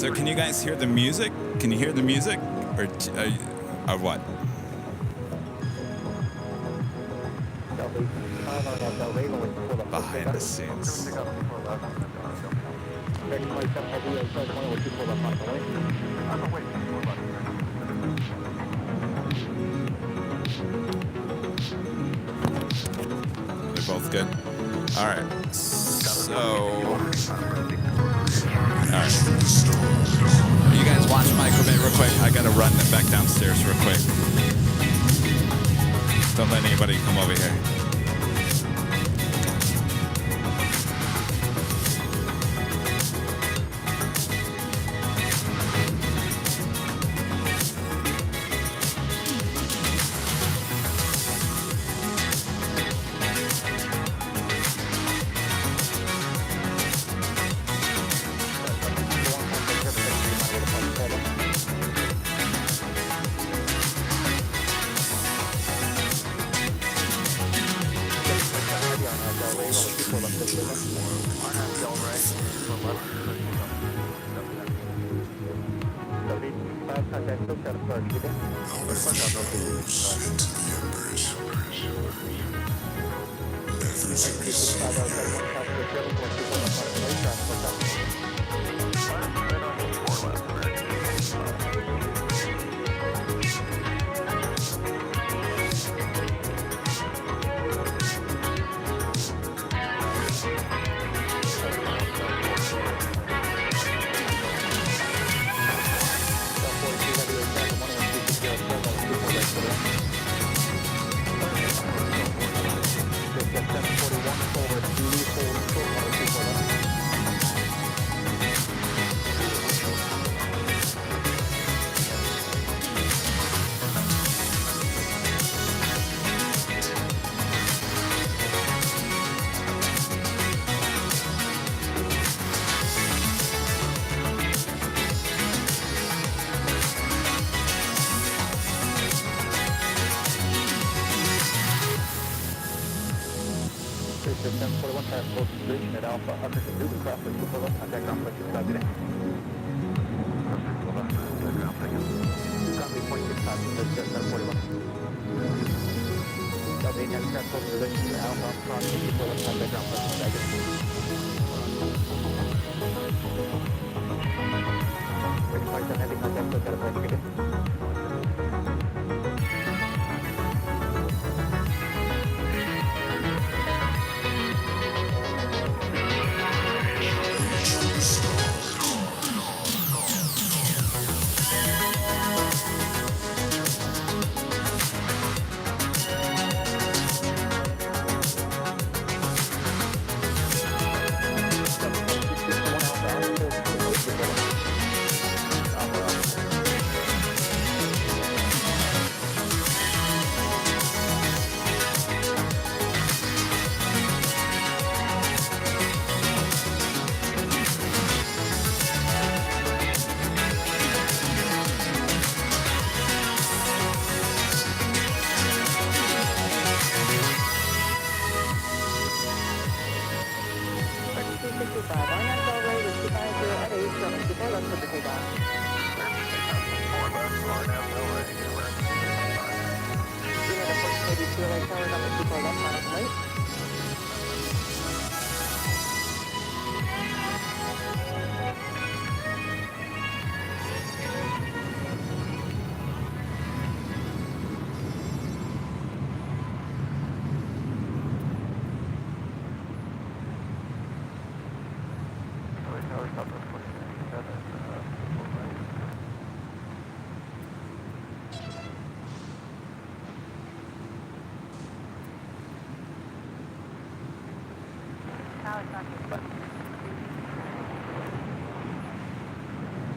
So can you guys hear the music? Can you hear the music? Or what? Behind the scenes. They're both good. All right. So, all right. You guys watch my equipment real quick. I gotta run back downstairs real quick. Don't let anybody come over here.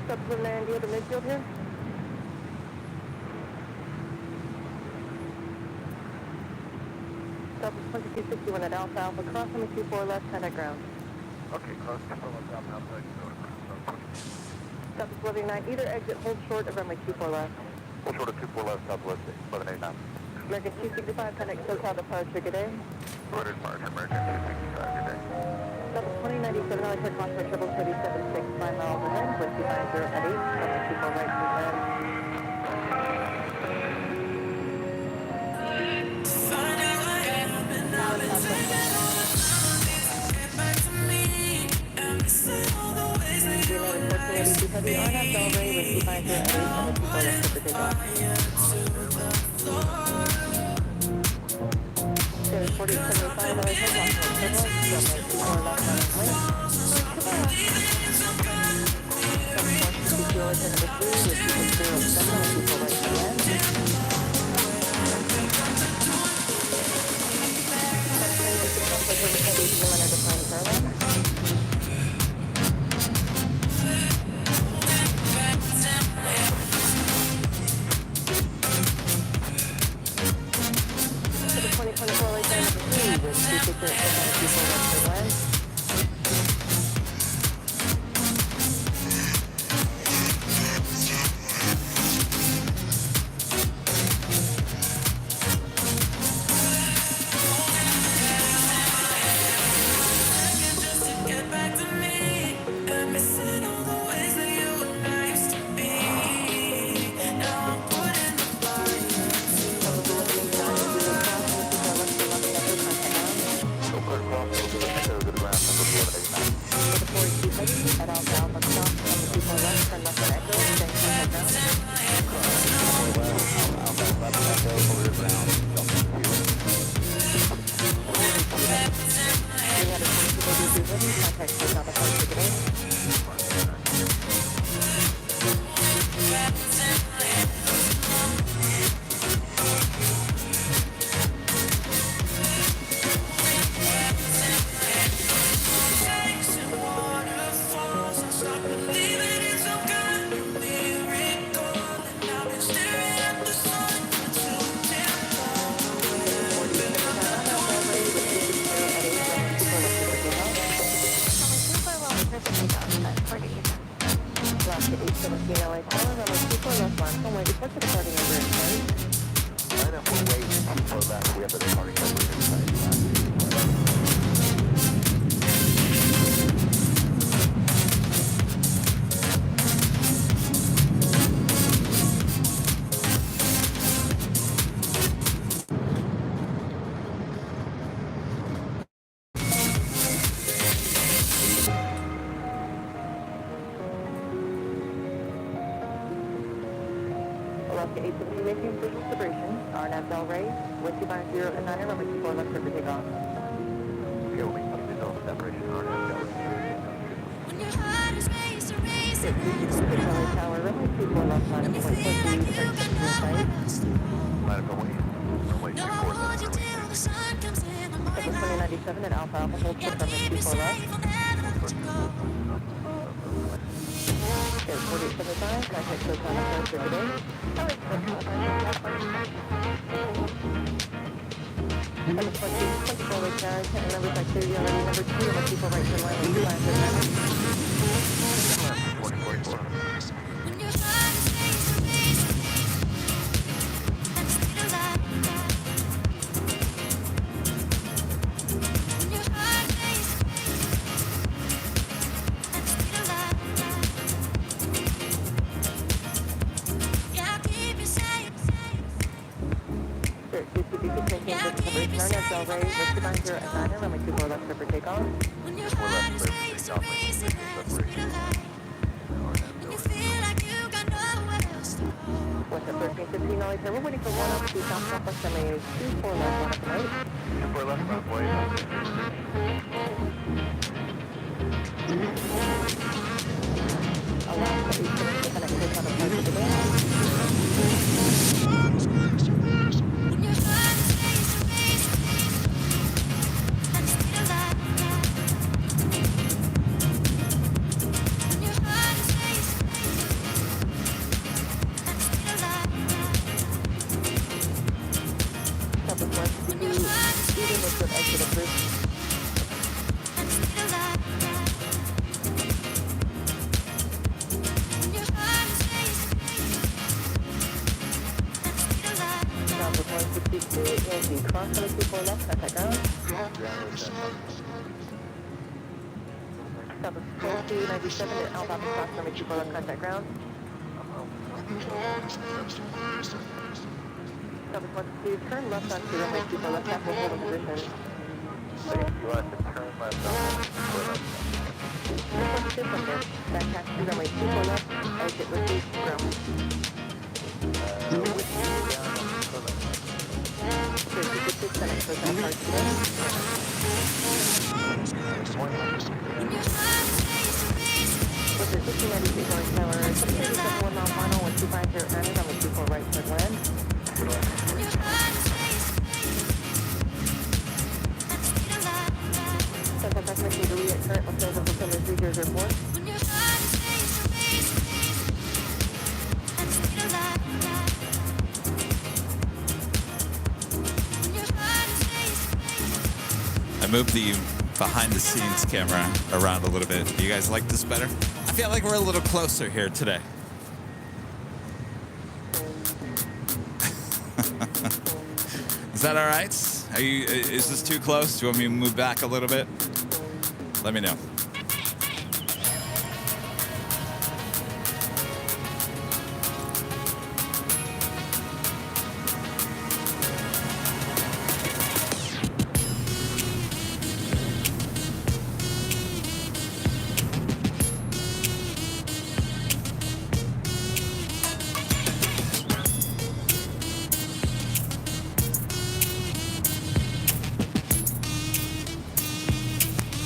Subsequent land, do you have a midfield here? Subsequent 2261 at Alpha Alpha, cross number 24 left, contact ground. Okay, cross 24 left, outside, Subsequent 1189, either exit, hold short of runway 24 left. hold short of 24 left, southwest 1189. American 265, contact SoCal departure, good day. Order departure, American 265, good day. Delta 2097, I took off for 737.6, 5 miles ahead, with 250 at 8, runway 24 right to land. United 1482 Heavy, RNAV Belray, with 250 at 8, runway 24 left for takeoff. United 4075, I took off for equivalent, runway 24 left running left. Number 3, with 260 runway 24 right to land. Alaska 850, making visual separation. RNAV Belray, with 250 and 9, runway 24 left for takeoff. Okay, we'll make visual separation, RNAV Belray. When your heart is raced to race Tower, runway 24 left, line up 1.2, inside. Line up away. Runway No, 24 I want left. you till the sun comes in. I'm Delta 2097 at Alpha Alpha, hold for runway 24 left. Air 4875, contact Coast on approach for today. Number 24 right carriage, and numbers activity already. Number 2, number 24 right turn line, and 2 lines are 2044. When your heart is raced to race and stay alive. When your heart is raced and stay alive. Yeah, I'll keep you safe. Sir, CCP, maintain visual separation. RNAV Belray, with 250 at 9, runway 24 left for takeoff. When your heart is raced to race at the speed of light. When you feel like you got nowhere else to go. What's up, 1315, Ollie, sir? We're waiting for 102 South Southwest MA 24 left on tonight. 24 left, runway. Alaska 850, connect Coast on approach for today. When your heart is raced to race and speed of light. When your heart is raced and speed of light. Southwest 162, even with good exit approved. And speed of light. When your heart is raced and speed of light. Southwest 162, Yankee, cross 24 left, contact ground. Southwest 2297 at Alpha cross runway 24 left contact ground. Southwest 12, turn left onto runway 24 left half, we'll hold in position. Say, you want to turn left on Request from there, back taxi runway 24 left, exit with east ground. with you down on the equivalent. 36 center, so that hard to When your heart stays to race, with the 1593 going Tyler, 737 1 mile final, 1250 runway 24 right turn land. when your heart stays to race, and speed alive. Central Proximity to Lee at current, Los Angeles, December 3004. When your heart stays to race, and speed alive. When your heart stays to race. I moved the behind the scenes camera around a little bit. Do you guys like this better? I feel like we're a little closer here today. Is that all right? Is this too close? Do you want me to move back a little bit? Let me know.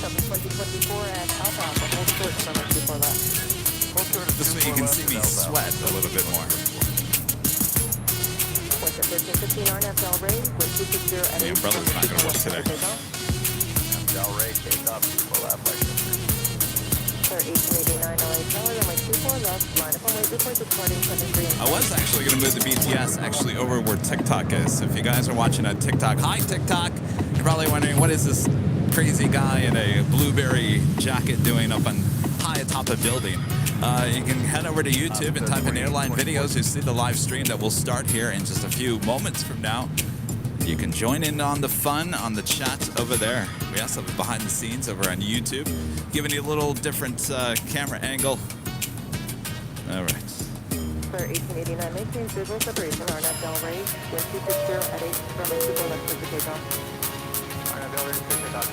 Southern 2024 at Alpha, hold short from runway 24 left. This way you can see me sweat a little bit more. What's at 1315 RNF Del Rey, with 260 at The 8. umbrella's not gonna work today. Del Rey, take off, people left, like Sir, 1889 LA Tower, runway 24 left, line up on way, report to departing 73 and I was actually going to move the BTS actually over where TikTok is. If you guys are watching on TikTok, hi TikTok. You're probably wondering, what is this crazy guy in a blueberry jacket doing up on high atop a building? You can head over to YouTube and type in Airline Videos. You see the live stream that will start here in just a few moments from now. You can join in on the fun on the chat over there. We also have behind the scenes over on YouTube, giving you a little different camera angle. All right. Sir, 1889, maintain visual separation, RNF Del Rey, wind 260 at 8, runway 24 left, clear for takeoff. Del Rey, take off,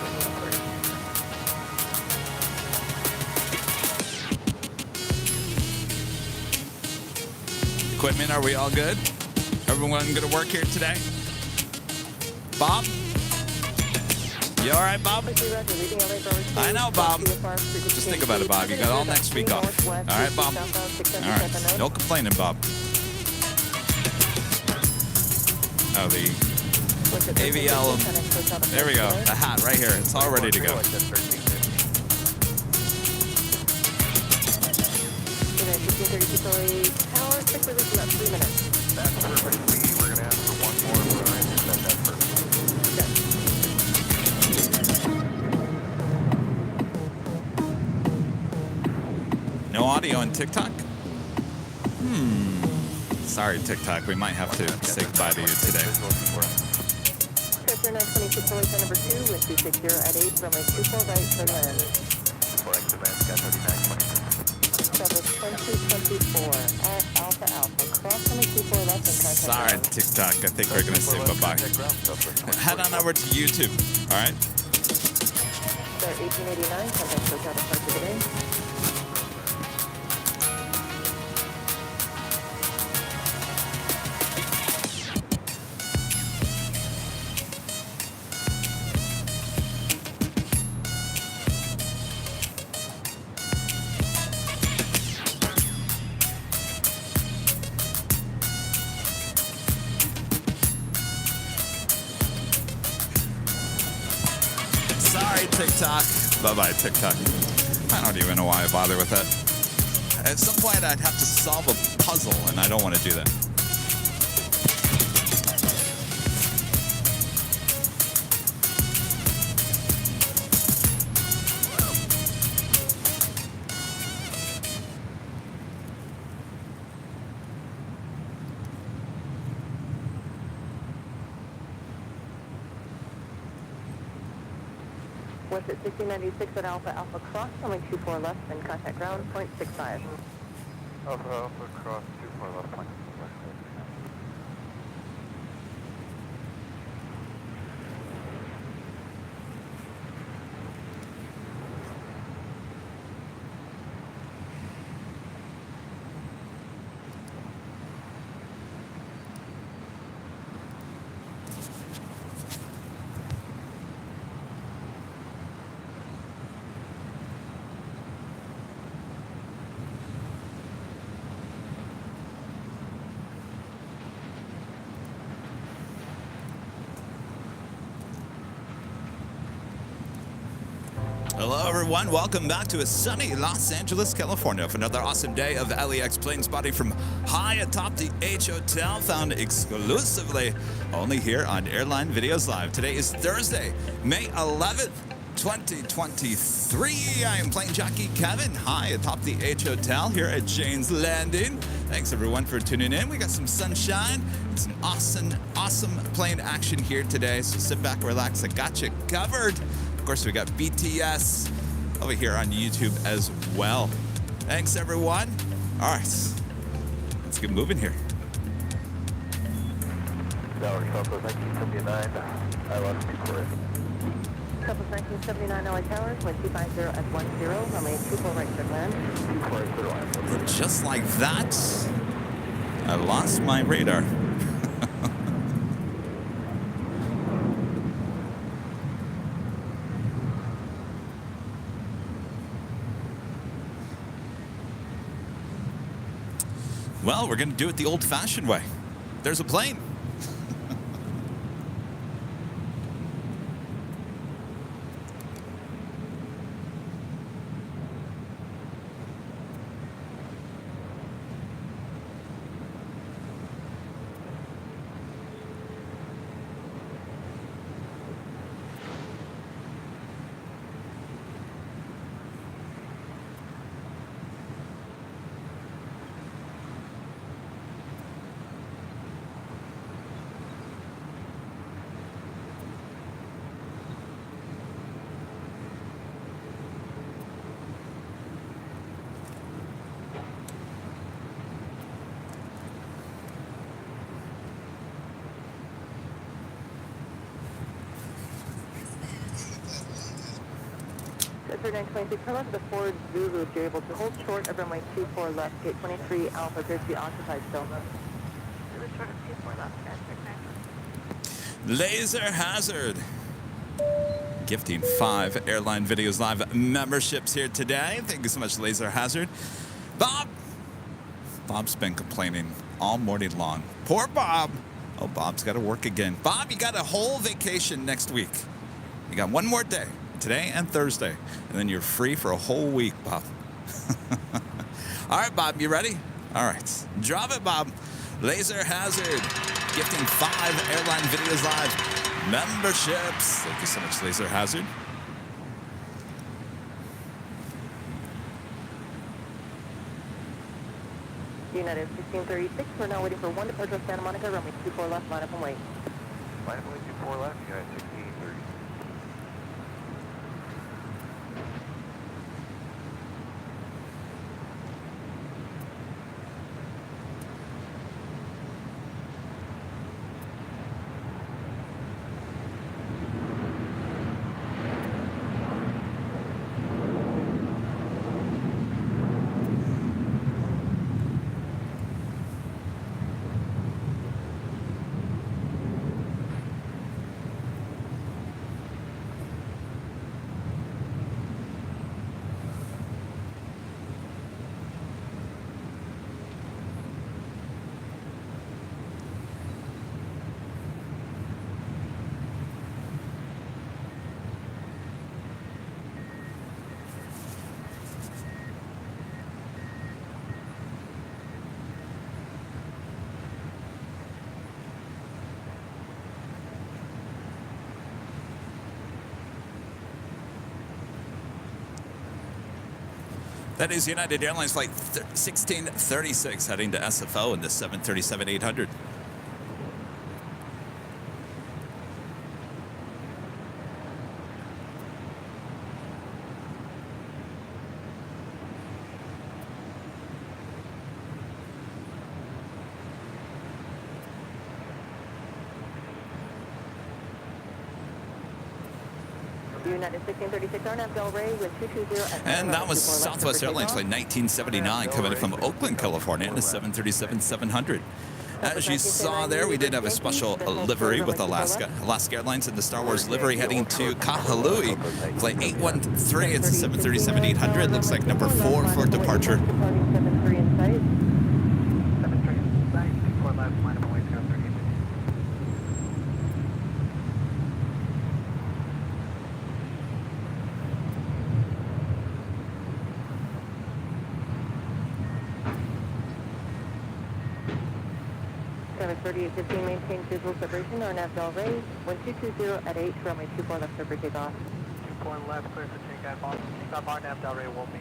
Equipment, are we all good? Everyone going to work here today? Bob? You all right, Bob? I know, Bob. Just think about it, Bob. You got all next week off. All right, Bob? All right. No complaining, Bob. Oh, the AVL. There we go. The hat right here. It's all ready to go. Tower, 6 release about 3 minutes. That's perfect. We're going to ask for one more. We're going to set that perfect. No audio on TikTok? Sorry, TikTok. We might have to say goodbye to you today. Sir, 926 LA number 2, wind 260 at 8, runway 24 right, turn land. Select the band, got 3920. Southwest 2024 at Alpha Alpha, cross runway 24 left and contact. Sorry, TikTok. I think we're going to say bye-bye. Head on over to YouTube, all right? Sir, 1889, contact hotel departure today. Sorry, TikTok. Bye-bye, TikTok. I don't even know why I bother with that. At some point, I'd have to solve a puzzle, and I don't want to do that. West at 1696 at Alpha Alpha Cross, runway 24 left, and contact ground, 0.65. Alpha Alpha cross 24 left point. Hello, everyone. Welcome back to a sunny Los Angeles, California for another awesome day of LAX plane spotting from high atop the H Hotel, found exclusively only here on Airline Videos Live. Today is Thursday, May 11th, 2023. I am plane jockey Kevin, high atop the H Hotel here at Jane's Landing. Thanks, everyone, for tuning in. We got some sunshine and some awesome plane action here today, so sit back, relax. I got you covered. Of course, we got BTS over here on YouTube as well. Thanks, everyone. All right, let's get moving here. Tower Southwest 1979, I lost 24. Southwest 1979 LA Towers, wind 250 at 10, runway 24 right clear land. 24 clear line. Just like that, I lost my radar. Well, we're going to do it the old-fashioned way. There's a plane. At 926, come up to the Ford Zulu if you're able to hold short of runway 24 left, gate 23 Alpha appears to be occupied still. Zulu short of 24 left, Laser Hazard. Gifting 5 Airline Videos Live memberships here today. Thank you so much, Laser Hazard. Bob. Bob's been complaining all morning long. Poor Bob. Oh, Bob's got to work again. Bob, you got a whole vacation next week. You got one more day, today and Thursday, and then you're free for a whole week, Bob. All right, Bob, you ready? All right. Drop it, Bob. Laser Hazard. Gifting 5 Airline Videos Live memberships. Thank you so much, Laser Hazard. United 1636, we're now waiting for one departure of Santa Monica, runway 24 left, line up and wait. Line up and wait 24 left, United 1630. That is United Airlines Flight 1636 heading to SFO in the 737-800. United 1636 RNAV Delray with 220 at And that was 24 left Southwest for Airlines takeoff. Flight 1979 coming in from Oakland, California, in the 737-700. As you saw there, we did have a special livery with Alaska. Alaska Airlines in the Star Wars livery heading to Kahului. Flight 813, it's a 737-800. Looks like number 4 for departure. Departing 73 in sight. 73 in sight, 24 left, line up and wait 038. 3815, maintain visual separation, RNAV Delray, 1220 at 8, runway 24 left for takeoff. 24 left, clear for takeoff. Stop RNAV Delray will be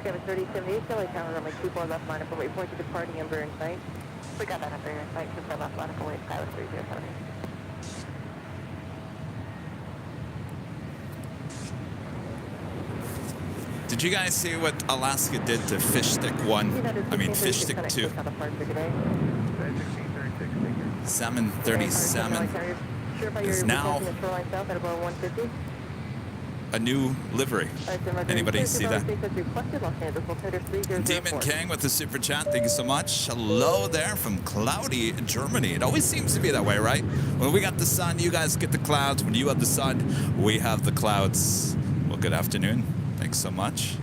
Kevin 3078, Delray Tower, runway 24 left, line up and wait for departing Embraer in sight. We got that Embraer in sight, 24 left, line up and wait, pilot 307. Did you guys see what Alaska did to Fish Stick 1? I mean, Fish Stick 2. 737 is now a new livery. Anybody see that? Demon King with the super chat. Thank you so much. Hello there from cloudy Germany. It always seems to be that way, right? When we got the sun, you guys get the clouds. When you have the sun, we have the clouds. Well, good afternoon. Thanks so much.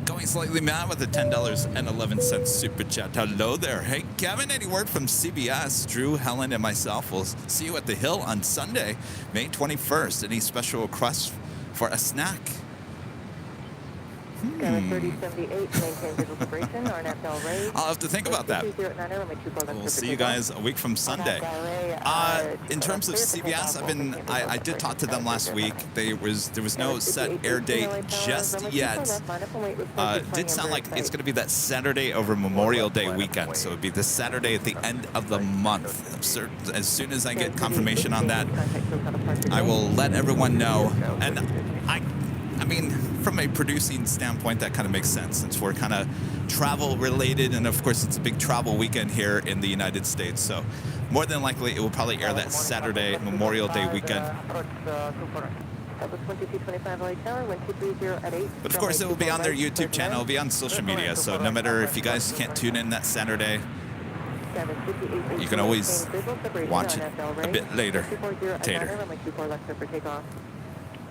Going slightly mad with a $10.11 super chat. Hello there. Hey, Kevin, any word from CBS? Drew, Helen, and myself will see you at the Hill on Sunday, May 21st. Any special requests for a snack? Kevin 3078, maintain visual separation, RNAV Delray. I'll have to think about that. We'll see you guys a week from Sunday. In terms of CBS, I did talk to them last week. There was no set air date just yet. Did sound like it's going to be that Saturday over Memorial Day weekend, so it'd be the Saturday at the end of the month. As soon as I get confirmation on that, I will let everyone know. And I mean, from a producing standpoint, that kind of makes sense since we're kind of travel related, and of course it's a big travel weekend here in the United States. So more than likely it will probably air that Saturday, Memorial Day weekend. But of course it will be on their YouTube channel, it'll be on social media. So no matter if you guys can't tune in that Saturday, you can always watch it a bit later. Tater.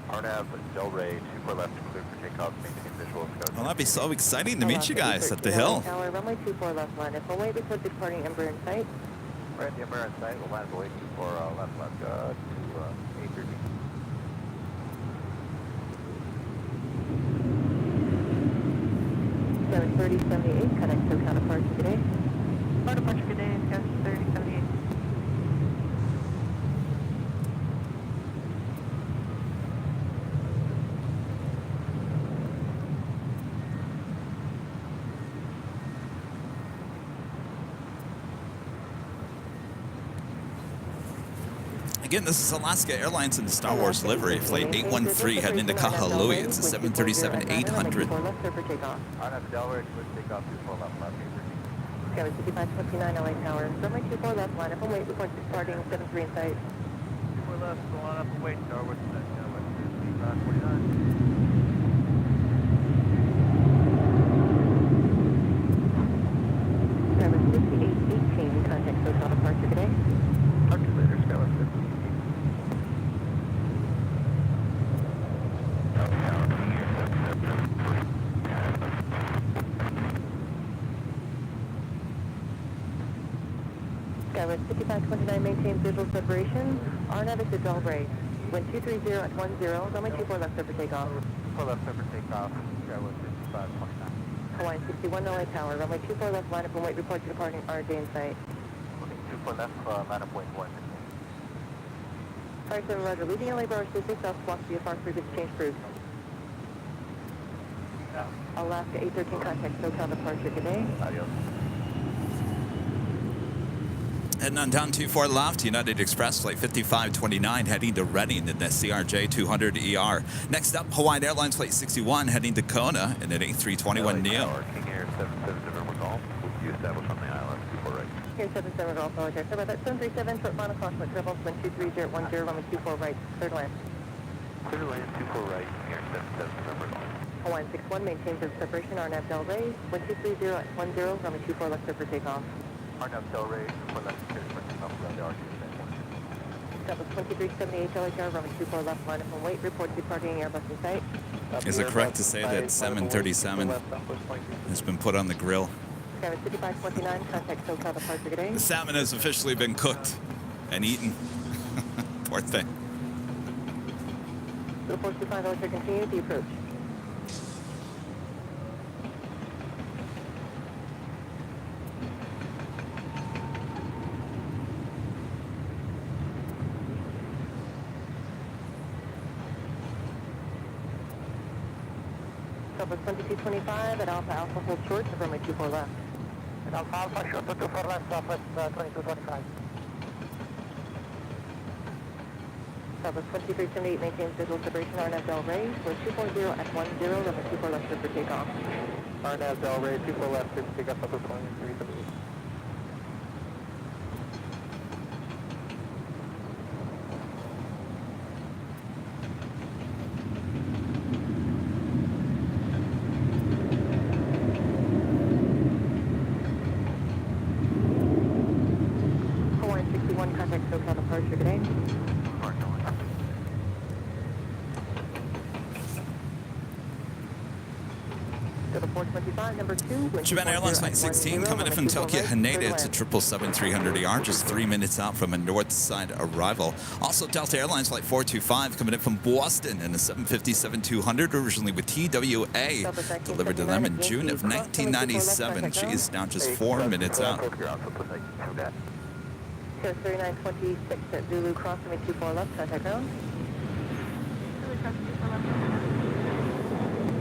RNAV Delray, 24 left, clear for takeoff, maintain visual. Well, that'd be so exciting to meet you guys at the Hill. Runway 24 left line. If we'll wait before departing Embraer in sight. We're at the Embraer in sight. We'll land away for left, to 830. Kevin 3078, connect SoCal departure today. Departure today, Kevin 3078. Again, this is Alaska Airlines in the Star Wars livery. Flight 813 heading into Kahului. It's a 737-800. RNAV Delray, clear for takeoff, 24 left, 830. Kevin 5529 LA Tower. Runway 24 left line up and wait before departing 73 in sight. 24 left, go on up and wait. Star Wars, 49. Kevin 5818, contact SoCal departure today. Talk to you later, Skylar 50. Skywest 5529, maintain visual separation. RNAV is to Delray. Wind 230 at 10, runway 24 left for takeoff. 24 left for takeoff, Skywest 5529. Hawaiian 61 LA Tower, runway 24 left, line up and wait, report to departing RJ in sight. Looking 24 left, line up, wait 1. 57 Roger, leaving LA Bar 66 South Block VFR frequency change cruise. Alaska 813, contact SoCal departure today. Adios. Heading on down 24 left, United Express Flight 5529 heading to Reading in the CRJ 200ER. Next up, Hawaiian Airlines Flight 61 heading to Kona in an A321neo. King Air 770 Golf, will be established on the island, 24 right. Here 77 Golf Apologize. Sorry about that. 737 short final caution with triple, wind 23010, runway 24 right, third land. Clear land 24 right, here 77 November Golf. Hawaiian 61, maintain the separation, RNAV Del Rey, wind 23010, runway 24 left clear for takeoff. RNAV Del Rey, 24 left, clear for takeoff, ground RQ. That was 2378 LHR, runway 24 left, line up and wait, report departing Airbus in sight. Is it correct to say that 737 has been put on the grill? Skyline 5529, contact SoCal departure, good day. The salmon has officially been cooked and eaten. Poor thing. 0425 LHR, continue the approach. Southwest 2225 at Alpha Alpha, hold short, to runway 24 left. At Alpha Alpha, short to 24 left, Southwest 2225. Southwest 2378, maintain visual separation, RNAV Del Rey, wind 240 at 10, runway 24 left clear for takeoff. RNAV Del Rey, 24 left, clear for takeoff, Southwest 2378. Hawaiian 61, contact SoCal departure, good day. To the 425, number 2. wind Japan 240 Airlines at Flight 16 10, coming in from runway 24 Tokyo right, Haneda. third It's a land. 777-300ER, just 3 minutes out from a north side arrival. Also, Delta Airlines Flight 425 coming in from Boston in a 757-200, originally with TWA, delivered to them in June of 1997. She is now just 4 minutes out. Sierra 3926 at Zulu cross, runway 24 left, contact ground.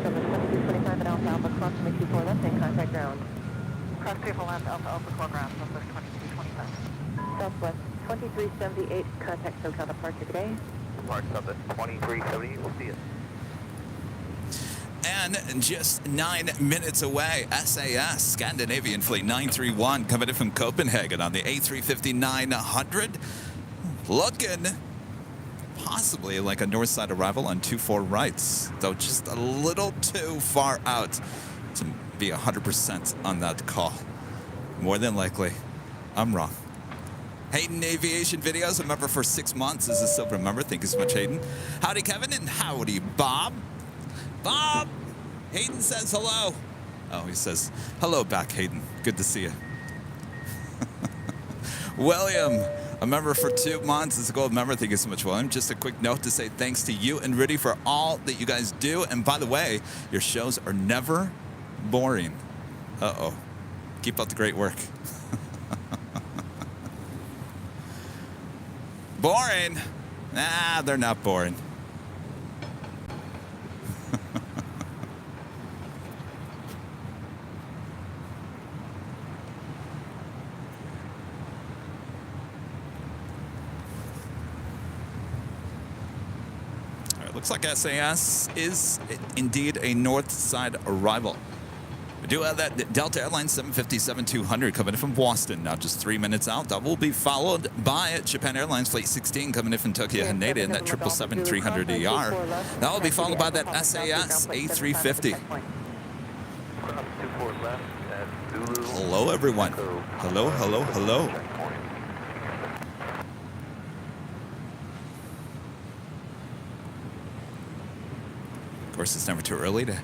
Southwest 2225 at Alpha Alpha cross, runway 24 left, and contact ground. Cross 24 left, Alpha Alpha core ground, Southwest 2225. Southwest 2378, contact SoCal departure today. Depart Southwest 2378, we'll see you. And just 9 minutes away, SAS, Scandinavian Fleet 931, coming in from Copenhagen on the A350-900. Looking possibly like a north side arrival on 24 rights, though just a little too far out to be 100% on that call. More than likely, I'm wrong. Hayden Aviation Videos, a member for 6 months, is a silver member. Thank you so much, Hayden. Howdy, Kevin, and howdy, Bob. Bob! Hayden says hello. Oh, he says, hello back, Hayden. Good to see you. William, a member for 2 months, is a gold member. Thank you so much, William. Just a quick note to say thanks to you and Rudy for all that you guys do. And by the way, your shows are never boring. Uh-oh. Keep up the great work. Boring? Nah, they're not boring. Looks like SAS is indeed a north side arrival. We do have that Delta Airlines 757-200 coming in from Boston, now just 3 minutes out. That will be followed by Japan Airlines Flight 16 coming in from Tokyo Haneda in that 777-300ER. That will be followed by that SAS A350. Hello, everyone. Hello, hello, hello. Of course, it's never too early to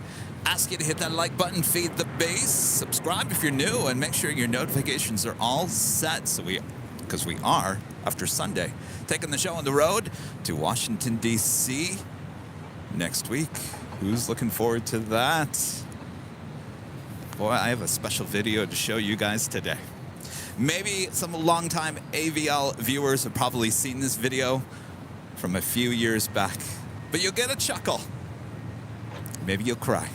ask you to hit that like button, feed the bass, subscribe if you're new, and make sure your notifications are all set. Because we are, after Sunday, taking the show on the road to Washington, D.C. next week. Who's looking forward to that? Boy, I have a special video to show you guys today. Maybe some longtime AVL viewers have probably seen this video from a few years back, but you'll get a chuckle. Maybe you'll cry.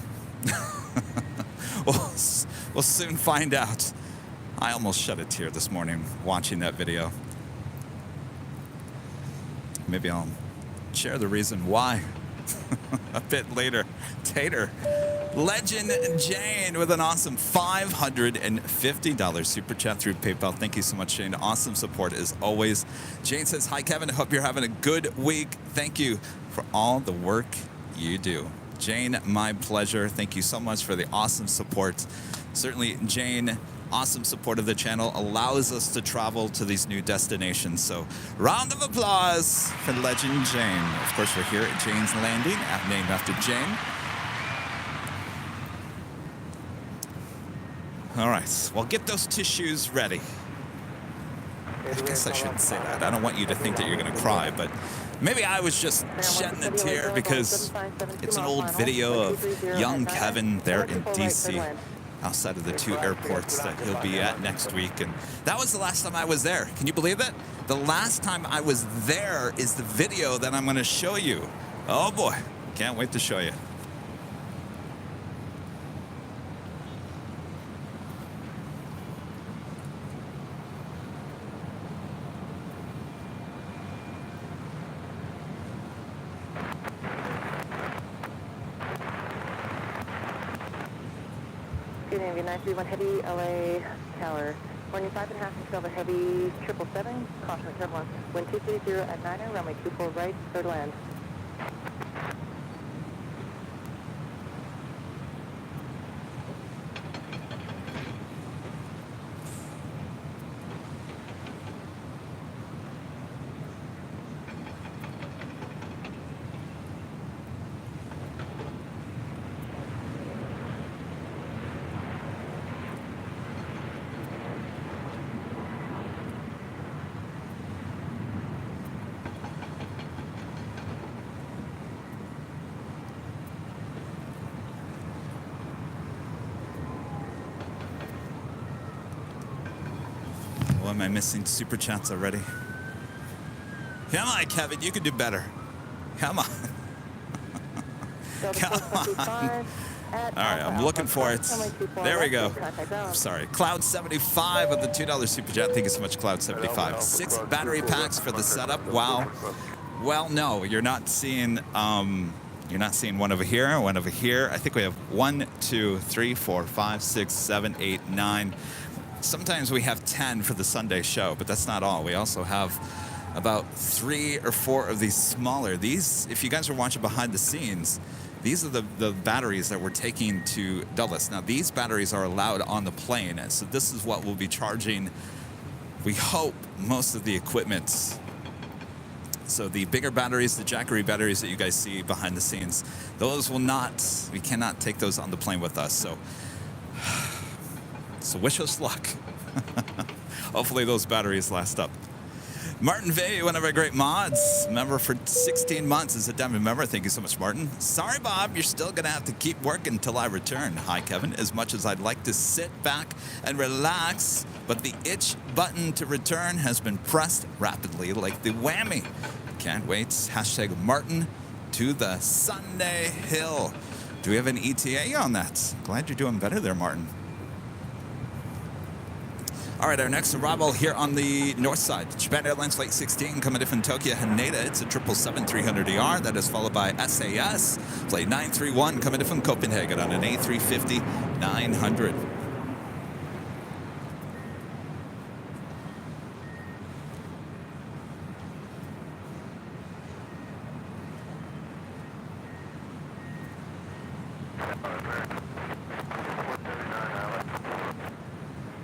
we'll soon find out. I almost shed a tear this morning watching that video. Maybe I'll share the reason why a bit later. Tater. Legend Jane with an awesome $550 super chat through PayPal. Thank you so much, Jane. Awesome support as always. Jane says, hi, Kevin. I hope you're having a good week. Thank you for all the work you do. Jane, my pleasure. Thank you so much for the awesome support. Certainly, Jane, awesome support of the channel allows us to travel to these new destinations. So, round of applause for Legend Jane. Of course, we're here at Jane's Landing, named after Jane. All right, well, get those tissues ready. I guess I shouldn't say that. I don't want you to think that you're going to cry, but maybe I was just shedding a tear because it's an old video of young Kevin there in D.C., outside of the 2 airports that he'll be at next week. And that was the last time I was there. Can you believe it? The last time I was there is the video that I'm going to show you. Oh, boy. Can't wait to show you. Good evening, 931 Heavy, LA Tower. Runway 5.5 and Silver Heavy 777, caution turbulence. Wind 230 at 9er, runway 24 right, clear to land. What am I missing? Super chats already. Come on, Kevin. You can do better. Come on. Come on. All right, I'm looking for it. There we go. I'm sorry. Cloud75 of the $2 super chat. Thank you so much, Cloud75. 6 battery packs for the setup. Wow. Well, no, you're not seeing. You're not seeing one over here, one over here. I think we have 1, 2, 3, 4, 5, 6, 7, 8, 9. Sometimes we have 10 for the Sunday show, but that's not all. We also have about 3 or 4 of these smaller. These, if you guys are watching behind the scenes, these are the batteries that we're taking to Dulles. Now, these batteries are allowed on the plane, so this is what we'll be charging, we hope, most of the equipment. So the bigger batteries, the Jackery batteries that you guys see behind the scenes, those will not, we cannot take those on the plane with us. So wish us luck. Hopefully those batteries last up. Martin V, one of our great mods, member for 16 months, is a diamond member. Thank you so much, Martin. Sorry, Bob, you're still going to have to keep working until I return. Hi, Kevin. As much as I'd like to sit back and relax, but the itch button to return has been pressed rapidly like the whammy. Can't wait. Hashtag Martin to the Sunday Hill. Do we have an ETA on that? Glad you're doing better there, Martin. All right, our next arrival here on the north side, Japan Airlines Flight 16 coming in from Tokyo, Haneda. It's a 777-300ER. That is followed by SAS Flight 931 coming in from Copenhagen on an A350-900.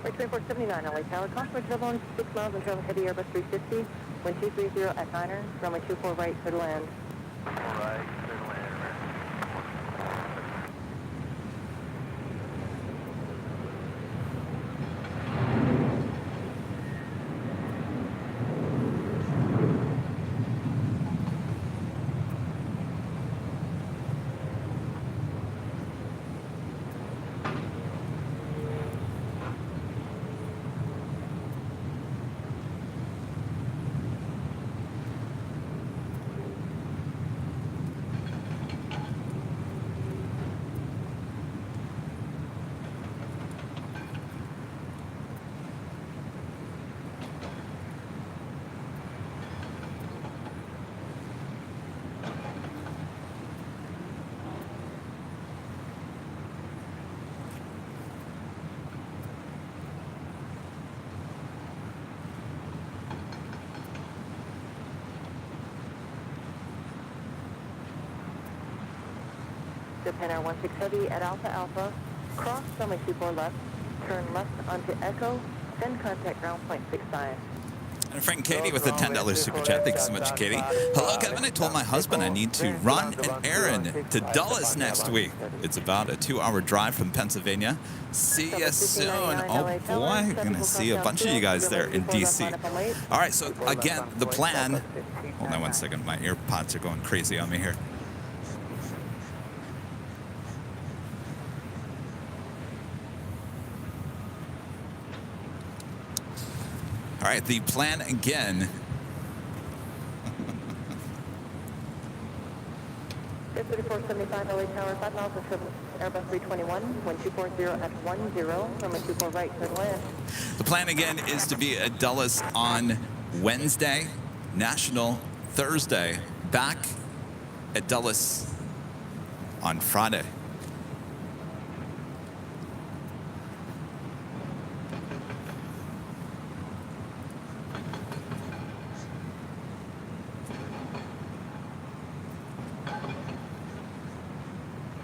Flight 2479 LA Tower, caution turbulence 6 miles and travel heavy Airbus 350, wind 230 at 9er, runway 24 right, clear to land. All right, clear to land. Japan 16 Heavy at Alpha Alpha, cross runway 24 left, turn left onto Echo, then contact ground point 65. And friend Katie with a $10 super chat. Thank you so much, Katie. Hello, Kevin. I told my husband I need to run an errand to Dulles next week. It's about a 2-hour drive from Pennsylvania. See you soon. Oh boy, I'm gonna see a bunch of you guys there in DC. All right, so again, the plan. Hold on one second. My AirPods are going crazy on me here. All right, the plan again. 3475 LA Tower, 5 miles of Airbus 321, 1240 at 10, runway 24 right, turn left. The plan again is to be at Dulles on Wednesday, National Thursday, back at Dulles on Friday.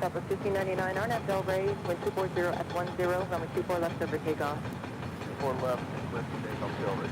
Southwest 1599, RNAV Del Rey, wind 240 at 10, runway 24 left over takeoff. 4 left, with takeoff Del Rey.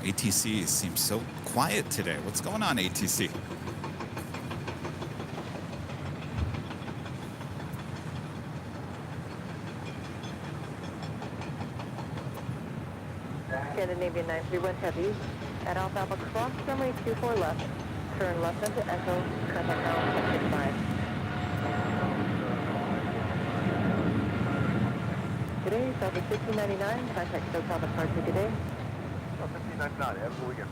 ATC seems so quiet today. What's going on, ATC? Scandinavian 931 Heavy at Alpha Alpha, cross runway 24 left, turn left onto Echo, contact ground 65. Today, Southwest 1599, contact SoCal departure today. 1599, have a good weekend.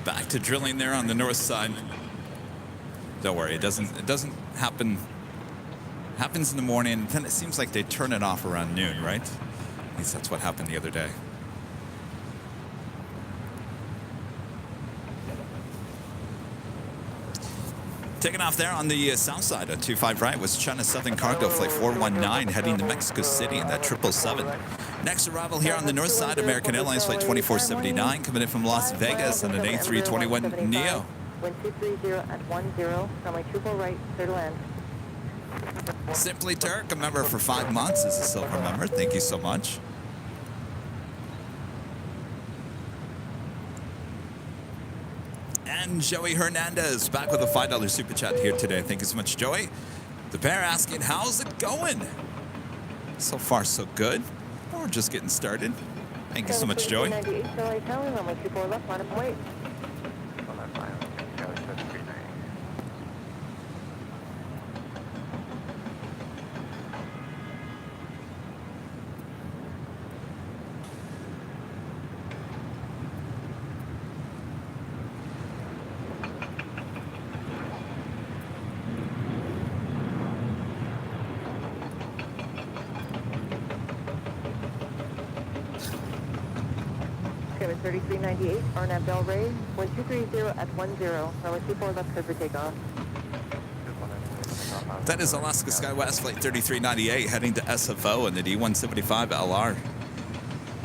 Back to drilling there on the north side. Don't worry, it doesn't happen. Happens in the morning, and then it seems like they turn it off around noon, right? At least that's what happened the other day. Taking off there on the south side at 25 right was China Southern Cargo Flight 419 heading to Mexico City in that 777. Next arrival here on the north side, American Airlines Flight 2479 coming in from Las Vegas on an A321 Neo. Wind 230 at 10, runway 24 right, clear to land. Simply Turk, a member for 5 months as a silver member. Thank you so much. And Joey Hernandez back with a $5 super chat here today. Thank you so much, Joey. The pair asking, how's it going? So far, so good. We're just getting started. Thank you so much, Joey. 98 LA Tower, runway 24 left, line up and wait. On that line, Charlie 739. Skyline 3398, RNAV Del Rey, wind 230 at 10, runway 24 left, clear for takeoff. That is Alaska SkyWest Flight 3398 heading to SFO in the D175 LR.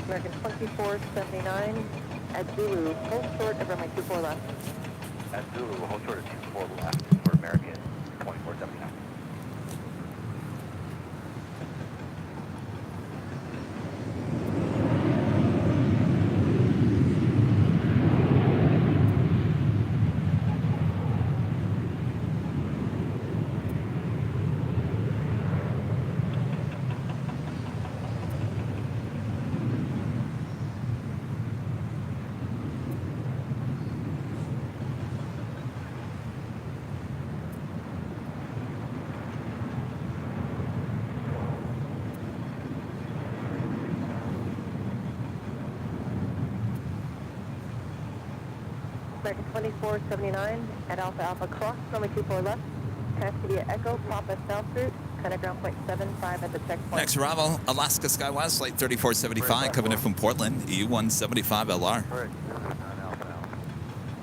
American 2479 at Zulu, hold short of runway 24 left. At Zulu, hold short of 24 left for American 2479. American 2479 at Alpha Alpha Cross, runway 24 left. Cascadia Echo, Papa South route, kind of ground point 75 at the checkpoint. Next arrival, Alaska Skywest, flight 3475, coming in from Portland, E175LR. Alright,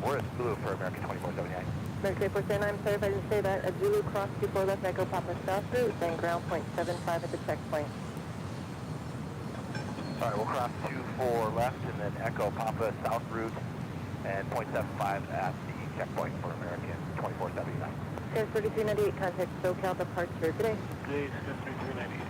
we're at Zulu for American 2479. American 2479, sorry if I didn't say that. A Zulu cross 24 left, Echo Papa South route, then ground point 75 at the checkpoint. Alright, we'll cross 24 left and then Echo Papa South route and 0.75 at the checkpoint for American 2479. Sales 3398, contact SoCal departure. Good day. Good day, 3398.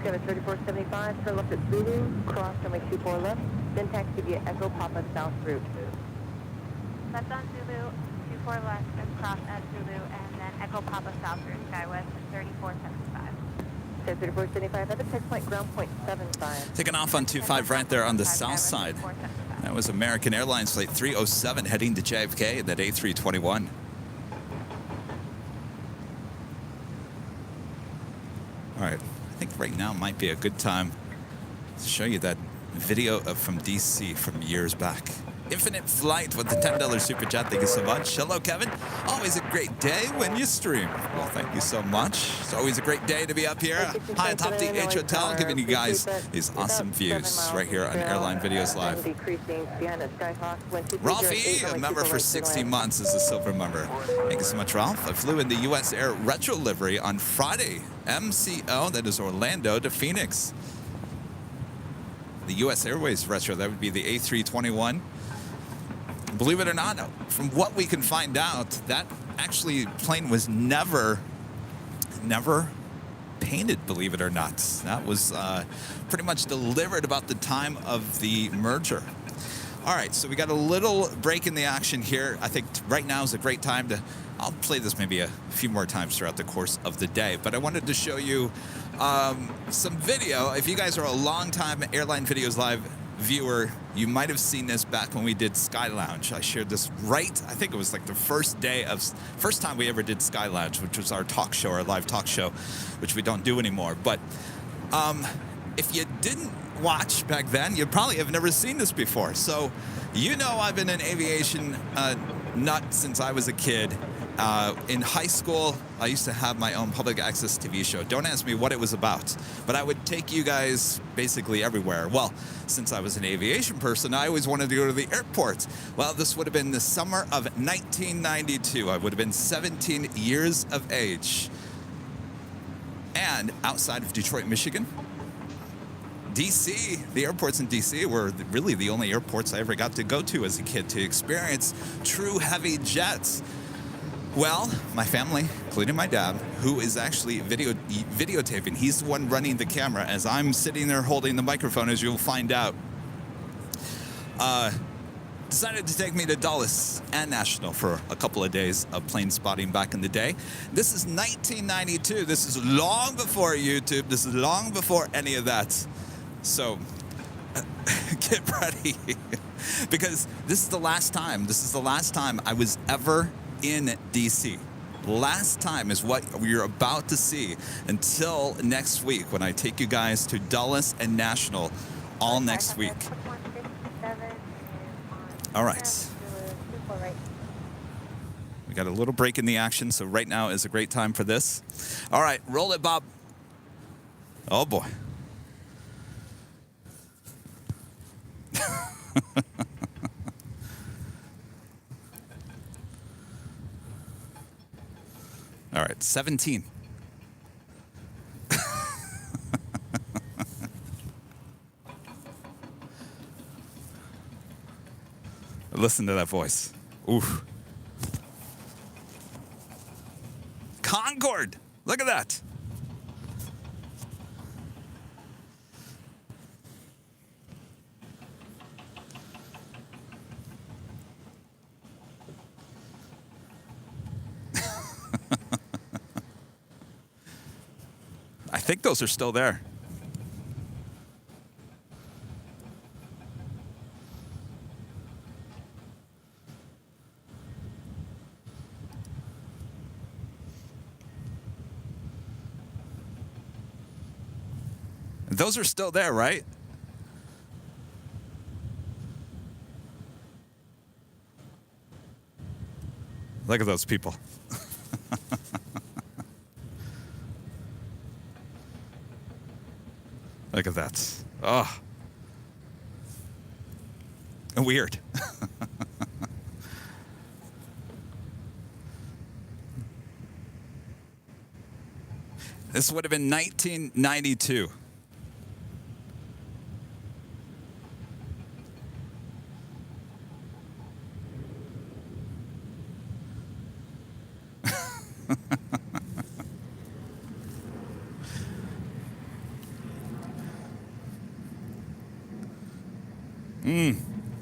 Skyline 3475, turn left at Zulu, cross runway 24 left, then taxi via Echo Papa South route. Left on Zulu, 24 left, and cross at Zulu, and then Echo Papa South route, Skywest 3475. Skyline 3475 at the checkpoint, ground point 75. Taking off on 25 right there on the south side. That was American Airlines flight 307 heading to JFK, that A321. All right, I think right now might be a good time to show you that video from DC from years back. Infinite Flight with the $10 super chat. Thank you so much. Hello, Kevin. Always a great day when you stream. Well, thank you so much. It's always a great day to be up here high atop the H Hotel, giving you guys these awesome views right here on Airline Videos Live. Ralphie, a member for 60 months, is a silver member. Thank you so much, Ralph. I flew in the US Air retro livery on Friday. MCO, that is Orlando to Phoenix. The US Airways retro, that would be the A321. Believe it or not, from what we can find out, that actually plane was never painted, believe it or not. That was pretty much delivered about the time of the merger. All right, so we got a little break in the action here. I think right now is a great time to, I'll play this maybe a few more times throughout the course of the day, but I wanted to show you some video. If you guys are a long-time Airline Videos Live viewer, you might have seen this back when we did Sky Lounge. I shared this right, I think it was like the first time we ever did Sky Lounge, which was our talk show, our live talk show, which we don't do anymore. But if you didn't watch back then, you probably have never seen this before. So you know I've been an aviation nut since I was a kid. In high school, I used to have my own public access TV show. Don't ask me what it was about, but I would take you guys basically everywhere. Well, since I was an aviation person, I always wanted to go to the airport. Well, this would have been the summer of 1992. I would have been 17 years of age. And outside of Detroit, Michigan, DC, the airports in DC were really the only airports I ever got to go to as a kid to experience true heavy jets. Well, my family, including my dad, who is actually videotaping, he's the one running the camera as I'm sitting there holding the microphone, as you'll find out, decided to take me to Dulles and National for a couple of days of plane spotting back in the day. This is 1992. This is long before YouTube. This is long before any of that. So get ready because this is the last time. This is the last time I was ever in DC. Last time is what we're about to see until next week when I take you guys to Dulles and National all next week. All right. We got a little break in the action, so right now is a great time for this. All right, roll it, Bob. Oh, boy. All right, 17. Listen to that voice. Oof. Concorde. Look at that. I think those are still there. Those are still there, right? Look at those people. Look at that. Oh. Weird. This would have been 1992.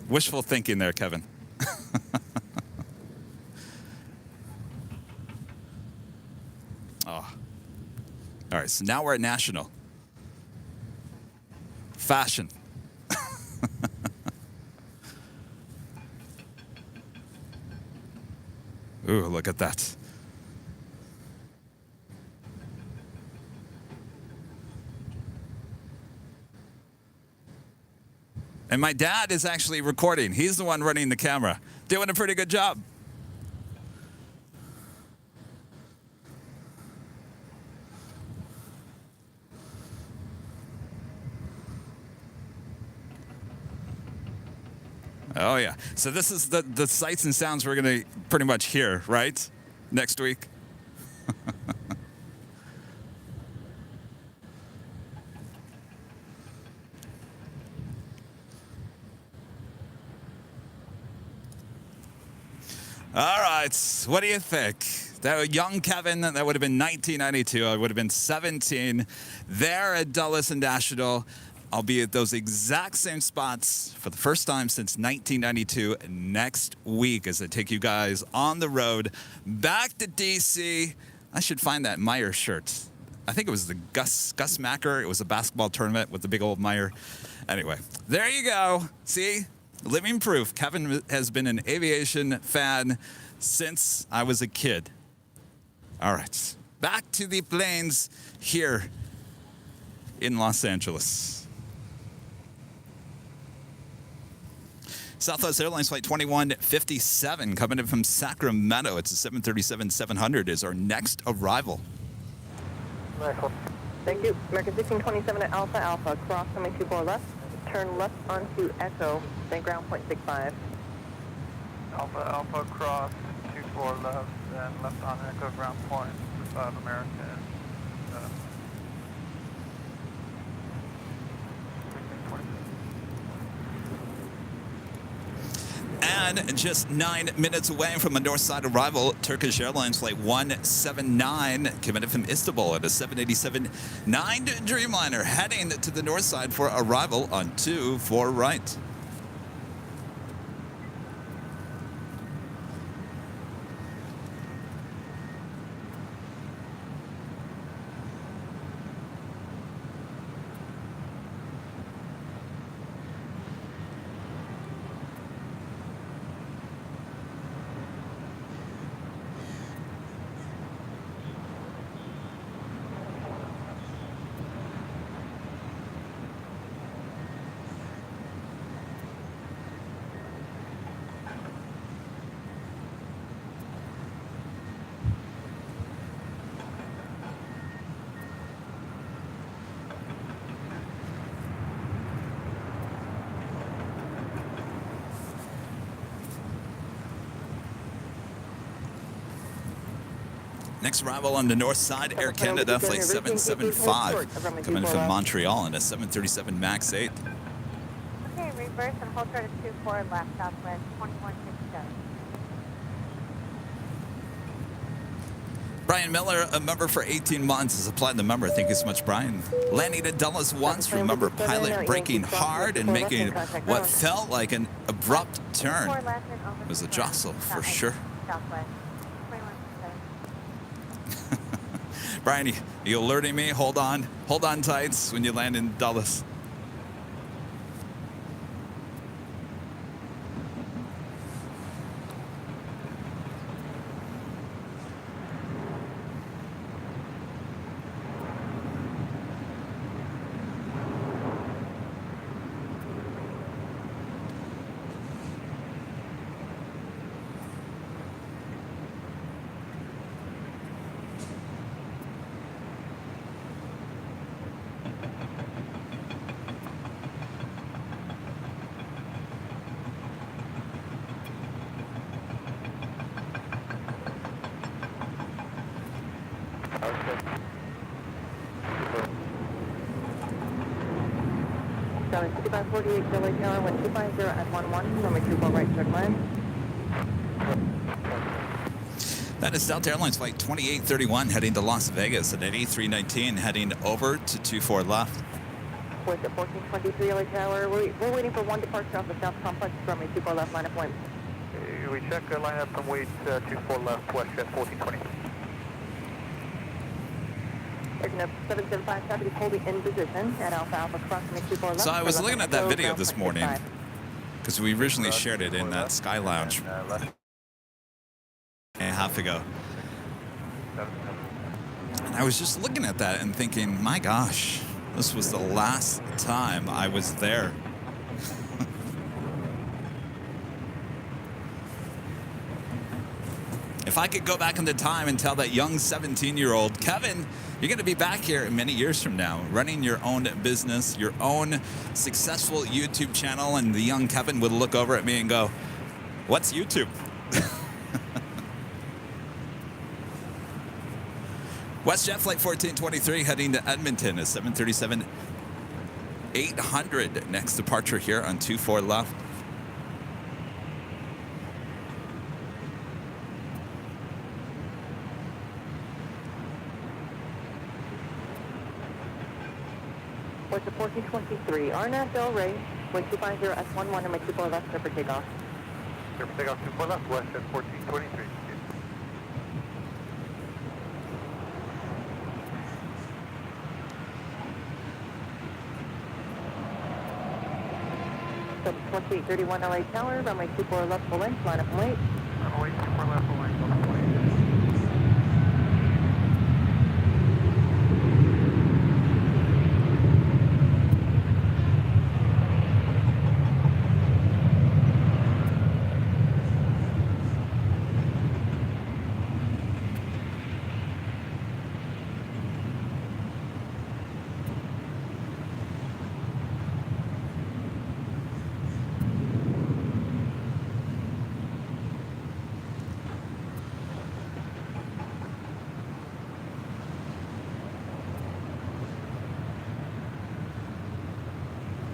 Wishful thinking there, Kevin. Oh. All right, so now we're at National. Fashion. Ooh, look at that. And my dad is actually recording. He's the one running the camera. Doing a pretty good job. Oh, yeah. So this is the sights and sounds we're going to pretty much hear, right? Next week. All right, what do you think? That young Kevin, that would have been 1992. I would have been 17 there at Dulles and National. I'll be at those exact same spots for the first time since 1992 next week as I take you guys on the road back to DC. I should find that Meyer shirt. I think it was the Gus Macker. It was a basketball tournament with the big old Meyer. Anyway, there you go. See? Living proof. Kevin has been an aviation fan since I was a kid. All right. Back to the planes here in Los Angeles. Southwest Airlines Flight 2157 coming in from Sacramento. It's a 737-700 is our next arrival. Thank you. American 1627 at Alpha Alpha. Cross runway 24 left. Turn left onto Echo, then ground point 65. Alpha Alpha cross 24 left, then left on Echo ground point 65 American. And just 9 minutes away from a north side arrival, Turkish Airlines Flight 179 coming in from Istanbul at a 787-9 Dreamliner heading to the north side for arrival on 24 right. Next arrival on the north side, Air Canada Flight 775 coming in from Montreal in a 737 MAX 8. Okay, reverse and hold short at 24 left, southwest 2167. Brian Miller, a member for 18 months, is a platinum member. Thank you so much, Brian. Landing at Dulles once, remember pilot braking hard and making what felt like an abrupt turn. It was a jostle for sure. Southwest Brian, you alerting me? Hold on tights when you land in Dulles. Sorry, 5548 Billy Tower, 1250 at 11, runway 24 right, turn left. That is Delta Airlines flight 2831 heading to Las Vegas at 8319 heading over to 24 left. With the 1423 LA Tower, we're waiting for one departure off the South Complex, runway 24 left, line of point. We check line up from weight 24 left, west jet 1420. Taking up 775 traffic is holding in position at Alpha Alpha crossing 24 left. So I was for looking left at that Echo, video ground this point morning 65. because we originally shared it in that Sky Lounge a half ago. And I was just looking at that and thinking, my gosh, this was the last time I was there. If I could go back into time and tell that young 17-year-old, Kevin, you're going to be back here many years from now, running your own business, your own successful YouTube channel, and the young Kevin would look over at me and go, what's YouTube? WestJet Flight 1423 heading to Edmonton, a 737-800. Next departure here on 24 left. What's the 1423 RNAV Del Rey, 1250 S11, and 24 left, clear for takeoff. Clear for takeoff 24 left, west jet 1423. So 2831 LA Tower, runway 24 left full length, line up and wait. Runway 24 left, full length, left, full length.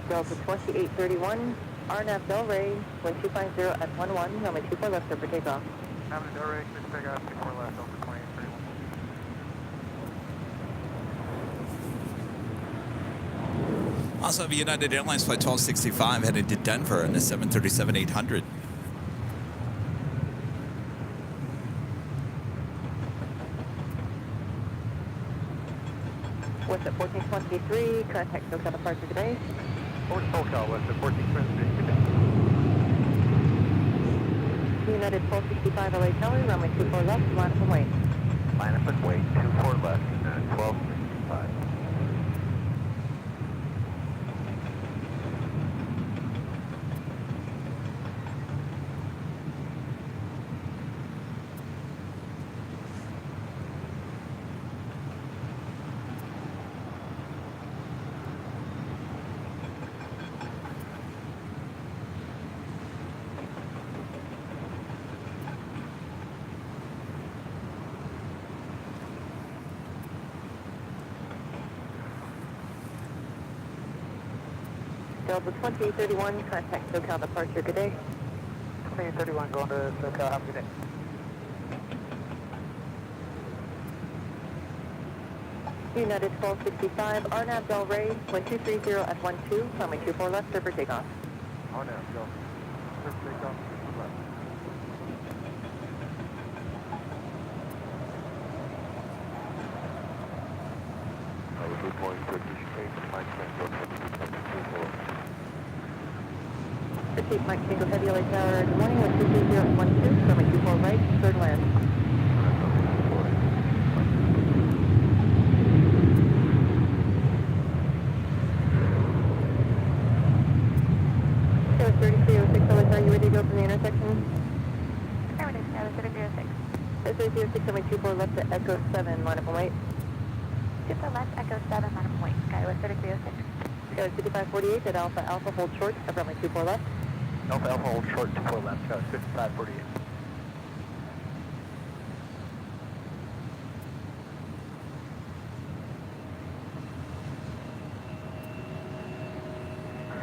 Delta 2831, RNAV Del Rey, 1250 at 11, runway 24 left, clear for takeoff. Avenue Del Rey, clear for takeoff 24 left, over 2831. Also have a United Airlines flight 1265 headed to Denver in the 737-800. What's at 1423, contact SoCal departure today. Over to SoCal, west jet 1423. United 1265 LA Tower, runway 24 left, line up and wait. Line up and wait, 24 left, 1265. Delta 2831, contact SoCal departure, good day. 2831 going to SoCal, have a good day. United 1265, RNAV Del Rey, 1230 at 12, runway 24 left, clear for takeoff. Oh no, go. Clear for takeoff, 24 left. Good morning, Turkish 8, Mike Tango Heavy, Repeat, Mike Tango Heavy, LA Tower. Good morning, 12012, runway 24 right, third land. Tower 3306, LA Tower, you ready to go from the intersection? Affirmative, Tower 3306. 3306, runway 24 left to Echo 7, line up and wait. 24 left, Echo 7, line up point, Skywest 3306. Tower 5548 at Alpha Alpha, hold short, of runway 24 left. Alpha Alpha, hold short, 24 left, 5548.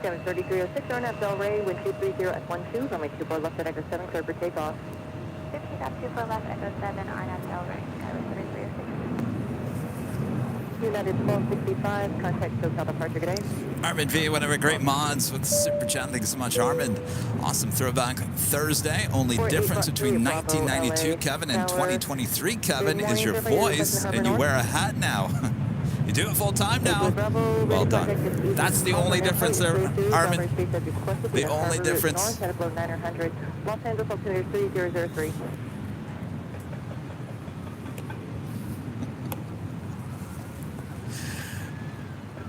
Tower 3306, RNAV Del Rey, wind 230 at 12, runway 24 left at Echo 7, clear for takeoff. 15.24 left, Echo 7, RNAV Del Rey, Skywest 3306. United 1265, contact SoCal departure, good day. Armin V, one of our great mods with Super Chat. Thank you so much, Armin. Awesome throwback Thursday. Only difference between 1992 Kevin and 2023 Kevin is your voice, and you wear a hat now. You do it full time now. Well done. That's the only difference there, Armin. The only difference. Los Angeles altimeter 3003.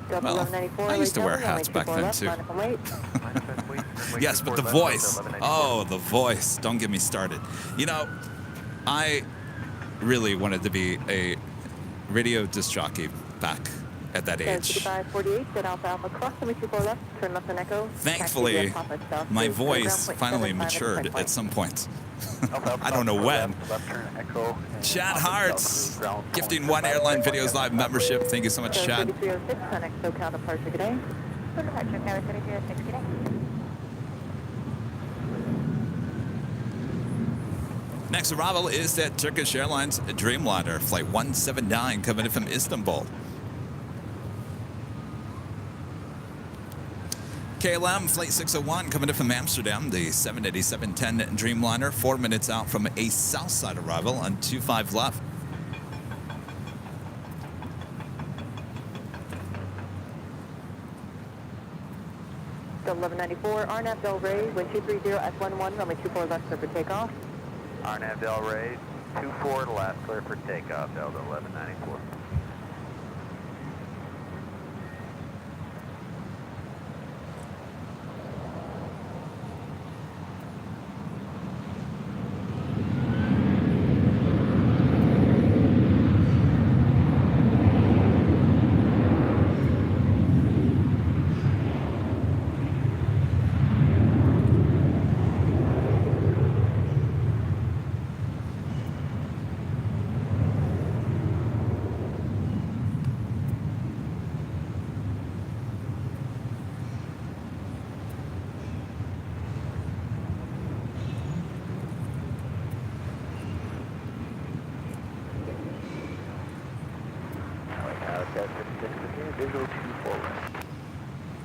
Well, I used to wear hats back then too. Yes, but the voice. Oh, the voice. Don't get me started. You know, I really wanted to be a radio disc jockey back at that age. Thankfully, my voice finally matured at some point. I don't know when. Chad Hartz, gifting one Airline Videos Live membership. Thank you so much, Chad. Next arrival is that Turkish Airlines Dreamliner, Flight 179, coming in from Istanbul. KLM Flight 601 coming in from Amsterdam, the 787-10 Dreamliner, 4 minutes out from a Southside arrival on 25 left. Delta 1194, RNAV Del Rey, wind 230 at 11, runway 24 left, clear for takeoff. RNAV Del Rey, 24 left, clear for takeoff, Delta 1194.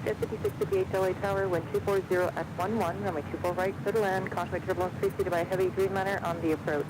Jet 5658 LA Tower, wind 240 at 11, runway 24 right, clear to land, caution turbulence preceded by a heavy Dreamliner on the approach.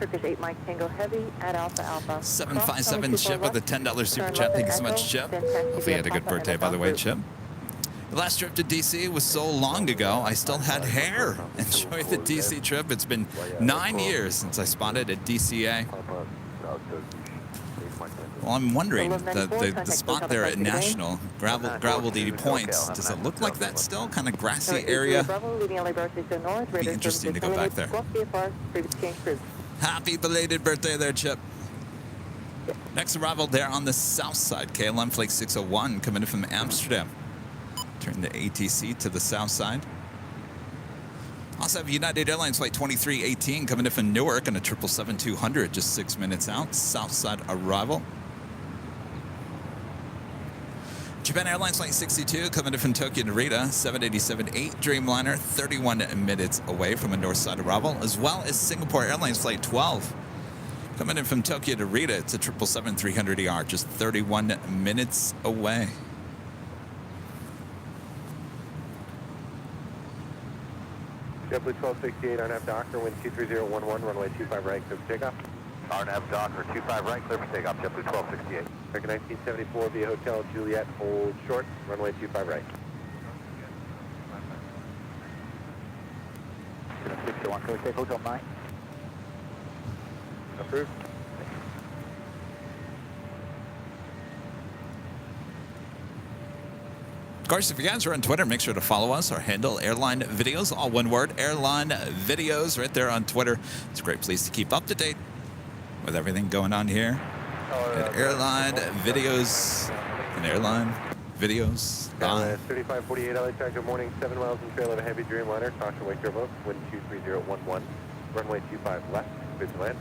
Turkish 8 Mike Tango Heavy at Alpha Alpha. 757 Chip with a $10 super chat. Thank you so much, Chip. Hopefully you had a good birthday, by the way, Chip. The last trip to DC was so long ago, I still had hair. Enjoy the DC trip. It's been 9 years since I spotted at DCA. Well, I'm wondering, the spot there at National, gravel 80 points, does it look like that still? Kind of grassy area? Be interesting to go back there. Happy belated birthday there, Chip. Next arrival there on the south side, KLM Flight 601 coming in from Amsterdam. Turn the ATC to the south side. Also have United Airlines Flight 2318 coming in from Newark on a 777-200, just 6 minutes out, south side arrival. Japan Airlines Flight 62 coming in from Tokyo Narita, 787-8 Dreamliner, 31 minutes away from a north side arrival, as well as Singapore Airlines Flight 12 coming in from Tokyo Narita. It's a 777-300ER, just 31 minutes away. JetBlue 1268, RNAV Docker, wind 23011, runway 25 right, clear for takeoff. RNAV Docker, 25 right, clear for takeoff, JetBlue 1268. American 1974 via Hotel Juliet, hold short, runway 25 right. 601, clear take Hotel 9. Approved. Of course, if you guys are on Twitter, make sure to follow us. Our handle, Airline Videos, all one word, Airline Videos, right there on Twitter. It's a great place to keep up to date with everything going on here at Airline Videos and Airline Videos. 3548 LA track, good morning, 7 miles in trail of a heavy Dreamliner, caution wake turbulence, wind 23011, runway 25 left, clear to land.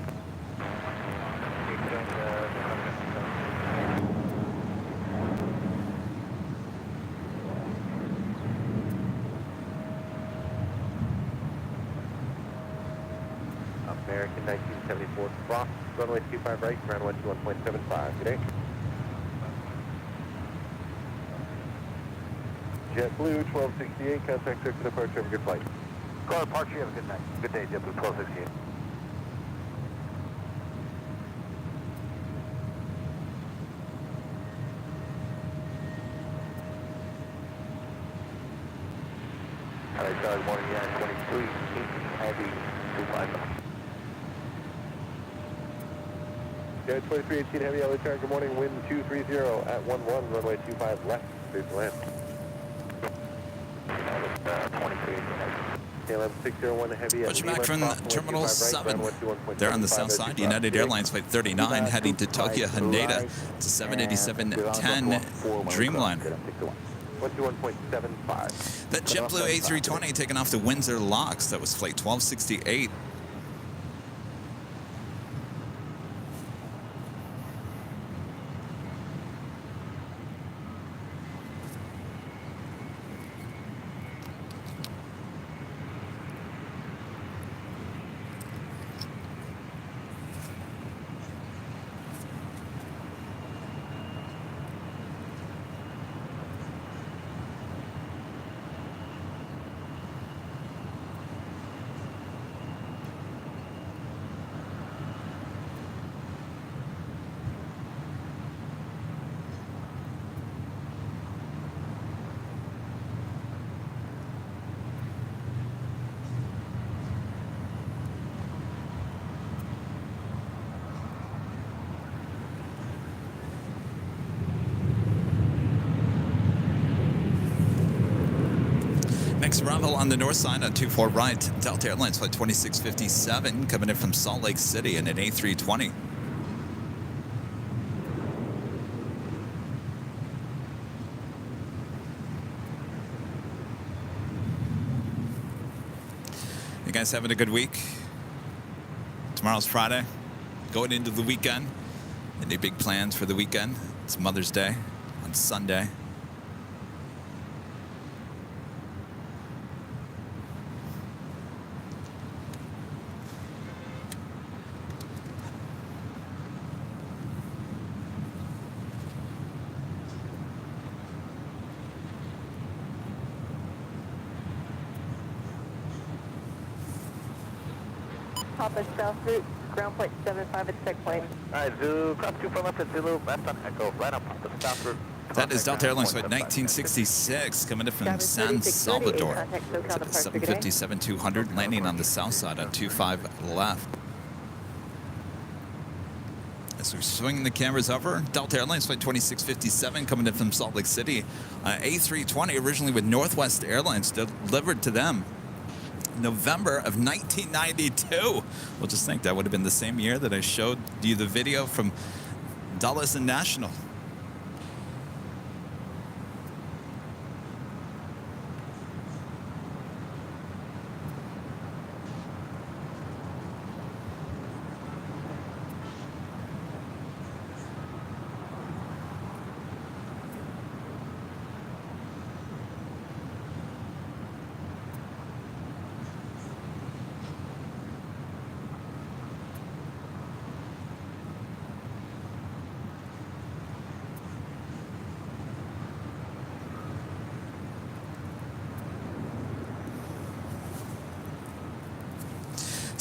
American 1974 cross, runway 25 right, ground 121.75. Good day. JetBlue 1268, contact clear for departure. Have a good flight. Call departure. Have a good night. Good day, JetBlue 1268. LA Charlie, morning, yeah, 23, heavy, 25. Yeah, 2318 heavy, LA Charlie, good morning, wind 230 at 11, runway 25 left, clear to land. 601 heavy. Pushing back from Terminal 7. They're on the south side. United Airlines Flight 39 heading to Tokyo Haneda. It's a 787-10 Dreamliner. 121.75. That JetBlue A320 taking off the Windsor LAX. That was Flight 1268. Next arrival on the north side on 24 right, Delta Airlines Flight 2657 coming in from Salt Lake City in an A320. You guys having a good week? Tomorrow's Friday, going into the weekend. Any big plans for the weekend? It's Mother's Day on Sunday. Papa South route, ground point 75 at checkpoint. Alright, Zulu, cross 24 left at Zulu, left on Echo, right on Papa South route. That is Delta Airlines Flight 1966 coming in from San Salvador. It's a 757-200 landing on the south side on 25 left. As we're swinging the cameras over, Delta Airlines Flight 2657 coming in from Salt Lake City. A320 originally with Northwest Airlines delivered to them November of 1992. We'll just think that would have been the same year that I showed you the video from Dulles and National.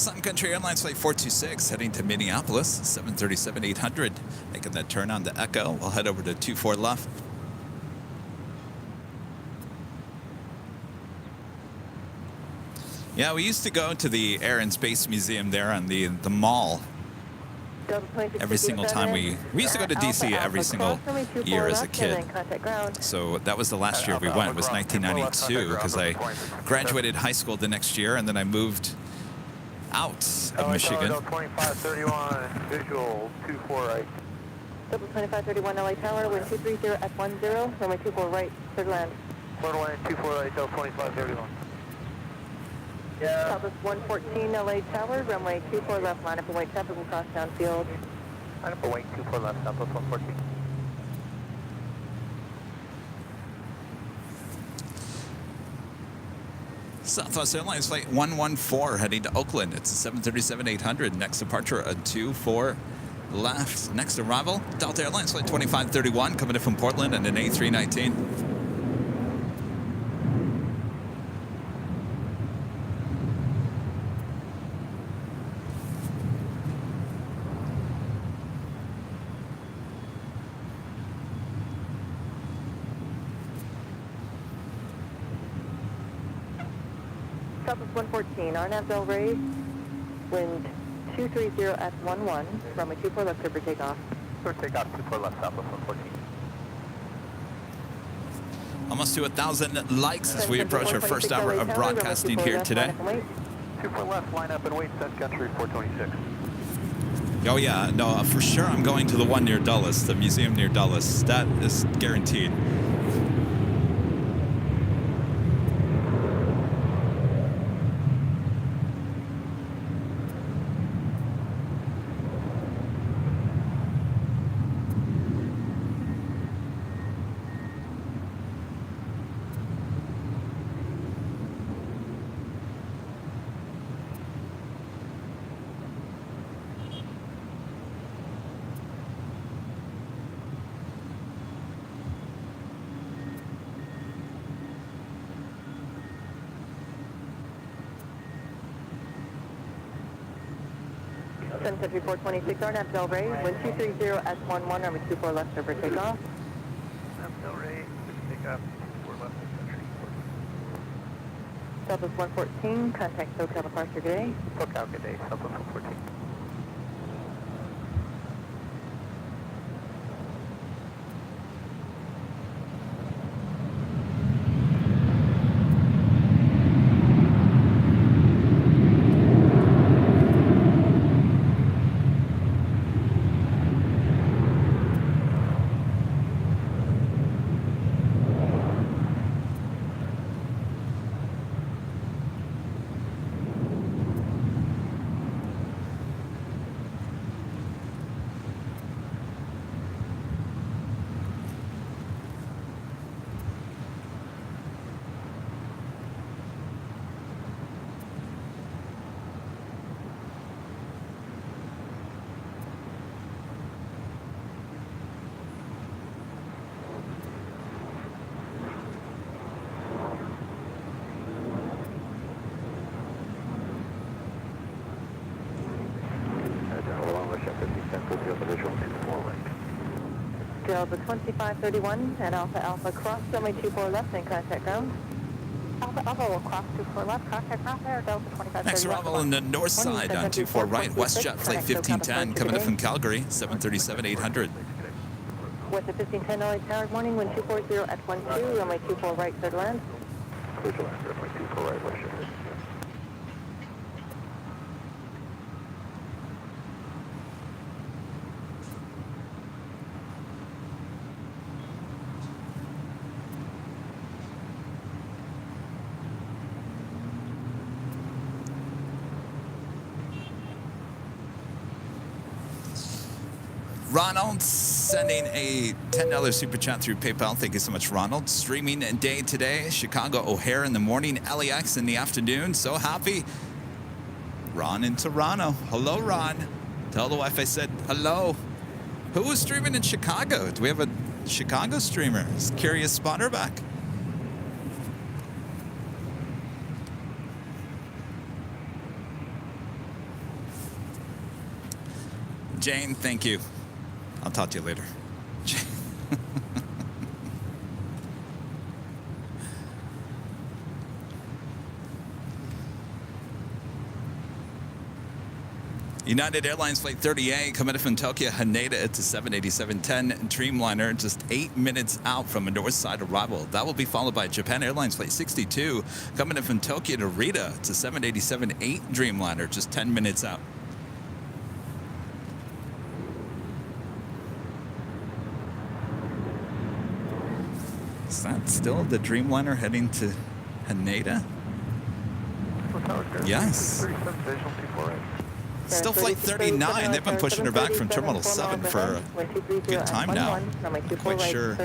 Sun Country Airlines Flight 426 heading to Minneapolis, 737-800. Making that turn on to Echo. We'll head over to 24 left. Yeah, we used to go to the Air and Space Museum there on the mall. Every single time we used to go to DC every single year as a kid. So that was the last year we went, was 1992, because I graduated high school the next year, and then I moved out of Michigan. 2531, visual 24 right. 2531 LA Tower, wind 230 at 10, runway 24 right, third land. Third line 24 right, 2531. Southwest 114 LA Tower, runway 24 left, line up and wait, traffic will cross downfield. Line up and wait, 24 left, Southwest 114. Southwest Airlines Flight 114 heading to Oakland. It's a 737-800. Next departure, a 24 left. Next arrival, Delta Airlines Flight 2531 coming in from Portland and an A319. Southwest 114, RNAV Del Rey, wind 230 at 11, runway 24 left, clear for takeoff. Clear takeoff, 24 left, Southwest 114. Almost to 1,000 likes as we approach our first hour of broadcasting here today. 24 left, line up and wait, Sun Country 426. Oh yeah, no, for sure I'm going to the one near Dulles, the museum near Dulles. That is guaranteed. Sun Country 426, RNAV Del Rey, wind 230 at 11, runway 24 left, clear for takeoff. RNAV Del Rey, takeoff, 24 left, Sun Country 426. Southwest 114, contact SoCal departure today. SoCal, good day, Southwest 114. Delta 2531 and Alpha Alpha cross, runway 24 left and contact ground. Alpha Alpha will cross 24 left, contact ground there, Delta 2531. Next arrival on the north side on 24 right, WestJet Flight 1510 coming in from Calgary, 737-800. With the 1510 LA Tower, morning, wind 240 at 12, runway 24 right, third land. Clear to land, runway 24 right, WestJet. Ronald sending a $10 super chat through PayPal. Thank you so much, Ronald. Streaming day today. Chicago O'Hare in the morning. LAX in the afternoon. So happy. Ron in Toronto. Hello, Ron. Tell the wife I said hello. Who was streaming in Chicago? Do we have a Chicago streamer? Is Curious Spotter back? Jane, thank you. I'll talk to you later. Jane. United Airlines Flight 30A coming in from Tokyo, Haneda. It's a 787-10 Dreamliner, just 8 minutes out from a north side arrival. That will be followed by Japan Airlines Flight 62 coming in from Tokyo to Rita. It's a 787-8 Dreamliner, just 10 minutes out. Is that still the Dreamliner heading to Haneda? Yes. Still Flight 39. They've been pushing her back from Terminal 7 for a good time now. Not quite sure.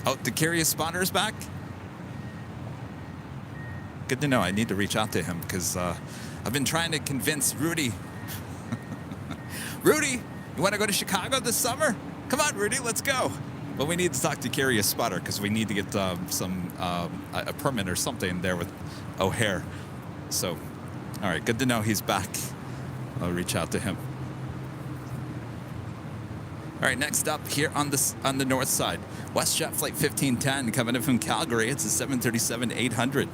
Oh, the Curious Spotter's back? Good to know. I need to reach out to him because I've been trying to convince Rudy. Rudy, you want to go to Chicago this summer? Come on, Rudy, let's go. But we need to talk to Curious Spotter because we need to get a permit or something there with O'Hare. So, all right, good to know he's back. I'll reach out to him. All right, next up here on the north side, WestJet Flight 1510 coming in from Calgary. It's a 737-800.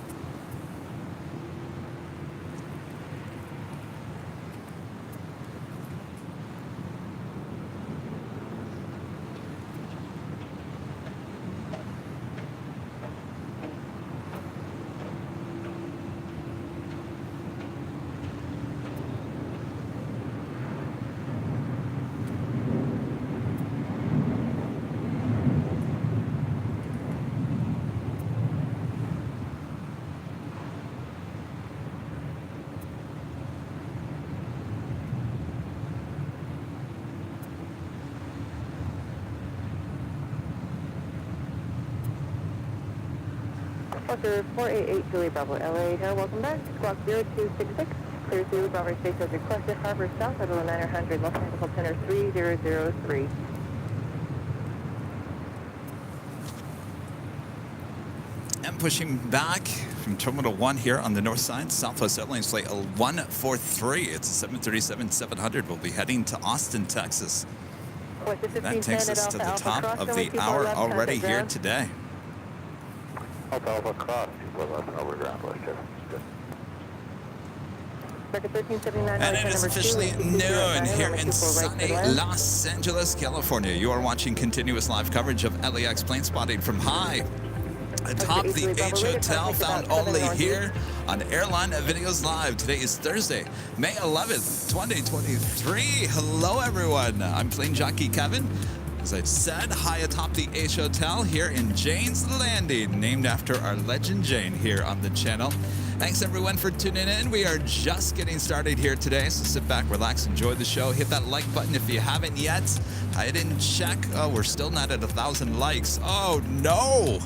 Fokker 488 Julie Bravo, LA Tower, welcome back. Squawk 0266, clear Zulu Bravo Space as requested, Harbor South, Level 900, Los Angeles Center 3003. And pushing back from Terminal 1 here on the north side, Southwest Airlines Flight 143. It's a 737-700. We'll be heading to Austin, Texas. That takes us to the top of the hour already here today. Alpha Cross, people left over ground, And it is officially noon here in sunny Los Angeles, California. You are watching continuous live coverage of LAX plane spotting from high atop the H Hotel, found only here on Airline Videos Live. Today is Thursday, May 11th, 2023. Hello, everyone. I'm plane jockey Kevin. As I said, high atop the H Hotel here in Jane's Landing, named after our legend Jane here on the channel. Thanks everyone for tuning in. We are just getting started here today, so sit back, relax, enjoy the show. Hit that like button if you haven't yet. I didn't check. Oh, we're still not at 1,000 likes. Oh no!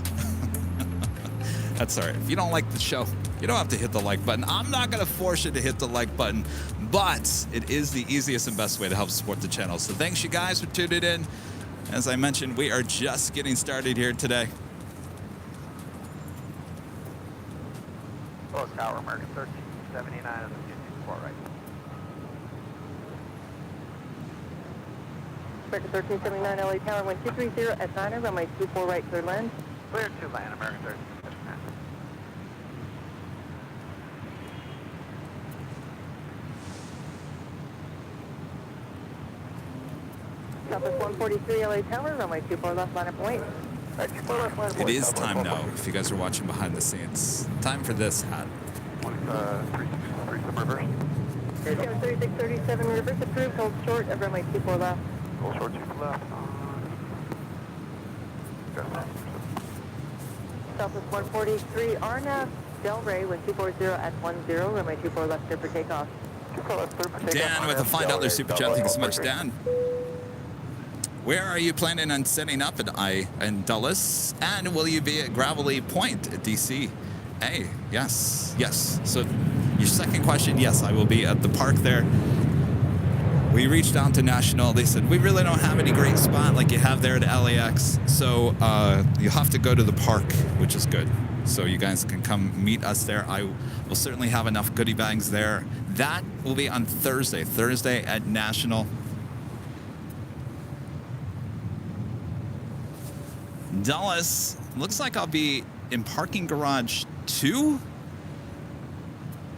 That's all right. If you don't like the show, you don't have to hit the like button. I'm not going to force you to hit the like button, but it is the easiest and best way to help support the channel. So thanks you guys for tuning in. As I mentioned, we are just getting started here today. Oh, Tower, American 1379 is the 4 right. American 1379 LA Tower 1230 at 9, runway 24 right, clear land. Clear to land, American 1379. Southwest 143 LA Tower, runway 24 left, line up point. It is time now, if you guys are watching behind the scenes. Time for this hat. 36 reverse. 3637 reverse approved, hold short of runway 24 left. Hold short 24 left. Southwest 143 RNAV Delray with 240 at 10, runway 24 left, clear for takeoff. Dan with a $5 super chat. Thank you so much, Dan. Where are you planning on setting up in Dulles? And will you be at Gravelly Point at DC? Hey, yes. So your second question, yes, I will be at the park there. We reached out to National. They said, we really don't have any great spot like you have there at LAX. So you'll have to go to the park, which is good. So you guys can come meet us there. I will certainly have enough goodie bags there. That will be on Thursday. Thursday at National. Dulles, looks like I'll be in parking garage 2.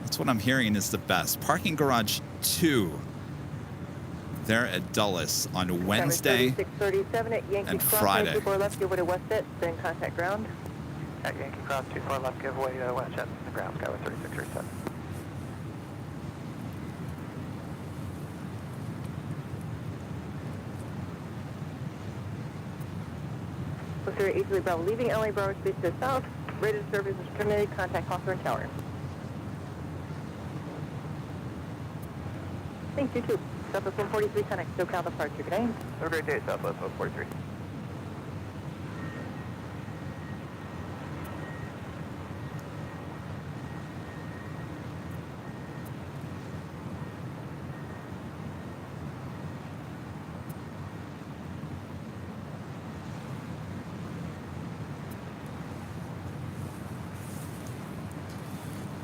That's what I'm hearing is the best. Parking garage 2 there at Dulles on Wednesday 637 at Yankee and Cross, Friday. 24 left, give way to Westjet, then contact ground. At Yankee Cross, 24 left, give way to Westjet, the ground, Skyway 3637. Officer easily Bravo, leaving LA Bravo space to the south. Rated service is terminated. Contact Hawthorne Tower. Thank you, too. Southwest 143, connect SoCal departure. Good day. Have a great day, Southwest 143.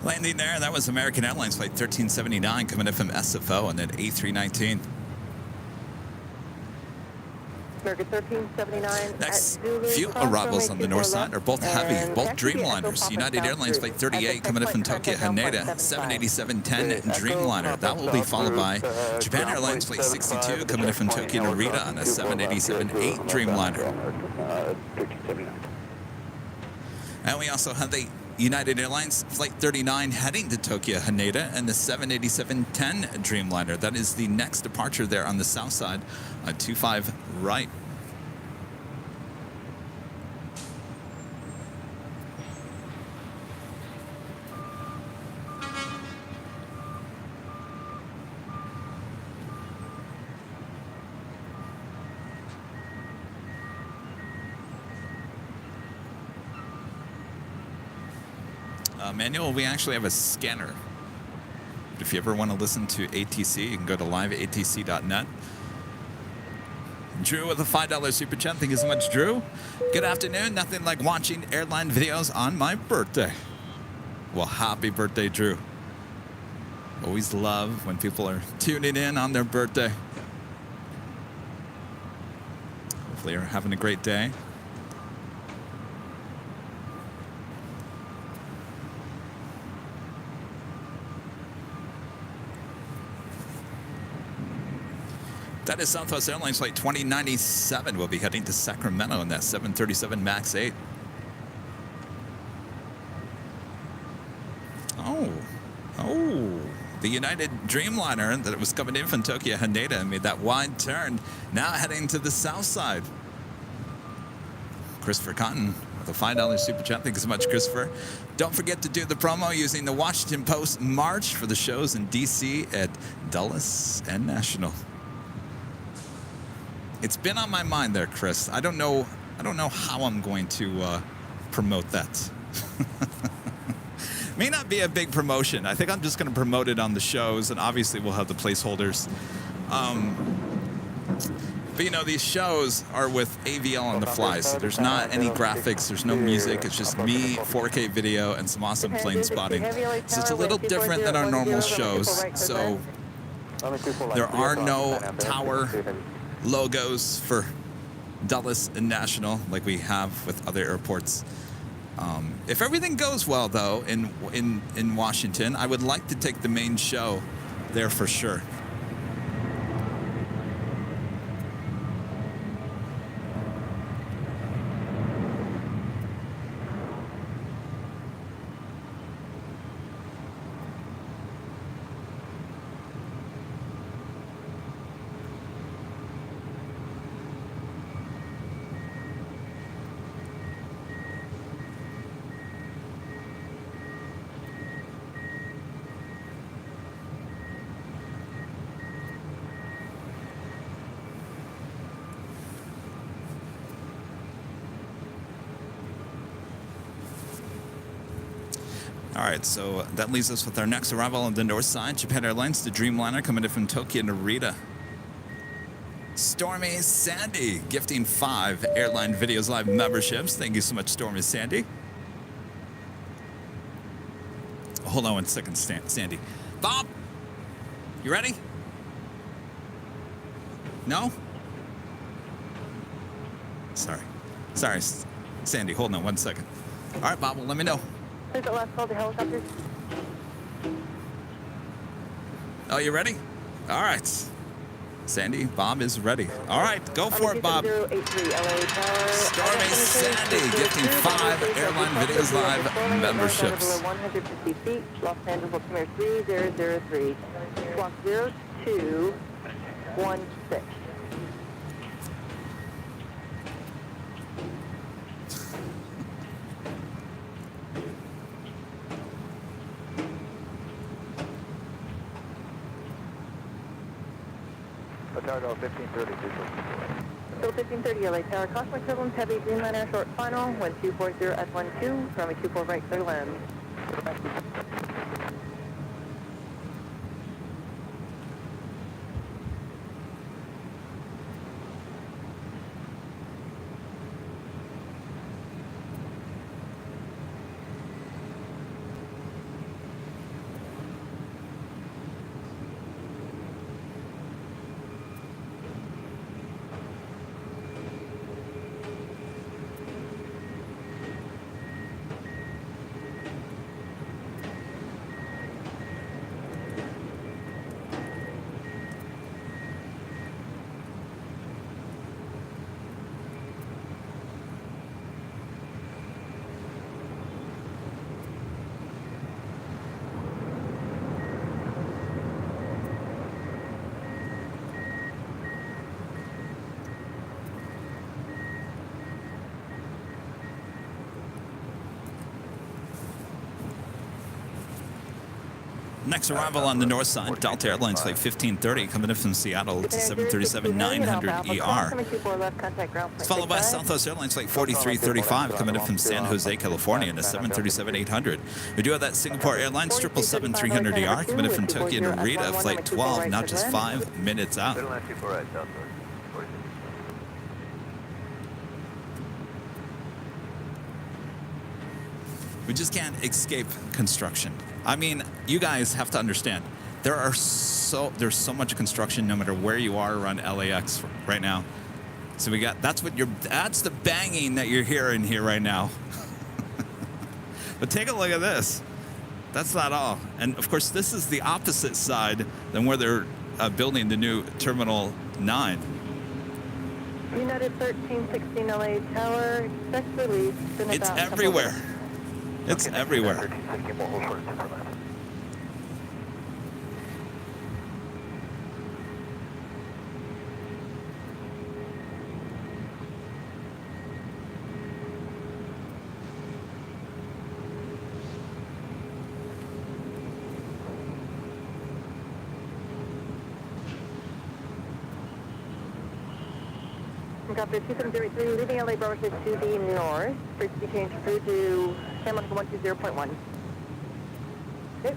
Landing there, that was American Airlines Flight 1379 coming in from SFO and then A319. American 1379 Next at Zulu. few Cross arrivals runway on the north 24 side are both left, heavy, and both taxi to Dreamliners. Echo United Papa Airlines South Flight Route. 38 coming in from Tokyo Haneda, 787-10 Dreamliner. That will be followed by Japan Airlines Flight 62 coming in from Tokyo Narita on a 787-8 Dreamliner. And we also have the United Airlines Flight 39 heading to Tokyo Haneda and the 787-10 Dreamliner. That is the next departure there on the south side on 25 right. Manuel, we actually have a scanner. If you ever want to listen to ATC, you can go to liveatc.net. Drew with a $5 super chat. Thank you so much, Drew. Good afternoon. Nothing like watching airline videos on my birthday. Well, happy birthday, Drew. Always love when people are tuning in on their birthday. Hopefully you're having a great day. That is Southwest Airlines Flight 2097. We'll be heading to Sacramento in that 737 MAX 8. Oh, the United Dreamliner that was coming in from Tokyo Haneda made that wide turn. Now heading to the south side. Christopher Cotton with a $5 super chat. Thank you so much, Christopher. Don't forget to do the promo using the Washington Post March for the shows in D.C. at Dulles and National. It's been on my mind there, Chris. I don't know how I'm going to promote that. May not be a big promotion. I think I'm just going to promote it on the shows, and obviously we'll have the placeholders. But you know, these shows are with AVL on the fly, so there's not any graphics, there's no music. It's just me, 4K video, and some awesome plane spotting. So it's a little different than our normal shows. So there are no tower logos for Dulles and National like we have with other airports. If everything goes well, though, in Washington, I would like to take the main show there for sure. All right, so that leaves us with our next arrival on the north side. Japan Airlines, the Dreamliner, coming in from Tokyo Narita. Stormy Sandy gifting 5 Airline Videos Live memberships. Thank you so much, Stormy Sandy. Hold on one second, Sandy. Bob, you ready? No? Sorry, Sandy, hold on one second. All right, Bob, well, let me know. Is it last call to helicopters? Oh, you ready? All right. Sandy, Bob is ready. All right, go for it, Bob. Stormy Sandy gifting 5 Airline Videos Live memberships. 150 feet, Los Angeles, altimeter 3003. Squawk 0216. Tower 1530, Still 1530, LA Tower, Cosmo equivalent, heavy Dreamliner, short final, 1240 at 12, runway 24 right, clear land. Next arrival on the north side, Delta Airlines flight 1530 coming in from Seattle. It's a 737-900ER. It's followed by Southwest Airlines flight 4335 coming in from San Jose, California, and a 737-800. We do have that Singapore Airlines 777-300ER coming in from Tokyo to Narita, flight 12, now just 5 minutes out. We just can't escape construction. I mean, you guys have to understand, there's so much construction no matter where you are around LAX right now. So that's the banging that you're hearing here right now. But take a look at this. That's not all. And of course, this is the opposite side than where they're building the new Terminal 9. United 1316 LA Tower, expect release in about It's everywhere. It's everywhere. Copy 2703, leaving LA Bravo to the north. Frequency change through to San Monica 120.1. Okay.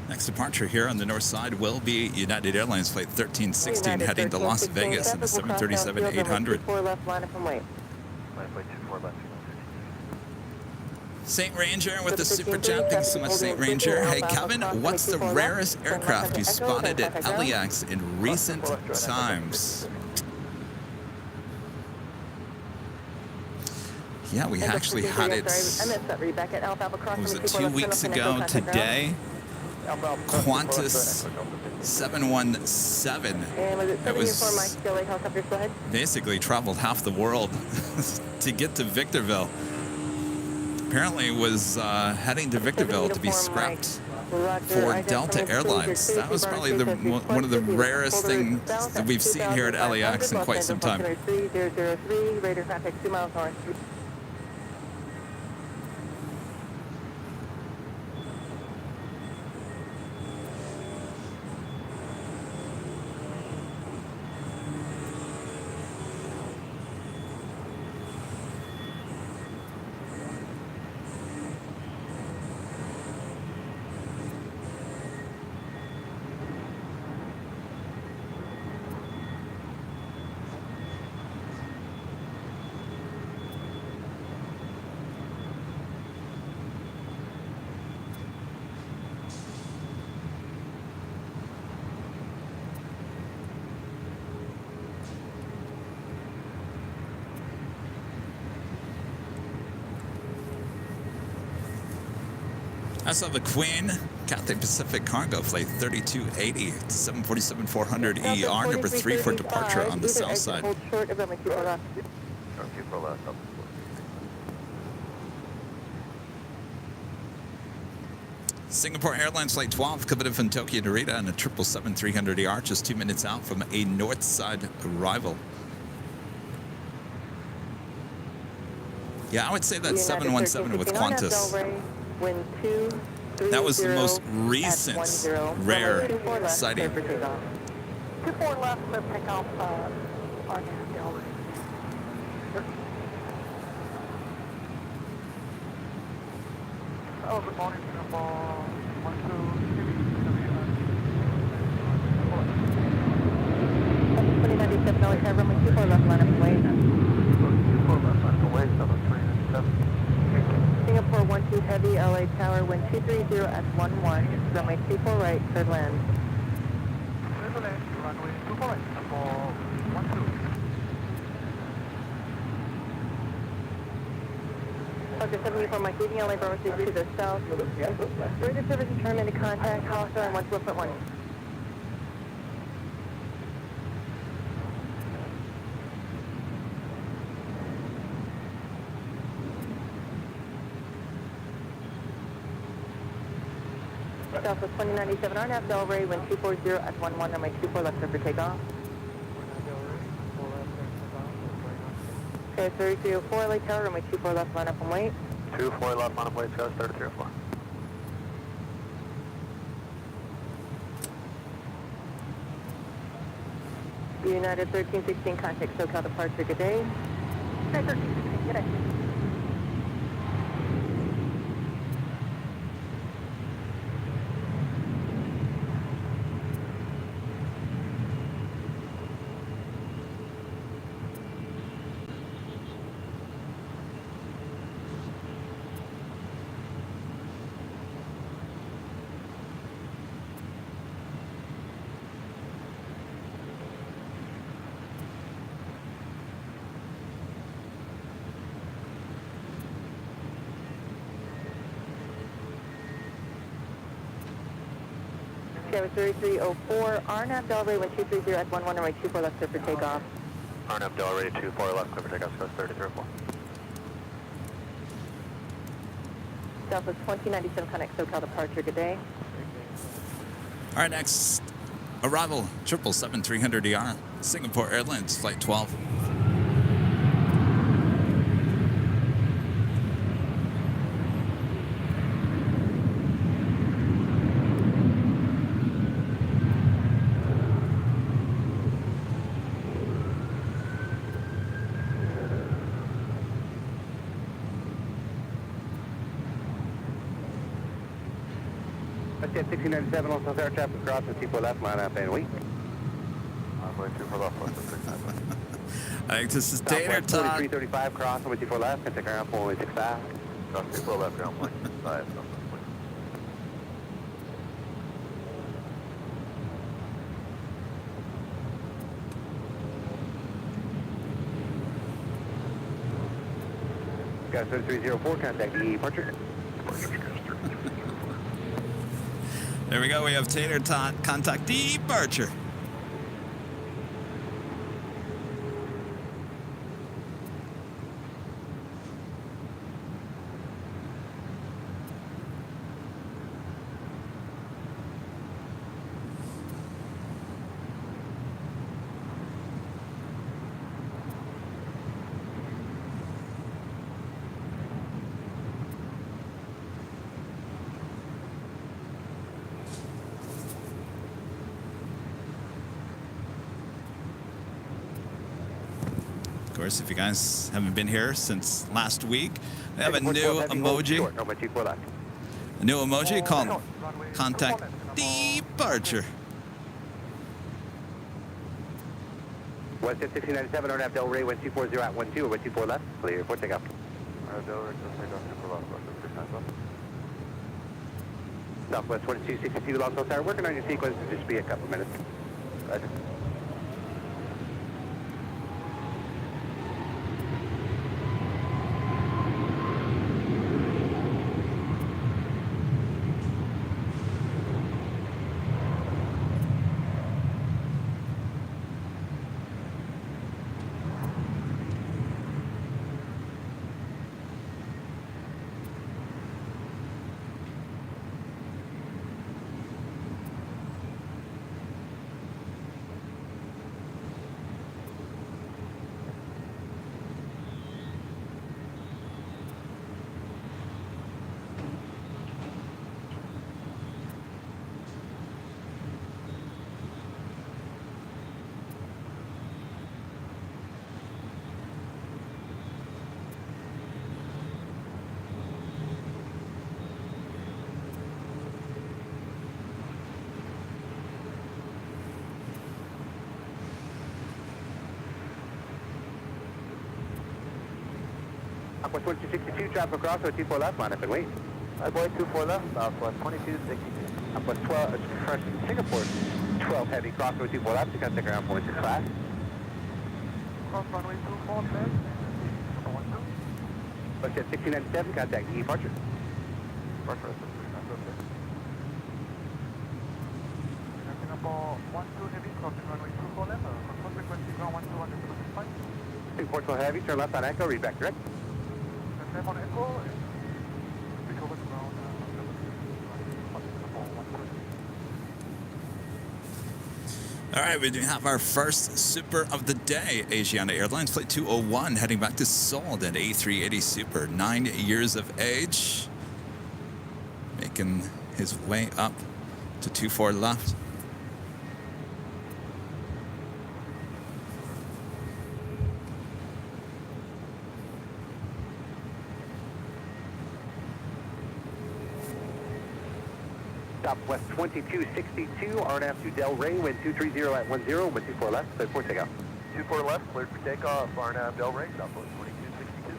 Next departure here on the north side will be United Airlines flight 1316 heading to Las Vegas in the 737-800. Saint Ranger with the super chat. Thanks so much, Saint Ranger. Hey, Kevin, what's the rarest aircraft you spotted at LAX in recent times? Yeah, we actually had it, was it 2 weeks ago today? Qantas 717. It was basically traveled half the world to get to Victorville. Apparently it was heading to Victorville to be scrapped for Delta Airlines. That was probably one of the rarest things that we've seen here at LAX in quite some time. 3003, radar contact 2 miles north. I saw the Queen Cathay Pacific Cargo Flight 3280 to 747-400 ER, number 3 for departure on the south side. Hold short of runway 24 left. Singapore Airlines Flight 12 coming from Tokyo Narita on a 777-300 ER, just 2 minutes out from a north side arrival. Yeah, I would say that 717 with Qantas. That was the most recent rare sighting. 24 left, let's take off on Delray. Oh, good morning, Singapore. 2097, no, it's runway 24 left, line up away. 24 left, line away, 7397. Singapore 12 heavy, LA Tower, wind 230 at 11, runway 24 right, third land. Runway 24 right, for 12. Dr. 74, Mike, leaving LA Bravo 6 to the south. Further service and turn into contact, Hollister on 12.1. Southwest 2097, RNAV Delray, wind 240 at 11, runway 24 left, for takeoff. Okay, 3304, LA Tower, runway 24 left, line up and wait. 24 left, line up, wait, 3304. United 1316, contact SoCal departure, good day. United 1316, good day. Sierra 3304, RNAV Delray, wind 230 at 11, runway 24 left, clear for takeoff. RNAV Delray 24 left, clear for takeoff, Southwest 3304. Southwest 2097, connect SoCal departure, good day. All right, next arrival, 777-300 ER, Singapore Airlines Flight 12. Jet 1697, also air traffic across the 24 left, line up and wait. I'm going 24 left, left, 695. I think this is Tater Talk. 335, cross, 24 left, can take around 465. Cross 24 left, ground 165. Got 3304, contact departure. There we go. We have Tater Tot contact departure. course, if you guys haven't been here since last week, we have a new emoji. A new emoji called Contact Departure. West 1697, RNAV Delray, wind 240 at 12, wind 24 left, clear for takeoff. Southwest 2262, Los Angeles Tower, working on your sequence, just be a couple minutes. Roger. Southwest 2262, traffic across, 24 left, line up and wait. Hi boy, 24 left, Southwest 2262. Southwest 12, first Singapore, 12 heavy, cross 24 left, you can stick around for 6 class. Cross runway 24 left, 1697, contact departure. Departure, Singapore 12 heavy, crossing runway 24 left, control frequency ground 121.5. Singapore 12 heavy, turn left on Echo, read back direct. Turn on Echo, recover the ground, All right, we do have our first Super of the day. Asiana Airlines Flight 201 heading back to Seoul at A380 Super, 9 years of age. Making his way up to 24 left. Southwest 2262, RNAV to Delray, wind 230 at 10, wind 24 left, clear for takeoff. 24 left, clear for takeoff, RNAV Delray, Southwest 2262.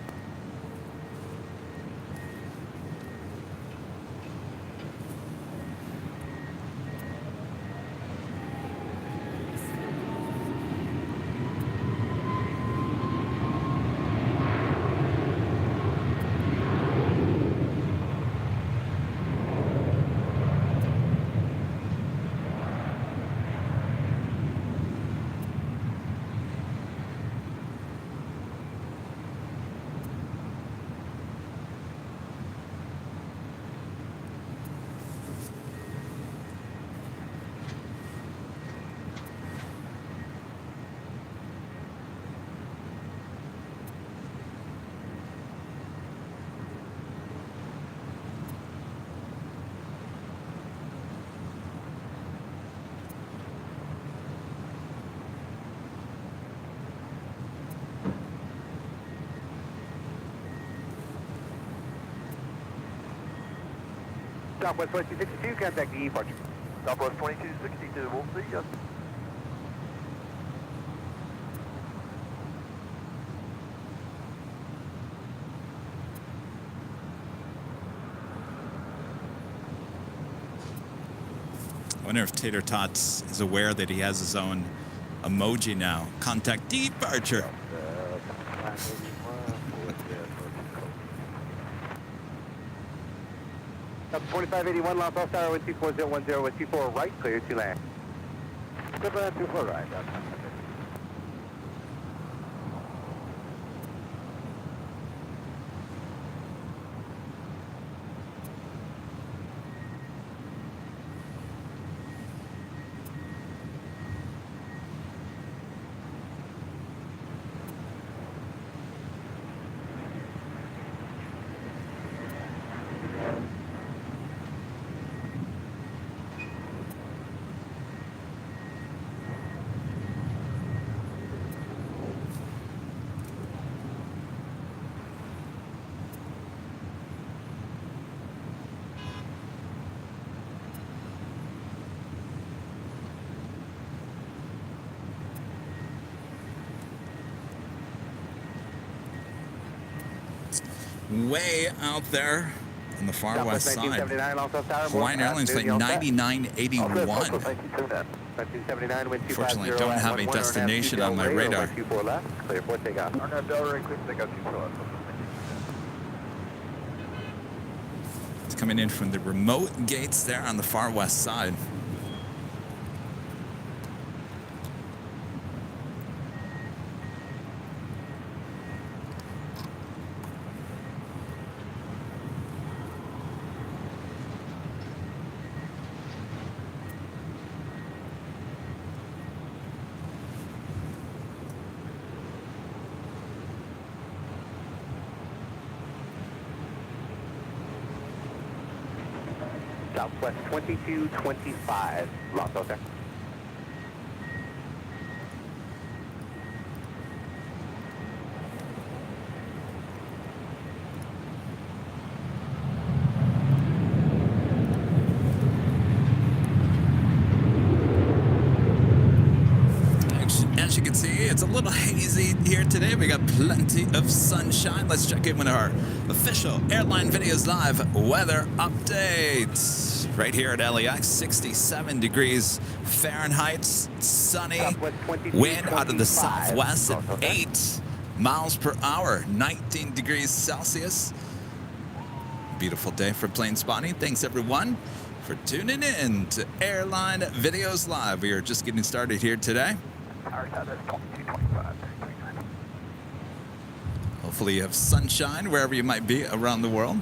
Southwest 2262, contact the departure. Southwest 2262, we'll see you. I wonder if Tater Tots is aware that he has his own emoji now. Contact departure. 2581, Los Angeles Tower, wind 24010, wind 24 right, clear to land. Good land, 24 right. way out there on the far west side. 1979, also tower. Hawaiian Airlines flight 9981. 1979, wind 250. Unfortunately, I don't have a destination on my radar. 24 left, clear for takeoff. RNAV Delray, clear for takeoff 24 left. It's coming in from the remote gates there on the far west side. Southwest 2225, Los Angeles. As you can see, it's a little hazy here today. We got plenty of sunshine. Let's check in with our official Airline Videos Live weather update. Right here at LAX, 67 degrees Fahrenheit, sunny, wind out of the southwest at 8 miles per hour, 19 degrees Celsius. Beautiful day for plane spotting. Thanks everyone for tuning in to Airline Videos Live. We are just getting started here today. Hopefully you have sunshine wherever you might be around the world.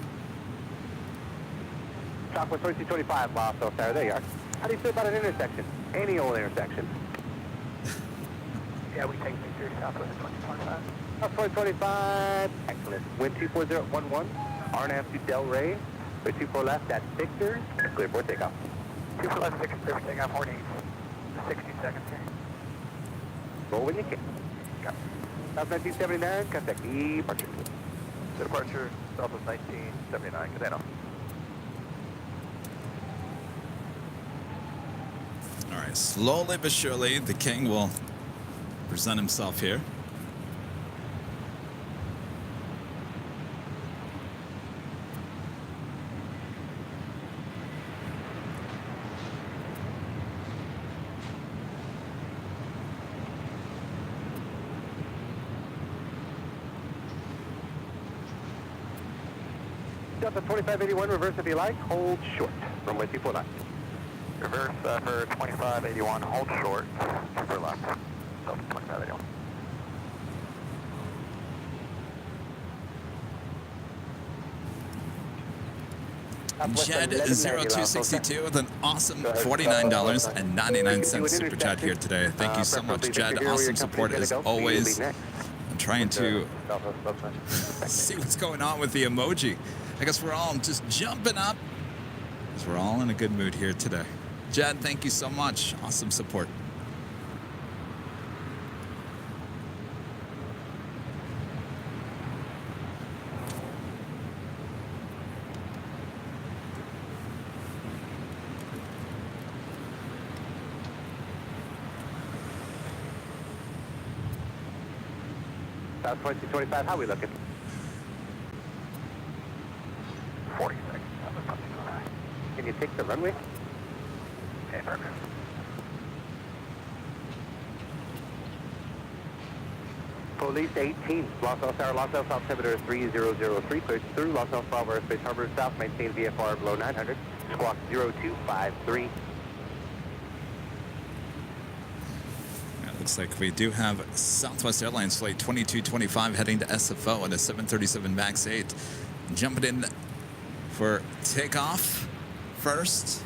Southwest 2225, Los Angeles. There you are. How do you feel about an intersection? Any old intersection? Yeah, we take pictures Southwest 2025. Southwest 2025. Excellent. Wind 24011. RNAV to Delray. With 24 left, that's Victor. Clear for takeoff. 24 left, Victor. Clear for takeoff. 60 seconds here. Roll when you can. Got it. South 1979, contact departure. Departure, Southwest 1979, Cadeno. All right, slowly but surely, the king will present himself here. Delta 2581, reverse if you like, hold short. Runway 24 left. Reverse for 2581, hold short. Super left. Delta 2581. Jed 0262 with an awesome $49.99 super chat here today. Thank you so much, Jed. Awesome support as always. I'm trying to see what's going on with the emoji. I guess we're all just jumping up because we're all in a good mood here today. Jed, thank you so much. Awesome support. South 2225, how we looking? 40 seconds. Can you take the runway? Okay, perfect. Police 18, Los Angeles Tower, Los Angeles altimeter 3003, cleared through Los Angeles Bravo Airspace Harbor South, maintain VFR below 900, squawk 0253. Looks like we do have Southwest Airlines flight 2225 heading to SFO at a 737 MAX 8. Jumping in for takeoff first.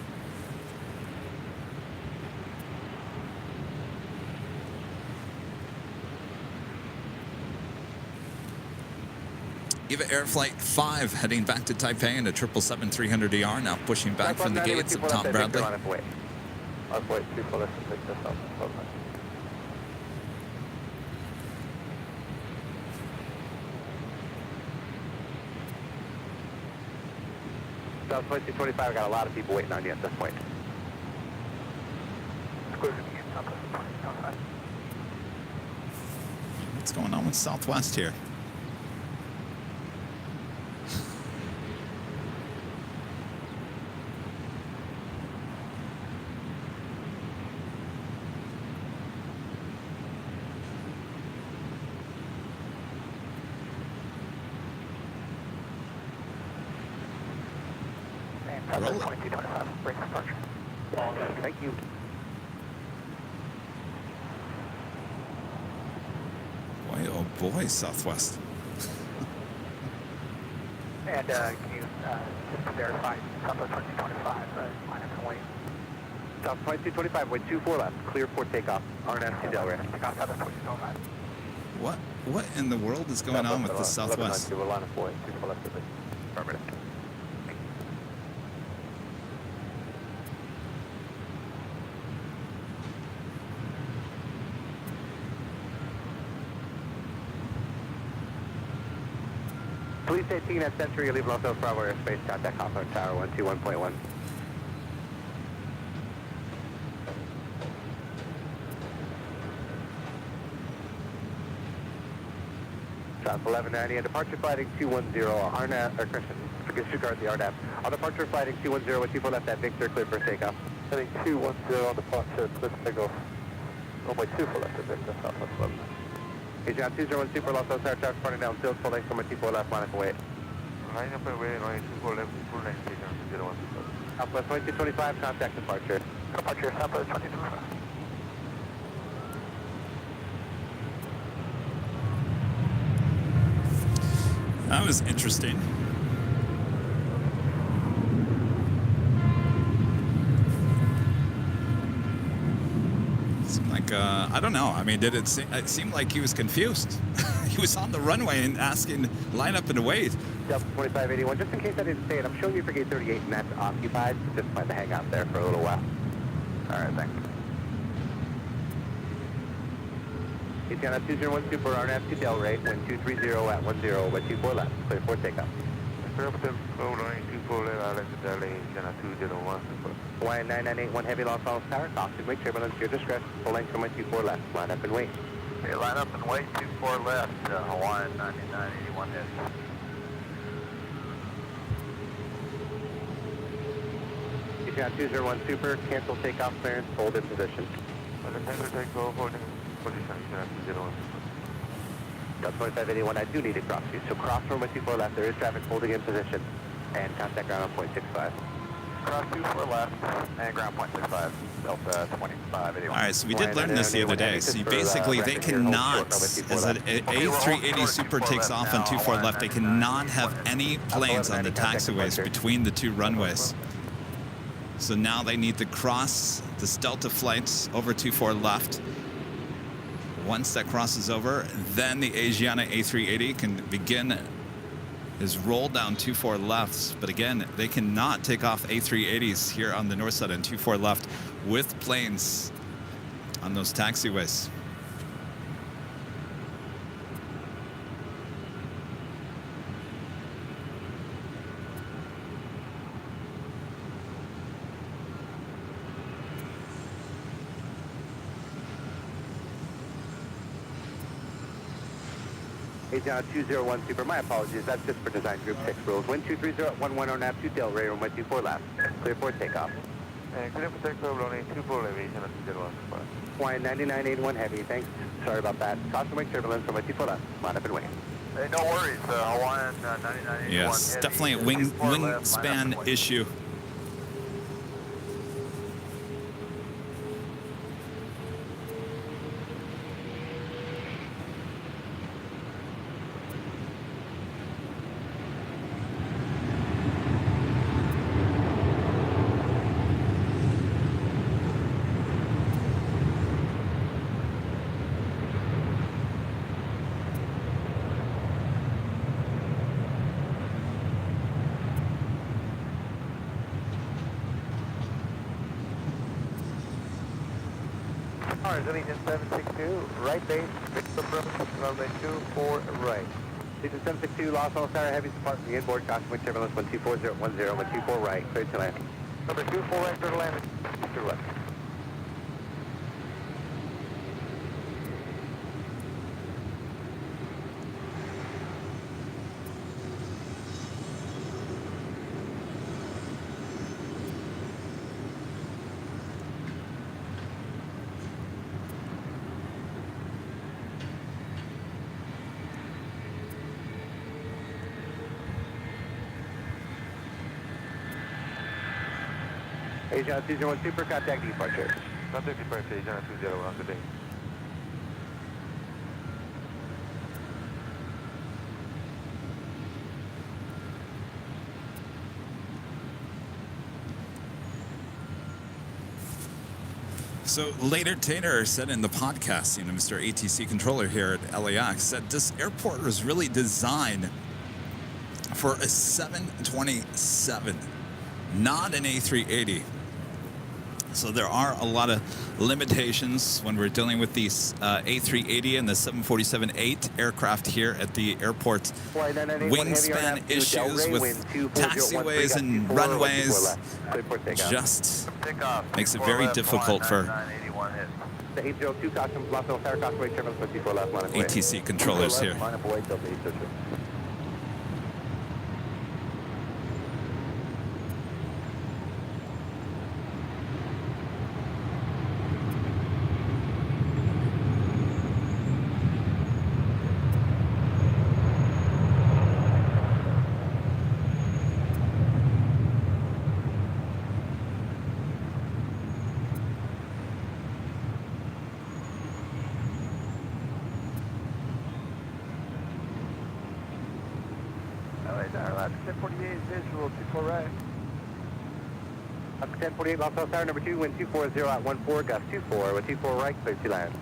Eva Air Flight 5 heading back to Taipei in a 777-300ER, now pushing back from the gates of Tom Bradley. Southwest 225, got a lot of people waiting on you at this point. What's going on with Southwest here? Roll it. 2225, break departure. Thank you. Boy, oh boy, Southwest. And can you just verify Southwest 2225, line up and wait. South 2225, wait 24 left, clear for takeoff. RNFC Delray. Takeoff Southwest 2225. What in the world is going on with the Southwest? Line up 4, 24 left, affirmative. Police 18 at Century, leave Los Angeles Bravo airspace, contact Hawthorne Tower 121.1. South 1190 and departure flighting 210, RNAV, or Christian, disregard the RNAV. On departure flighting 210 with people left at Victor, clear for takeoff. Heading 210 on departure, clear for takeoff. Runway 24 left at Victor, Southwest 11. Asia 201 Super Los Angeles Air Traffic running down Sills, full length from 24 left, line up and wait. Line up and wait, runway 24 left, full length, station 201 Super. Southwest 2225, contact departure. Departure, Southwest 2225. That was interesting. Seemed like, I don't know. I mean, it seemed like he was confused. He was on the runway and asking, line up and wait. Delta 2581, just in case I didn't say it, I'm showing you for gate 38 and that's occupied. Just plan to hang out there for a little while. All right, thanks. Etiana 201 Super RNAV to Delray, wind 230 at 10, with 24 left, clear for takeoff. Affirmative, runway 24 left, Alex Delay, Etiana 201 Super. Hawaiian 9981 Heavy Los Angeles Tower, costing wake turbulence, your discretion, full length from 24 left, line up and wait. Okay, line up and wait, 24 left, Hawaiian 9981 Heavy. Etiana 201 Super, cancel takeoff clearance, hold in position. Tango takeoff, holding position, Etiana 201 Super. Delta 2581, I do need to cross you, so cross from 24 left, there is traffic holding in position, and contact ground on 0.65. Cross 24 left, and ground 0.65, Delta 2581. All right, so we did learn this the other day. So basically, they cannot, as an A380 Super takes off on 24 left, they cannot have any planes on the taxiways between the two runways. So now they need to cross this Delta flights over 24 left. Once that crosses over, then the Asiana A380 can begin his roll down 24 lefts. But again, they cannot take off A380s here on the north side and 24 left with planes on those taxiways. Asiana 201 Super, my apologies, that's just for design group 6 rules. Wind 230 at 11 on nav 2 Delray, runway 24 left. Clear for takeoff. Clear for takeoff, runway 24 left, Etiana 201 Super. Hawaiian 9981 Heavy, thanks. Sorry about that. Caution wake turbulence, runway 24 left. Line up and wait. Hey, no worries, Hawaiian 9981 Yes, Heavy, definitely a 24 left, line up wingspan and wait. issue. Cars, Allegiant 762, right base, Victor approach, runway 24 right. Allegiant 762, Los Angeles Tower, heavy support from the inboard, caution wake turbulence, 124.010, 124 right, clear to land. Number 24 right, clear to land, to left. Asia 201 Super, contact departure. Contact departure, Asia 201, good day. So later, Tater said in the podcast, Mr. ATC controller here at LAX said this airport was really designed for a 727, not an A380. So there are a lot of limitations when we're dealing with these A380 and the 747-8 aircraft here at the airport. Wingspan issues with taxiways and runways just makes it very difficult for ATC controllers here. Airline 1048 visual, 24 right. 1048, Los Angeles Tower, number 2, wind 240 at 14, gust 24, with 24 right, clear to land.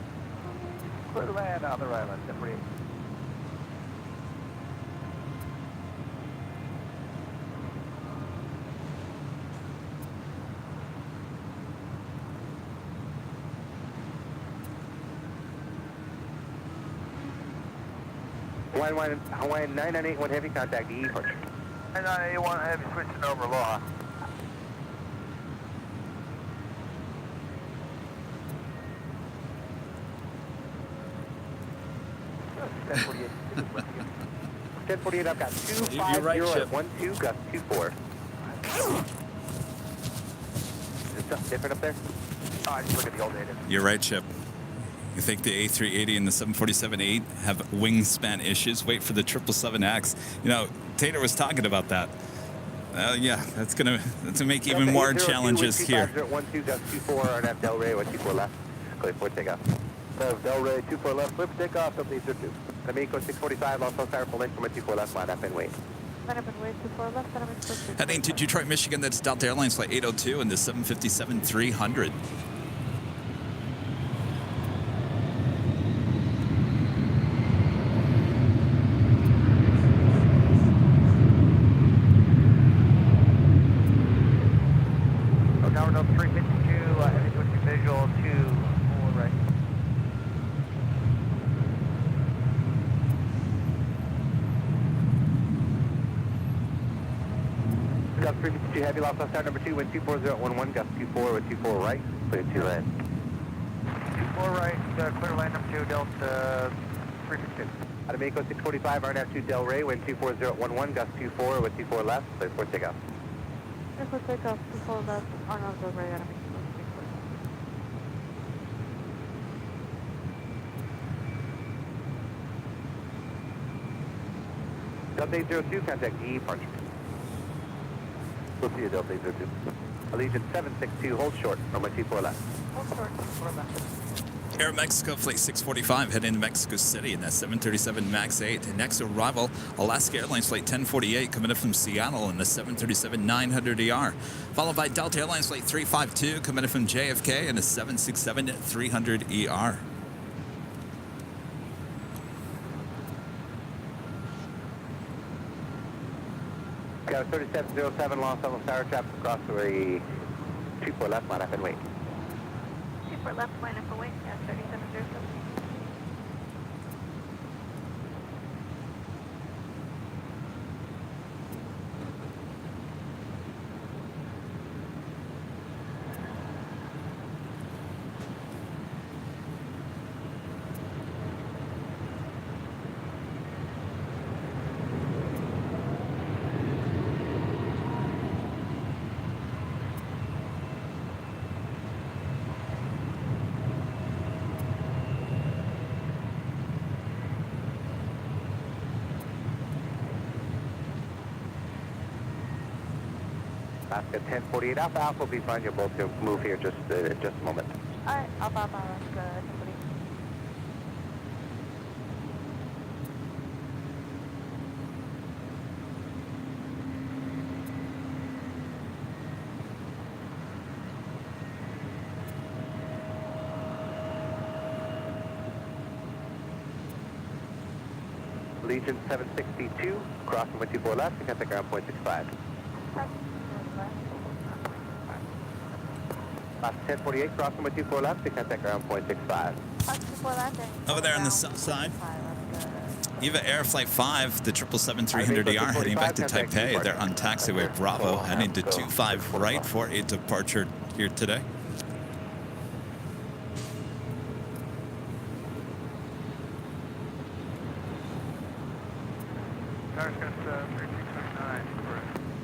Clear to land on the right, 1048. Hawaiian 998, heavy contact, E departure. 981 heavy switching over, Aloha. Ten 48, I've got 250 You're right, Chip. 12, gust 24. Is it something different up there? Oh, I just look at the old data. You're right, Chip. You think the A380 and the 747-8 have wingspan issues? Wait for the 777X. Tater was talking about that. Yeah, that's gonna make even more challenges here. 12, gust 24, RNF Del Rey, 24 left, clear for takeoff. Del Rey, 24 left, clear for takeoff, something 32. Amico 645, Los Angeles Tower, full length from 24 left, line up and wait. Line up and wait, 24 left, line up and wait. Heading to Detroit, Michigan, that's Delta Airlines flight 802 and the 757-300. Tower number 352, heavy switching visual, 24 right. Gust 352 heavy, Los Angeles Tower, number 2, wind 240 at 11, gust 24 with 24 right, clear to land. 24 right, clear land number 2, Delta 352. Out of Amico 645, RNF 2 Del Rey, wind 240 at 11, gust 24 with 24 left, clear for takeoff. Clear for takeoff, 24 left, Arnold Del Rey, enemy. Delta 802, contact E departure. We'll see you, Delta 802. Allegiant 762, hold short, runway 24 left. Hold short, 24 left. Air Mexico Flight 645 heading to Mexico City in that 737 MAX 8. Next arrival, Alaska Airlines Flight 1048 coming up from Seattle in the 737-900ER. Followed by Delta Airlines Flight 352 coming up from JFK in the 767-300ER. Got a 3707 Los Angeles Tower, traffic across the 24 left, line up and wait. 24 left, line up and wait, yeah, 3707. Alaska 1048 Alpha Alpha will be fine. You'll both move here in just a moment. Alright, Alpha Alpha, that's good. Legion 762, crossing 124 left, you can take around 0.65. Alaska 1048, crossing 124 left, you can take around 0.65. Over there on the south side, Eva Air Flight 5, the 777-300ER heading back to Taipei. They're on taxiway Bravo, heading to 25 right for a departure here today.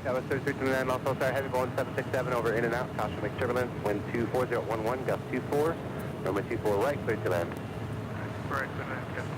That was 3329, Los Altos, heavy Boeing 767 over in and out, caution make turbulence, wind 24011, gust 24, runway 24 right, clear to land. Right, clear to land, gust 3.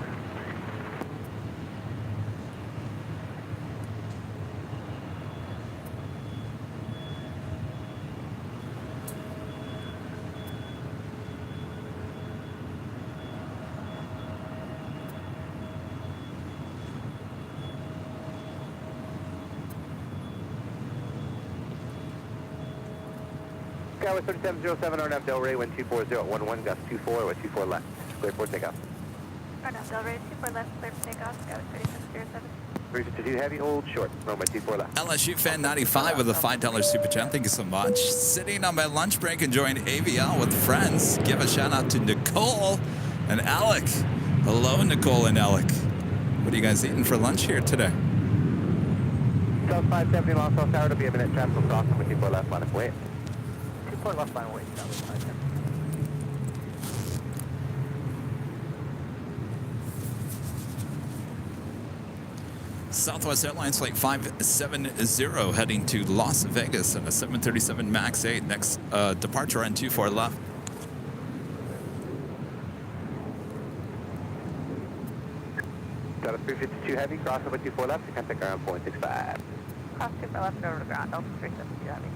Skyway 3707, RNAV Del Rey, wind 24011, gust 24, with 24 left, clear for takeoff. RNAV Del Rey, 24 left, clear for takeoff, Skyway 3707. 352 heavy, hold short, runway 24 left. LSU Fan 95 with a $5 super chat. Thank you so much. Sitting on my lunch break enjoying AVL with friends. Give a shout out to Nicole and Alec. Hello, Nicole and Alec. What are you guys eating for lunch here today? South 570 Los Altos Tower to be a minute, traffic crossing 24 left, line of way. 24 left line away, South 570. Southwest Airlines Flight 570 heading to Las Vegas on a 737 MAX 8. Next departure on 24 left. Got a 352 heavy, crossing 24 left, you can take around 0.65. Cross 24 left and over to ground, Delta 372 heavy.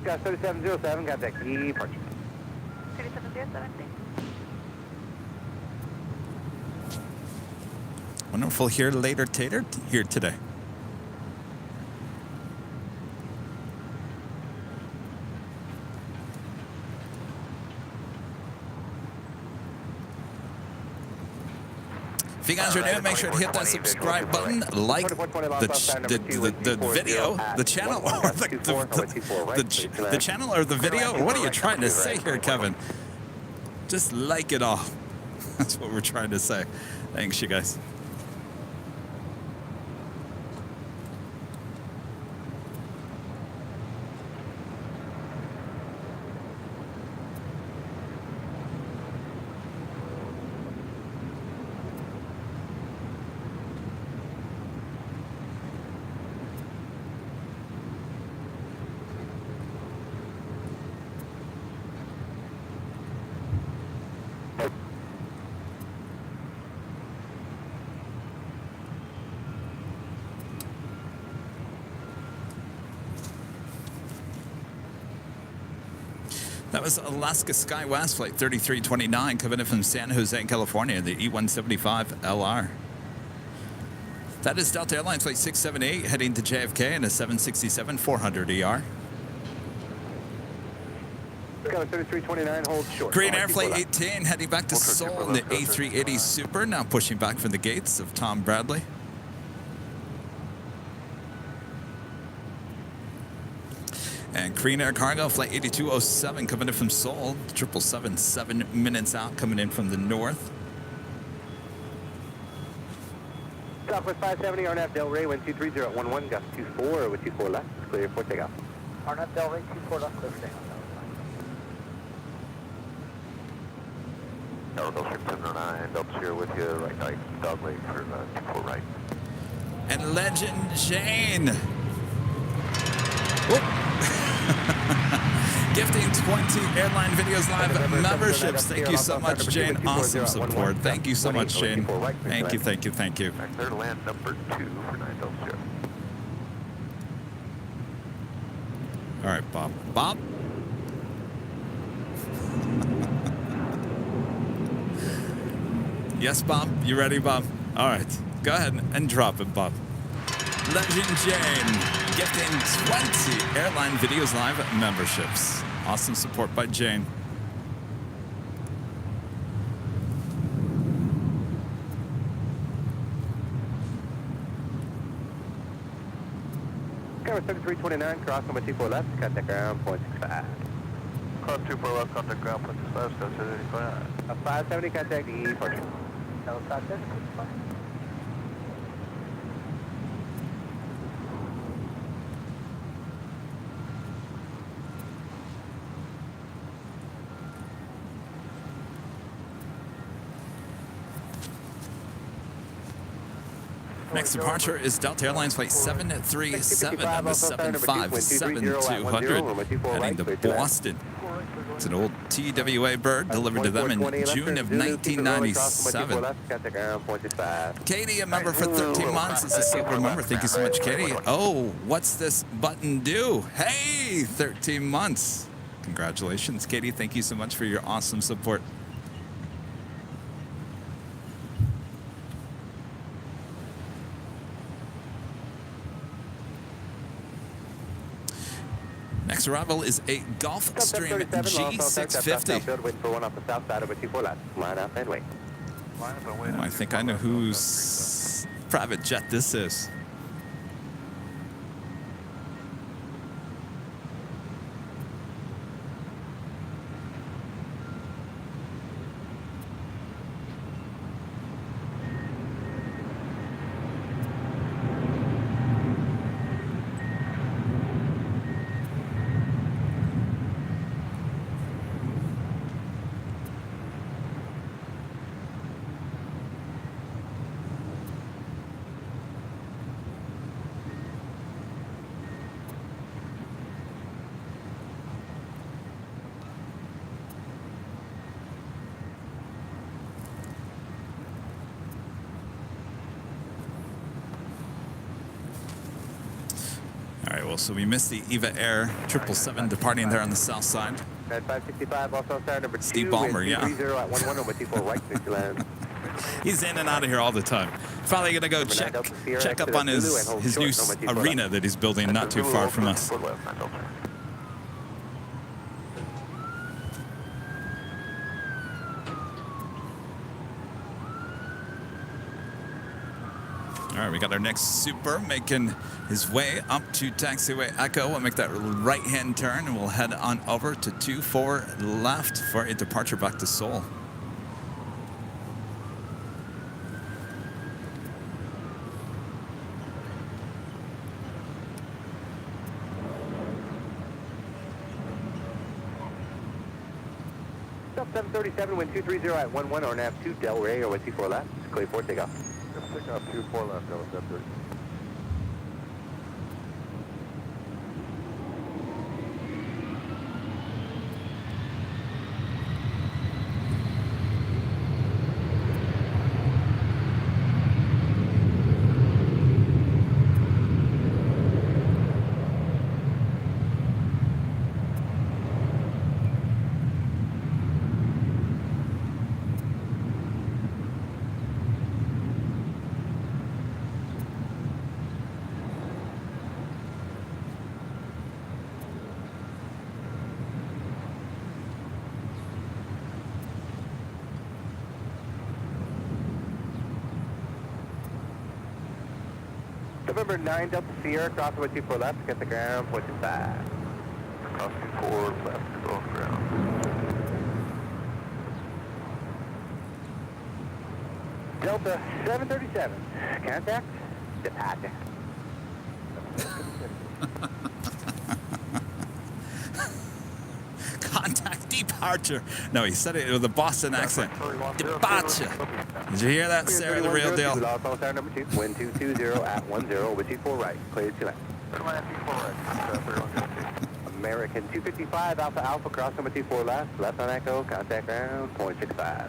Got 3707, got that key departure. 3707, please. Wonderful here later tater here today. If you guys are new, make sure to hit that subscribe button, like the video, the channel, or the channel or the video. What are you trying to say here, Kevin? Just like it all. That's what we're trying to say. Thanks, you guys. That was Alaska SkyWest Flight 3329 coming in from San Jose, California, the E175 LR. That is Delta Airlines Flight 678 heading to JFK in a 767-400ER. Got a 3329, hold short. Green Air Flight 18 heading back to Seoul in the A380 Super, now pushing back from the gates of Tom Bradley. And Korean Air Cargo Flight 8207 coming in from Seoul, 777, 7 minutes out, coming in from the north. Southwest 570, RNAV Del Rey, wind 23011, gust 24 with 24 left, clear for takeoff. RNAV Del Rey, 24 left, clear for takeoff. Delta 609, Delta here with you, right guide, dog leg for 24 right. And Legend Jane. Whoop. Gifting 20 Airline Videos Live memberships. Thank you so much, Jane. Awesome support. Thank you so much, Jane. Thank you, thank you, thank you. Clear to land number 2 for 9 Delta. All right, Bob. Bob? Yes, Bob? You ready, Bob? All right. Go ahead and drop it, Bob. Legend Jane gifting 20 Airline Videos Live memberships. Awesome support by Jane. Tower 7329, cross number 24 left, contact ground, 0.65. Cross 24 left, contact ground, 0.65, so 729. 570, contact departure. Next departure is Delta Airlines Flight 737, number 757-200, heading to Boston. It's an old TWA bird delivered to them in June of 1997. Katie, a member for 13 months. It's a silver member. Thank you so much, Katie. Oh, what's this button do? Hey, 13 months. Congratulations, Katie. Thank you so much for your awesome support. Next arrival is a Gulfstream G650. Oh, I think I know whose private jet this is. All right, well, so we missed the Eva Air 777 departing there on the south side. 565, also star number 2. Steve Ballmer, yeah. 30 at 11 number 24 right, clear to land. He's in and out of here all the time. Probably gonna go check up on his new arena that he's building not too far from us. All right, we got our next super making his way up to taxiway Echo. We'll make that right-hand turn and we'll head on over to 24 left for a departure back to Seoul. Stop 737, wind 230 at 11 or nav 2, Del Rey or 24 left, clear for takeoff. Pick up 24 left, that was 730. November 9 Delta Sierra, cross with 24 left, get the ground, 0.65. Cross 24 left, go off ground. Delta 737, contact, departure. Contact departure. No, he said it with a Boston accent. Departure. Did you hear that, Sarah? The real deal. Lost on star number 2, wind 220 at 10, with 24 right, clear to land. American 255, Alpha Alpha, cross number 24 left, left on Echo, contact ground, 0.65.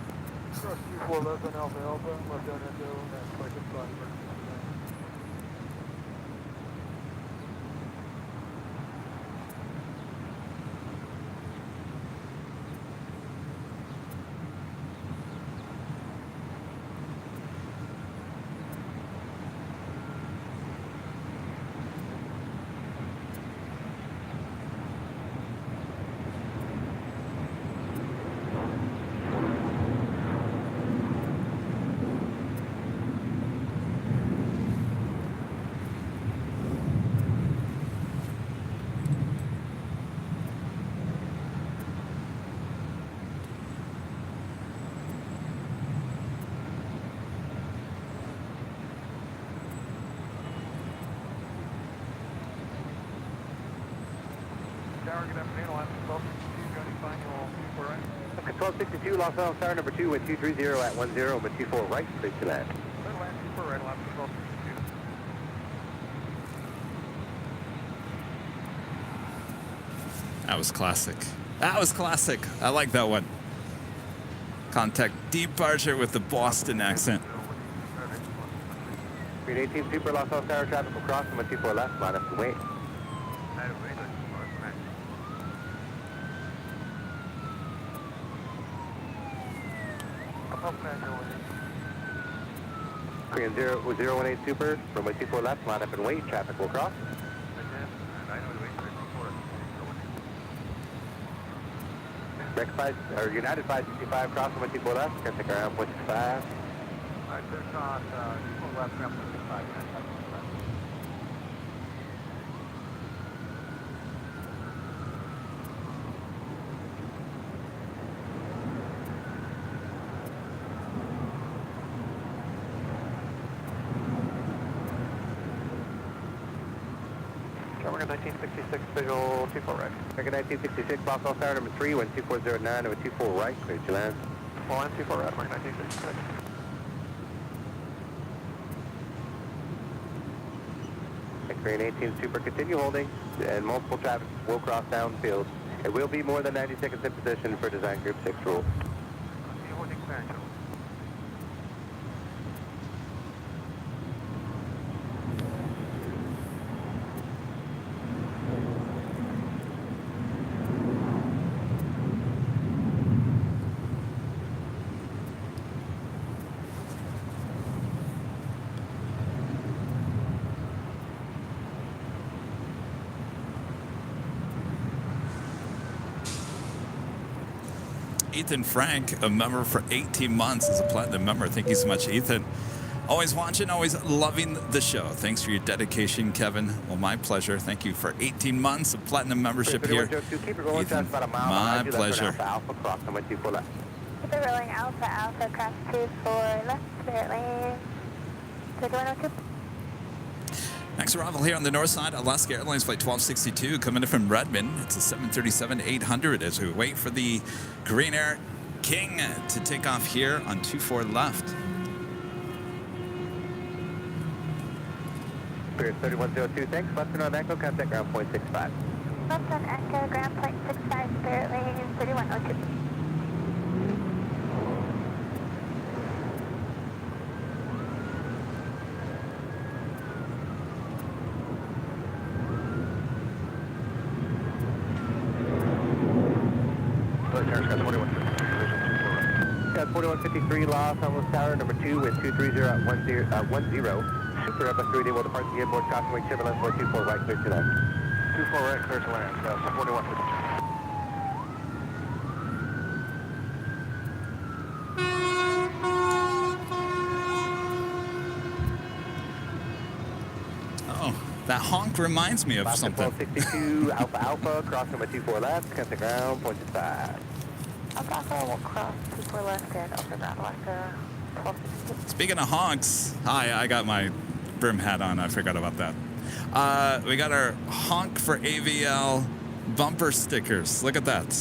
Cross 24 left on Alpha Alpha, left on Echo, and 0.65. 1262, Los Angeles Tower number 2, wind 230 at 10, wind 24 right, clear to land. Clear to land, 24 right, left, 1262. That was classic. That was classic. I like that one. Contact departure with the Boston accent. Green 18 Super, Los Angeles Tower traffic will cross from 24 left, line up and wait. Korean 018 Super, runway 24 left, line up and wait, traffic will cross. United 565, cross runway 24 left, can take around 0.65. Alright, clear cross, 24 left, ground 65, United 565. American 1966, visual 24 right. American 1966, Los Angeles Tower number 3, wind 2409, number 24 right, clear to land. Full line 24 right, American 1966. Korean 18 Super, continue holding, and multiple traffic will cross downfield. It will be more than 90 seconds in position for design group 6 rules. Continue holding clearance. Ethan Frank, a member for 18 months as a platinum member. Thank you so much, Ethan. Always watching, always loving the show. Thanks for your dedication, Kevin. Well, my pleasure. Thank you for 18 months of platinum membership here. Keep it rolling, Ethan, about a mile my behind you, pleasure. Alpha, Alpha, cross number 24 left. Keep it rolling, Alpha, Alpha, cross 24 left, spirit lane. Take 102. Next arrival here on the north side, Alaska Airlines Flight 1262 coming in from Redmond. It's a 737-800 as we wait for the Green Air King to take off here on 24 left. Spirit 3102, thanks. Western on Echo, contact ground point 65. Left on Echo, ground point 65, spirit lane, 3102. Got 4153, Los Angeles Tower, number 2, with 230 at 10. Super Airbus 3D will depart the airport, crossing wing Chevrolet 424 right, clear to land. 24 right, clear to land, 4152. Oh, that honk reminds me of something. 1262, Alpha Alpha, cross number 24 left, contact ground point 65. Alpha, Alpha will cross 24 left and Alpha, ground Alaska, 1262. Speaking of honks, hi, I got my brim hat on. I forgot about that. We got our honk for AVL bumper stickers. Look at that.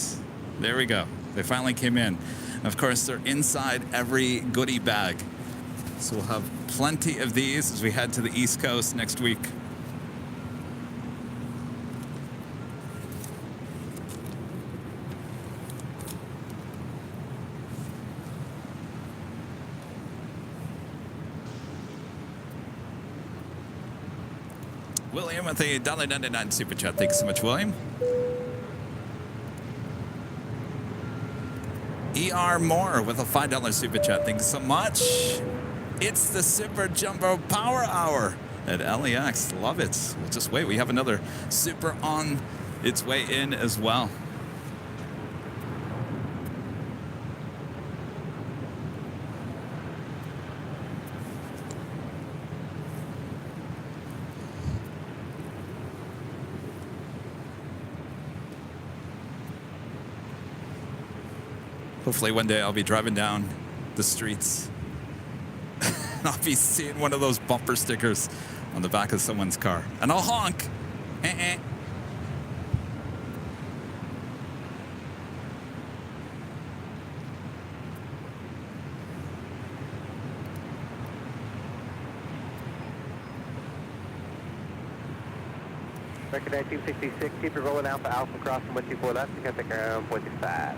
There we go. They finally came in. Of course, they're inside every goodie bag. So we'll have plenty of these as we head to the East Coast next week. William with a $1.99 super chat. Thanks so much, William. ER Moore with a $5 super chat. Thanks so much. It's the Super Jumbo Power Hour at LAX. Love it. We'll just wait. We have another super on its way in as well. Hopefully one day I'll be driving down the streets and I'll be seeing one of those bumper stickers on the back of someone's car. And I'll honk. Eh-eh. Record 1966, keep your rolling Alpha Alpha crossing 124 left, contact ground 0.65.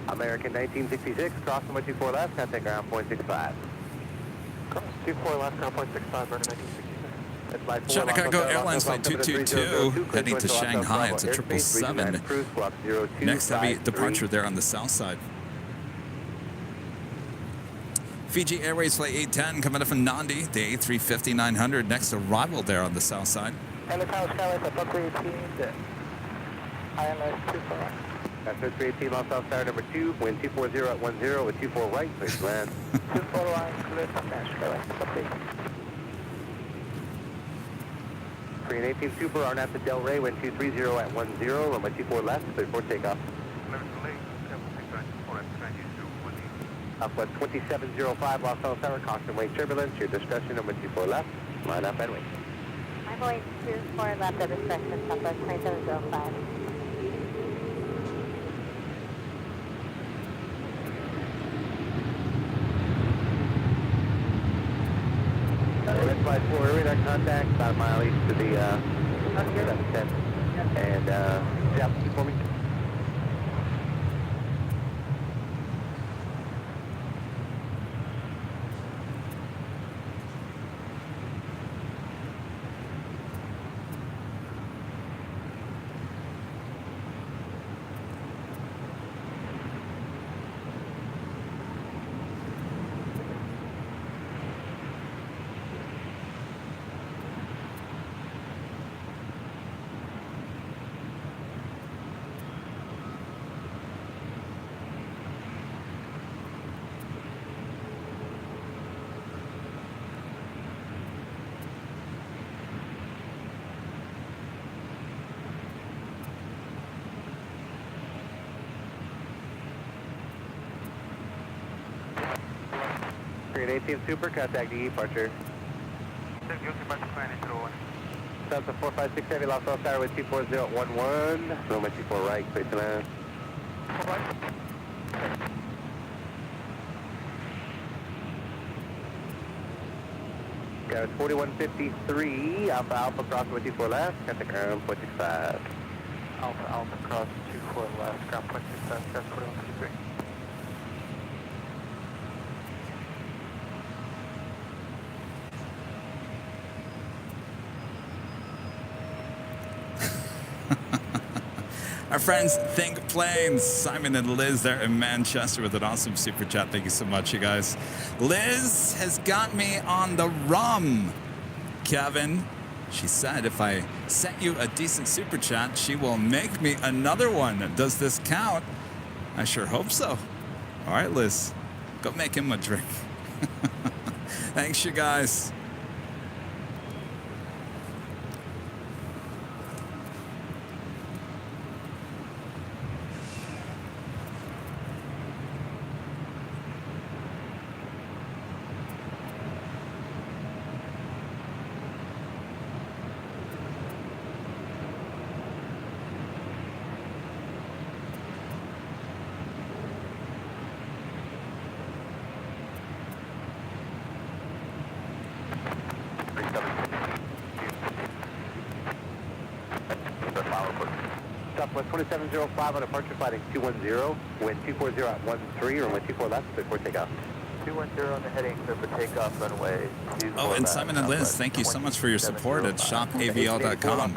American 1966, crossing 124 left, contact ground 0.65. Cross 24 left, ground 0.65, American 1966. China Cargo Airlines Flight 222 heading to Shanghai. It's a 777. Next heavy departure there on the south side. Fiji Airways Flight 810 coming up from Nandi, the A350-900. Next arrival there on the south side. Hello, Tower Skyway, at Buckley 18, ILS 24. That's 318, Los South Tower number 2, wind 240 at 10 with 24 right, please land. 24 line, clear from Skyway, Buckley. 3 and 18 Super, RNAV to Del Rey, wind 230 at 10, runway 24 left, clear for takeoff. Southwest 2705, Los Angeles Tower, caution wake turbulence, your discretion, number 24 left, line up and wait. I'm going 24 left at discretion, Southwest 2705. Red flight 4, radar contact, about a mile east to the, that's 10. And, yeah, for me. Green 18 Super, contact the departure. Delta 456 Heavy, Los Angeles Tower with 24011, runway 24 right, clear to land. Garage 4153, Alpha Alpha cross 24 left, contact ground 0.65. Alpha Alpha cross 24 left, ground 0.65, garage 4153. Our friends Think Planes, Simon and Liz there in Manchester with an awesome super chat. Thank you so much, you guys. Liz has got me on the rum, Kevin. She said if I sent you a decent super chat, she will make me another one. Does this count? I sure hope so. All right, Liz, go make him a drink. Thanks, you guys. Southwest 2705 on departure flight 210, wind 240 at 13, runway 24 left, before takeoff. 210 on the heading, clear for takeoff, runway 24 Oh, and left, Simon and Liz, thank you so much for your support at shopavl.com.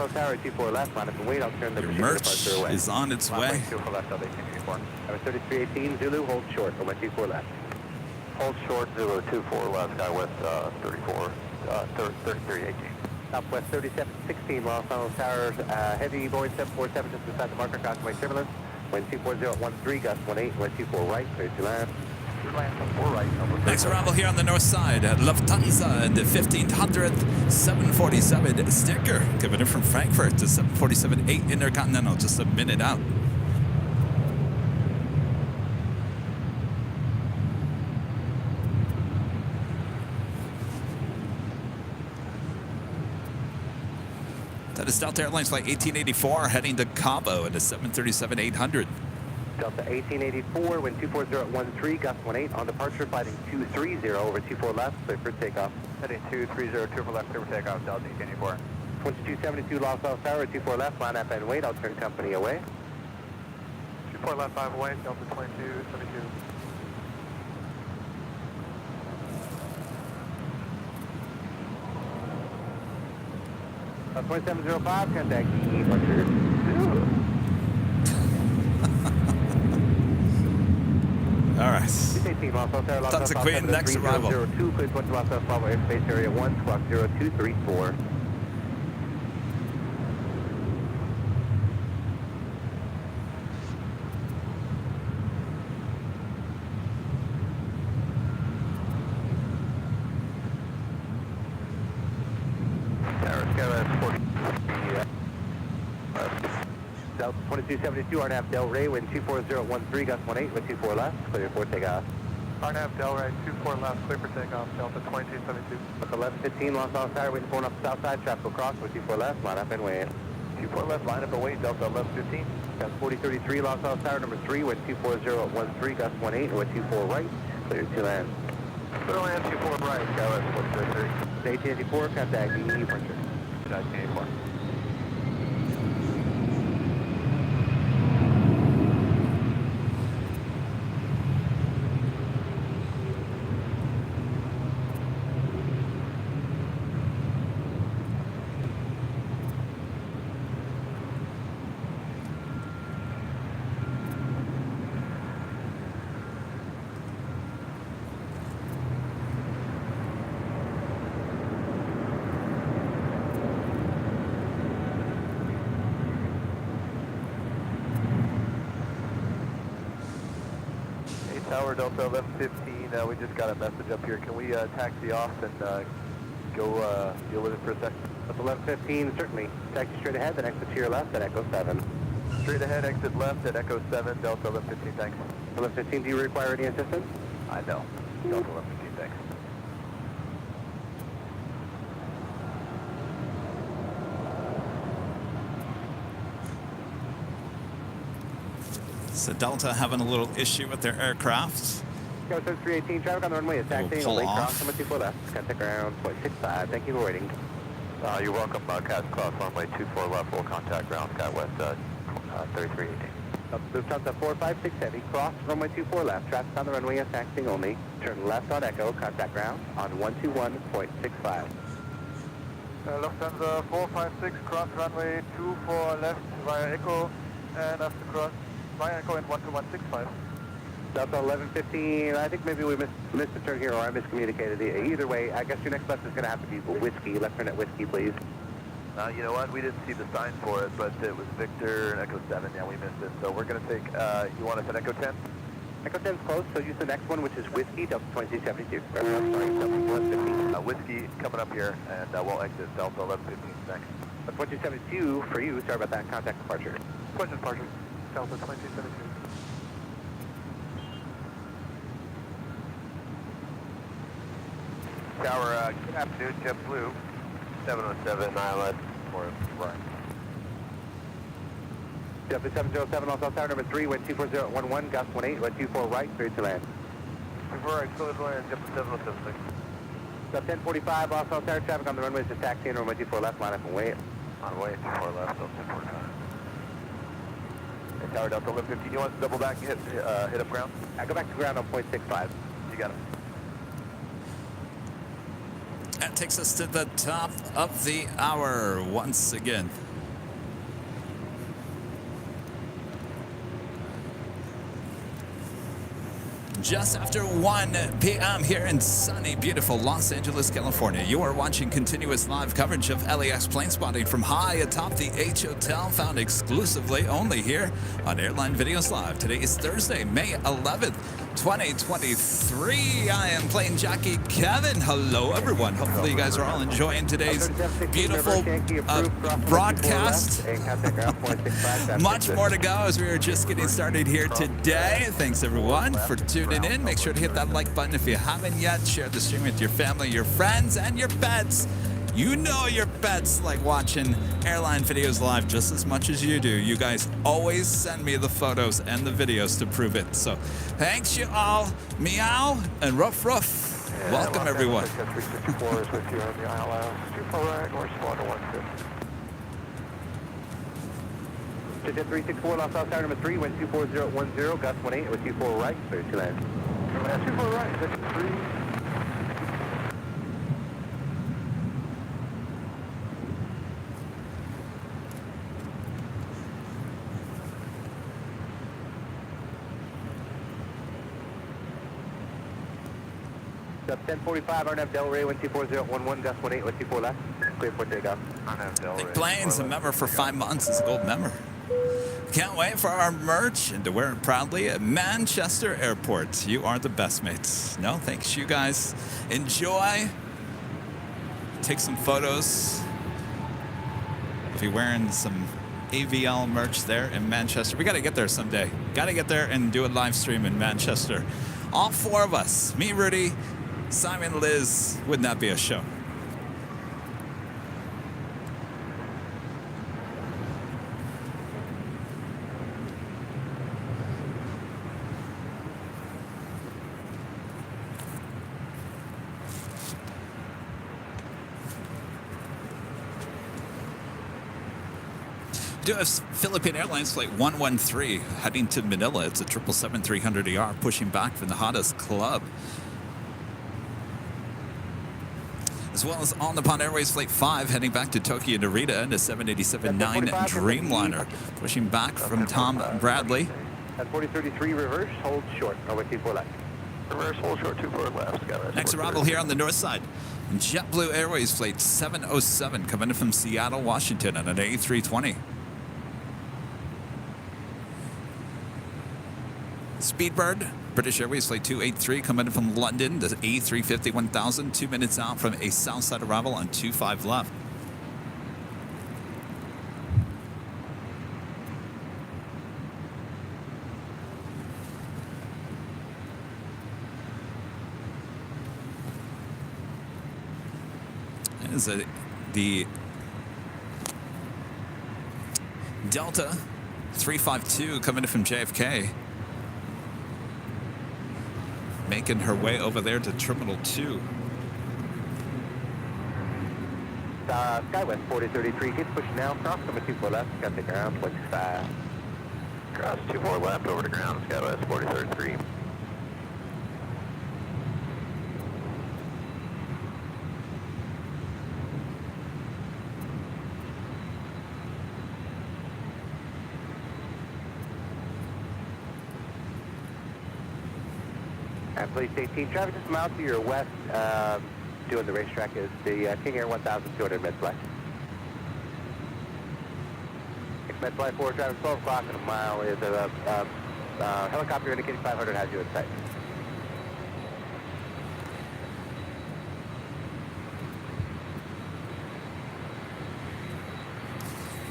Your merch is on its way. 3318 Zulu, hold short, runway 24 left. Hold short, 024 left, Skywest 34, 3318. Southwest 3716 Los Angeles Towers, heavy Boeing 747 just beside the marker, crossing wake turbulence, wind 240 at 13, gust 18, wind 24 right, clear to land. Next arrival here on the north side at Lufthansa, the 1500th 747 sticker coming in from Frankfurt to 747-8 Intercontinental, just a minute out. That is Delta Airlines Flight 1884 heading to Cabo at a 737-800. Delta 1884, wind 240 at 13, gust 18 on departure, fighting 230 over 24 left, clear for takeoff. Heading 230, 24 left, clear for takeoff, Delta 1884. 2272 Los Angeles Tower, 24 left, line up and wait, I'll turn company away. 24 left, 5 away, Delta 2272. 2705, contact departure. All right. 18 Los Angeles Tower, Los Tons of Queen, next arrival. 3002, clear to Los Angeles Bravo airspace area 1, squawk 0234. Delta 2272, RNAV Del Rey, wind 240 at 13, gust 18, wind 24 left, clear for takeoff. RNAV Del Rey, 24 left, clear for takeoff, Delta 2272. Delta 1115, Los Angeles Tower, wind 4 up the south side, traffic will cross, wind 24 left, line up and wait. 24 left, line up and wait, Delta 1115. Gust 4033, Los Angeles Tower, number 3, wind 240 at 13, gust 18, wind 24 right, clear to land. Clear land 24 right, Skywest 433. 1884, contact departure. 1884. Tower Delta 1115, we just got a message up here. Can we taxi off and go deal with it for a second? Delta 1115, certainly. Taxi straight ahead, then exit to your left at Echo 7. Straight ahead, exit left at Echo 7, Delta 1115, thanks. 1115, do you require any assistance? I know. Delta 1115, thanks. So Delta having a little issue with their aircraft. Go 318, traffic on the runway is taxiing, pull Lake off. Cross, number 24 left, contact ground, 0.65, thank you for waiting. You're welcome, Cats Cross, runway 24 left, full contact ground, SkyWest 3318. Lufthansa 456 Heavy, cross runway 24 left, traffic on the runway is taxiing only, turn left on Echo, contact ground on 121.65. Lufthansa 456, cross runway 24 left via Echo, and after cross via Echo in 12165. Delta 1115, I think maybe we missed a turn here or I miscommunicated. Either way, I guess your next left is going to have to be Whiskey. Left turn at Whiskey, please. You know what? We didn't see the sign for it, but it was Victor and Echo 7. Yeah, we missed it. So we're going to take, you want us at Echo 10? Echo 10's close, so use the next one, which is Whiskey, Delta 2272. Sorry, Delta 1115. Whiskey coming up here, and we'll exit Delta 1115 next. Delta 2272 for you. Sorry about that. Contact departure. Question departure. Delta 2272. Tower, good afternoon, JetBlue. 707 ILS for right. Delta 707, Los Angeles Tower, number 3, wind 240 at 11, gust 18, wind 24 right, clear to land. 24 right, clear to land, Delta 707, thanks. Delta 1045, Los Angeles Tower, traffic on the runway is just taxiing, runway 24 left, line up and wait. On way, 24 left, Delta 1045. Hey, Tower Delta 1115, you want to double back and hit up ground? I go back to ground on 0.65. You got it. That takes us to the top of the hour once again. Just after 1 p.m. here in sunny, beautiful Los Angeles, California. You are watching continuous live coverage of LAX plane spotting from high atop the H Hotel, found exclusively only here on Airline Videos Live. Today is Thursday, May 11th, 2023. I am plane jockey Kevin. Hello, everyone. Hopefully you guys are all enjoying today's beautiful broadcast. Much more to go as we are just getting started here today. Thanks, everyone, for tuning in. Make sure to hit that like button if you haven't yet. Share the stream with your family, your friends, and your pets. You know your pets like watching airline videos live just as much as you do. You guys always send me the photos and the videos to prove it. So thanks you all. Meow and ruff ruff. Welcome everyone. 364 is with you on the ILS. 24 right, north 1 to 150. Jet 364, lost south tower number 3, wind 24010, gust 18 with 24 right, clear to land. 24 right, Jet 3. Up 1045, RNAV Delray, wind 24011, gust 18 with 24 left, clear for takeoff. RNAV Delray. Big Plains, a member for 5 months, is a gold member. Can't wait for our merch and to wear it proudly at Manchester Airport. You are the best, mates. No, thanks, you guys. Enjoy. Take some photos. If you're wearing some AVL merch there in Manchester, we got to get there someday. Got to get there and do a live stream in Manchester. All 4 of us, me, Rudy, Simon, Liz. Wouldn't that be a show? Do have Philippine Airlines Flight 113 heading to Manila. It's a 777-300ER pushing back from the hottest club. As well as On the Pond Airways Flight 5 heading back to Tokyo Narita and a 787-9 Dreamliner pushing back from Tom Bradley. At 4033, reverse, hold short, over 24 left. Reverse, hold short, 24 left. Next arrival here on the north side. JetBlue Airways Flight 707 coming in from Seattle, Washington on an A320. Speedbird, British Airways Flight 283 coming in from London, the A350 1000, 2 minutes out from a south side arrival on 25 left. Is the Delta 352 coming in from JFK. Making her way over there to Terminal 2. Skywest 4033, keep pushing now, cross number 24 left, got the ground, 25. Cross 24 left over to ground, Skywest 4033. Police 18, traffic just a mile to your west, doing the racetrack is the King Air 1200 mid-flight. Mid-flight 4, traffic 12 o'clock and a mile is a helicopter indicating 500 has you in sight.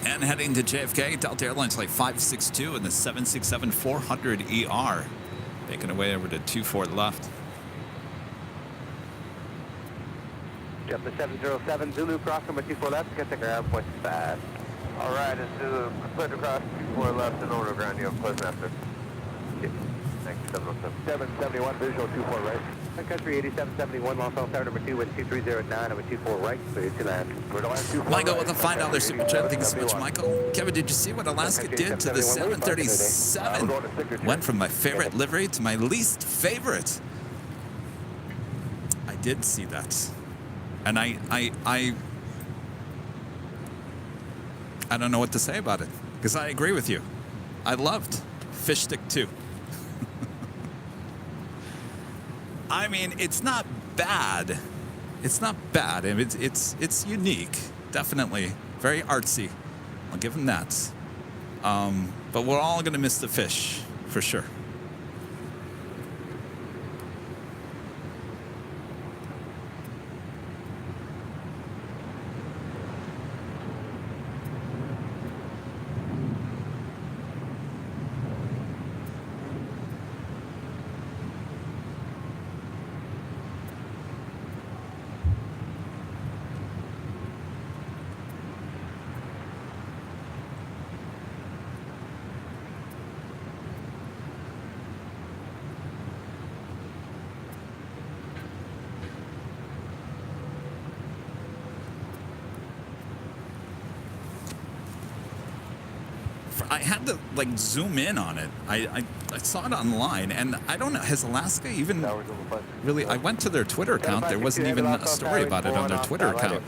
And heading to JFK, Delta Airlines Flight 562 and the 767-400ER. Making our way over to 24 left. Jump the 707 Zulu, cross number 24 left, get the ground, 5. All right, it's Zulu, clear to cross 24 left and over to ground. You have a pleasant after. Thank you, 707. 771, visual 24 right. Country 8771, Los Angeles Tower number 2, wind 2309, over 24 right, clear to land. Michael with a $5 super chat. Thank you so much, Michael. Kevin, did you see what Alaska did to the 737? Went from my favorite livery to my least favorite. I did see that. And I don't know what to say about it, because I agree with you. I loved Fish Stick 2. I mean, it's not bad. It's not bad. I mean, it's unique, definitely. Very artsy. I'll give them that. But we're all going to miss the fish, for sure. I had to like zoom in on it. I saw it online, and I don't know. Has Alaska even really? I went to their Twitter account. There wasn't even a story about it on their Twitter account.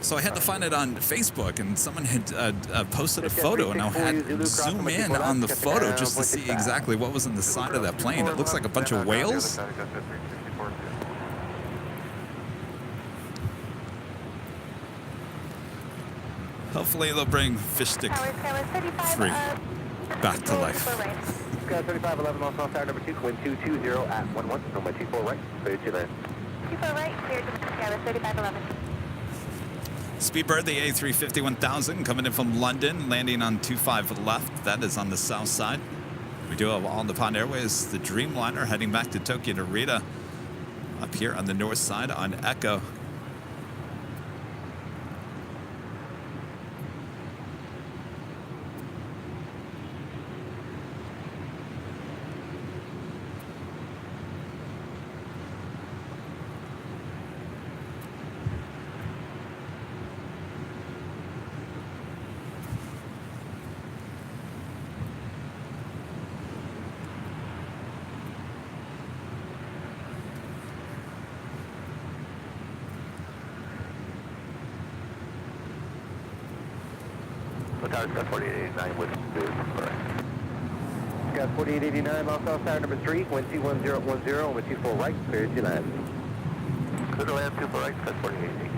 So I had to find it on Facebook, and someone had posted a photo, and I had to zoom in on the photo just to see exactly what was on the side of that plane. It looks like a bunch of whales. Hopefully they'll bring Fish Stick 3 back to life. 3511 Los Angeles Tower number 2, wind 220 at 11, runway 24 right, clear to land. 24 right, clear to Skyline 3511. Speedbird, the A350-1000, coming in from London, landing on 25 left. That is on the south side. We do have All Nippon Airways, the Dreamliner, heading back to Tokyo Narita, up here on the north side on Echo. Tower's got 4889 with smooth. Got 4889 Los Angeles Tower number 3, wind 21010, wind 24 right, clear to land. Clear to land, 24 right, got 4889.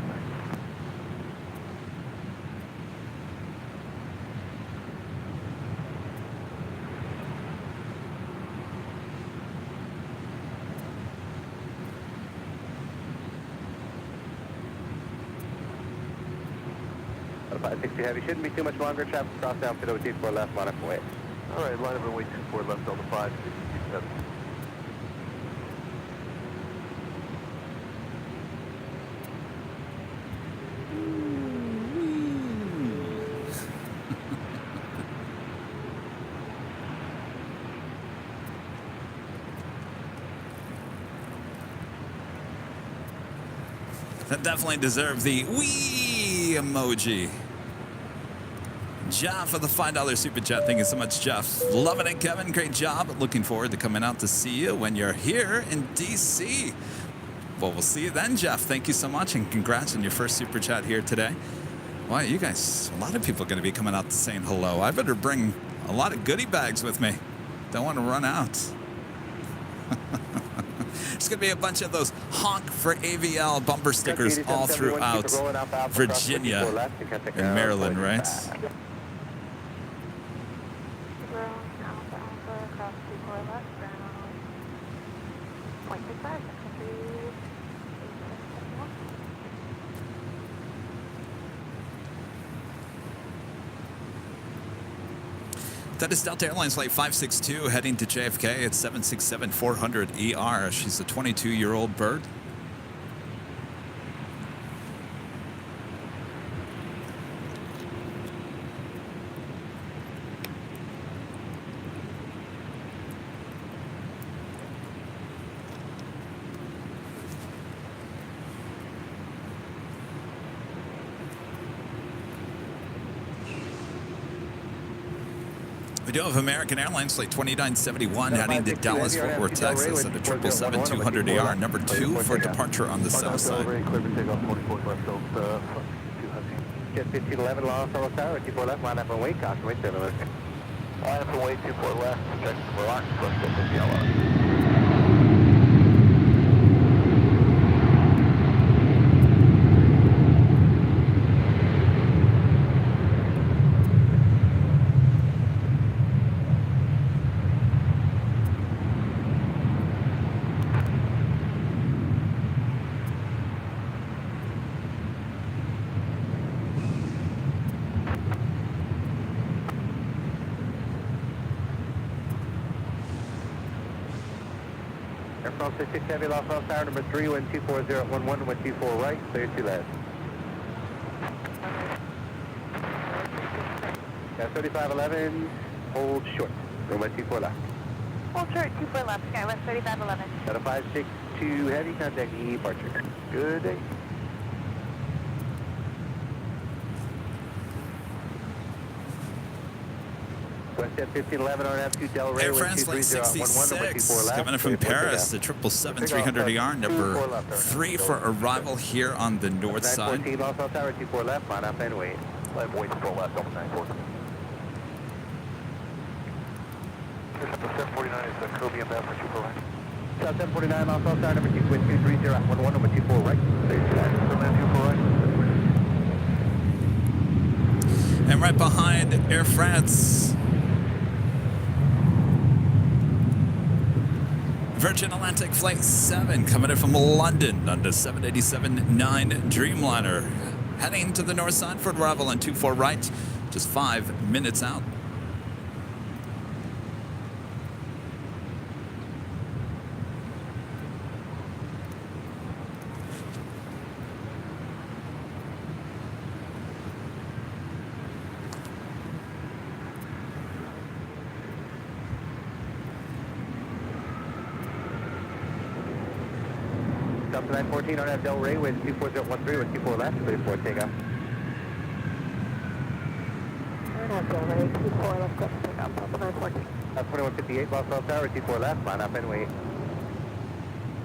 About 560 heavy, shouldn't be too much longer. Traffic cross down to 24 left, line up and wait. All right, line up and wait 24 left on the 567. That definitely deserved the wee emoji. Jeff for the $5 super chat. Thank you so much, Jeff. Loving it, Kevin. Great job. Looking forward to coming out to see you when you're here in DC. Well, we'll see you then, Jeff. Thank you so much, and congrats on your first super chat here today. Wow, you guys, a lot of people are going to be coming out to saying hello. I better bring a lot of goodie bags with me. Don't want to run out. There's going to be a bunch of those honk for AVL bumper stickers all throughout Virginia and Maryland, right? That is Delta Airlines Flight 562 heading to JFK at 767-400 ER. She's a 22-year-old bird. We do have American Airlines Flight 2971 heading to Dallas, Fort Worth, Texas at a 777-200 AR, number 2 for departure on the south side. Jet 1511 Los Angeles Tower, 24 left, line up and wait, caution, wait 7 minutes. Line up and wait, 24 left, check for lock, plus 50 yellow. Aircraft 66 Heavy, Los Angeles Tower number 3, wind 24011, wind 24 right, clear to land. Got 3511, hold short, runway 24 left. Hold short, 24 left, Skywest 3511. Got a 562 Heavy, contact departure. Good day. WestJet 1511 on F2 Delray. Air France Flight 66 coming in from Paris, the 777-300ER, number 3 for arrival here on the north side. 914 Los Angeles Tower, 24 left, line up and wait. Line wait, control left, Delta 914. 749 is the Kobe and Bath for 24 right. South 749 Los Angeles Tower, number 2, with 230 at 11, number 24 right. And right behind Air France, Virgin Atlantic Flight 7 coming in from London on the 787-9 Dreamliner. Heading to the north side for arrival on 24 right, just 5 minutes out. South 914 on F Delray with 24013 with 24 left, 34 takeoff. Delray, 24 left, take off, Papa 914. 2158 Los Angeles Tower, 24 left, line up and wait.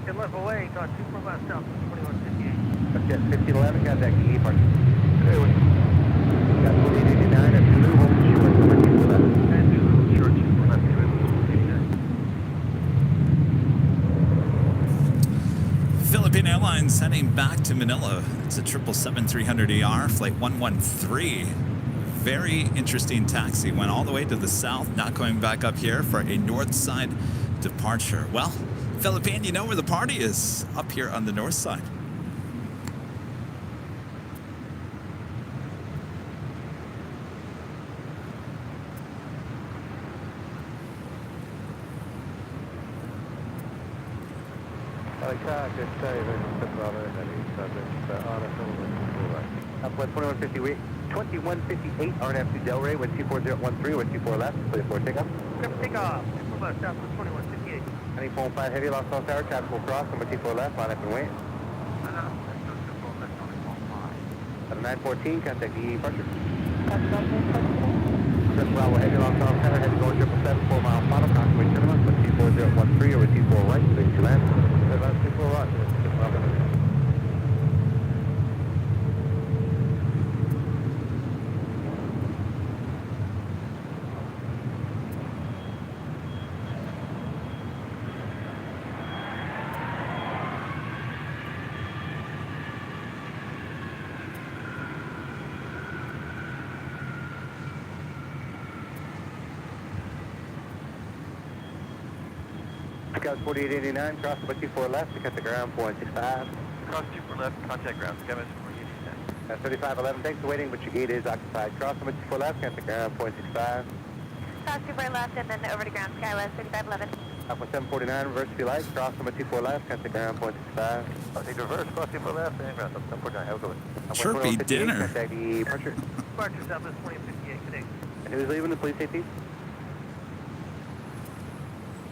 Get left away, got 24 left south, 2158. WestJet 1511, contact the E park. Got 4889 at Zulu, hold short, number 24 left. And Zulu, short 24 left, 89. Philippine Airlines heading back to Manila. It's a 777-300ER, flight 113. Very interesting taxi. Went all the way to the south, not going back up here for a north side departure. Well, Philippine, you know where the party is, up here on the north side. I can't just say there's a brother and any subject, but honestly, Southwest 2158 RNF to Delray with 24013 with 24 left, 34 takeoff. Take off, 24 left south, 2158. Any 45 heavy, Los Angeles Tower, traffic will cross, number 24 left, line up and wait. At 914, contact the E departure. Just Bravo heavy, Los Angeles Tower, heavy going 777, 4 miles final, contact cinema, with 24013 or with 24 right, clear to land. 24 right, Scout 4889, cross number 24 left, to cut the ground, 465. Cross 24 left, contact ground, Skymas 4889. 3511, thanks for waiting, but your gate is occupied. Cross number 24 left, cut the ground, 465. Cross 24 left and then over to ground, Skywest 3511. Alpha 749, reverse to light, cross number 24 left, cut the ground, 465. I'll take reverse, cross 24 left, and ground, 749, have a good one. Sure be dinner. Contact the departure. Departure southwest 2058, today. And who's leaving the police safety?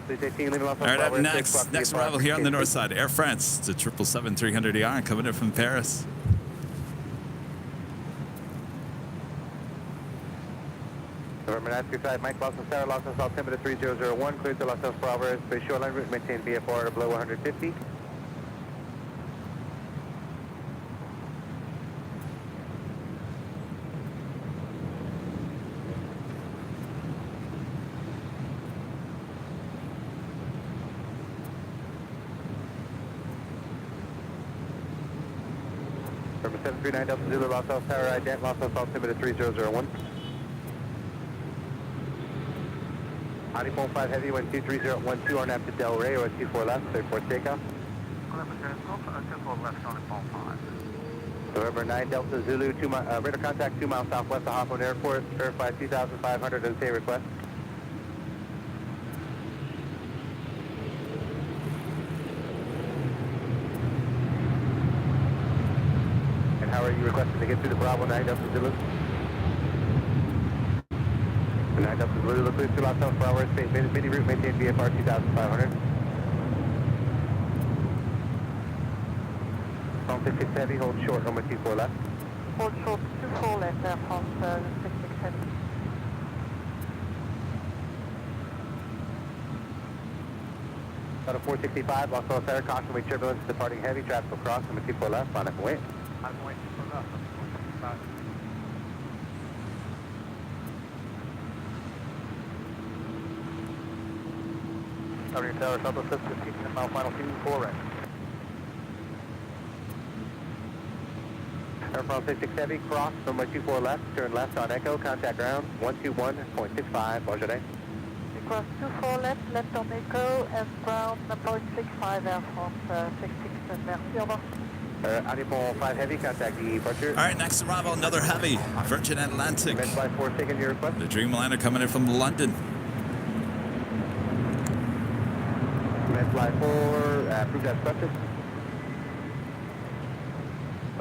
Police safety leaving Los All right, up Angeles. next arrival here on the north side, Air France. It's a 777-300ER coming in from Paris. November 935, Mike Los Angeles Tower, Los Angeles altimeter 3001, cleared to Los Angeles Bravo Space Shoreline route, maintain VFR below 150. November 739 Delta Zulu, Los Angeles Tower, ident, Los Angeles altimeter 3001. Audi 5 heavy, wind 23012 on up to Delray, or 24 left, 34 takeoff. 24 left on phone 5. November 9 Delta Zulu, radar contact 2 miles southwest of Hawthorne Airport, verify 2,500 and say request. And how are you requesting to get through the Bravo 9 Delta Zulu? The 9 Delta Zulu, look through Los Angeles Bravo, space, mini route, maintain VFR 2,500. Phone 66 heavy, hold short, number 24 left. Hold short 24 left, Air France 66 heavy. Got a 465, Los Angeles Air, caution wing turbulence, departing heavy, traffic will cross, number 24 left, line up and wait. I'm going to turn up. 465. Tower Tower, Southwest 715, 10 mile final 24 right. Air France 66 Heavy, cross, number 24 left, turn left on Echo, contact ground, 121.65, bonjour. Cross 24 left on Echo, and ground number 65 Air France 66. Merci, au revoir. Airline 5 Heavy, contact departure. All right, next arrival, another heavy. Virgin Atlantic. Flight 4 taking your request. The Dreamliner coming in from London. Flight 4, approved as requested.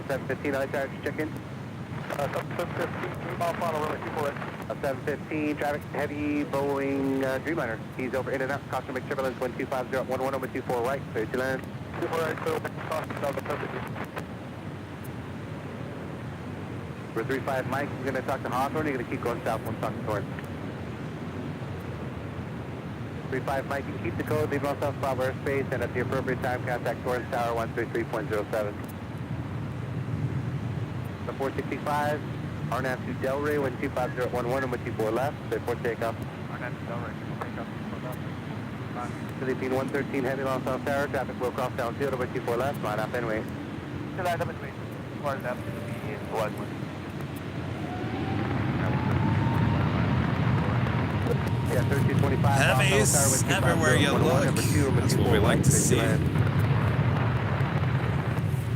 715, LA Tower, check in. 715, mile final runway 24 right. 715, traffic heavy Boeing Dreamliner. He's over in and out, caution make turbulence 125.011 over 24 right, clear to land. 24 right, so cross Southwest 715. For 35 Mike, you're going to talk to Hawthorne, you're going to keep going south, one talk to Thorne. 35 Mike, you can keep the code, leave on south Bravo airspace, and at the appropriate time, contact Torrance Tower 133.07. The 465, RNAV to Delray, 125.011 and 124 left, before takeoff. RNAV to Delray, takeoff. Philippine 113 heavy long south tower, traffic will cross downfield over 24 left, line up and wait. Line up and wait. Line up to be in the line one. Yeah, 3225. Heavies everywhere you look. That's what we like to see.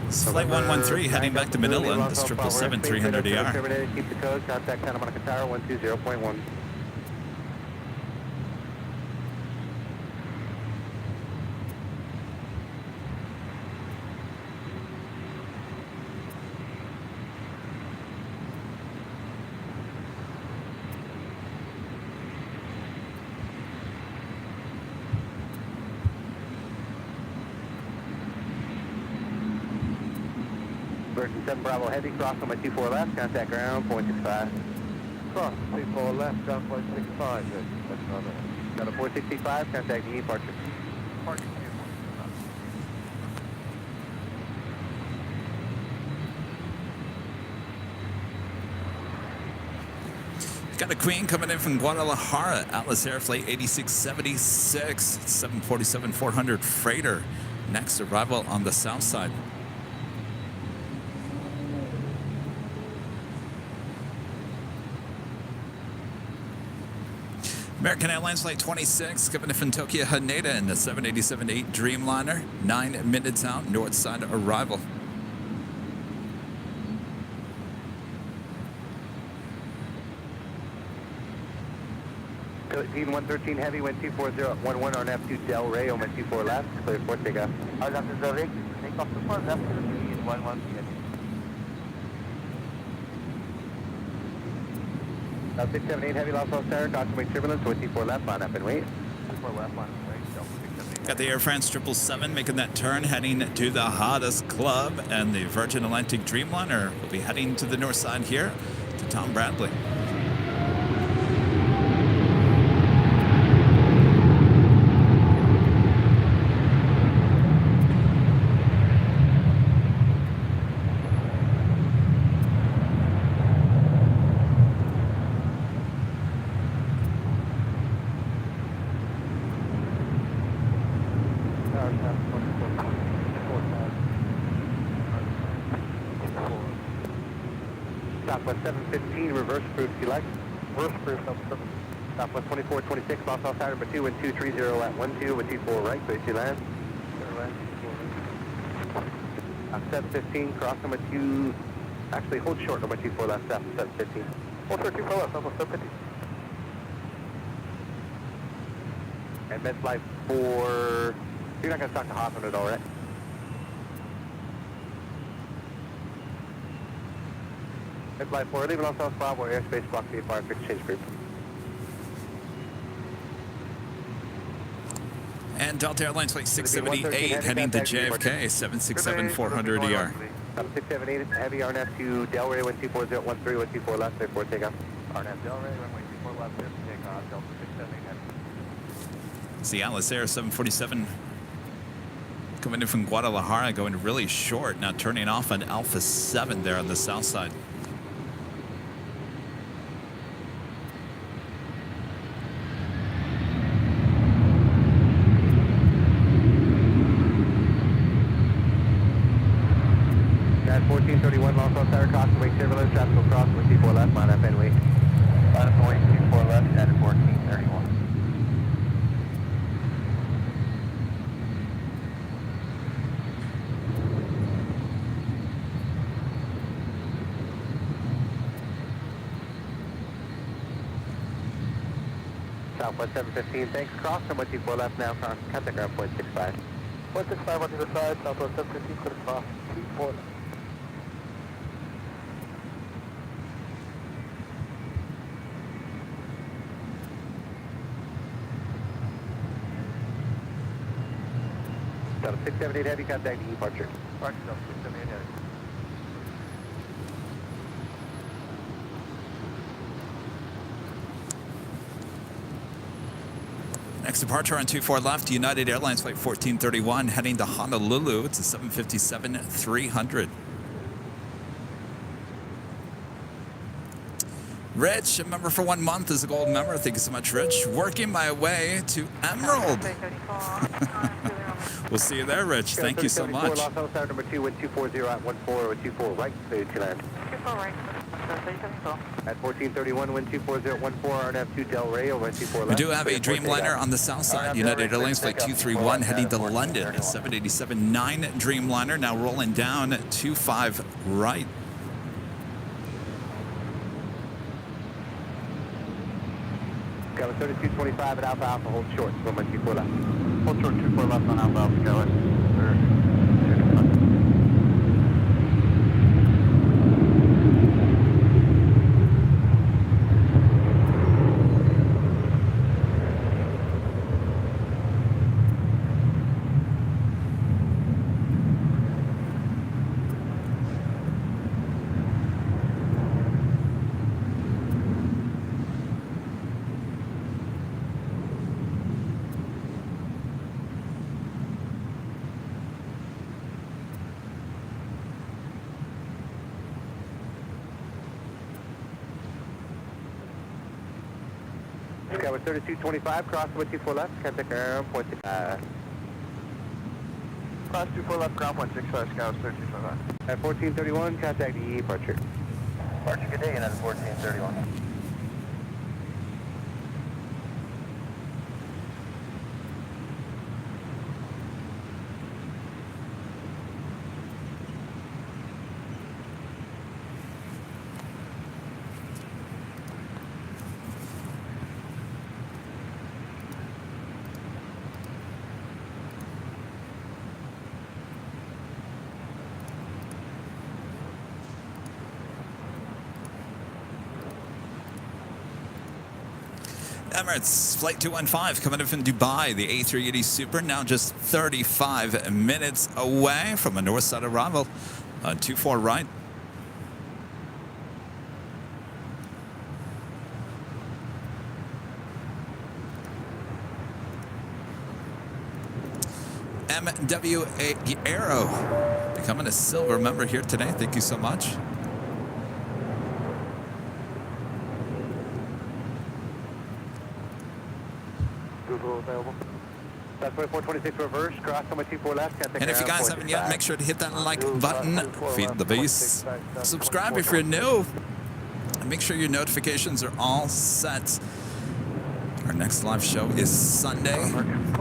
This is Flight 113 heading back to Manila. This 777-300ER. Keep the code, contact Santa Monica Tower 120.1. Virgin 7 Bravo Heavy, cross on my 24 left, contact ground, 0.65. Cross 24 left, down 0.65. That's another. Got a 465, contact the departure. Departure. Got a Queen coming in from Guadalajara, Atlas Air Flight 8676, 747-400 freighter. Next arrival on the south side. American Airlines Flight 26 coming in from Tokyo Haneda in the 787-8 Dreamliner, 9 minutes out, north side arrival. Philippine 113 Heavy, wind 240.11 on F2 Del Rey, on my 24 left, clear for takeoff. Our left is the rig, take off 24 left to the in 11. 678 Heavy, Los Angeles Tower, caution wing turbulence, 24 left, line up and wait. 24 left, line up and wait. Delta 678. Got the Air France 777 making that turn, heading to the hottest club, and the Virgin Atlantic Dreamliner will be heading to the north side here to Tom Bradley. Southwest 715, reverse proof if you like. Reverse proof, Southwest 2426, Los Angeles Tower number 2, wind 230 at 12, with 24 right, clear to land. 715, cross number 2, actually hold short number 24 left, south 715. Hold short 24 left, Southwest 715. And med flight 4, you're not going to talk to Hoffman at all, right? Med flight 4, leaving Los Angeles Bravo, airspace block VFR, fixed change group. And Delta Airlines Flight 678 heading to JFK, 767-400ER. 678 Heavy, RNAV to Delray, 124.013, 124 left, clear for takeoff. RNAV Delray, runway 24 left, clear for takeoff, Delta 678 Heavy. It's the Atlas Air 747 coming in from Guadalajara, going really short. Now turning off on Alpha 7 there on the south side. At 1431, Los Angeles Tower, crossing wing Chevrolet, traffic will cross, wind 24 left, line up and wing. Line up wing 24 left at 1431. Southwest 715, thanks, cross, and wind 24 left now, contact ground point 65. 165 on the other side, Southwest 715, clear to cross, 24 left. Got a 678 heavy, contact departure. Roger, 678 heavy. Next departure on 24 left, United Airlines flight 1431 heading to Honolulu. It's a 757-300. Rich, a member for 1 month, is a gold member. Thank you so much, Rich. Working my way to Emerald. We'll see you there, Rich. Thank you so much. Los Angeles Tower, number 2, wind 240 at 14, wind 24 right, clear to land. 24 right, At 1431, wind 240 at 14, RNAV 2 Del Rey, wind 24 left. We do have a Dreamliner on the south side. United Airlines flight 231 heading to London. A 787-9 Dreamliner now rolling down 25 right. Got a 3225 at Alpha Alpha, hold short, so wind 24 left. Hold short 24 left on Alpha Alpha, go ahead. Skyward 3225, cross wind 24 left, contact ground point 65. Cross 24 left, ground point 65, Scouts 3225. At 1431, contact departure. Departure, good day, United 1431. Emirates Flight 215 coming in from Dubai. The A380 Super now just 35 minutes away from a north side arrival on 24 right. MWA Aero becoming a silver member here today. Thank you so much. Google available. That's 426 reverse, cross on my 24 left, contact And if you ground guys point haven't yet, 65. make sure to hit that like button, feed the beast, subscribe if you're new, and make sure your notifications are all set. Our next live show is Sunday,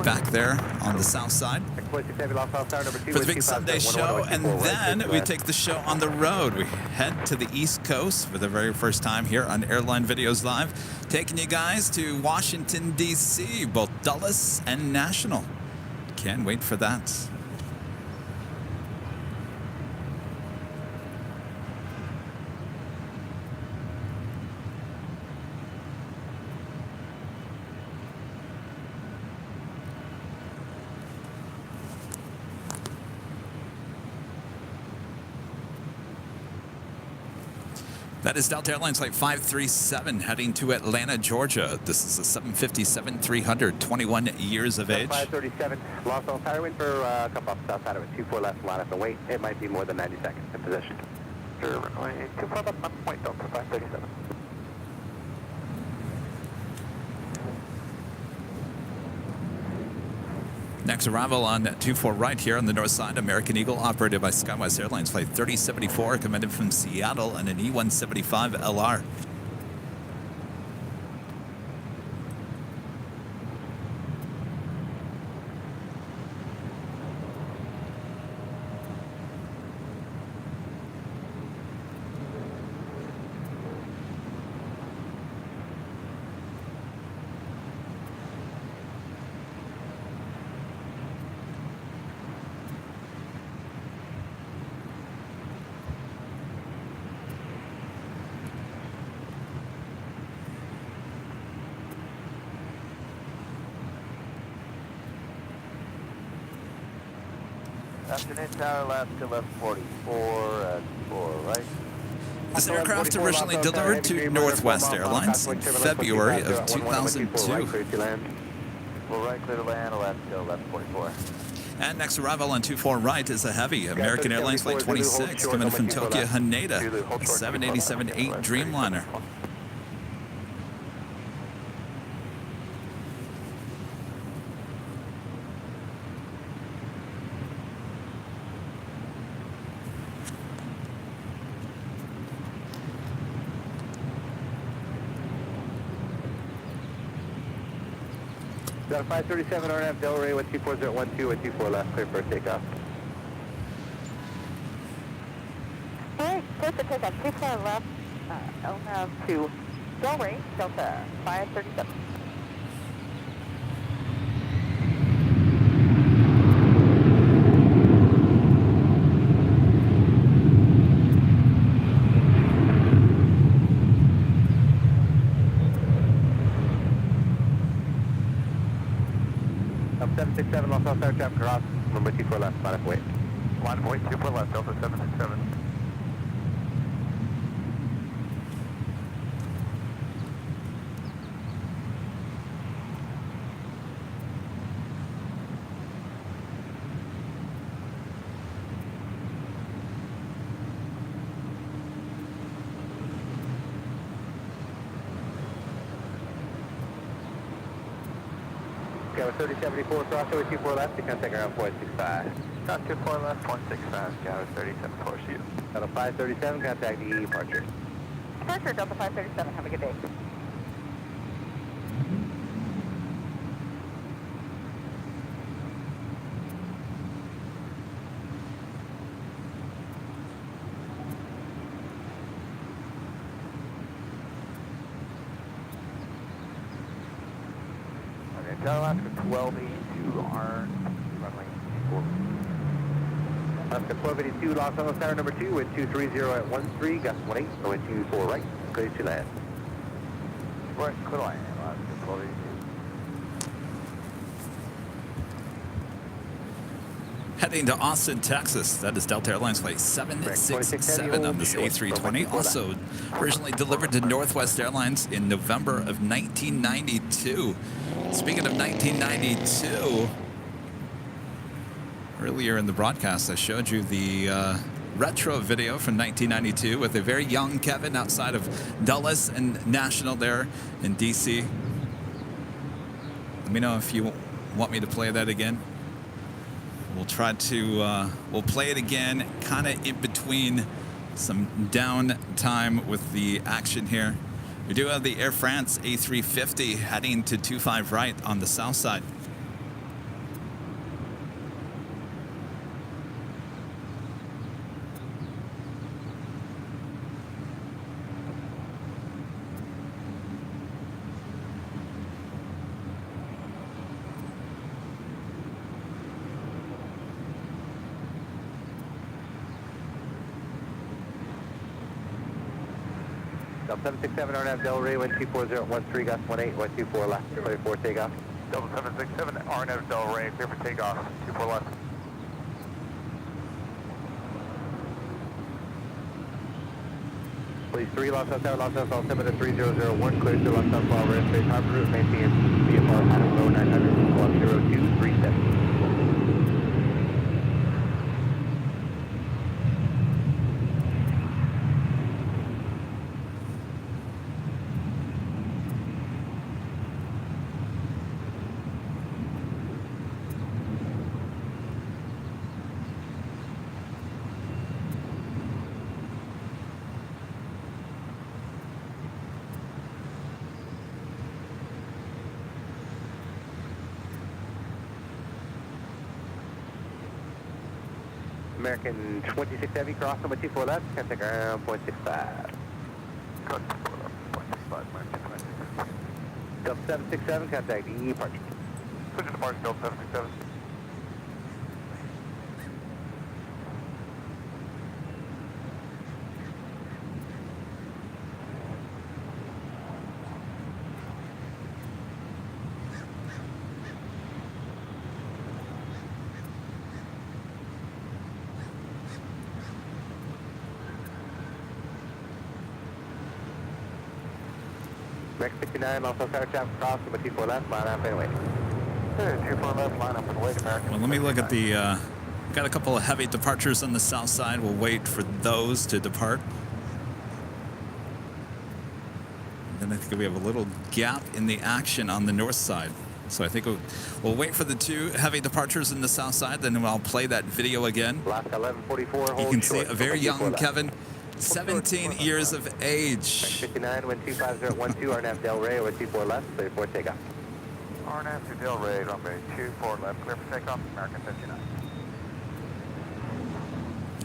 back there on the south side for the big Sunday show, and then we take the show on the road. We head to the East Coast for the very first time here on Airline Videos Live, taking you guys to Washington, D.C., both Dulles and National. Can't wait for that. That is Delta Airlines Flight 537 heading to Atlanta, Georgia. This is a 757-300, 21 years of age. 537, lost all tire wind for come up south side of it, 24 left, line up and wait. It might be more than 90 seconds in position. Sure, runway 24 left, 1 point, Delta 537. Next arrival on 24 right here on the north side, American Eagle, operated by SkyWest Airlines Flight 3074, commended from Seattle, and an E175 LR. Afternoon tower, left to left 44 at 4 right. This aircraft originally delivered to Northwest Airlines in February of 2002. Full right, clear to land, Alaska, left 44. And next arrival on 24 right is a heavy American Airlines Flight 26, coming from Tokyo Haneda, a 787-8 Dreamliner. Got a 537 RNAV Delray with 24012 with 24 left, clear for takeoff. Alright, clear for takeoff, 24 left, LNAV to Delray, Delta 537. Up 767, lost all tower traffic cross, number 24 left, line up wait. Line point 24 left, Delta 767. Got a 3074 crossover, 24 left, you can take around 0.65. Got 24 left, 165, Scout 37 shoot. Got a 537, contact the departure. Departure, Delta 537, have a good day. Alaska 1282, Arn, runway 4. Alaska 1282, Los Angeles tower number 2 with 230 at 13, gust 18, going 24 right, clear to land. Right, clear line, Alaska 1282. Heading to Austin, Texas. That is Delta Airlines Flight 767 on this A320. Also originally delivered to Northwest Airlines in November of 1992. Speaking of 1992, earlier in the broadcast I showed you the retro video from 1992 with a very young Kevin outside of Dulles and National there in DC. Let me know if you want me to play that again. We'll try to, we'll play it again, kind of in between some down time with the action here. We do have the Air France A350 heading to 25 right on the south side. Delta 767 RNAV Delray, wind 24013, gust 18, 124 left, clear for takeoff. Delta 767, RNAV Delray, clear for takeoff, 24 left. Please 3, Los Angeles, altimeter 3001, clear to Los Angeles, airspace, harbor route, maintain VFR, Adam low 900, squawk 0237. American 26 Heavy, cross number 24 left, contact around 0.65. Cross 0.65, American 26. Delta 767, contact departure. Push to Mark, Delta 767. American 69, also center traffic cross number 24 left, line up anyway. 24 left, line up and wait, American. Well, let me look at the, got a couple of heavy departures on the south side. We'll wait for those to depart. And then I think we have a little gap in the action on the north side. So I think we'll wait for the 2 heavy departures in the south side, then I'll play that video again. Last 1144, hold You can see short, a very young 24 left. Kevin, 17 years of age. 59, wind 25012, RNAV Del Rey, over 24 left, clear for takeoff. RNAV to Del Rey, runway 24 left, clear for takeoff, American 59.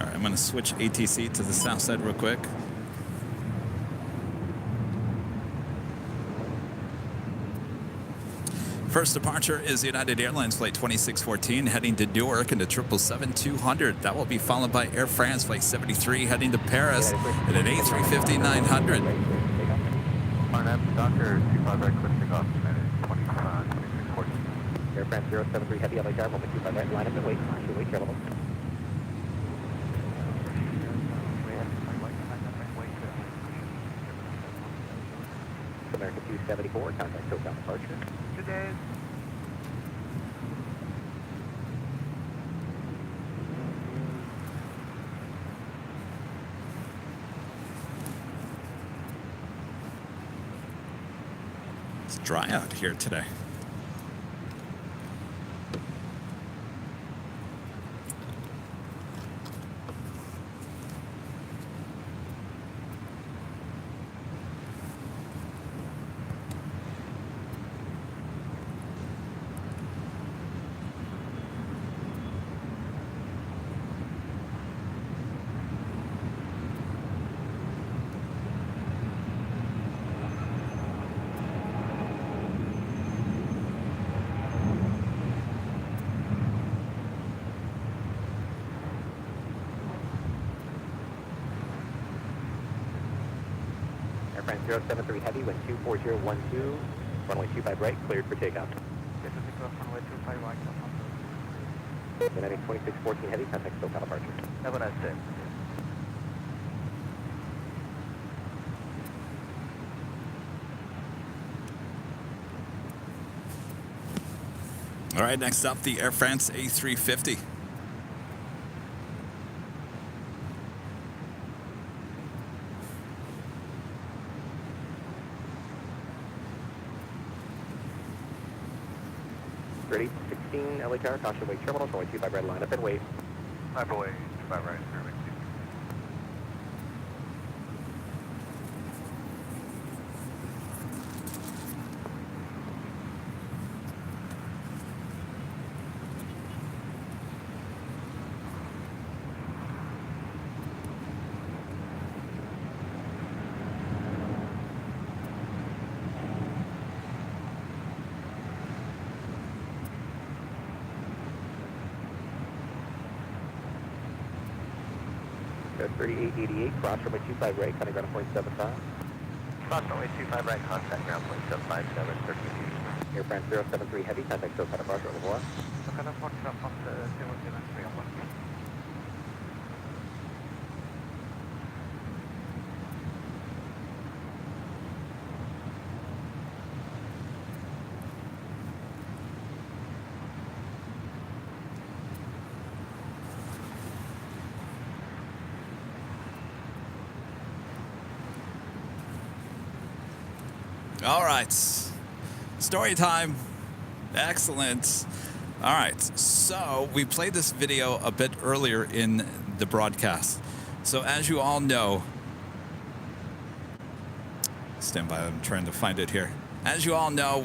All right, I'm going to switch ATC to the south side real quick. First departure is United Airlines Flight 2614 heading to Newark into 777-200. That will be followed by Air France Flight 73 heading to Paris at an A350-900. RNAV, Doctor 25 right, clear for takeoff, United 2614. Air France 073 Heavy, LA Tower, moment 25 right, line up and wait, wait, travel. American 274, contact SoCal departure. Good day. It's dry out here today. Air France 073 Heavy, wind 24012, runway 25 right, cleared for takeoff. Runway 25 right, United 2614 Heavy, contact SoCal departure. have a nice day. All right, next up, the Air France A350. Ready, 16 LA Tower, caution wait terminal, runway 25 right, line up and wait. Runway 25 right, clear. Go 3888, cross runway 25 right, cutting ground 0.75. Cross runway 25 right, contact ground 0.757, 30 feet. Air France 073 Heavy, contact SoCal departure, au revoir. All right. Story time. Excellent. All right. So we played this video a bit earlier in the broadcast. So as you all know, stand by, I'm trying to find it here. As you all know,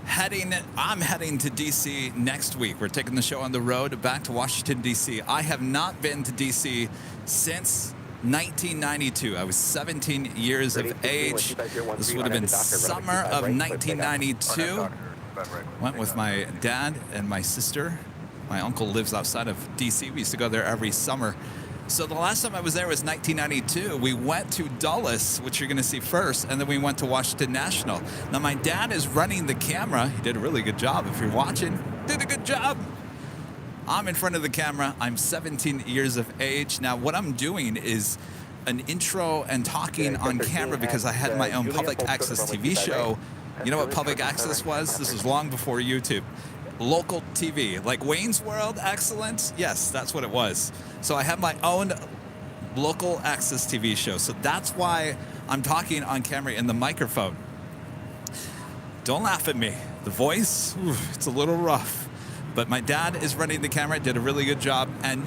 I'm heading to DC next week. We're taking the show on the road back to Washington, DC. I have not been to DC since 1992. I was 17 years of age. This would have been summer of 1992. Went with my dad and my sister. My uncle lives outside of DC. We used to go there every summer. So the last time I was there was 1992. We went to Dulles, which you're going to see first, and then we went to Washington National. Now, my dad is running the camera. He did a really good job. If you're watching, did a good job. I'm in front of the camera. I'm 17 years of age. Now, what I'm doing is an intro and talking on camera because I had my own public access TV show. You know what public access was? This was long before YouTube. Local TV, like Wayne's World Excellence. Yes, that's what it was. So I have my own local access TV show. So that's why I'm talking on camera in the microphone. Don't laugh at me. The voice, it's a little rough. But my dad is running the camera, did a really good job. And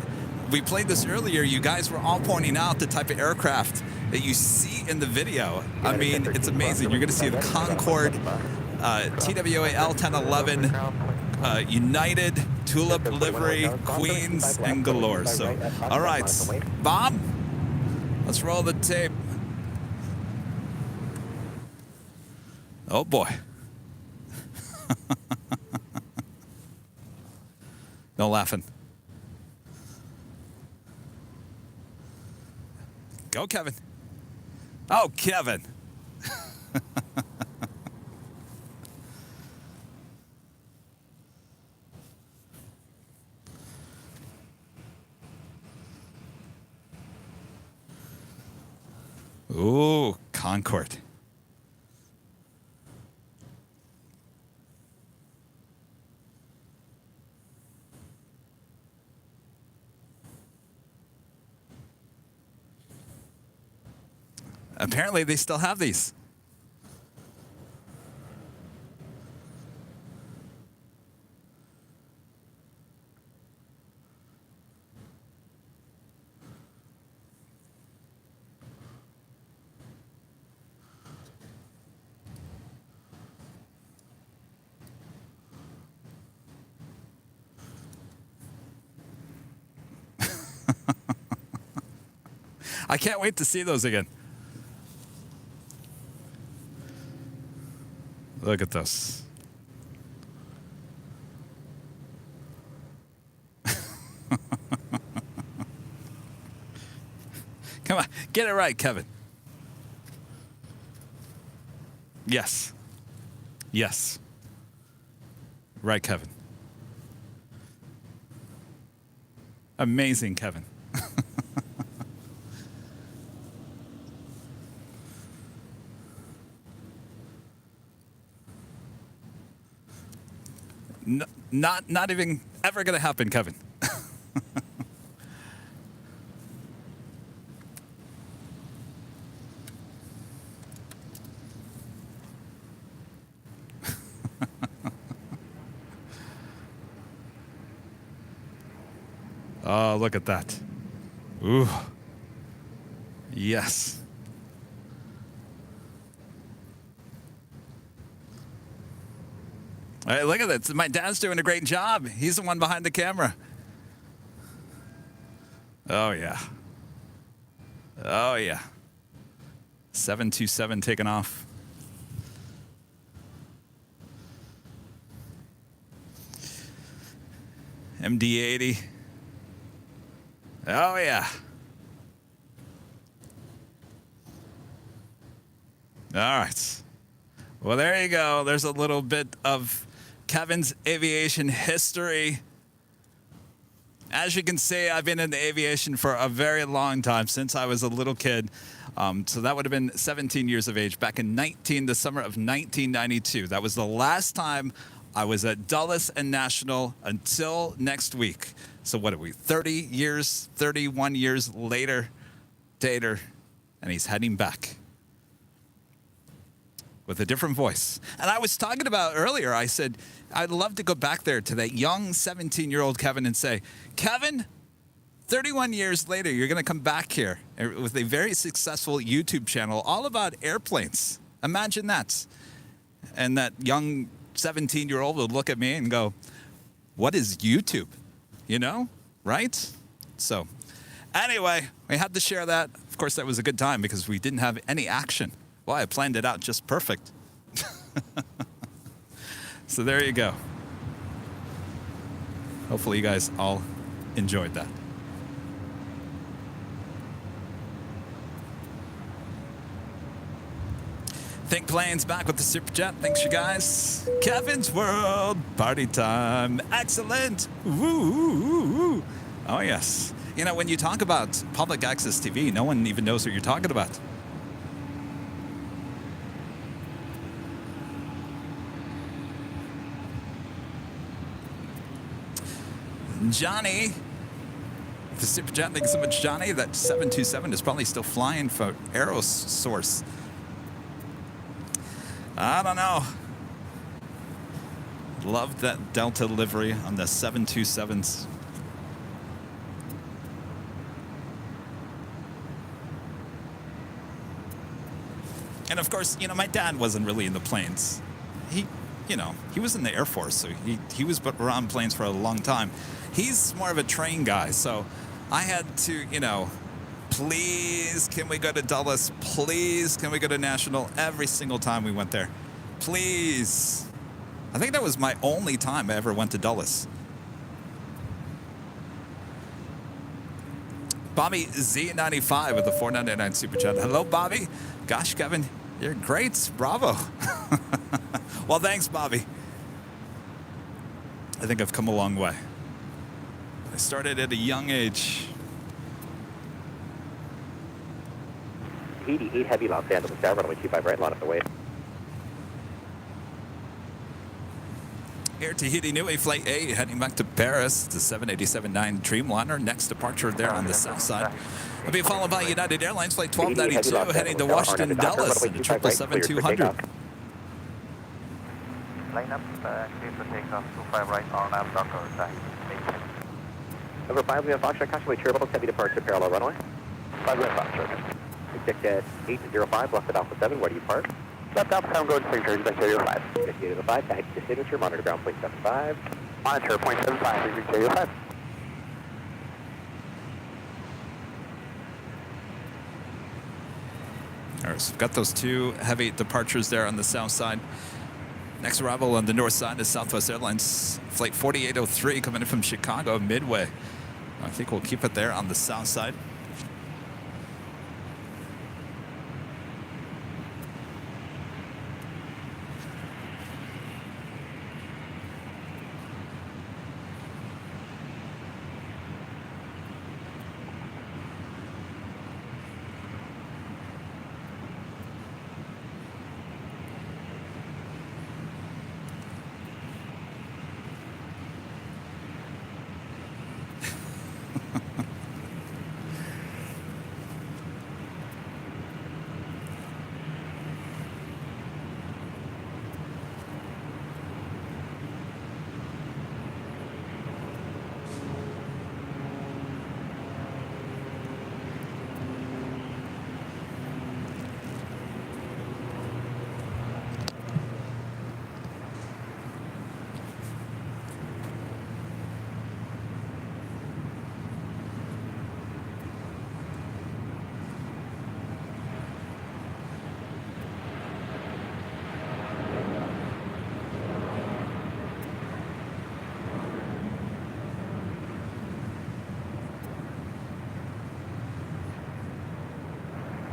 we played this earlier. You guys were all pointing out the type of aircraft that you see in the video. I mean, it's amazing. You're going to see the Concorde, TWA L1011, United, Tulip Livery, Queens, and galore. So, all right, Bob, let's roll the tape. Oh, boy. No laughing. Go, Kevin. Oh, Kevin. Ooh, Concorde. Apparently, they still have these. I can't wait to see those again. Look at this. Come on, get it right, Kevin. Yes. Yes. Right, Kevin. Amazing, Kevin. Not even ever gonna happen, Kevin. Oh, look at that. Ooh. Yes. All right, look at that. My dad's doing a great job. He's the one behind the camera. Oh, yeah. Oh, yeah. 727 taking off. MD-80. Oh, yeah. All right. Well, there you go. There's a little bit of Kevin's aviation history. As you can see, I've been in aviation for a very long time, since I was a little kid. So that would have been 17 years of age, back in the summer of 1992. That was the last time I was at Dulles and National until next week. So what are we, 31 years later, and he's heading back. with a different voice. And I was talking about earlier, I said, I'd love to go back there to that young 17-year-old Kevin and say, Kevin, 31 years later, you're going to come back here with a very successful YouTube channel all about airplanes. Imagine that. And that young 17-year-old would look at me and go, what is YouTube? You know, right? So anyway, we had to share that. Of course, that was a good time because we didn't have any action. Well, I planned it out just perfect. So there you go. Hopefully you guys all enjoyed that. Think Planes back with the Super Chat. Thanks, you guys. Kevin's World, party time. Excellent. Woo. Oh, yes. You know, when you talk about public access TV, no one even knows what you're talking about. Johnny, the Super Chat. Thank you so much, Johnny. That 727 is probably still flying for Aerosource. I don't know. Loved that Delta livery on the 727s. And of course, you know, my dad wasn't really in the planes. He was in the Air Force, so he was around planes for a long time. He's more of a train guy, so I had to, you know, please, can we go to Dulles? Please, can we go to National? Every single time we went there. Please. I think that was my only time I ever went to Dulles. Bobby Z95 with the 499 Super Chat. Hello, Bobby. Gosh, Kevin, you're great. Bravo. Well, thanks, Bobby. I think I've come a long way. I started at a young age. Tahiti 8 Heavy, Los Angeles, Tower, runway 25 right, line up the way. Air Tahiti Nui Flight A heading back to Paris, the 787-9 Dreamliner. Next departure there on the south side. Will be followed by United Airlines Flight 1292 heading to Washington Dulles in the 777-200. Line up, clear for takeoff, 25 right, RNAV, Docker, side. Number 5, we have Foxtrot, caution, wait, Cherbourg, heavy departure, parallel runway. 5 right, Foxtrot. Ticket 805, left at Alpha 7, where do you park? Left Alpha 7, go to signature, back to 5. 5805, back to signature, monitor ground point 75. Monitor point 75, reach 805. All right, so we've got those two heavy departures there on the south side. Next arrival on the north side is Southwest Airlines Flight 4803 coming in from Chicago Midway. I think we'll keep it there on the south side.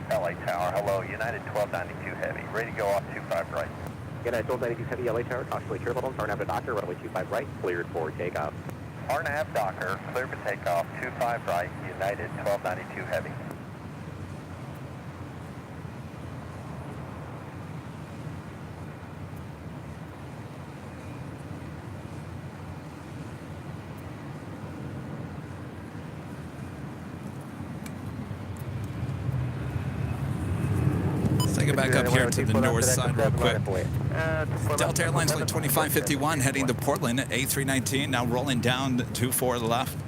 LA Tower, hello, United 1292 Heavy, ready to go off 25 right. United 1292 Heavy, LA Tower, caution, wait, Cherbourg, RNAV to Docker, runway 25 right, cleared for takeoff. RNAV Docker, clear for takeoff, 25 right, United 1292 Heavy. Take it back up here to the north side real quick. Delta Airlines flight 2551 heading to Portland at A319, now rolling down 24 left.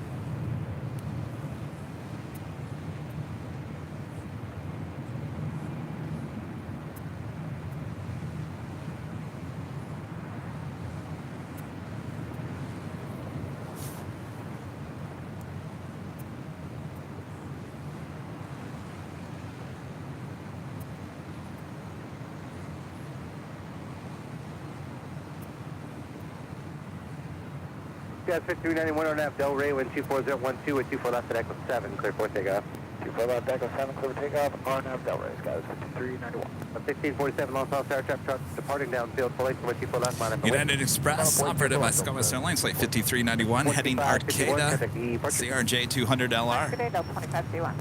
Got 5391 on F, Del Rey, wind 24012 with 24 left at Echo 7, clear for takeoff. 24 left, Echo 7, clear for takeoff. RNAV Del Rey, skies 5391. 1647 Los Angeles Air Traffic Truck departing downfield, full length, wind 24 left, minus United Express, operated by SkyWest Airlines, flight 5391, heading Arcata, CRJ 200LR. Today, Delta 2521.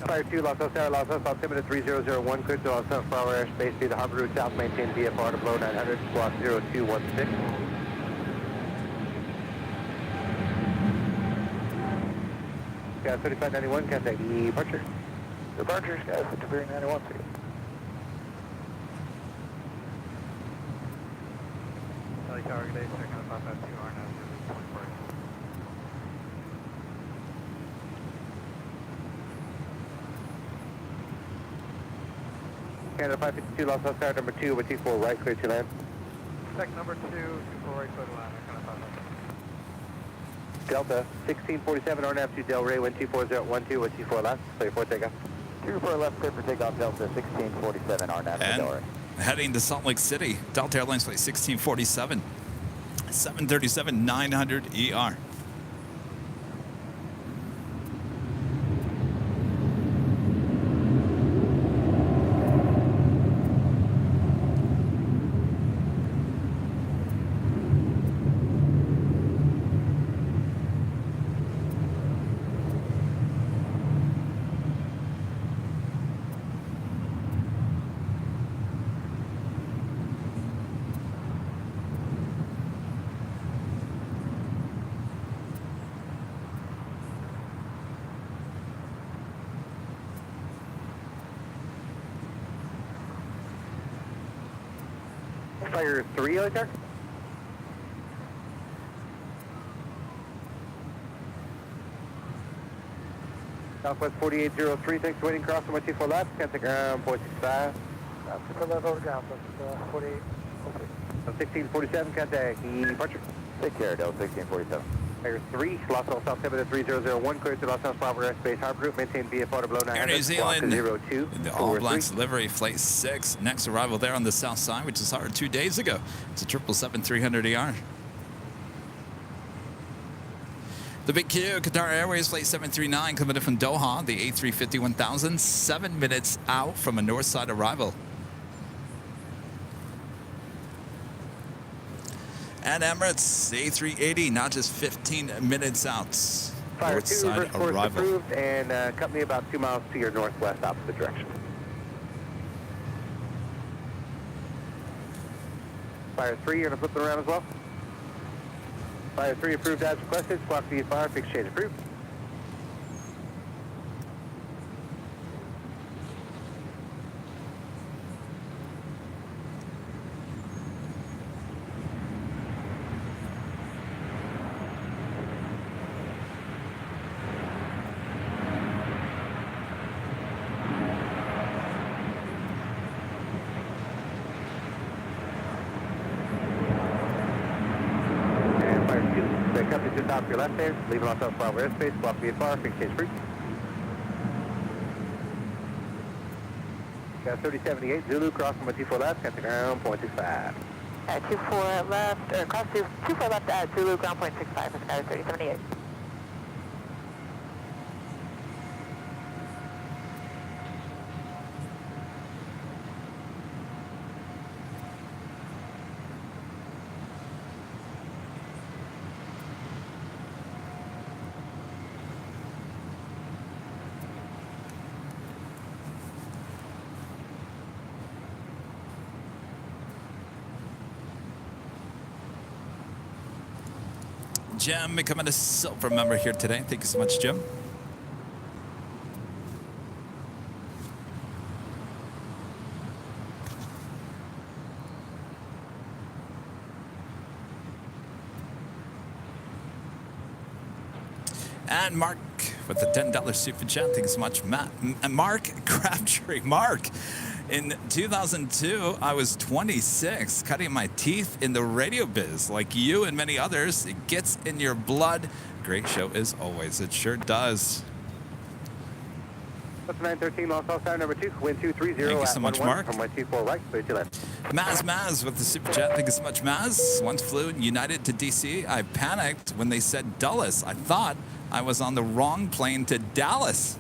Fire 2, Los Angeles, altimeter 3001, cleared to Los Angeles Flower airspace through the harbor route south, maintain VFR to below 900, squawk 0216. Got 3591, contact departure. Departure, skies 5391, see you. LA Tower, good day, check out 552 RNAV 24. Canada 552, Los Angeles Tower number 2, with T4 right, clear to land. Sec number 2, 24 right, clear to land, Canada 552. Delta 1647, RNAV to Del Rey, wind 24012 with T4 left, clear for takeoff. 24 left, clear for takeoff, Delta 1647, RNAV Del Rey. And heading to Salt Lake City, Delta Airlines flight 1647, 737-900 ER. Fire 3, LA Tower. Southwest 4803, thanks for waiting, crossing with T4 left, contact ground, 465. Super left over ground, 48. 1647, contact departure. Take care, Delta 1647. Fire 3, Los Angeles altimeter 3001, cleared to Los Angeles Flower airspace harbor route, maintain VFR to below 900. Air New Zealand, 02, the All Blacks delivery, flight 6. Next arrival there on the south side, which is our 2 days ago. It's a 777-300ER. The Big Q, Qatar Airways, flight 739, coming in from Doha, the A350-1000, 7 minutes out from a north side arrival. And Emirates, the A380, not just 15 minutes out. Fire North 2, side reverse course arrival. approved, and cut me about 2 miles to your northwest, opposite direction. Fire 3, you're going to flip it around as well. Fire 3 approved as requested, squawk VFR, fixed change approved. Company just off your left there, leaving Los Angeles Bravo airspace, squawk VFR, fixed change approved. Got 3078, Zulu, crossing with T4 left, contact ground, 0.65. 24 left, or cross 24 left at Zulu, ground point 65 for Sky 3078. Jim becoming a silver member here today. Thank you so much, Jim. And Mark with the $10 super chat. Thanks so much, Matt. Mark Crabtree. Mark, in 2002, I was 26, cutting my teeth in the radio biz. Like you and many others, it gets in your blood. Great show as always. It sure does. What's 913 Los Altos, number 2, wind 230 Thank you so at much, 11 Mark. from my 24 right, clear to left. Maz with the super chat. Thank you so much, Maz. Once flew United to DC. I panicked when they said Dulles. I thought I was on the wrong plane to Dallas.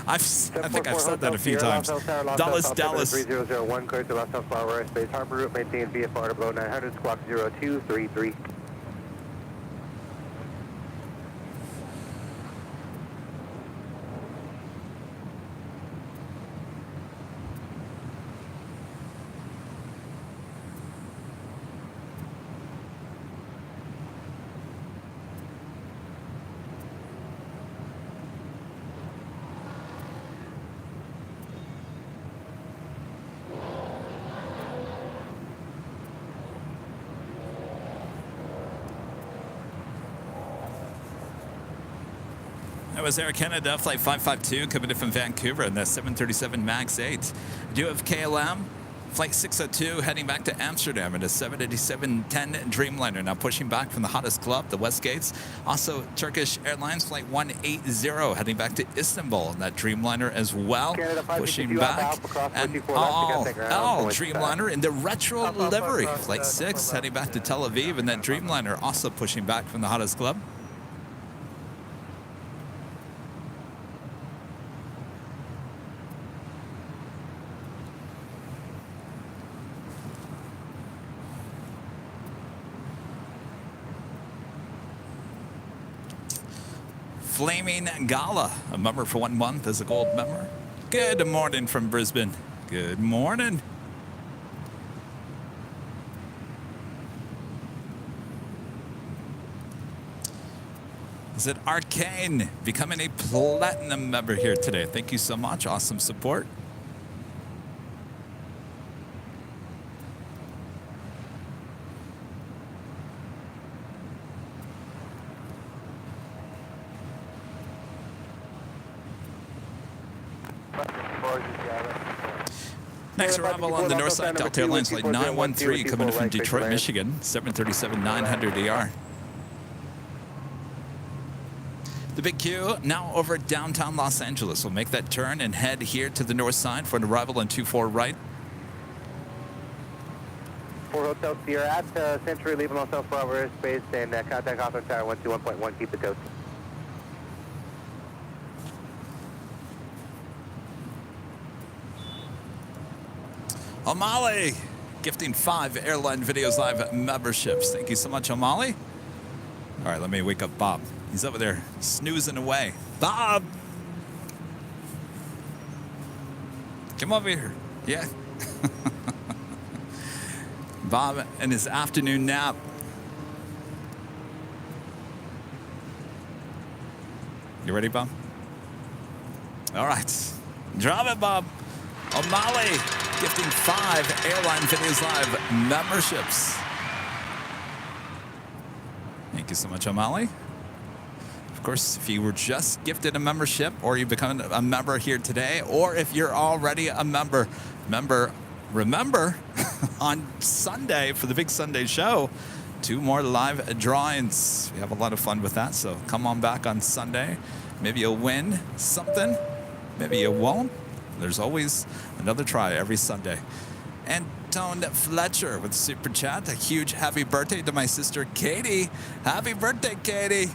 I think I've said that a few times. Dallas. 3001, clear to Los Altos Flower Airspace Harbor route, maintain VFR to below 900, squawk 0233. That was Air Canada, Flight 552, coming in from Vancouver in the 737 MAX 8. Do have KLM, Flight 602, heading back to Amsterdam in a 787-10 Dreamliner, now pushing back from the hottest club, the West Gates. Also, Turkish Airlines, Flight 180, heading back to Istanbul in that Dreamliner as well, pushing back. And Dreamliner in the retro livery. Flight 6, heading back to Tel Aviv in that Dreamliner, also pushing back from the hottest club. Flaming Gala, a member for 1 month as a gold member. Good morning from Brisbane. Good morning. Is it Arcane becoming a platinum member here today? Thank you so much. Awesome support. Next arrival on the north side, Delta Airlines Flight 913 coming in from Detroit, Michigan, 737-900ER. The big Q now over downtown Los Angeles. We'll make that turn and head here to the north side for an arrival on 24 right. 4 Hotel Sierra at Century, leaving Los Altos Flower Airspace, and contact Hawthorne Tower 121.1, keep the coast. O'Malley, gifting 5 Airline Videos Live memberships. Thank you so much, O'Malley. All right, let me wake up Bob. He's over there snoozing away. Bob! Come over here. Yeah. Bob and his afternoon nap. You ready, Bob? All right. Drop it, Bob. O'Malley gifting 5 Airline Videos Live memberships. Thank you so much, O'Malley. Of course, if you were just gifted a membership or you become a member here today, or if you're already a member, remember on Sunday for the big Sunday show, 2 more live drawings. We have a lot of fun with that, so come on back on Sunday. Maybe you'll win something, maybe you won't. There's always another try every Sunday. Antone Fletcher with Super Chat. A huge happy birthday to my sister Katie. Happy birthday, Katie.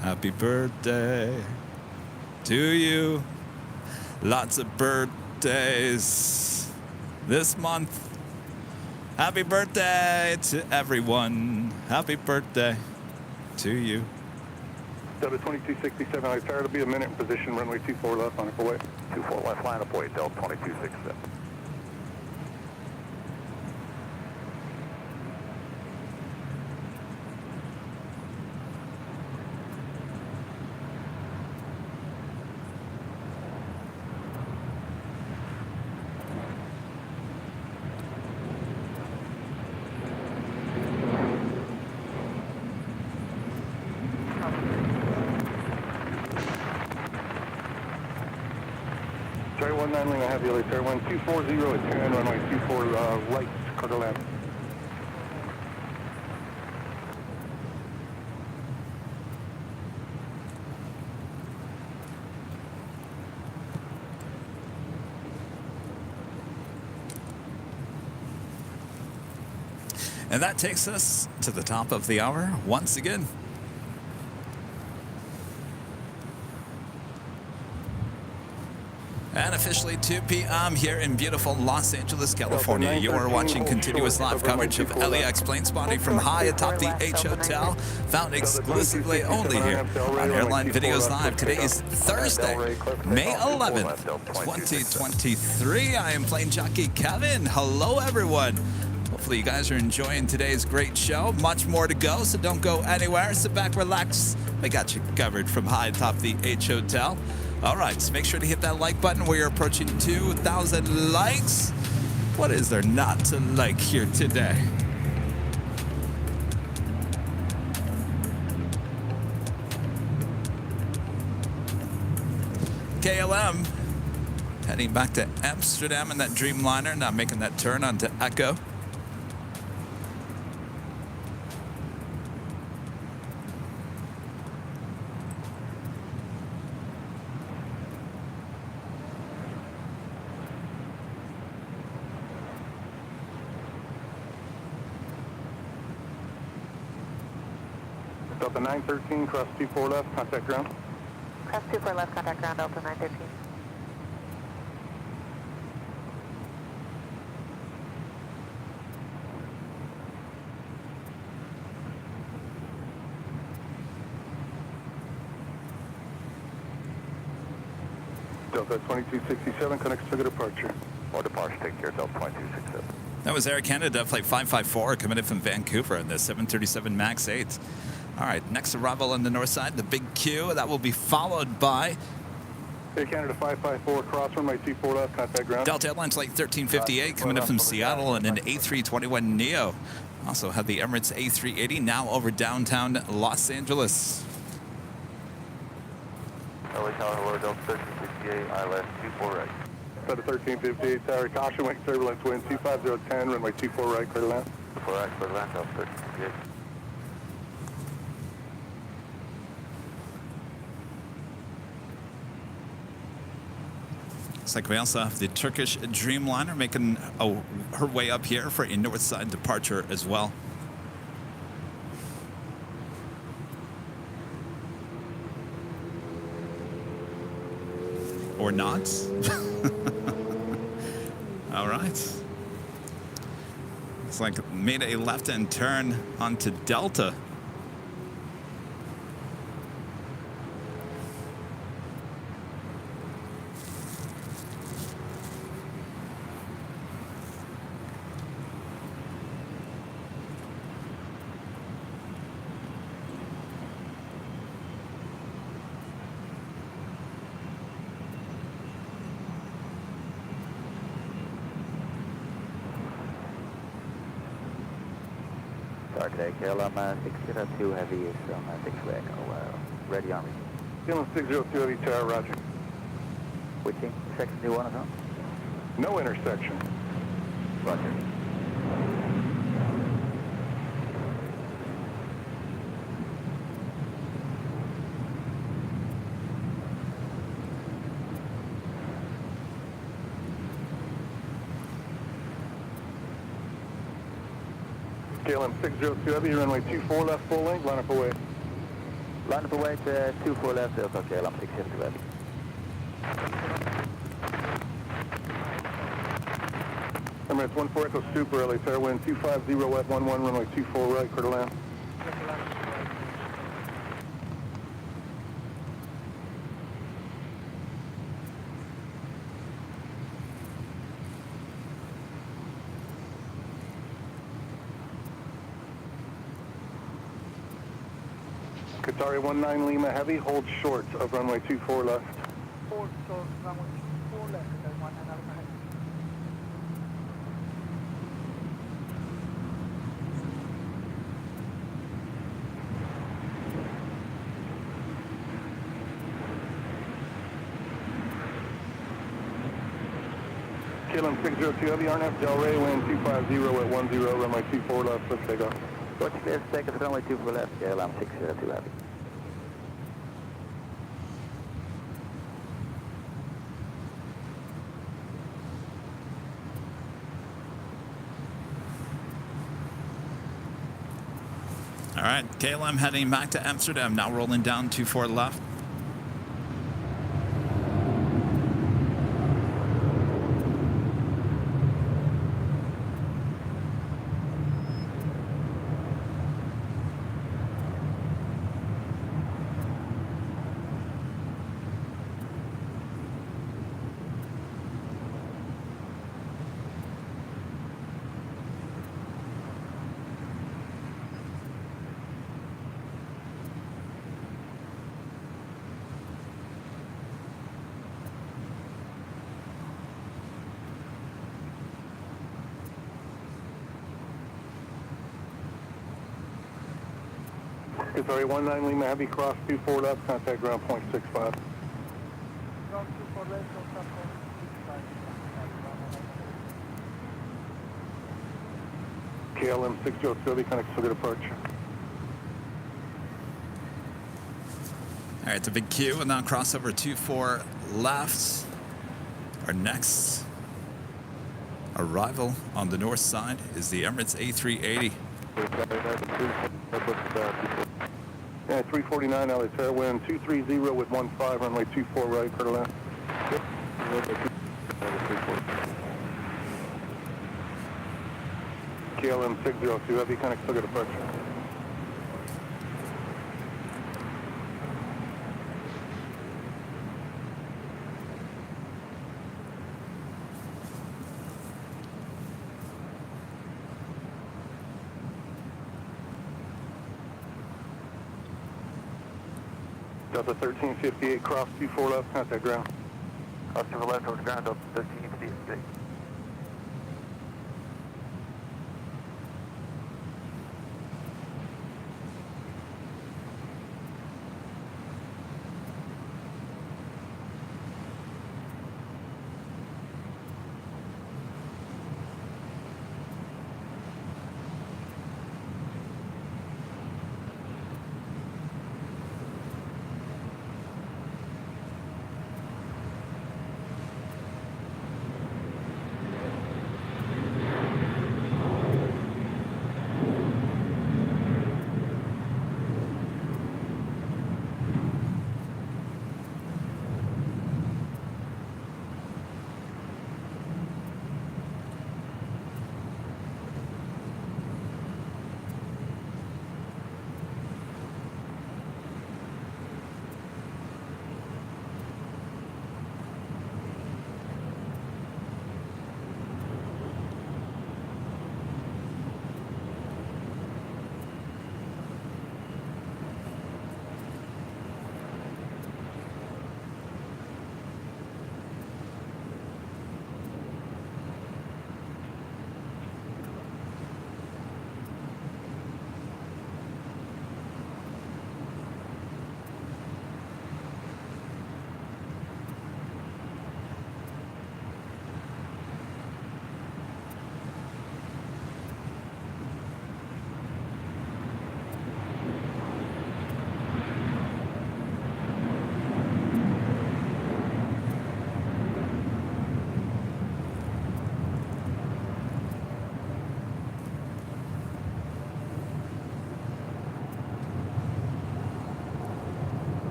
Happy birthday to you. Lots of birthdays this month. Happy birthday to everyone. Happy birthday to you. Delta 2267, I tired to be a minute in position, runway 24 left on away. 24 left, line up way, Delta 2267. Tower 19 Lima Heavy, LA Tower 1240 at 10, runway 24 right, quarter left. And that takes us to the top of the hour once again. And officially 2 p.m. here in beautiful Los Angeles, California. You are watching continuous live coverage of LAX plane spotting from high atop the H Hotel, found exclusively only here on Airline Videos Live. Today is Thursday, May 11th, 2023. I am plane jockey Kevin. Hello, everyone. Hopefully you guys are enjoying today's great show. Much more to go, so don't go anywhere. Sit back, relax. We got you covered from high atop the H Hotel. All right, so make sure to hit that like button. We are approaching 2,000 likes. What is there not to like here today? KLM heading back to Amsterdam in that Dreamliner, now making that turn onto Echo. Delta 913, cross 24 left, contact ground. Cross 24 left, contact ground, Delta 913. Delta 2267, connects to departure. More departure, take care, Delta 2267. That was Air Canada Flight 554 coming in from Vancouver in the 737 MAX 8. All right, next arrival on the north side, the big Q. That will be followed by Air Canada 554, cross runway 24 left, contact ground. Delta Airlines Flight 1358 coming in from Seattle and an A321neo. Also have the Emirates A380 now over downtown Los Angeles. LA Tower, hello, Delta 1368, ILS 24 right. Delta 1358, Tower, caution, wing turbulence, wind 25010, runway 24 right, clear to land. 24 right, clear to land, Delta 1358. Looks like we also have the Turkish Dreamliner making her way up here for a north side departure as well. Or not. All right. It's like made a left-hand turn onto Delta. Today, KLM 602 Heavy is on 6 way Echo, ready on me. KLM 602 Heavy, Tower, roger. Which intersection do you want us on? No intersection. Roger. KLM 602 Heavy, runway 24 left, full length, line up away. Line up away to 24 left, Delta KLM 602 Heavy. Emirates 14 Echo Super, LA Tower, wind 250 at 11, runway 24 right, clear to land. Qatari 19 Lima Heavy, hold short of runway 24 left. Hold short, runway 24 left, and 1 and Alpha Heavy. KLM 602 Heavy, RNF Delray, wind 250 at 10, runway 24 left, let's take off. What's this? Take us runway 24 left, KLM 602 Heavy. All right, KLM heading back to Amsterdam, now rolling down 24 left. It's already 19 Lima Heavy, cross 24 left, contact ground point 65. Ground 24 left, contact point 65. KLM 602 Heavy, connect to departure. All right, it's a big queue, and now crossover 24 left. Our next arrival on the north side is the Emirates A380. Yeah, 349 Alitaire, wind 230 with 15, runway 24 right, clear to land. KLM 602 Heavy, connect to departure. Delta 1358, cross 24 left, contact ground. Cross 24 left, over the ground, Delta 1358.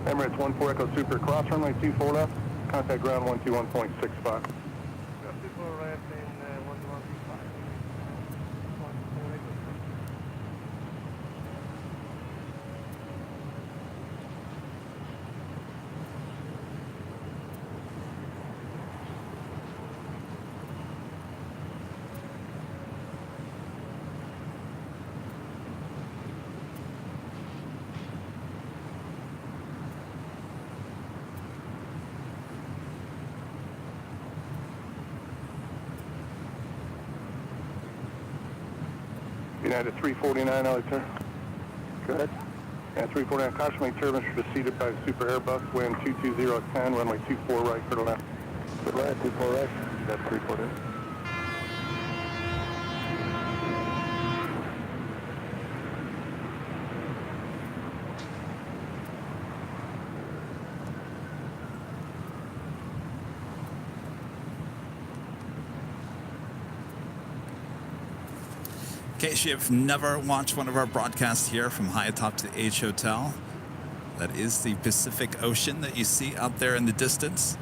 Emirates 14 Echo Super, cross runway 24 left, contact ground 121.65. Ground 24 left in 1165. United 349 Alitaire. Go ahead. And 349, caution wing turbines preceded by Super Airbus, wind 220 at 10, runway 24 right, clear to land. Good land, 24 right. That's 349. In case you've never watched one of our broadcasts here from high atop the H Hotel, that is the Pacific Ocean that you see out there in the distance.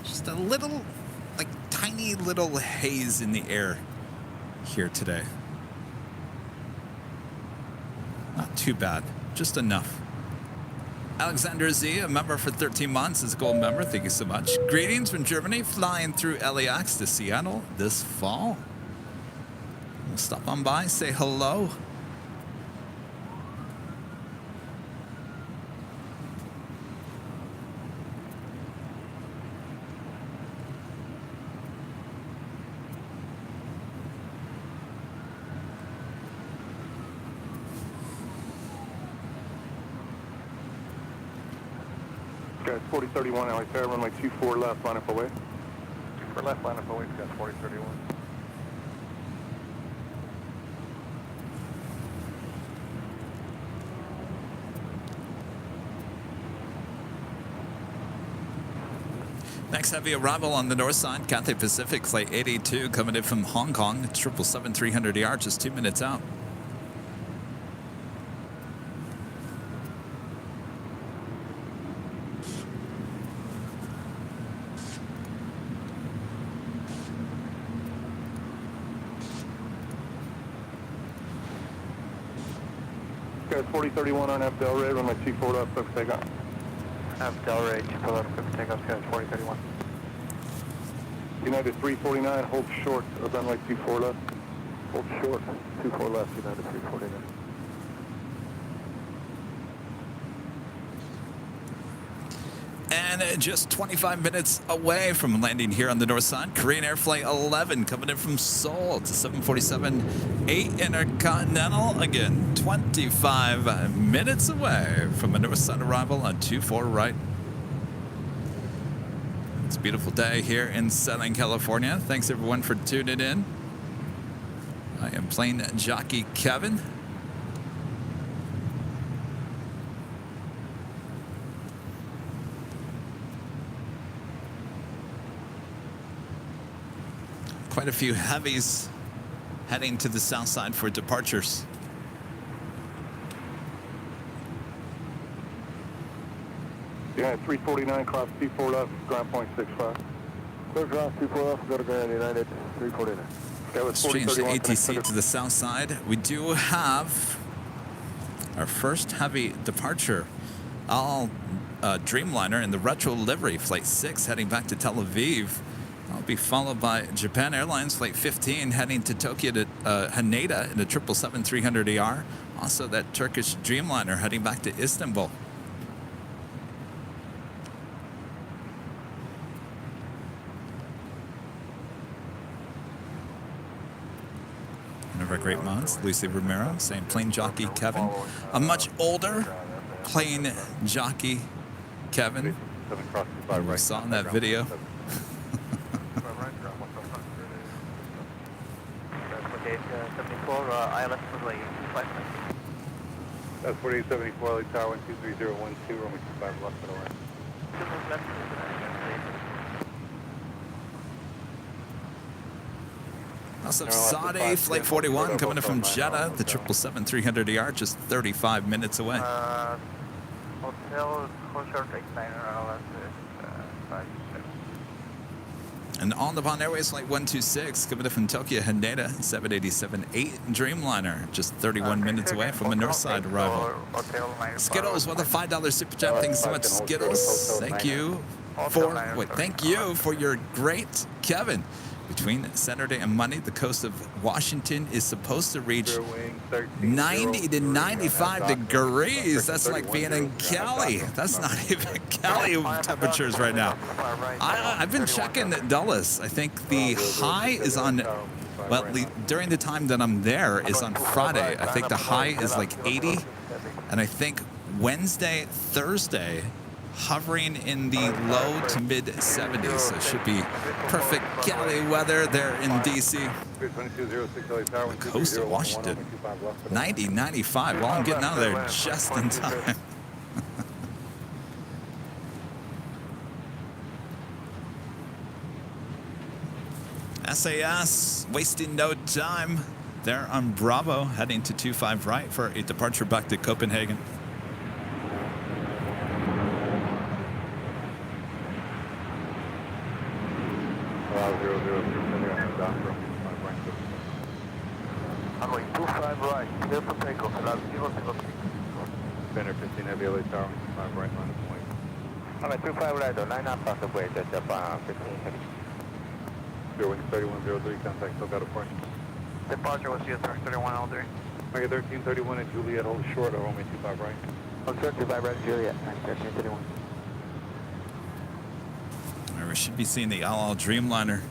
Just a little, like tiny little haze in the air here today. Not too bad, just enough. Alexander Z, a member for 13 months, is a gold member. Thank you so much. Greetings from Germany, flying through LAX to Seattle this fall. We'll stop on by, say hello. Guys, 4031, LA Fair, runway 24 left, line up away. 24 left, line up away, guys, 4031. Next heavy arrival on the north side, Cathay Pacific Flight 882 coming in from Hong Kong, 777-300ER, just 2 minutes out. Guys, 4031 on F Delray, runway 24 left, clear for takeoff. Have Delray, 24 left, clear for takeoff, guys, 4031. United 349, hold short of runway 24 left. Hold short, 24 left, United 349. And just 25 minutes away from landing here on the north side, Korean Air Flight 11 coming in from Seoul to 747-8 Intercontinental. Again, 25 minutes away from a north side arrival on 24 right. It's a beautiful day here in Southern California. Thanks everyone for tuning in. I am plane jockey Kevin. Quite a few heavies heading to the south side for departures. Yeah, 349, cross 24 left, ground point 65. Clear cross 24 left, go to Grand United 349. That was Let's change the 4031. ATC to the south side. We do have our first heavy departure. All Dreamliner in the retro livery, Flight 6 heading back to Tel Aviv. I'll be followed by Japan Airlines Flight 15 heading to Tokyo to Haneda in the 777-300ER. Also that Turkish Dreamliner heading back to Istanbul. One of our great mods, Lucy Romero, saying plane jockey Kevin. A much older plane jockey Kevin. We saw in that video. That's 4874, LA Tower 123.012, runway 25 left for the line. Also, Saudi Flight 41 coming in from Jeddah, the 777-300ER, just 35 minutes away. Hotel Coastal Liner, And on the Bond Airways Flight 126 coming in from Tokyo Haneda, 787-8 Dreamliner, just 31 minutes away from a north side arrival. Skittles with a $5 super chat. Thanks so much, Skittles. Thank you for your great Kevin. Between Saturday and Monday, the coast of Washington is supposed to reach 90 to 95 degrees. That's like being in Cali. That's not even Cali temperatures right now. I've been checking Dulles. I think the high is on, well, during the time that I'm there is on Friday. I think the high is like 80. And I think Wednesday, Thursday, hovering in the low to mid 70s. So it should be perfect Cali weather there in DC. The coast of Washington, 90, 95. Well, I'm getting out of there just in time. SAS wasting no time. There on Bravo, heading to 25 right for a departure back to Copenhagen. Runway 25 right, clear for takeoff, and I'll 006. Center 15 Heavy LA Tower, 5 right, line of way. Runway 25 right, line up off the way, just up 15 heavy. Zero wing 3103, contact SoCal departure. Departure was US 3103. Okay, 1331 at Juliet, hold short of runway 25 right. Oh, 25 right, Juliet, 1331. We should be seeing the Al Dreamliner.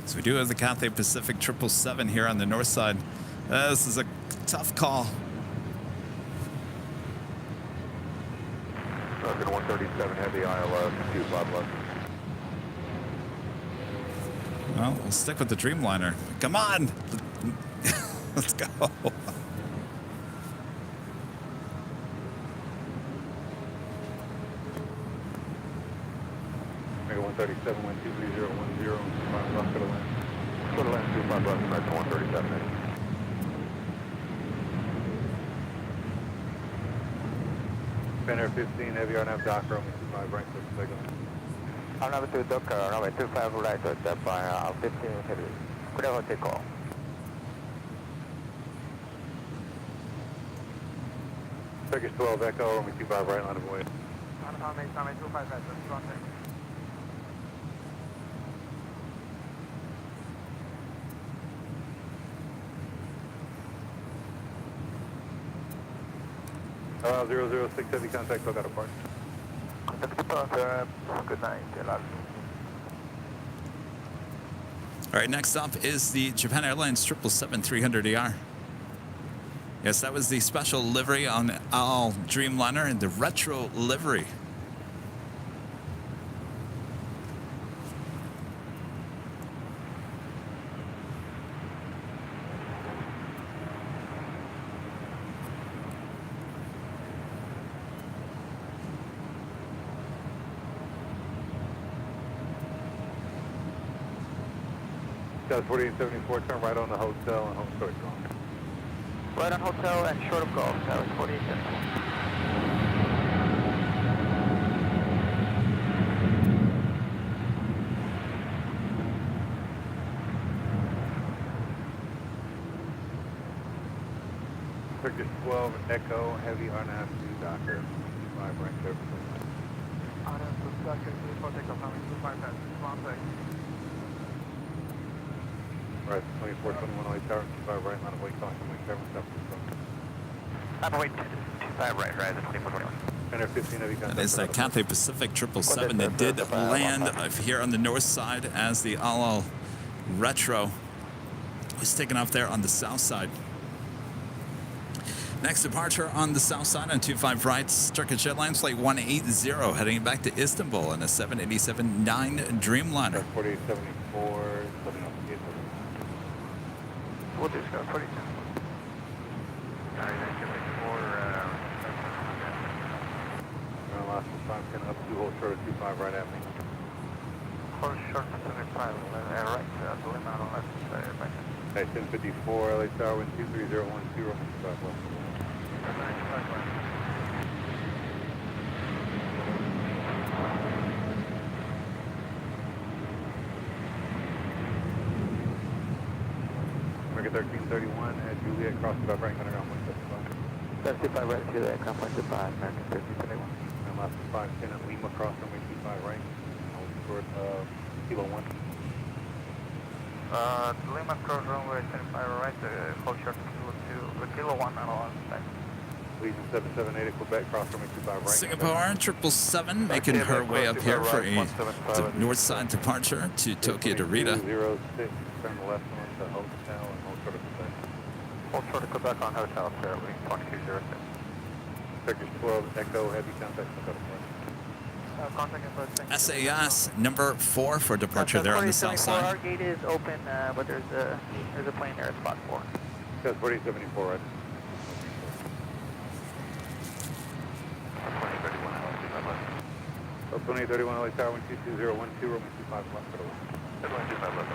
So we do have the Cathay Pacific 777 here on the north side. This is a tough call. Falcon 137 Heavy, ILS, 25 left. Well, we'll stick with the Dreamliner. Come on! Let's go. Mega 137, wind 23010, 5 left, go to land. Go to land, 25 left, American 137. Center 15 Heavy, RNAV Docker, runway 25 right, clear for takeoff. RNAV to Docker, runway 25 right, step by 15 heavy. Clear for takeoff. Turkish 12 Echo, runway 25 right, line of way. Runway 25 right, that's contact. LL 006 Heavy, contact SoCal departure. Contact departure, good night, LL. All right, next up is the Japan Airlines 777-300ER. Yes, that was the special livery on Al Dreamliner and the retro livery. Dallas 4874, turn right on the hotel and home short of golf. Right on hotel and short of golf, Dallas 4874. Turkish 12 Echo Heavy, RNAV 2 Docker, 5 right, clear for takeoff. RNAV 2 Docker, clear for takeoff, runway 25 right, contact. Right, 2421 LA Tower, 25 right, line of way, caution, wing 7, south of Runway 25 right, rise at 2421. Center 15 Heavy, contact. That is the Cathay Pacific 777 that did land here on the north side as the Al Retro was taken off there on the south side. Next departure on the south side on 25 right, Turkish Airlines flight 180 heading back to Istanbul in a 787-9 Dreamliner. 4874, setting up the gate. What is that? 42. Last 510 up 2 hold short of 25 right at me. Hold short of 75, and right, the limit on left, back. Hey, 1054 LA Tower, wind 23010, 25 left. American 1331 at Juliet, crossing about Frank Underground 175. 75 right, Juliet, cross 125, American 1331. And last 510 at Lima, cross runway 25 right. Hold short of Kilo 1. Lima Cross runway 75 right, hold short Kilo 1 and all back. Legion 778 Quebec, cross runway 25 right. Singapore 777 making her way up here for a north side departure to Tokyo Narita. 06, turn left on to hotel and hold short of Quebec. Hold short of Quebec on hotel, Airline 2206. Turkish 12, Echo, heavy contact, Contact info, thank you. SAS number 4 for departure there on the south side. Our gate is open, but there's a plane there at spot 4. That's 4074, right? 2031 LA Tower 122.012, runway 25 left for the west. 25 left.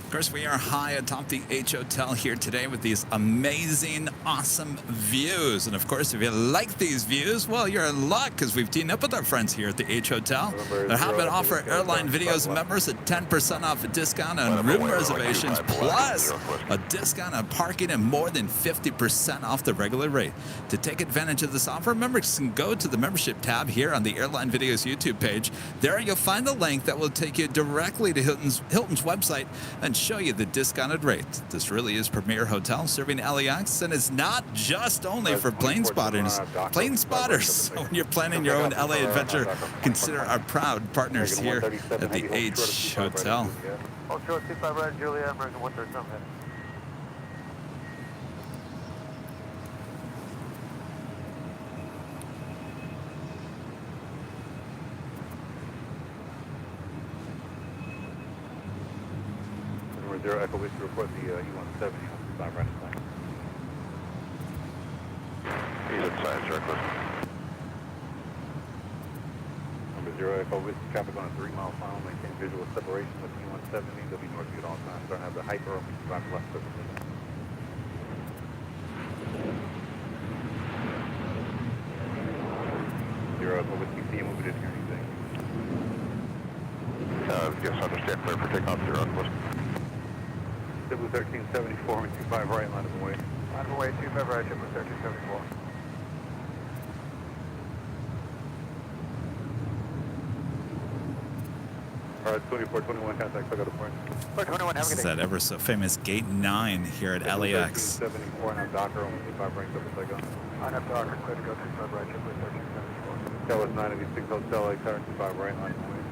Of course, we are high atop the H Hotel here today with these amazing, awesome views. And of course, if you like these views, well, you're in luck because we've teamed up with our friends here at the H Hotel. They have been offer Airline Videos members a 10% off a discount on room reservations, plus a discount on parking and more than 50% off the regular rate. To take advantage of this offer, members can go to the membership tab here on the Airline Videos YouTube page. There you'll find the link that will take you directly to Hilton's website and show you the discounted rate. This really is premier hotel serving LAX, and it's not just only for plane spotters. So when you're planning your own LA adventure, consider our proud partners here at the H Hotel. Hold short 25 right, Juliet, American 137. Zero Echo Whiskey, report the E-170 on 25 right inside. He's inside, circle. Number 0 Echo Whiskey, traffic on a 3-mile final, maintain visual separation with E-170, they'll be north at all times. Don't have the hyper or 25 left for the city. Zero Echo Whiskey, see you move it in here, anything. Yes, understand, clear for takeoff, 0 Echo Whiskey. 1374 and 25 right, line of way. Line of way, 25 right, 1374. All right, 2421, contact, I got a point. 21, have a This good is day. that ever so famous Gate 9 here at LAX. 74, now Docker, on 25 right, double take on. I have Docker, clear to go 25 right, 1374. That was 986 Hotel, LA Tower, 25 right, line of way.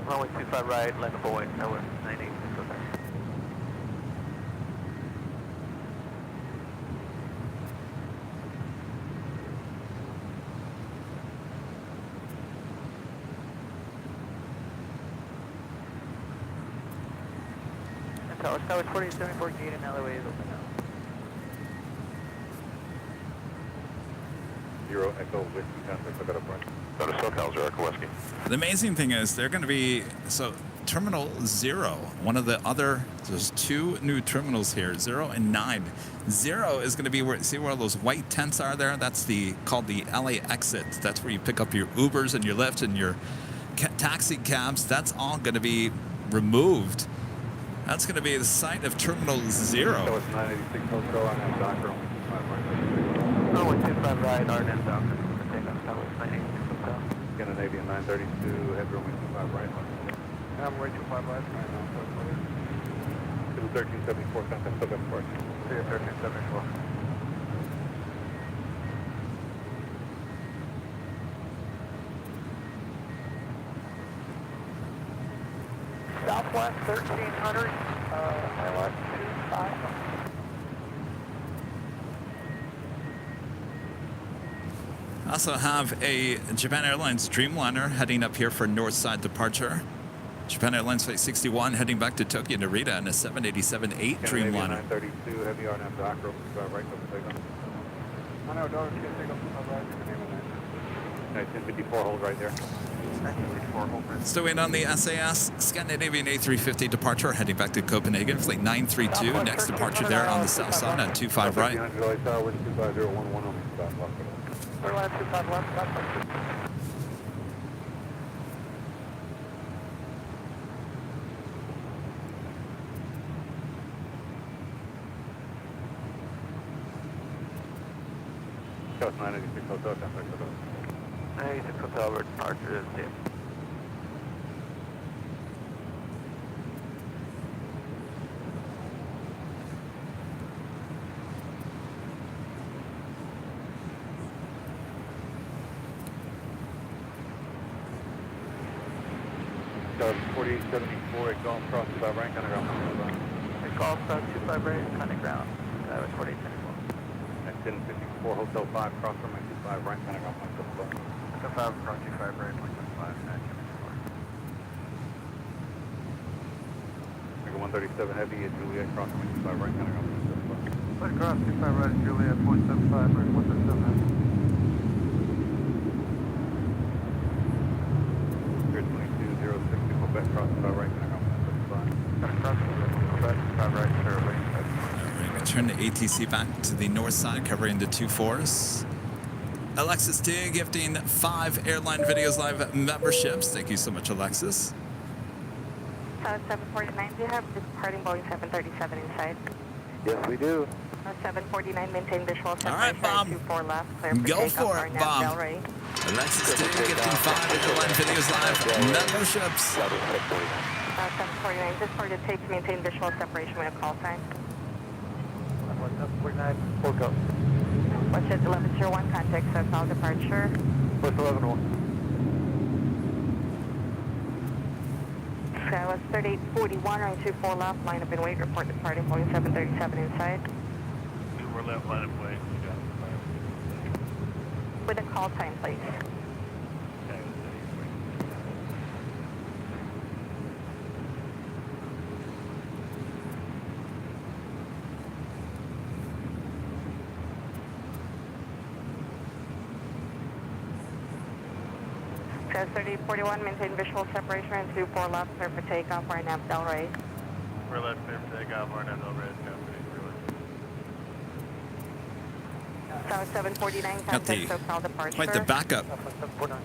Runway 25 right, land of way, tower 986 Hotel. Tower 4074 gate and LOA is open now. Zero Echo Whiskey, contact, I got a point. Go to SoCal, 0 Echo Whiskey. The amazing thing is they're going to be, so Terminal 0, one of the other, there's 2 new terminals here, 0 and 9. 0 is going to be where, see where all those white tents are there? That's called the LA exit. That's where you pick up your Ubers and your Lyft and your taxi cabs. That's all going to be removed. That's going to be the site of Terminal 0. That was 986 Hotel, I have Docker, on 25 right. Runway 25 right, RNF Docker. Takeoff, tower 986 Hotel. Scandinavian 932, head runway 25 right. I'm way 25 right, right now. 1374, contact, still got a point. 1374. Southwest 1300, LX 25. I also have a Japan Airlines Dreamliner heading up here for north side departure. Japan Airlines Flight 61 heading back to Tokyo Narita in a 787-8 Dreamliner. 932, heavy RNF Docker, 25 right, double take on. I know, Docker, can take off 25 right, 1954, hold right there. 1954, hold right. Stowing on the SAS Scandinavian A350 departure, heading back to Copenhagen. Flight 932, next departure there on the south side on 25 right. 1500 LA Tower, wind 25011 on me, stop left. Airline 25 left, stop left. South 986 Hotel, contact Hotel. 96 Hotel, we're departure is safe. South 4874 at Golf Cross 25 right, kind of ground. Golf 25 right, kind of ground. That was 4874. At 1054 Hotel 5, cross runway 25 right, kind of ground. Hotel 5, cross 25 right, 125, 137 heavy at Juliet, cross runway 25 right, kind of ground. But cross 25 right, Juliet, 0.75 right, 137 heavy. 2206 Quebec, cross 25 right, kind of ground. Cross Quebec, 5 right, sir, waiting. We're going to turn the ATC back to the north side, covering the 2-4s. Alexis T gifting 5 Airline Videos Live memberships. Thank you so much, Alexis. Tower 749, do you have departing Boeing 737 inside? Yes, we do. 749, maintain visual separation. All right, Bob. 24 left, clear for Go takeoff, for it, RNAV Bob. Delray. Alexis T gifting 5 Airline Videos Live memberships. 749, just for the tape to maintain visual separation with a call sign. 749, full go. Watch it 1101, contact SoCal departure. What's 1101? That was 3841, runway 24 left, line up and wait, report departing Boeing 737 inside. 24 left, line up way. With a call sign, please. Says 3841, maintain visual separation and 24 left, clear for takeoff, RNAV Delray. We're left, clear for takeoff, RNAV Delray, Tower 749, Got contact the, SoCal departure. quite the backup. 749.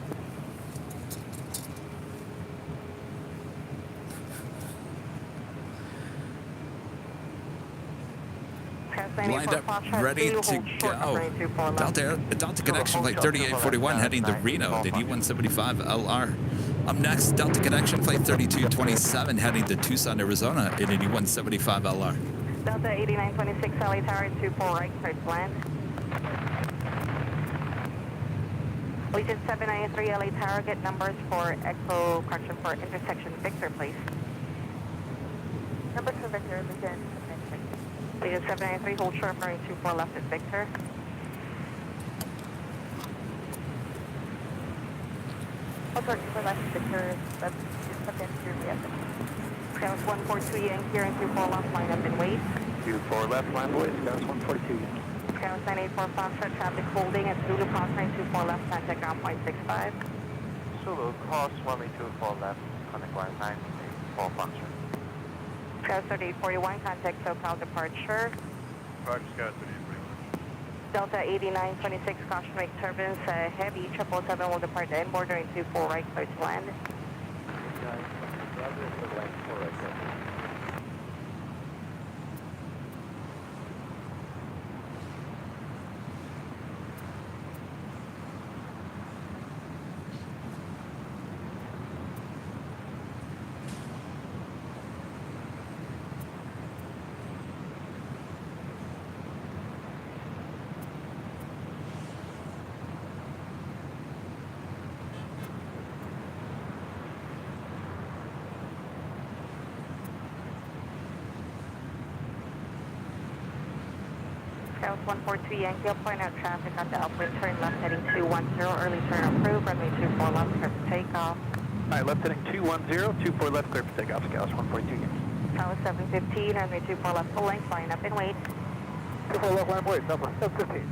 Lined up, ready to go. Delta connection flight 3841 heading to Reno, the D175LR. Up next, Delta connection flight 3227 heading to Tucson, Arizona in a D175LR. Delta 8926 LA Tower 24 right, clear to land. Legion 793 LA Tower, get numbers for Echo, correction for intersection Victor, please. Numbers for Victor, Legion 793, hold short, runway 24 left at Victor. Hold short, 24 left at Victor, that's Juliet. Scouts 142 Yankee, and 24 left, line up and wait. 24 left, line away, Scouts 142. Scouts 984 Foxtrot, traffic holding at Zulu Cross 924 left, contact ground point 65. Zulu cross, runway 24 left, contact line 984 Foxtrot. Scouts 3841, contact SoCal departure. Roger, Scott 3841. Delta 8926, caution wake turbulence, heavy, 777 will depart the inboard during 24 right, clear to land. South 142 Yankee, I'll point out traffic on the upwind turn left heading 210, early turn approved, runway 24 left, clear for takeoff. Alright, left heading 210, 24 left, clear for takeoff, Scouts 142 Yankee. Tower 715, runway 24 left, full length, line up and wait. 24 left, line away, Southwest 715.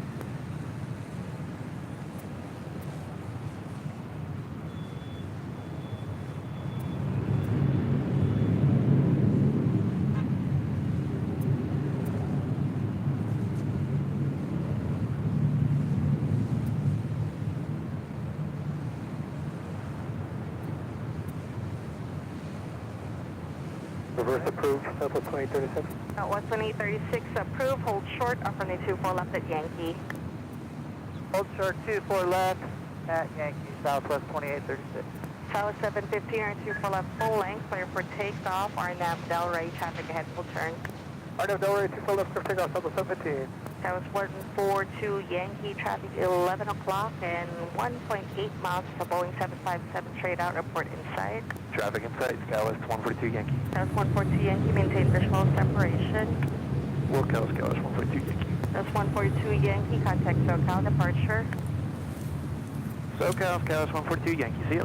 Reverse approved, Southwest 2836. Southwest 2836 approved, hold short, up runway 24 left at Yankee. Hold short 24 left at Yankee, Southwest 2836. Tower 715 or 24 left full length, clear for takeoff. RNAV Delray, traffic ahead full turn. RNAV Delray, 24 left, clear for takeoff, Southwest 715. Tower 142 Yankee, traffic 11 o'clock and 1.8 miles to Boeing 757 straight out, report inside. Traffic inside, Scalist 142 Yankee. Tower 142 Yankee, maintain visual separation. Wilco, Scalist 142 Yankee. That's 142 Yankee, contact SoCal departure. SoCal, Scalist 142 Yankee, see you.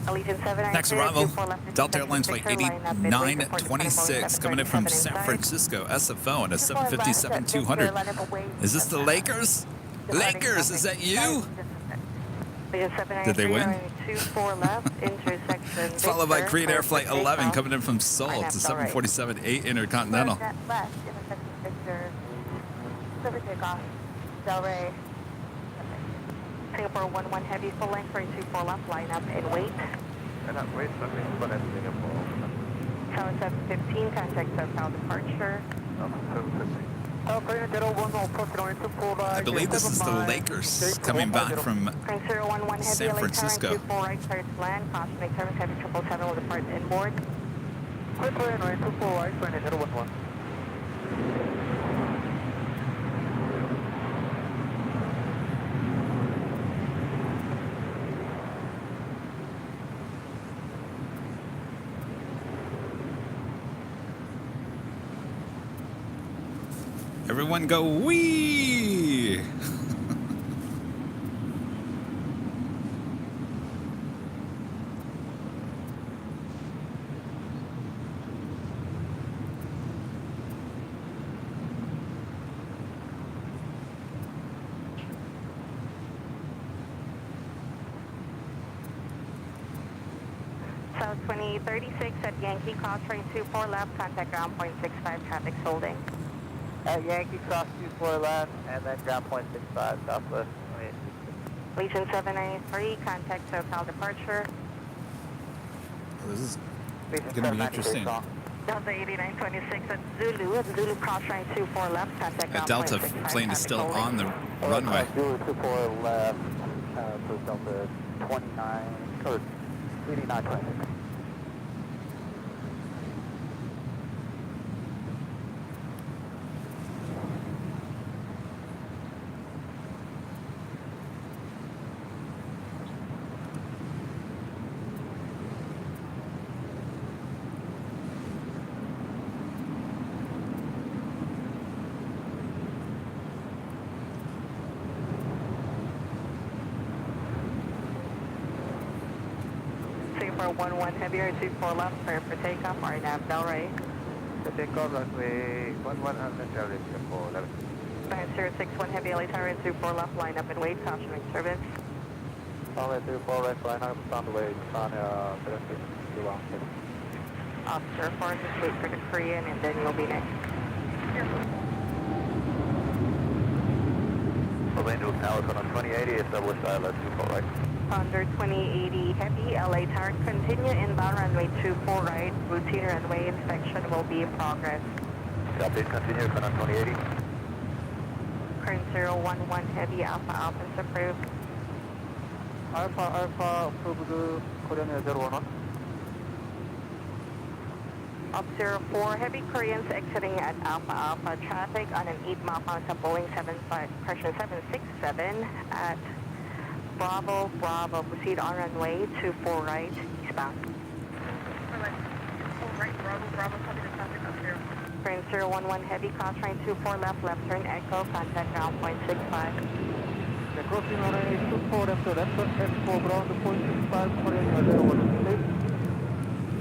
Allegiant 793. Next arrival, Delta Airlines Flight 8926 coming in from San Francisco, SFO on a 757-200. Is this the Lakers? Lakers, is that you? Did they win? Followed by Korean Air Flight 11 coming in from Seoul. It's a 747-8 Intercontinental. Delray. Singapore 11 heavy full length, 324 left, line up and wait. And not wait, let me put in Singapore. Tower 715, contact SoCal departure. 715. I believe this is the Lakers coming back from San Francisco. Right, cleared to land. Caution, make service, heavy 777 will depart inboard. Quick plane, right, 24 right, plane, 011. Everyone go wee! South 2036 at Yankee, cross train 24 left, contact ground point 65, traffic holding. At Yankee, cross 24 left, and then ground point 65, Southwest 28. Legion 793, contact SoCal departure. This is going to be interesting. Delta 8926 at Zulu cross train 24 left, contact A ground Delta point 65, plane is traffic still holding. on the runway. Zulu 24 left, so Delta 29, or 8926. Singapore 11 heavier, 24 left, clear for takeoff, RNAV Delray. The takeoff runway 11 and Delray, Singapore 11. 9061 heavy, LA Tower 24 left, line up and wait, cautioning service. Runway 24 right, line up, on the way, on Officer 4, just wait for the Korean and then you'll be next. Orlando Palace on 2080, establish ILS 24 right. Under 2080 heavy, LA Tower, continue inbound runway 24 right, routine runway inspection will be in progress. Copy, continue, on 2080. Current 011 heavy, Alpha Alpha is approved. Alpha approved, Korean Air 011. Up 04 heavy Koreans exiting at Alpha Alpha, traffic on an 8-mile bound to Boeing 767 at Bravo, Bravo, proceed on runway 24 right, eastbound. Right, Bravo, Bravo, copy the traffic up here. Current 011 heavy, cross train 24 left, left turn echo, contact ground point 65. The crossing runway 24 left, F4 ground point 65, Korean Air 011.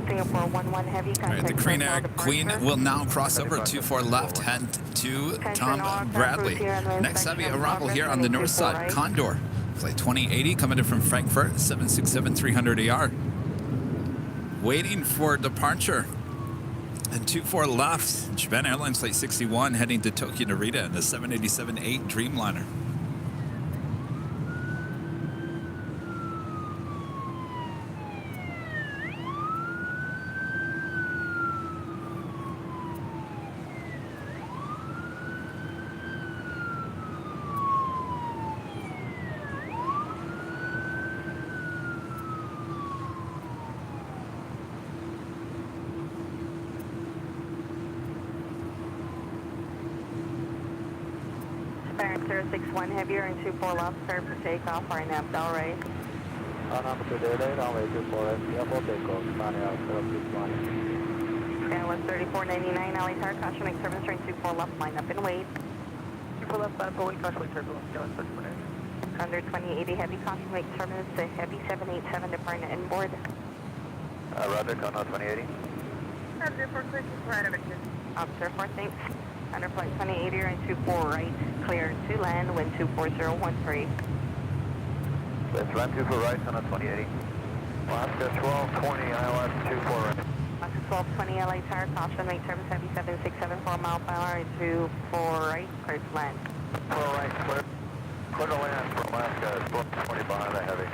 Singapore 11 heavy, All right, contact the Korean Air SoCal Queen departure. will now cross over 24 left, head to Tom Bradley. Next heavy arrival here on the north side, Condor. Flight 2080 coming in from Frankfurt, 767-300 AR. Waiting for departure. And 24 left, Japan Airlines Flight 61 heading to Tokyo Narita in the 787-8 Dreamliner. Sir 61 heavy and 24 left, clear for takeoff, RNAV Delray. On opposite airline, runway 24 right, full takeoff, Connie out, set up 61. Skyline 3499, LA Tower, caution, make service train 24 left, line up and wait. 24 left, line up and wait, caution, wait, turbulence, Skyline 3499. Under 2080 heavy, caution, make service to heavy 787 departing inboard. Roger, Connie 2080. Under 4 clear to right of it. Officer 4, thanks. Under flight 2080 and 24 right, clear to land, wind 24013. Let's run 24 right, Connie 2080. Alaska 1220, ILS 24 right. Alaska 1220 LA Tower, caution, make service heavy 7674 mile per hour and 24 right, clear to land. 4 right, clear. Clear to land for Alaska, 1220 behind the heavy.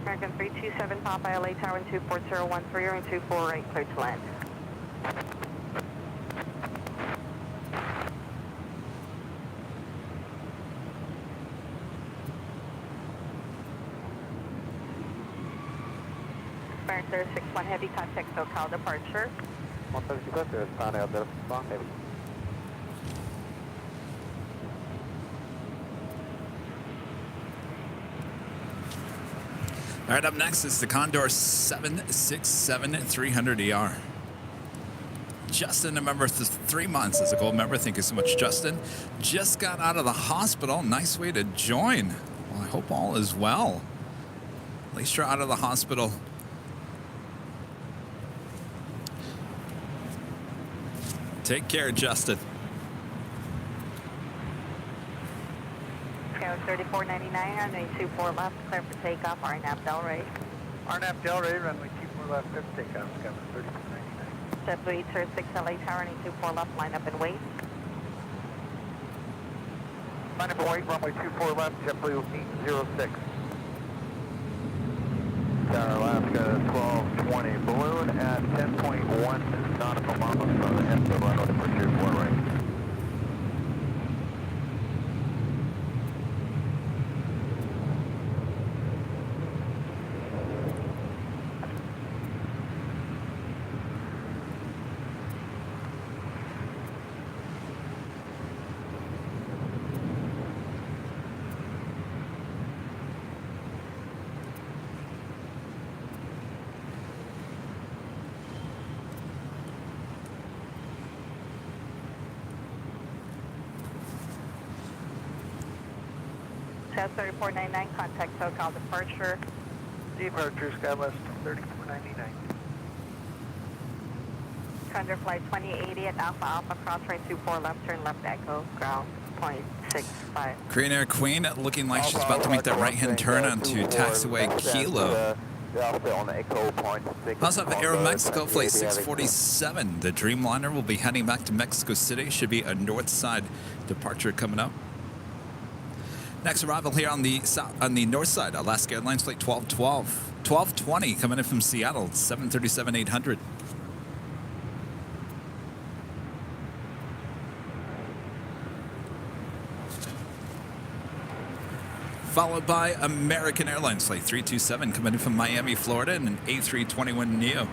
American 327 Papa LA Tower and 24013 and 24 right, clear to land. American 61 heavy, contact SoCal departure. 135, there's Connie out there, strong heavy. All right, up next is the Condor 767-300ER. Justin, a member for 3 months as a gold member. Thank you so much, Justin. Just got out of the hospital. Nice way to join. Well, I hope all is well. At least you're out of the hospital. Take care, Justin. Skyline 3499, runway 24 left, clear for takeoff, RNAV Delray. RNAV Delray, runway 24 left, clear for takeoff, Skyline 3499. JetBlue 806 LA Tower, runway 24 left, line up and wait. Line up and wait, runway 24 left, JetBlue 806. Tower Alaska 1220, balloon at 10.1 nautical miles from the end of the runway for 24 right. SAS 3499, contact SoCal departure. Departure, Skywest 3499. Condor flight 2080 at Alpha Alpha, cross right 24 left, turn left echo, ground, 0.65. Korean Air Queen looking like she's about to make that right-hand turn onto taxiway Kilo. Also have Aeromexico flight 647. The Dreamliner will be heading back to Mexico City. Should be a north side departure coming up. Next arrival here on the north side, Alaska Airlines flight 1220 coming in from Seattle, 737-800. Followed by American Airlines flight 327 coming in from Miami, Florida, and an A321neo.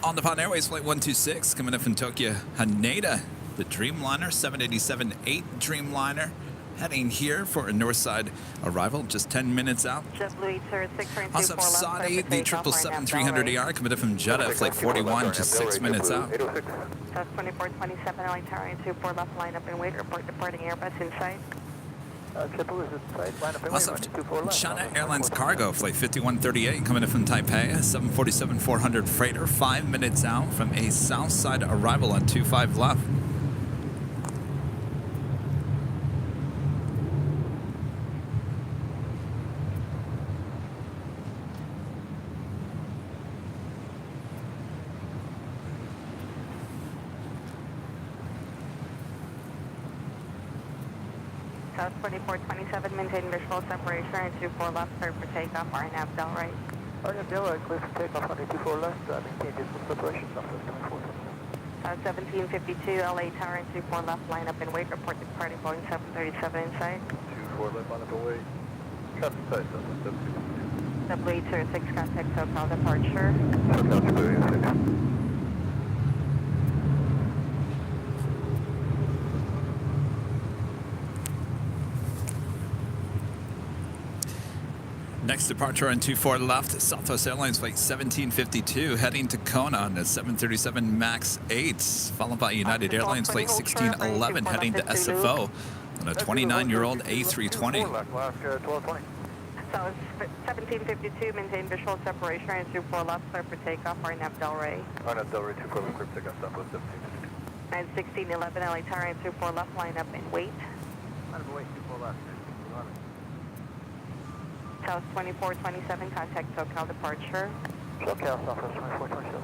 On the Japan Airways flight 126 coming in from Tokyo, Haneda. The Dreamliner 787-8 Dreamliner heading here for a north side arrival, just 10 minutes out. JetBlue 806 Also have Saudi, the 777-300ER coming in from Jeddah, flight 41, just 6 minutes out. SAS 2427 LA Tower, and 24 left, line up and wait, report departing Airbus in sight. JetBlue is in sight, line up and wait, Also, runway 24 left. China Airlines Cargo, flight 5138 coming in from Taipei, 747-400 freighter, 5 minutes out from a south side arrival on 25 left. SAS 2427, maintain visual separation, and 24 left, clear for takeoff, RNAV Delray. RNAV Delray, clear for takeoff, runway 24 left, maintain visual separation, Southwest 24. 1752 LA Tower, and 24 left, line up and wait, report departing Boeing 737 in sight. 24 left, line up and wait. Traffic sight, Southwest 752. W206, contact SoCal departure. SoCal 286. Next departure on 24 left, Southwest Airlines flight 1752, heading to Kona on the 737 MAX 8, followed by United Airlines flight 1611, heading to SFO on a 29-year-old A320. Alaska 1220. So 1752, maintain visual separation, and 24 left, clear for takeoff, RNAV Delray. RNAV Delray 24 left, clear for takeoff, Southwest 1752. And 1611, LA Tower, and 24 left, line up and wait. Line up, wait, 24 left. South 2427, contact SoCal departure. SoCal, Southwest 2427.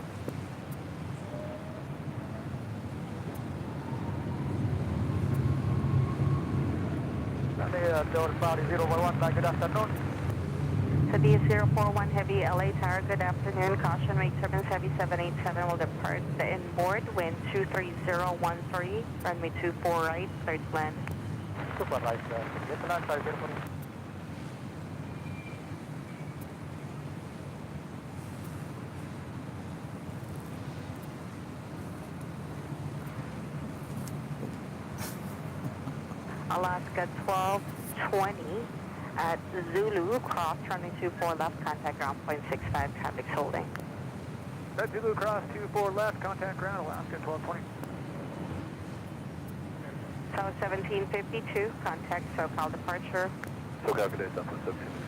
Good afternoon. City 041 Heavy, LA Tower, good afternoon. Caution, make turbulence heavy 787 will depart. The inboard, wind 23013, runway 24 right, cleared to land. Super right, yes, land, sorry, beautiful. Alaska 1220 at Zulu, cross runway 24 left, contact ground point 65, traffic's holding. Red Zulu cross 24 left, contact ground, Alaska 1220. South 1752, contact SoCal departure. SoCal, good day, Southwest 1752.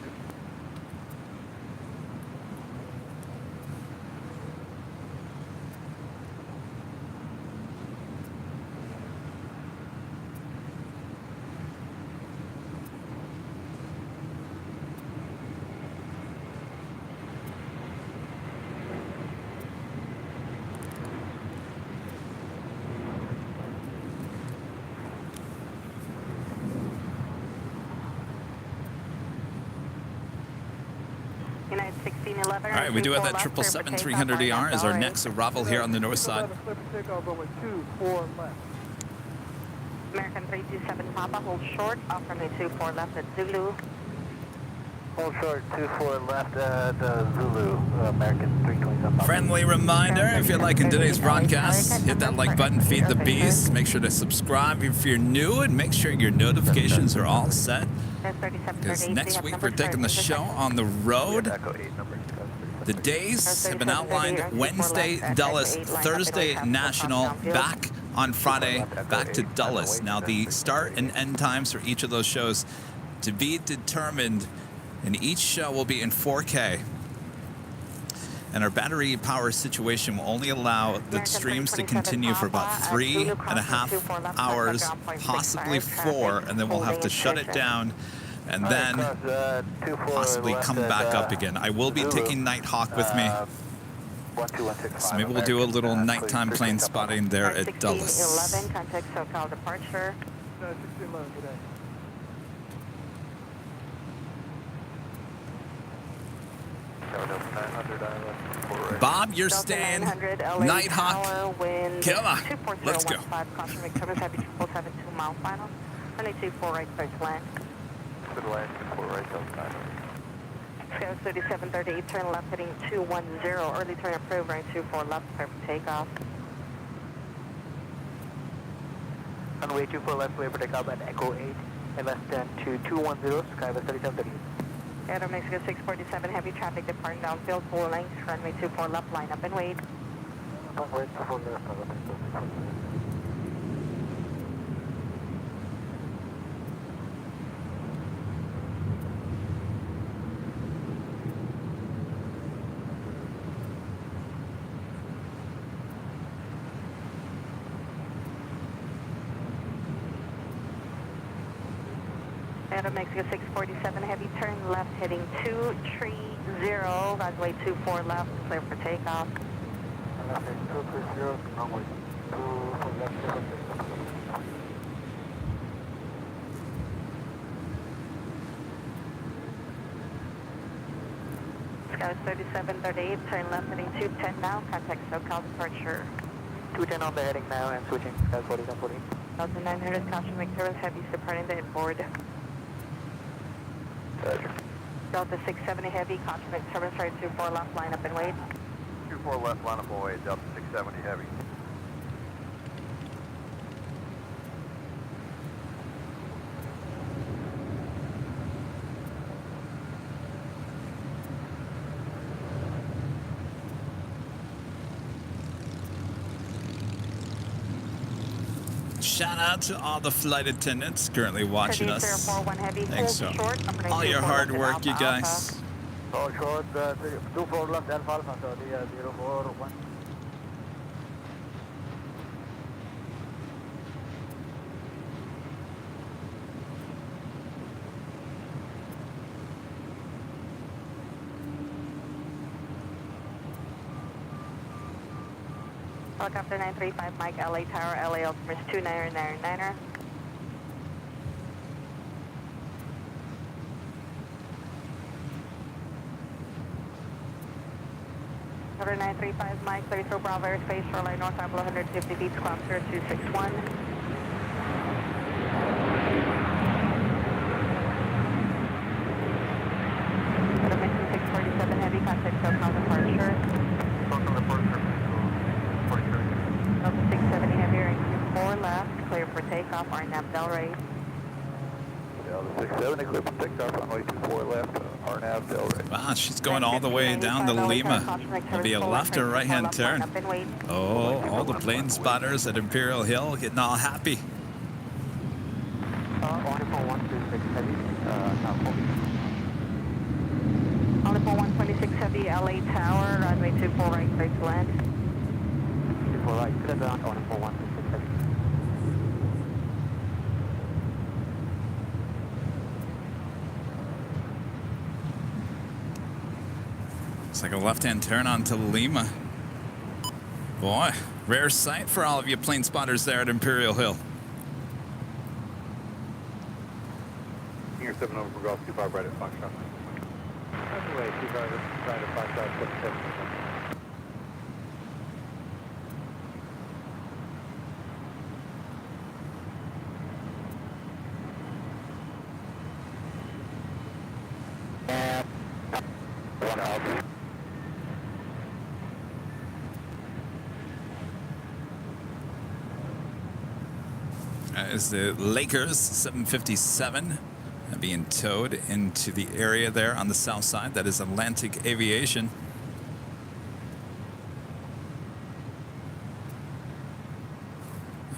United 1611. All right, we do have that 777-300ER as our next arrival here on the north side. American 327 Papa, hold short, off runway 24 left at Zulu. Hold short, 24 left at Zulu, American 327 Papa. Friendly reminder, if you're liking today's broadcast, hit that like button, feed the beast. Make sure to subscribe if you're new, and make sure your notifications are all set. Because next week we're taking the show on the road. The days have been outlined: Wednesday, Dulles; Thursday, National; back on Friday, back to Dulles. Now the start and end times for each of those shows to be determined, and each show will be in 4K. And our battery power situation will only allow the streams to continue for about 3.5 hours, possibly 4, and then we'll have to shut it down and then possibly come back up again. I will be taking Nighthawk with me, so maybe we'll do a little nighttime plane spotting there at Dulles. 1611, contact SoCal departure. 1611 today. Bob, you're staying. Nighthawk. Killer. Let's go. Caution, make turbulence heavy 772 mile final. Runway 24 right, clear to land. Good land, 24 right, Delta 9. Sky 3738, turn left heading 210, early turn approved, runway 24 left, clear for takeoff. Runway 24 left, clear for takeoff at Echo 8, and less than 210, Sky 3738. Air Mexico 647, heavy traffic departing downfield, full length, runway 24 left, line up and wait. Don't wait, 24 left, Air Mexico 647, heavy turn left heading 230, runway 24 left, clear for takeoff. Runway 230, runway 24 left, clear for takeoff. Sky 3738, turn left heading 210 now, contact SoCal departure. 210 on the heading now and switching Sky 4140. 1900, caution, make turbulence heavy departing the inboard. Roger. Delta 670 Heavy, caution service right 24 left, line up and wait. 24 left, line up away, Delta 670 Heavy. Shout out to all the flight attendants currently watching us. 41 Heavy, Thanks hold for short. all your hard work, you guys. Hold short, 24 left, Alpha Alpha, Saudi 041. Helicopter 935 Mike, LA Tower, LA Altimeter 2999er. Helicopter 935 Mike, 34 Bravo Airspace, shoreline north below 150 feet, cloud 0261. Dimension 647 Heavy, contact 7,000 departure. Delta 670 Heavy, range 4 left, clear for takeoff, RNAV Delray. Delta 670, clear for takeoff, runway 24 left, RNAV Delray. Wow, she's going all the way down to Lima. It'll be a left or right hand turn. Oh, all the plane spotters at Imperial Hill getting all happy. Only for 126 Heavy, Only for 126 Heavy, LA Tower, runway 24 right, clear to land. 24 right, clear to land, only for 126 Heavy. It's like a left-hand turn onto Lima. Boy, rare sight for all of you plane spotters there at Imperial Hill. Hangar 7 over for Golf 25 right at Foxtrot. Runway 25 right at Foxtrot 77. One out. As the Lakers 757 being towed into the area there on the south side. That is Atlantic Aviation.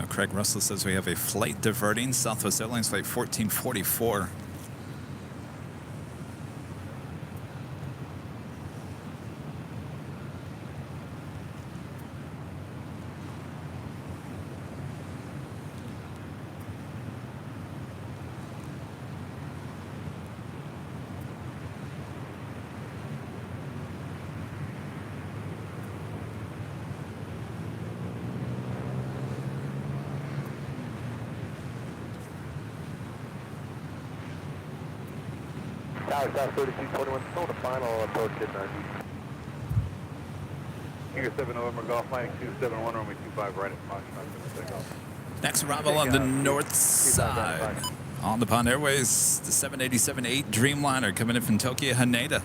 Craig Russell says we have a flight diverting, Southwest Airlines flight 1444. Tower South 3221, still the final approach at 90. Hangar 7 November Golf flying 271 runway 25 right at Foxtrot. Takeoff. Next arrival on the north side. On the Pond Airways, the 787-8 Dreamliner coming in from Tokyo Haneda.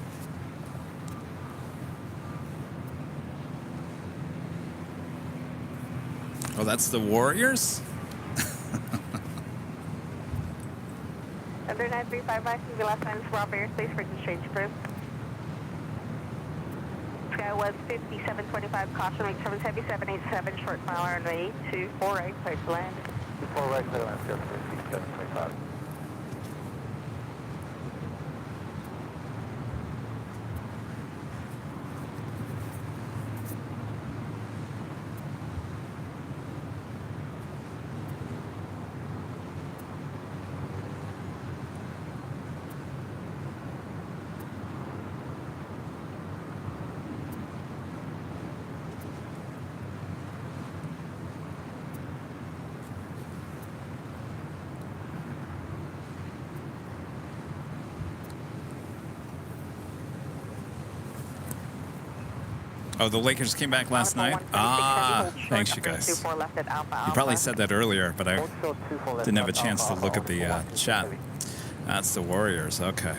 Oh, that's the Warriors? Under 935 Mike, the last time is Rob Airspace for exchange crew. Sky was 5725, caution, wake service heavy 787, short mile runway 24 right, clear to land. 24 right, clear to land, 725. Oh, the Lakers came back last night? Ah, thanks, you guys. You probably said that earlier, but I didn't have a chance to look at the chat. That's the Warriors, okay.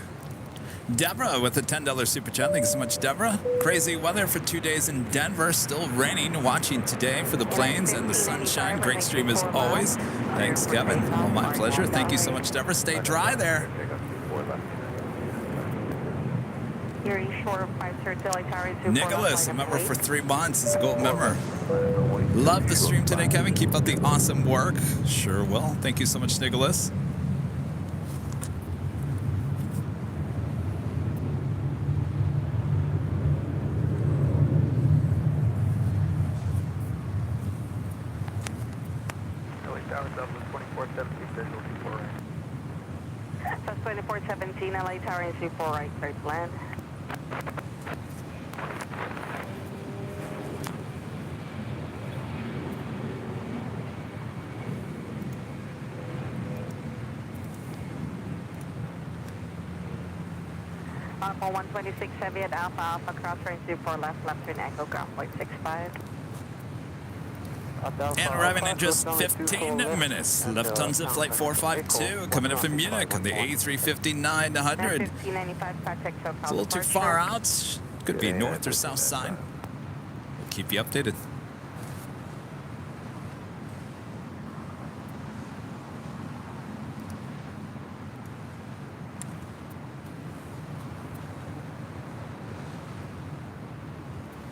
Deborah with a $10 super chat. Thank you so much, Deborah. Crazy weather for 2 days in Denver. Still raining. Watching today for the planes and the sunshine. Great stream as always. Thanks, Kevin. Oh, my pleasure. Thank you so much, Deborah. Stay dry there. Erie Shore 530 LA Tower 24 Nicholas, a left, member wait. for 3 months. Is a gold member. Love the stream today, Kevin. Keep up the awesome work. Sure will. Thank you so much, Nicholas. LA Tower Southwest 2417, visual 24 right. That's 2417 LA Tower and 24 right, clear to land. Alpha 126 heavy at Alpha Alpha, cross range 24 left turn echo, ground point 65. And arriving in just 15 minutes. Lufthansa Flight 452 coming up from Munich on the A350-900. It's a little too far out. Could be north or south side. We'll keep you updated.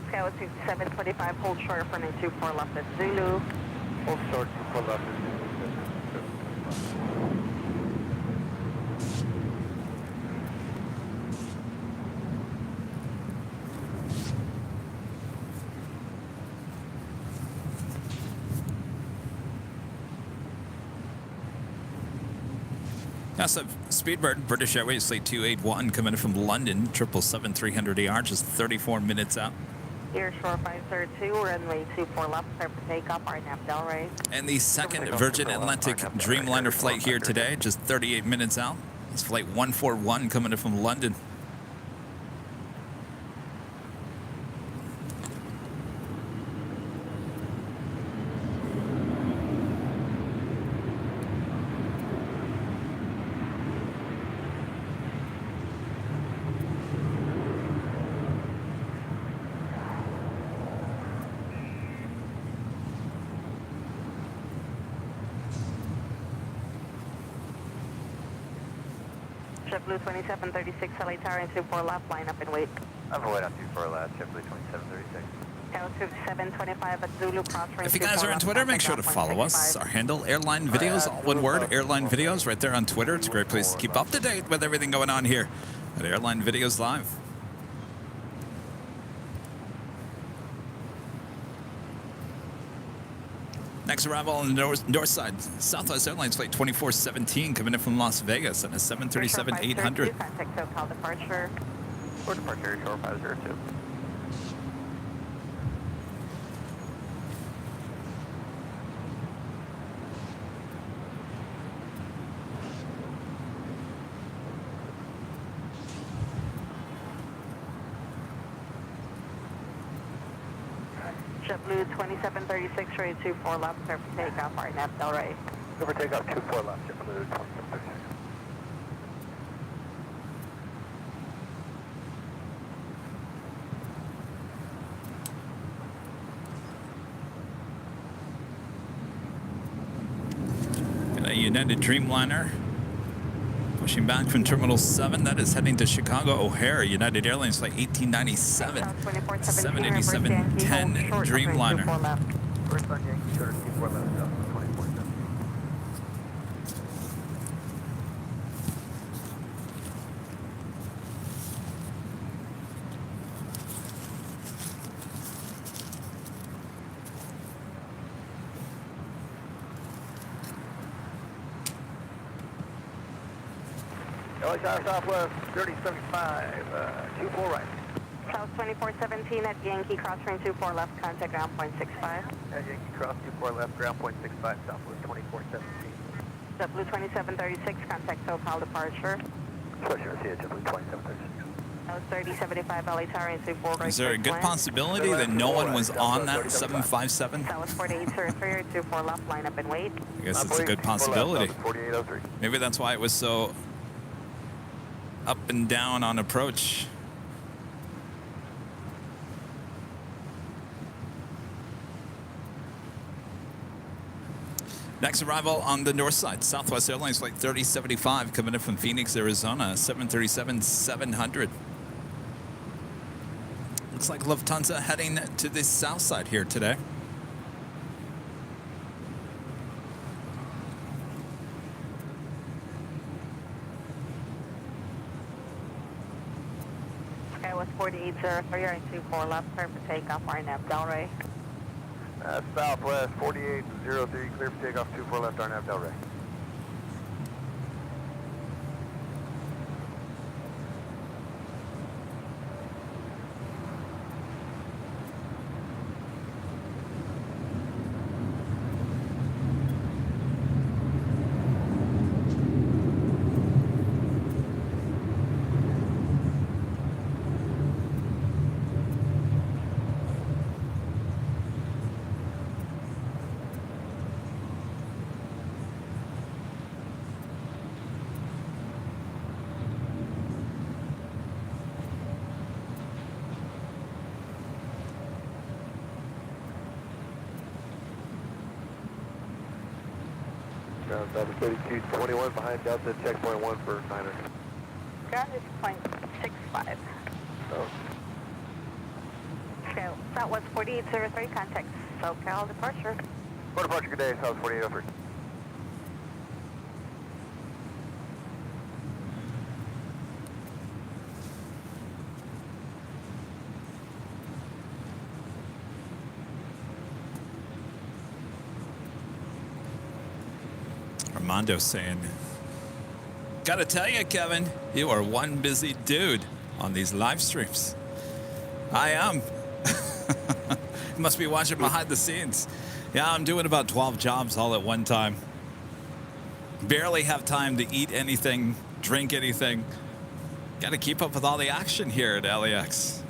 Scout 725, hold short for 24 left at Zulu. Hold short, 24 left. That's a Speedbird, British Airways Flight 281 coming in from London, 777-300 AR, just 34 minutes out. Air Shore 532, runway 24 left, clear for takeoff, RNAV Delray. And the second Virgin Atlantic Dreamliner flight here today, just 38 minutes out. It's Flight 141 coming in from London. JetBlue 2736, LA Tower and 24 left, line up and wait. I'm away on 24 left, JetBlue 2736. Scout 725 at Zulu, cross range. If you guys are on Twitter, make sure to follow us. Our handle, Airline Videos, all one word, Airline Videos, right there on Twitter. It's a great place to keep up to date with everything going on here at Airline Videos Live. Next arrival on the north side, Southwest Airlines Flight 2417 coming in from Las Vegas on a 737-800. Contact SoCal departure. Or departure, Air Shore 502. JetBlue 2736, ready 24 left, clear for takeoff, RNAV Delray. Go for takeoff 24 left, JetBlue 2736. And a United Dreamliner pushing back from Terminal 7. That is heading to Chicago O'Hare. United Airlines Flight 1897. 787-10 Dreamliner. First on Yankee, short 24 left, 24-7. LA Tower Southwest 3075, 24 right. South 2417 at Yankee, cross range 24 left, contact ground point 65. Yankee Cross 24 left, ground point 65, Southwest 2417. JetBlue 2736, contact SoCal departure. Pleasure to see you, JetBlue 2736. That was 3075 LA Tower and 24 right. Is there a good possibility that no one was on that 757? That was 4803, 24 left, line up and wait. I guess it's a good possibility. 4803. Maybe that's why it was so up and down on approach. Next arrival on the north side, Southwest Airlines Flight 3075 coming in from Phoenix, Arizona, 737-700. Looks like Lufthansa heading to the south side here today. Skywest 4803, you're in 24 left, clear for takeoff, RNAV Delray. Southwest 4803, clear for takeoff, 24 left, RNAV Delray. Delta 3221 behind Delta, checkpoint 1 for Niner. Ground is 0.65. Oh. Okay, Southwest 4803, contact SoCal departure. For departure, good day, South 4803. Armando saying, gotta tell you, Kevin, you are one busy dude on these live streams. I am. You must be watching behind the scenes. Yeah, I'm doing about 12 jobs all at one time. Barely have time to eat anything, drink anything. Gotta keep up with all the action here at LAX.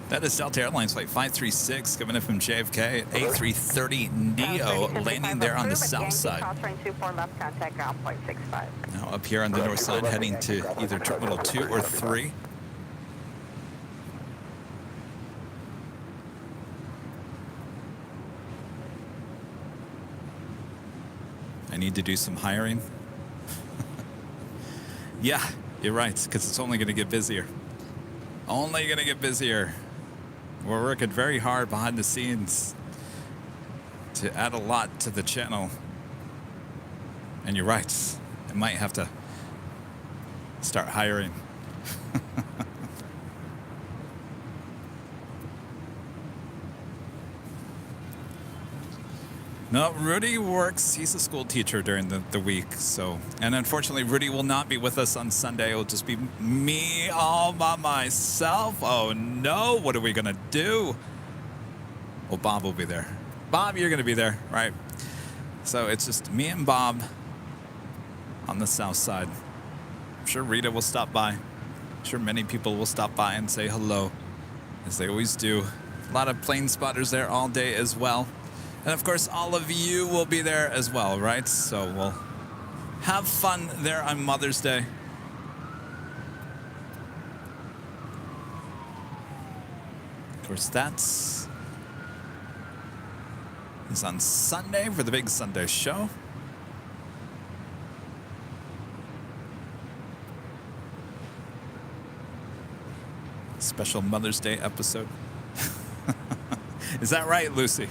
That is Delta Airlines Flight 536 coming in from JFK at A330neo, landing there on the south side. Now up here on the north side, heading to either Terminal 2 or 3. I need to do some hiring. Yeah, you're right, because it's only going to get busier. Only going to get busier. We're working very hard behind the scenes to add a lot to the channel. And you're right, I might have to start hiring. No, Rudy works. He's a school teacher during the week. So, and unfortunately, Rudy will not be with us on Sunday. It'll just be me all by myself. Oh, no. What are we going to do? Well, Bob will be there. Bob, you're going to be there, right? So it's just me and Bob on the south side. I'm sure Rita will stop by. I'm sure many people will stop by and say hello, as they always do. A lot of plane spotters there all day as well. And of course, all of you will be there as well, right? So we'll have fun there on Mother's Day. Of course, that's on Sunday for the big Sunday show. Special Mother's Day episode. Is that right, Lucy?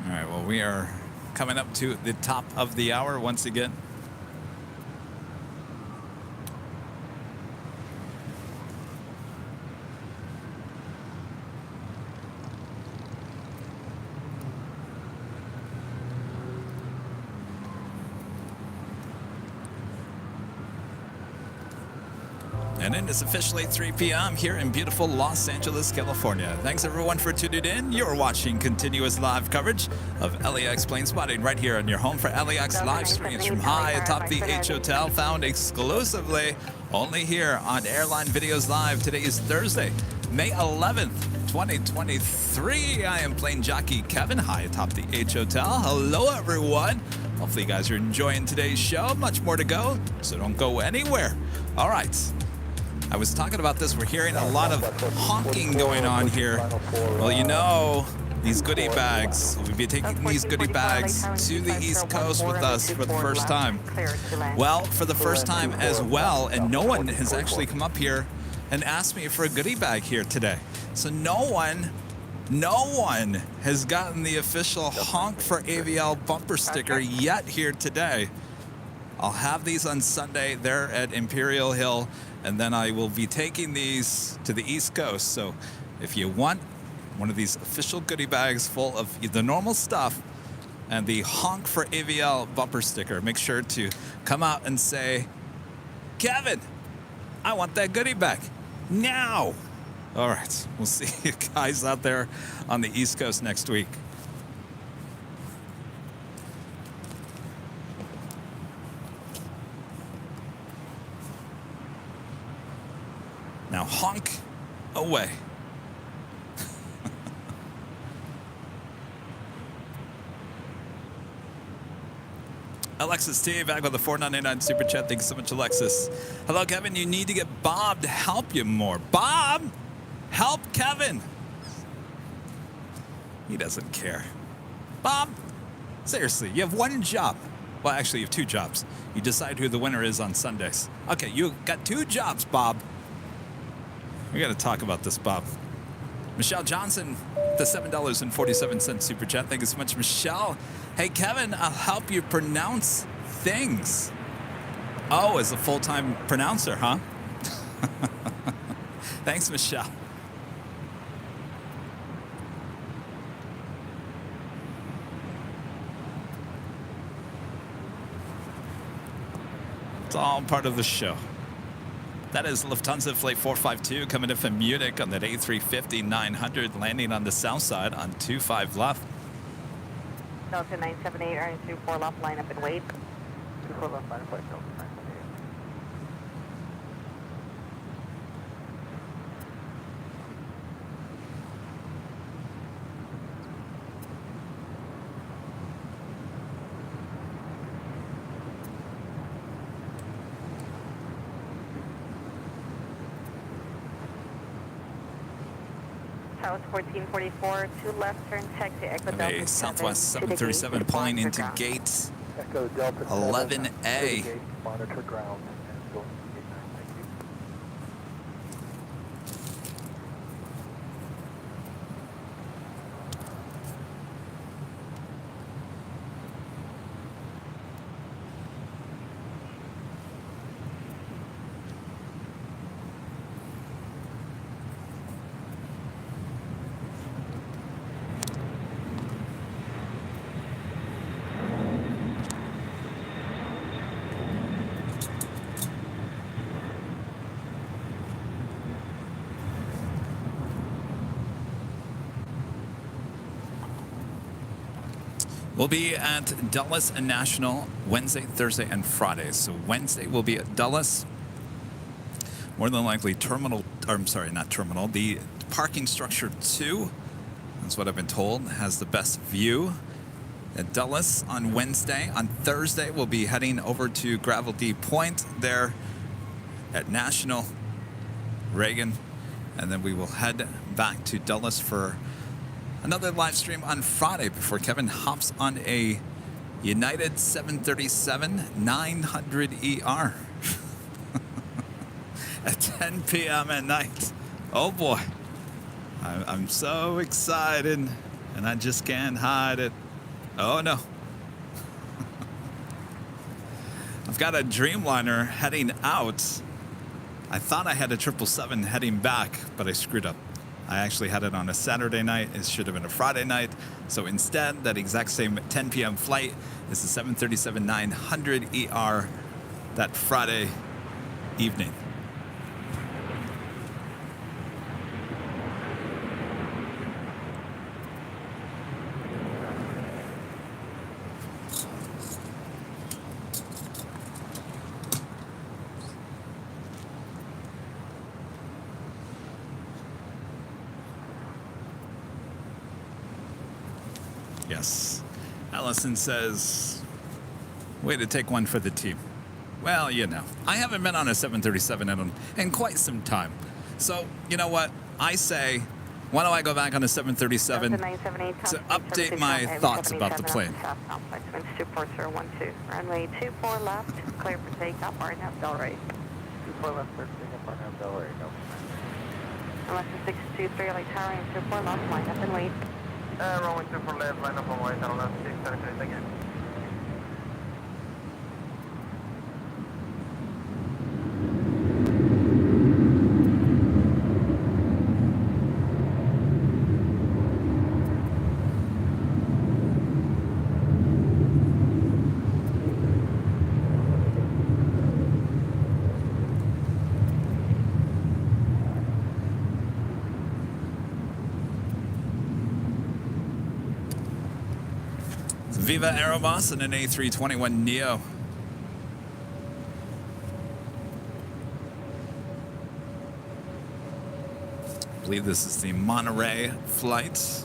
All right, well, we are coming up to the top of the hour once again. And it is officially 3 p.m. here in beautiful Los Angeles, California. Thanks everyone for tuning in. You're watching continuous live coverage of LAX plane spotting right here on your home for LAX live streams from high atop the H Hotel, found exclusively only here on Airline Videos Live. Today is Thursday, May 11th, 2023. I am plane jockey Kevin, high atop the H Hotel. Hello everyone. Hopefully you guys are enjoying today's show. Much more to go, so don't go anywhere. All right. I was talking about this. We're hearing a lot of honking going on here. Well, you know, these goodie bags. We'll be taking these goodie bags to the East Coast with us for the first time. Well, for the first time as well, and no one has actually come up here and asked me for a goodie bag here today. So no one has gotten the official Honk for AVL bumper sticker yet here today. I'll have these on Sunday there at Imperial Hill, and then I will be taking these to the East Coast. So if you want one of these official goodie bags full of the normal stuff and the Honk for AVL bumper sticker, make sure to come out and say, Kevin, I want that goodie bag now. All right, we'll see you guys out there on the East Coast next week. Now honk away. Alexis T back with the $4.99 super chat. Thank you so much, Alexis. Hello, Kevin. You need to get Bob to help you more. Bob, help Kevin. He doesn't care. Bob, seriously, you have one job. Well, actually, you have two jobs. You decide who the winner is on Sundays. Okay, you got two jobs, Bob. We got to talk about this, Bob. Michelle Johnson, the $7.47 super chat. Thank you so much, Michelle. Hey, Kevin, I'll help you pronounce things. Oh, as a full-time pronouncer, huh? Thanks, Michelle. It's all part of the show. That is Lufthansa Flight 452 coming in from Munich on that A350-900, landing on the south side on 25 left. Delta 978, Earning 24 left, line up and wait. 24 left, line up, Delta 978. South 1444, 2 left, turn taxi, Echo Delta A Southwest 7 to the gate, 737 pulling monitor into ground. gate Echo Delta 11A. gate, monitor ground, and go to gate 9. Thank you. We'll be at Dulles and National Wednesday, Thursday, and Friday. So Wednesday we'll be at Dulles. More than likely terminal, or I'm sorry, not terminal, the parking structure 2, that's what I've been told, has the best view at Dulles on Wednesday. On Thursday we'll be heading over to Gravel D Point there at National, Reagan, and then we will head back to Dulles for another live stream on Friday before Kevin hops on a United 737-900ER. at 10 p.m. at night. Oh boy. I'm so excited, and I just can't hide it. Oh no. I've got a Dreamliner heading out. I thought I had a 777 heading back, but I screwed up. I actually had it on a Saturday night. It should have been a Friday night. So instead, that exact same 10 p.m. flight is the 737-900 ER that Friday evening. Yes. Allison says, way to take one for the team. Well, you know, I haven't been on a 737 in quite some time. So, you know what? I say, why don't I go back on a 737 to update my thoughts about the plane. South complex, winds 24012. Runway 24 left, clear for takeoff, RNAV Delray. 24 left, clear for takeoff, RNAV Delray. No. Unless the 623 LA Tower and 24 left, line up and wait. Runway 24 left, line up on white, down left, 623, thank you. Viva Aerobus and an A321neo. I believe this is the Monterey flight.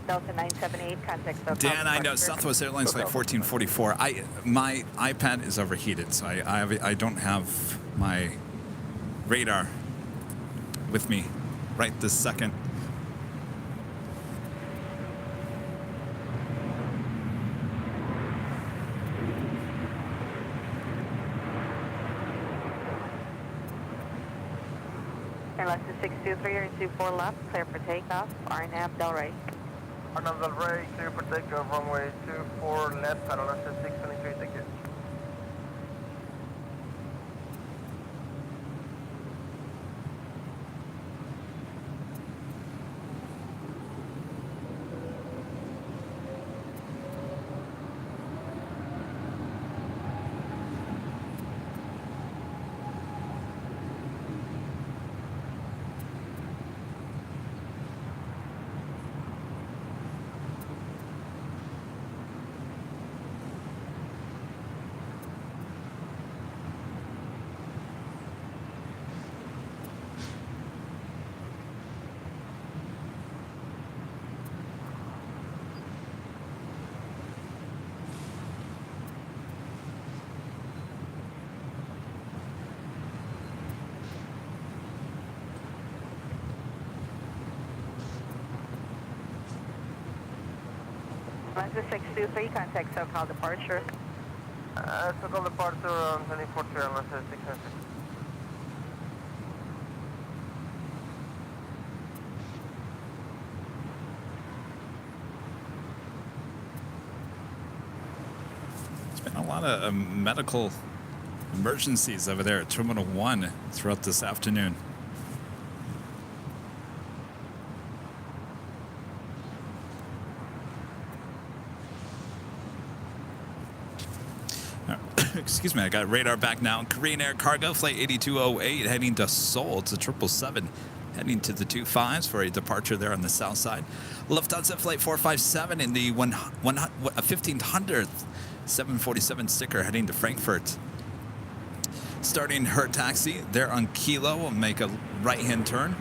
Delta 978, contact SoCal. Dan, I know Southwest Airlines flight 1444. My iPad is overheated, so I don't have my radar with me right this second. Unless the 623 or 24 left, clear for takeoff, RNAV Delray. RNAV Delray, clear for takeoff, runway 24 left, Airline 623, thank you. Unless the 623, contact SoCal departure. SoCal departure on 24 Airline 626. There's been a lot of medical emergencies over there at Terminal 1 throughout this afternoon. Excuse me, I got radar back now. Korean Air Cargo, flight 8208, heading to Seoul. It's a 777, heading to the 25s for a departure there on the south side. Lufthansa flight 457 in the 1500th 747 sticker, heading to Frankfurt. Starting her taxi there on Kilo, will make a right-hand turn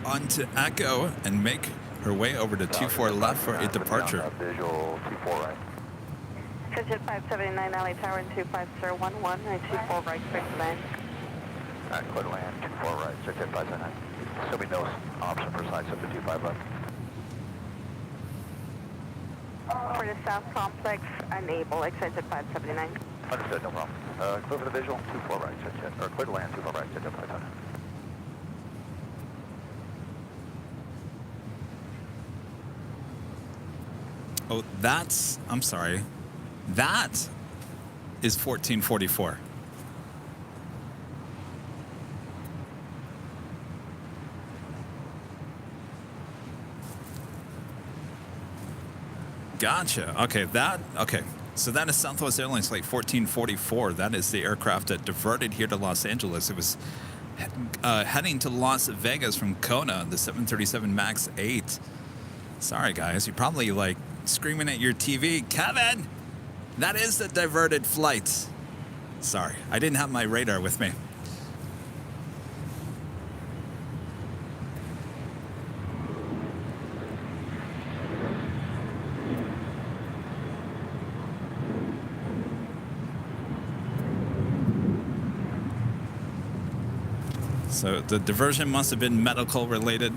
onto Echo and make her way over to 24 left for a departure. Visual 24 right. Jet 579 LA Tower and 25011, 24 right, clear to land. Clear to land, 24 right, Jet 579. Assuming no option for side 725 left. For the south complex, unable, exit 579. Understood, no problem. Clear for the visual, 24 right, jet, or clear to land, 24 right, jet, 55. Oh, that's, I'm sorry. That is 1444. Gotcha. Okay, okay. So that is Southwest Airlines Flight 1444. That is the aircraft that diverted here to Los Angeles. It was heading to Las Vegas from Kona, the 737 MAX 8. Sorry, guys. You're probably like screaming at your TV, Kevin, that is the diverted flight. Sorry, I didn't have my radar with me. So the diversion must have been medical related.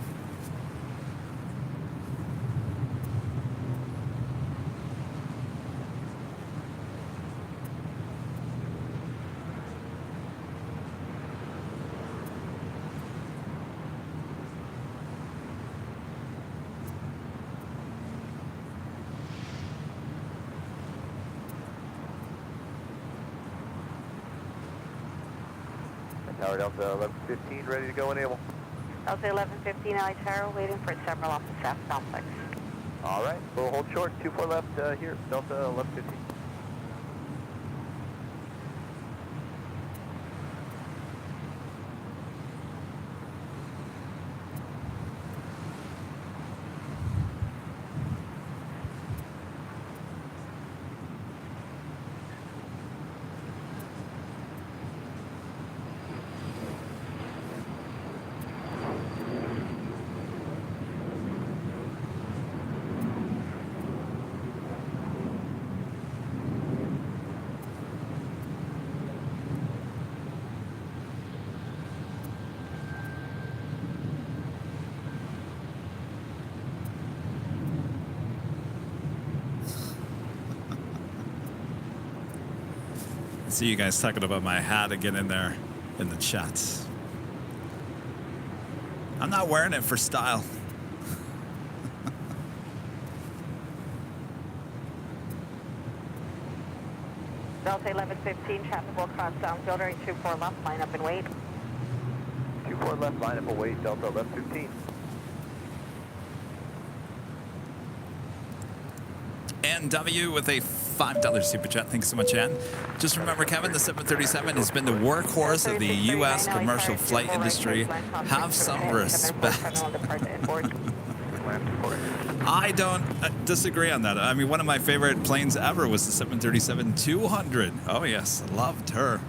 Tower Delta 1115, ready to go, enable. Delta 1115, LA Tower, waiting for terminal off the south complex. All right, we'll hold short, 24 left here, Delta 1115. See you guys talking about my hat again in there in the chats. I'm not wearing it for style. Delta 1115, traffic will cross downfield during 24 left, line up and wait. 24 left, line up and wait, Delta 1115. Ann W with a $5 super chat. Thanks so much, Ann. Just remember, Kevin, the 737 has been the workhorse of the U.S. commercial flight industry. Have some respect. I don't disagree on that. I mean, one of my favorite planes ever was the 737-200. Oh, yes. Loved her.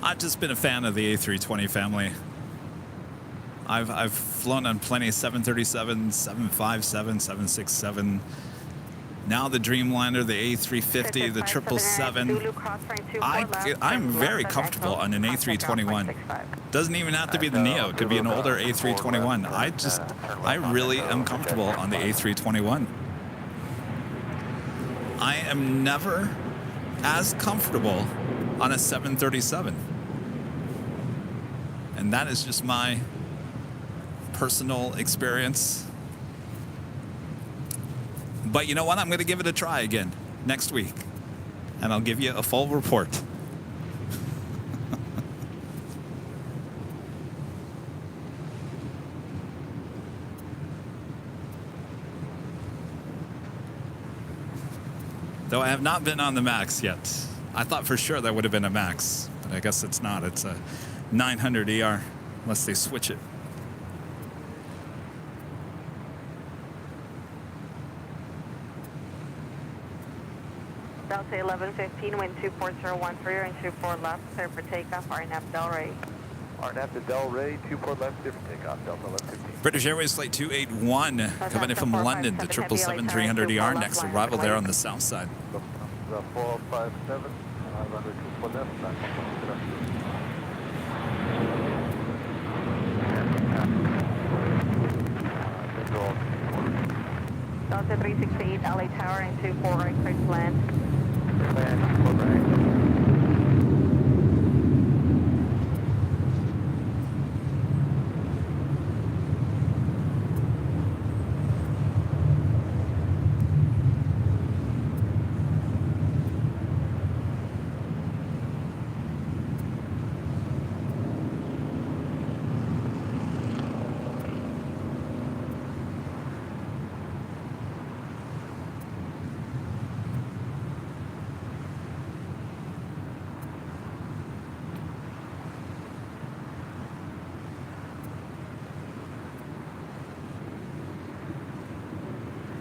I've just been a fan of the A320 family. I've flown on plenty of 737, 757, 767. Now the Dreamliner, the A350, the 777. I'm very comfortable on an A321. Doesn't even have to be the Neo. It could be an older A321. I really am comfortable on the A321. I am never as comfortable on a 737. And that is just my personal experience. But you know what? I'm going to give it a try again next week. And I'll give you a full report. Though I have not been on the MAX yet. I thought for sure that would have been a MAX, but I guess it's not. It's a 900 ER, unless they switch it. Delta 1115, wind 24013 and 24 left, clear for takeoff, RNAV Delray. RNAV to Delray, 24 left, clear for takeoff, Delta 1115. British Airways Flight 281 coming in from London to 777-300ER. Next arrival there on the south side. The 4057, runway 24 left, Delta 368, LA Tower and 24 right, clear to land. land, 4 right.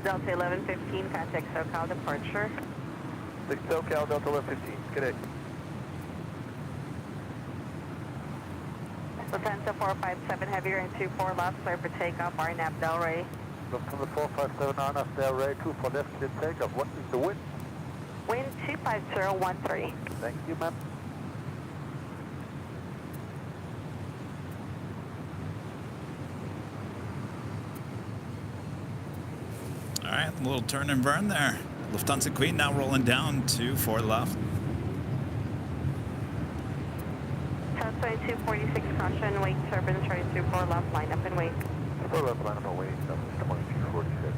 Delta 1115, contact SoCal departure. 6 SoCal, Delta 1115, good day. Lufthansa 457, heavier and 24 left, clear for takeoff, RNAV Delray. Lufthansa 457, RNAV Delray, 24 left, clear to takeoff. What is the wind? Wind 25013. Thank you, ma'am. All right, a little turn and burn there. Lufthansa Queen now rolling down to 4 left. South 2246, caution, wait, turbine, charge 24 left, line up and wait. 4 left, line up and wait, 2246.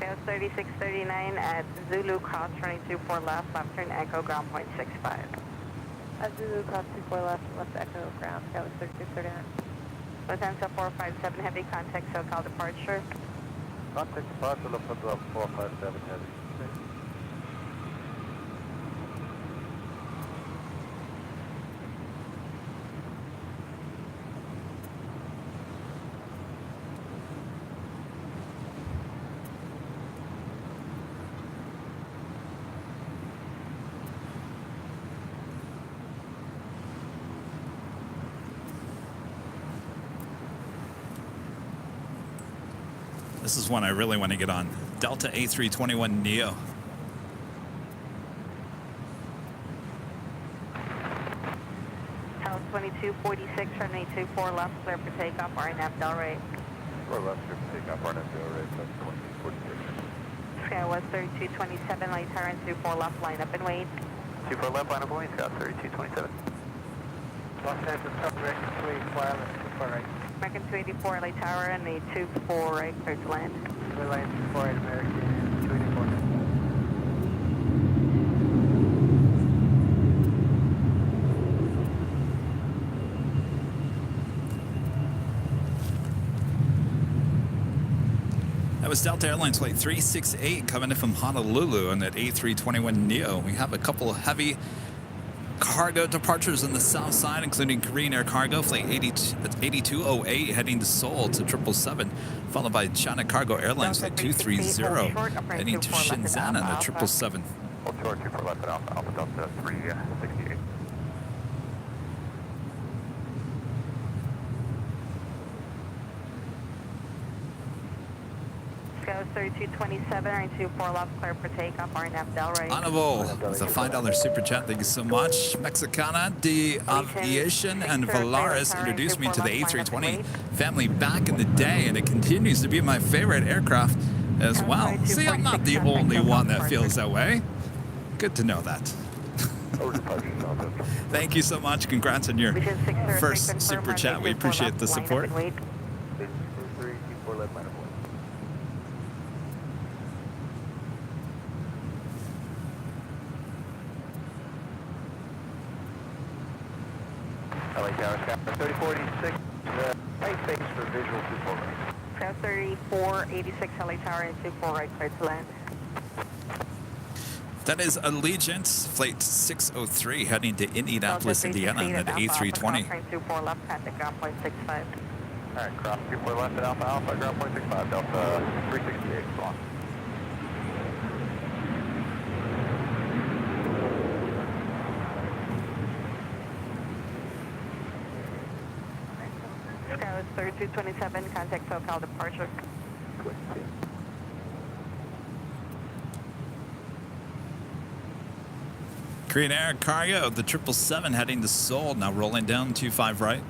South 3639 at Zulu cross, running 24 left, left turn echo, ground point 65. At Zulu cross 24 left, left echo, ground, that was 3639. Lufthansa 457, heavy contact, SoCal departure. Contact departure, Lufthansa 457, heavy. This is one I really want to get on. Delta A321 Neo. South 2246, runway 24 left, clear for takeoff, RNAV Delray. 4 left, clear for takeoff, RNAV Delray, 2246. Sky was 3227, light tower and 24 left, line up and wait. 24 left, line up and wait, Scott 3227. Los Angeles, American 284, island, 24 right. American 284, light tower and a 24 right, clear to land. Clear line 24 right, American 284. That was Delta Airlines Flight 368 coming in from Honolulu on that A321 Neo. We have a couple of heavy cargo departures on the south side, including Korean Air Cargo Flight 8208 heading to Seoul to 777, followed by China Cargo Airlines Flight 230 heading to Shenzhen on a 777. Hold short, 24 left at Alpha, Alpha Delta 368. Sky 3227, runway 24 left, clear for takeoff, RNAV Delray. Honorable, it's a $5 super chat. Thank you so much. Mexicana de Aviation and Valaris introduced me to the A320 family back in the day, and it continues to be my favorite aircraft as well. See, I'm not the only one that feels that way. Good to know that. Thank you so much. Congrats on your first super chat. We appreciate the support. LA Tower, Sky 3486, right base for visual 24 right. Sky 3486 LA Tower and 24 right, cleared to land. That is Allegiant, Flight 603, heading to Indianapolis, Indiana, on the A320. Train 24 left, contact ground point 65. All right, cross 24 left at Alpha Alpha, ground point 65, Delta 368, long. Skywards 3227, contact SoCal departure. Korean Air Cargo, the 777 heading to Seoul, now rolling down 25 right.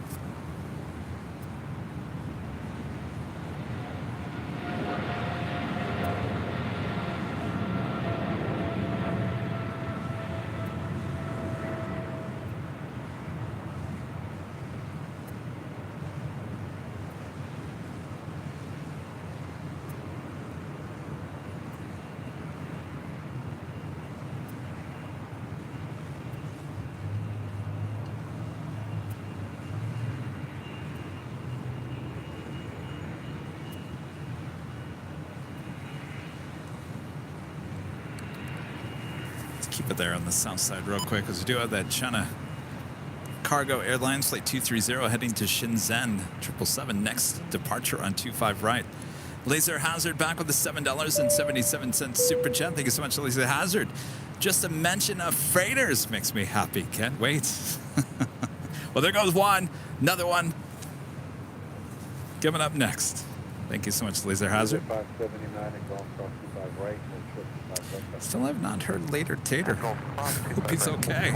Keep it there on the south side real quick, because we do have that China Cargo Airlines Flight 230 heading to Shenzhen, 777 next departure on 25 right. Laser Hazard back with the $7.77 super chat. Thank you so much, Laser Hazard. Just a mention of freighters makes me happy. Can't wait. Well, there goes one. Another one coming up next. Thank you so much, Laser Hazard. 579 and golf cross 25 right. Still have not heard Later Tater. Hope he's okay.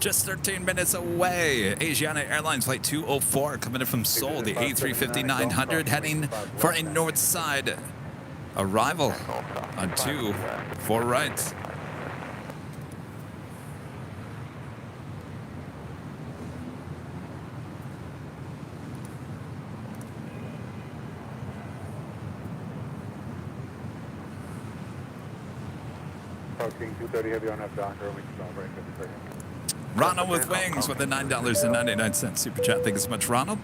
Just 13 minutes away. Asiana Airlines Flight 204 coming in from Seoul, the A350-900 heading for a north side arrival on 24 right. King 230 heavy on F Docker, we can stop right 50 seconds. Ronald with Wings with the $9.99 super chat. Thank you so much, Ronald.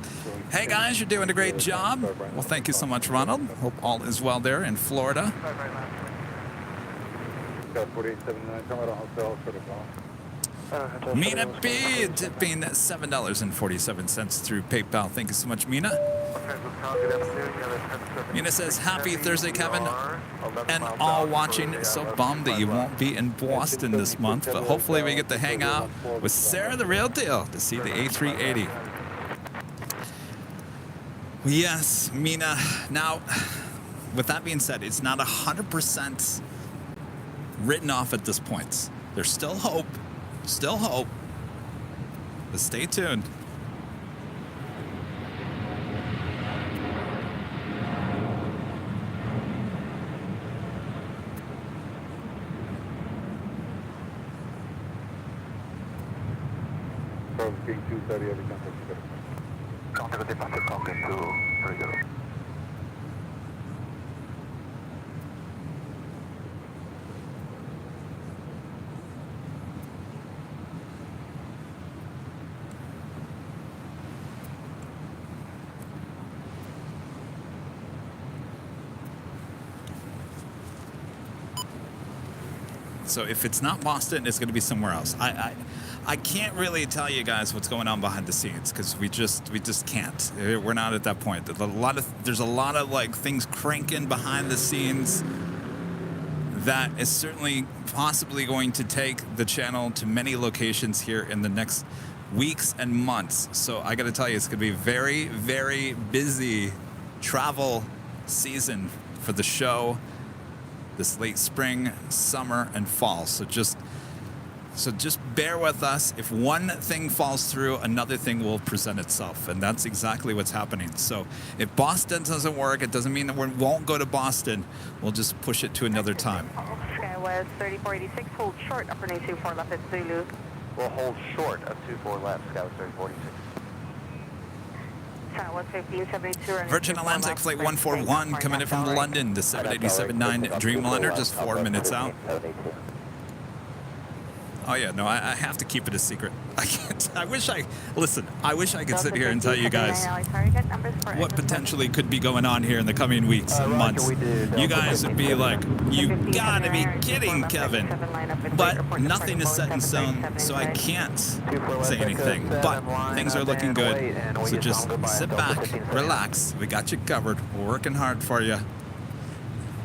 Hey guys, you're doing a great job. Well, thank you so much, Ronald. Hope all is well there in Florida. Got 4879, come out of hotel for the call. Mina B tipping $7.47 through PayPal. Thank you so much, Mina. Mina says, happy Thursday, Kevin, and all watching. So bummed that you won't be in Boston this month, but hopefully we get to hang out with Sarah the Real Deal to see the A380. Yes, Mina. Now, with that being said, it's not 100% written off at this point. There's still hope. Still hope. But stay tuned. King 230 heavy contact. Contact departure, King 230. So if it's not Boston, it's going to be somewhere else. I can't really tell you guys what's going on behind the scenes because we just can't. We're not at that point. There's a lot of like things cranking behind the scenes that is certainly possibly going to take the channel to many locations here in the next weeks and months. So I got to tell you, it's going to be very, very busy travel season for the show this late spring, summer, and fall. So just So just bear with us. If one thing falls through, another thing will present itself. And that's exactly what's happening. So if Boston doesn't work, it doesn't mean that we won't go to Boston. We'll just push it to another time. Skywest 3486, hold short, upper 924 left at Zulu. We'll hold short of 24 left, Scout 3046. Southwest 1572. Virgin Atlantic Flight 141 coming in from London to 7879 Dreamliner, just 4 minutes out. Oh yeah, no, I have to keep it a secret. I can't. I wish I could sit here and tell you guys what potentially could be going on here in the coming weeks and months. You guys would be like, you gotta be kidding, Kevin. But nothing is set in stone, so I can't say anything. But things are looking good. So just sit back, relax. We got you covered. We're working hard for you.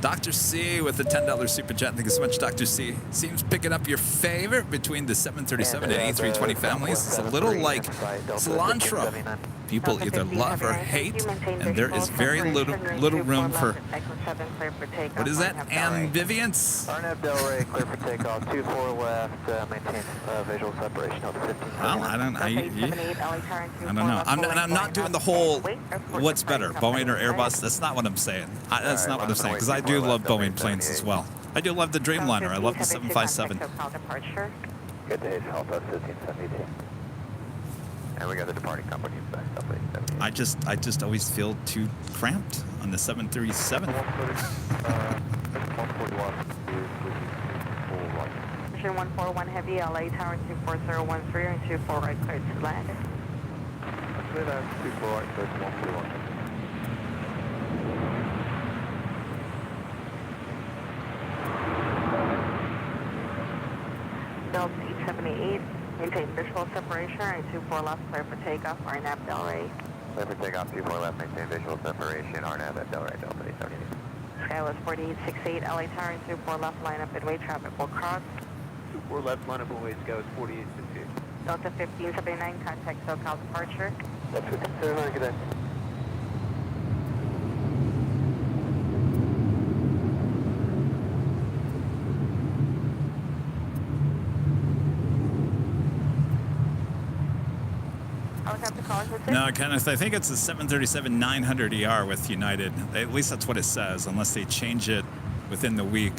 Dr. C with the $10 super chat. Thank you so much, Dr. C. Seems picking up your favorite between the 737 and A320 families. It's a little like cilantro. People either love or hate, and there is very little room for, what is that, ambivalence? RNAV Delray, clear for takeoff, 24 left, maintain visual separation of 15. Well, I don't know. I'm not doing the whole what's better, Boeing or Airbus. That's not what I'm saying. That's not what I'm saying, because I do love Boeing planes as well. I do love the Dreamliner. I love the 757. Good day, Delta 1572. And we got the departing company back up. I just always feel too cramped on the 737. 141 Heavy, LA Tower 24013 and 24 right clear to land. Clear down 24 right clear to 141. Delta 878, maintain visual separation, and 24 left clear for takeoff, RNAV Delray. Clear for takeoff, 24 left, maintain visual separation, RNAV at Delray, Delta 878. Skywest 4868, LA Tower 24 left, line up midway, traffic will cross. 24 left, line up midway, Skywest 4868. Delta 1579, contact SoCal departure. Delta 1579, good day. No, Kenneth, I think it's the 737-900ER with United. At least that's what it says, unless they change it within the week.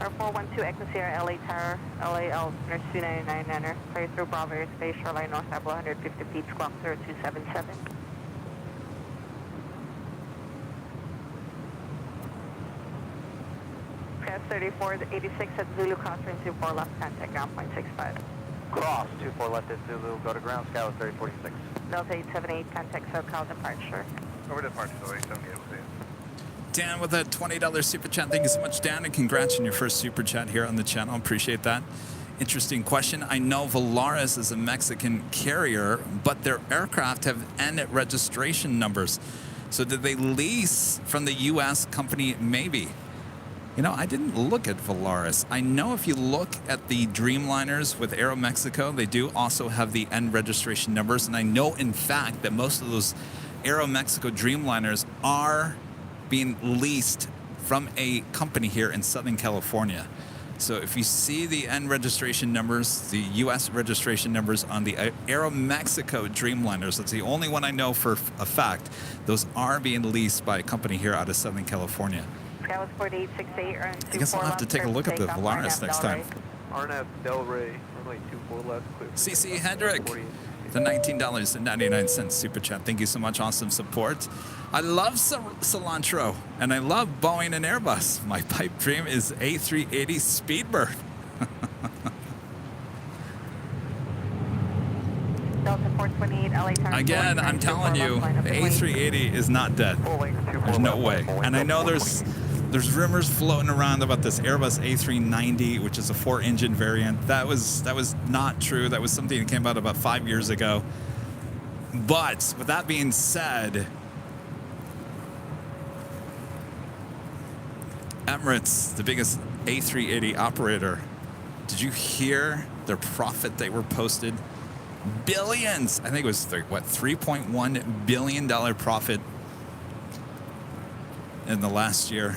Our 412 Echo Sierra LA Tower, LAL, nurse 299 enter. Clear through Bravo airspace, shoreline north level 150 feet, squawk 0277. Press 3486 at Zulu crossing 24 left, contact ground point 65. Cross, 24 left at Zulu, go to ground, Skywest 3046. Delta 878, contact SoCal departure. Over departure, so 878, we'll see you. Dan with a $20 super chat. Thank you so much, Dan, and congrats on your first super chat here on the channel. Appreciate that. Interesting question. I know Volaris is a Mexican carrier, but their aircraft have N registration numbers. So did they lease from the U.S. company? Maybe. You know, I didn't look at Volaris. I know if you look at the Dreamliners with Aeromexico, they do also have the N registration numbers. And I know, in fact, that most of those Aeromexico Dreamliners are being leased from a company here in Southern California. So if you see the N registration numbers, the U.S. registration numbers on the Aeromexico Dreamliners, that's the only one I know for a fact, those are being leased by a company here out of Southern California. Skywest 4868, I guess I'll have to take a look at the Volaris next time. RNAV Delray, runway 24 left, clear. CC Hendrick, the $19.99 super chat. Thank you so much. Awesome support. I love cilantro, and I love Boeing and Airbus. My pipe dream is A380 Speedbird. Delta 428, LA Tower. Again, I'm telling you, the A380 is not dead. There's no way. And I know there's rumors floating around about this Airbus A390, which is a 4-engine variant. That was not true. That was something that came out about 5 years ago. But with that being said, Emirates, the biggest A380 operator, did you hear their profit they were posted? Billions. I think it was, what, $3.1 billion profit in the last year.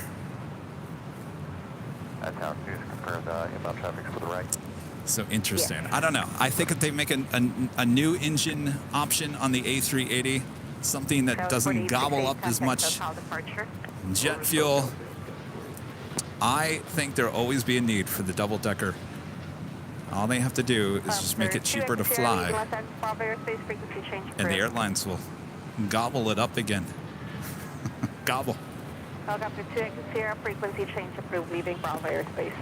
That's how news confirmed inbound traffic's to the right. So interesting. I don't know. I think if they make a new engine option on the A380, something that doesn't gobble up as much jet fuel, I think there'll always be a need for the double-decker. All they have to do is just make it cheaper to fly, and the airlines will gobble it up again. Gobble. Helicopter 2 Sierra, frequency change approved, leaving Bravo airspace.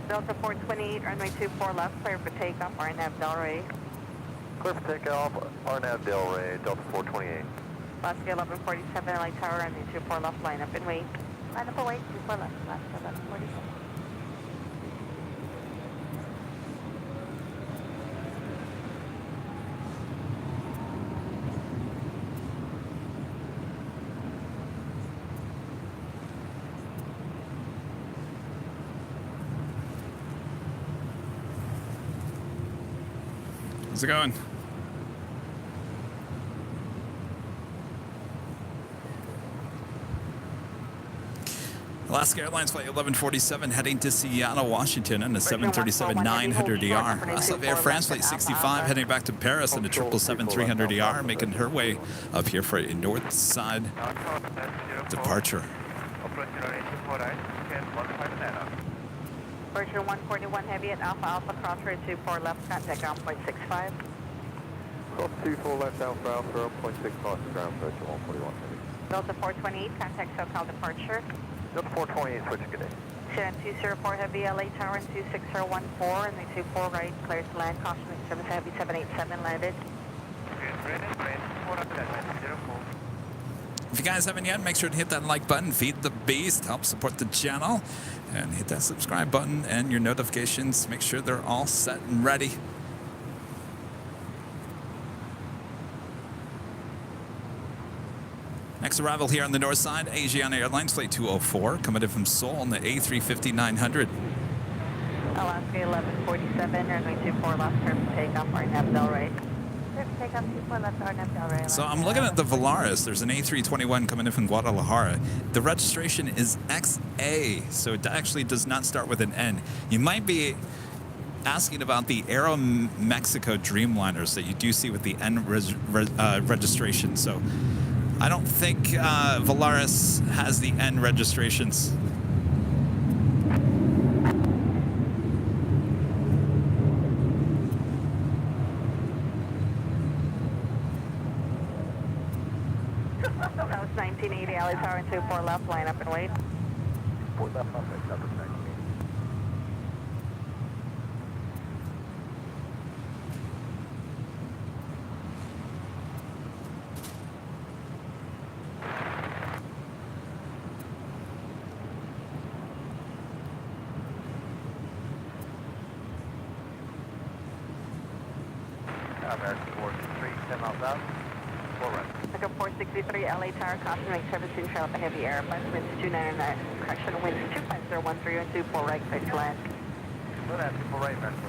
Delta 428, runway 24 left, clear for takeoff, RNAV Delray. Clear for takeoff, RNAV Delray, Delta 428. Alaska 1147, LA Tower, runway 24 left, line up and wait. Line up and wait, 24 left, Alaska 1147. How's it going? Alaska Airlines Flight 1147 heading to Seattle, Washington on a 737-900ER. Also Air France Flight 65 heading back to Paris on a 777-300ER, making her way up here for a north side departure. Virgin 141 Heavy at Alpha Alpha, crossroad 24 left, contact ground point 65. Cross 24 left Alpha Alpha, 0.65 ground, Virgin 141 Heavy. Delta 428, contact SoCal departure. Delta 428, switch, good day. Sierra 204 Heavy, LA Tower, and 26014, and the 24 right, clear to land, caution service Heavy 787 landed. If you guys haven't yet, make sure to hit that like button, feed the beast, help support the channel, and hit that subscribe button and your notifications. Make sure they're all set and ready. Next arrival here on the north side, Asiana Airlines Flight 204, coming in from Seoul on the A350-900. Alaska 1147, runway 24 left, turn for takeoff, RNAV Delray. Takeoff 24 left, RNAV Delray. So I'm looking at the Volaris. There's an A321 coming in from Guadalajara. The registration is XA, so it actually does not start with an N. You might be asking about the Aero Mexico Dreamliners that you do see with the N registration. So I don't think Volaris has the N registrations. That was 1980, LA Tower, and 24 left, line up and wait. 4 left, number 1980. American 463, 10 miles out, 4 right. Echo 463, LA Tower, caution make service in Charlotte, heavy air, winds 299, correction, winds 25013 and 24 right, clear to land. Good after 4 right, American.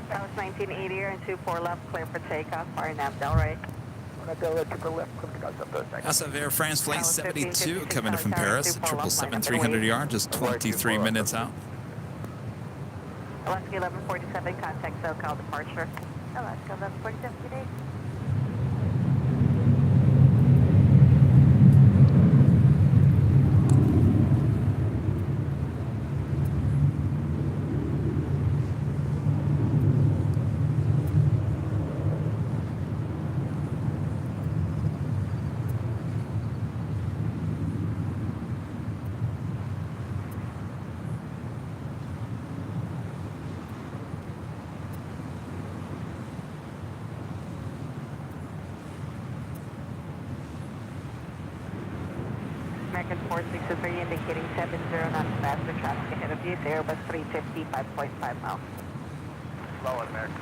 That was 1980 and 24 left, clear for takeoff, RNAV Delray. SF Air France Flight 72 coming in from Paris, 777-300ER, just 23 minutes out. Alaska 1147, contact SoCal departure. Alaska 1147, good day. American 463 indicating 70 knots faster traffic ahead of you. Airbus 350, 5.5 miles. Slow at American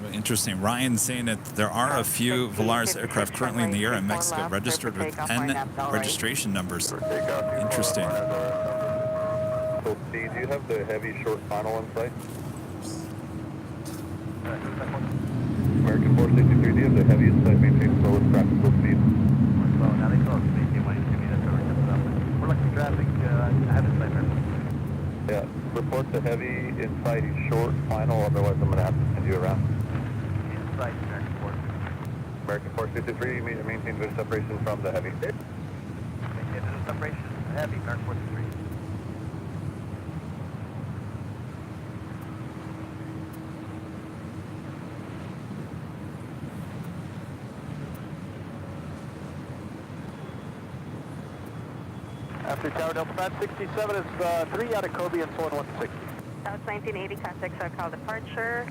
463. Interesting. Ryan saying that there are a few Volaris aircraft currently in the air in Mexico registered with N registration numbers. Interesting. So, Steve, do you have the heavy short final in sight? American 463, do you have the heaviest sight maintained slowest practical speed? Well, now they call it speed. They might give me that over something. We're looking traffic. I have it later. Yeah, report the heavy in sight, he's short final, otherwise I'm going to have to send you around. Inside American 463. American 463, maintain visual separation from the heavy. Maintain visual separation. Heavy, American 463. After Tower Delta 567 is 3 out of Kobe and 4160. That was 1980, contact SoCal departure.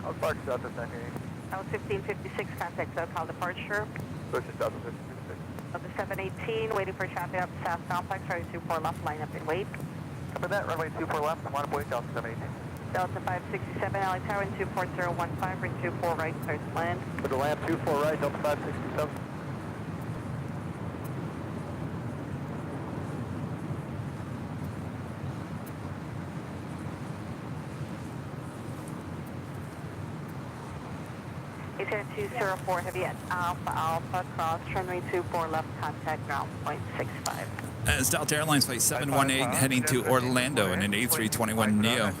I'll park South of 1980. That was 1556, contact SoCal departure. Push it South of 1556. Of the 718, waiting for traffic up South Complex, runway 24 left, line up and wait. Copy that, runway 24 left, I'm on point, Delta 718. Delta 567, LA Tower, and 24015, ring 24 right, clear to land. For the land 24 right, Delta 567. Is here 204 heavy at Alpha Alpha, cross runway 24 left, contact ground point 65. As Delta Airlines Flight 718 heading to Orlando in an A321neo.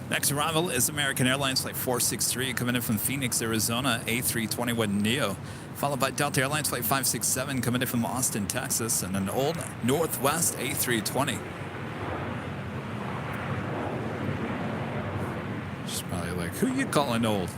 Next arrival is American Airlines Flight 463 coming in from Phoenix, Arizona, A321neo, followed by Delta Airlines Flight 567 coming in from Austin, Texas, and an old Northwest A320. She's probably like, who you calling old?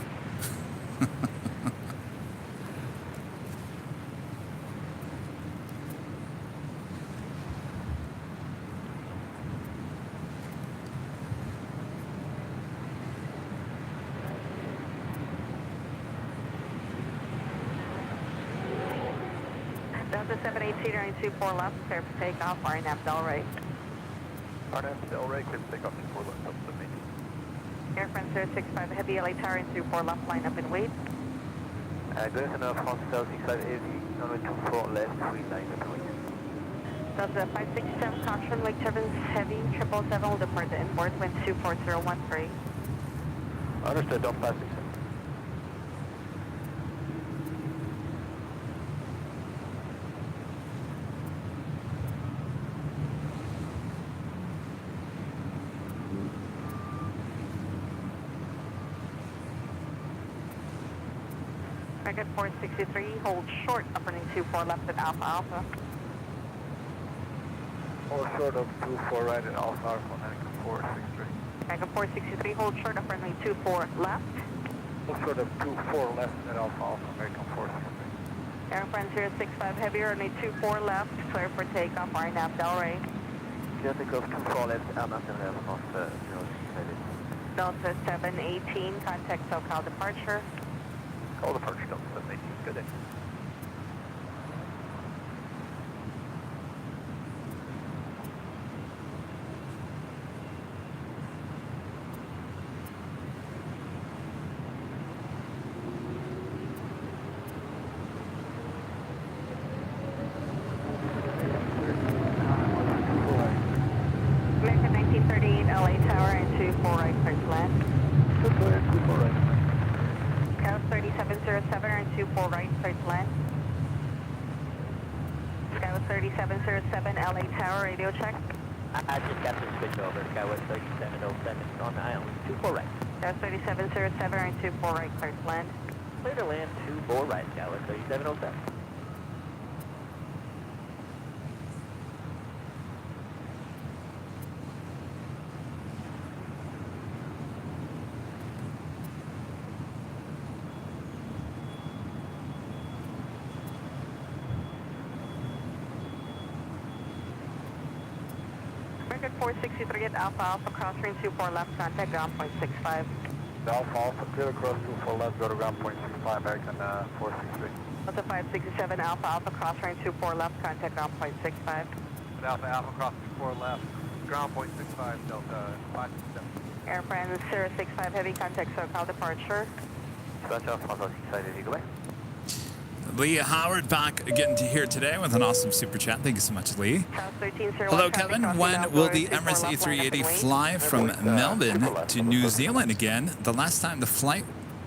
Delta 718, runway 24 left, clear for takeoff, RNAV Delray. RNAV Delray, clear for takeoff 24 left, Delta 718. Air France 065, heavy LA Tower, and 24 left, line up and wait. Good enough, France 065 heavy, runway 24 left, green line up and wait. Delta 567, caution, Lake Turbines heavy, 777 will depart to inboard, wind 24013. Understood, Delta 567. Target 463, hold short, upper 24 left at Alpha Alpha. Hold short of 24 right at Alpha Alpha, American 463. Target 463, hold short, upper 24 left. Hold short of 24 left at Alpha Alpha, American 463. Air France 065, heavy, runway 24 left, clear for takeoff, RNAV Delray. Clear takeoff 24 left, Alpha left, France 065. Delta 718, contact SoCal departure. Call departure, Delta 718, good day. American 1938, LA Tower, and 24 right, clear to land. 24 right. Scout 3707 and 24 right, clear to land. Scout 3707, LA Tower, radio check. I just got to switch over. Skyway 3707 on the island. 24 right. Scout 3707 and 24 right, clear to land. Clear to land 24 right, Skyway 3707. Record 463 at Alpha Alpha, cross range 24 left, contact ground point 65. Alpha Alpha, clear across 24 left, go to ground point 65, American 463. Delta 567 Alpha Alpha, cross range 24 left, contact ground point 65. Alpha Alpha, cross 24 left, ground point 65, Delta 567. Air France 065 heavy, contact SoCal departure. Dispatch Alpha 6 Eagle Bay. Lee Howard back again to here today with an awesome super chat. Thank you so much, Lee. Hello, Kevin. When will the Emirates A380 fly from Melbourne to New Zealand again? The last time the flight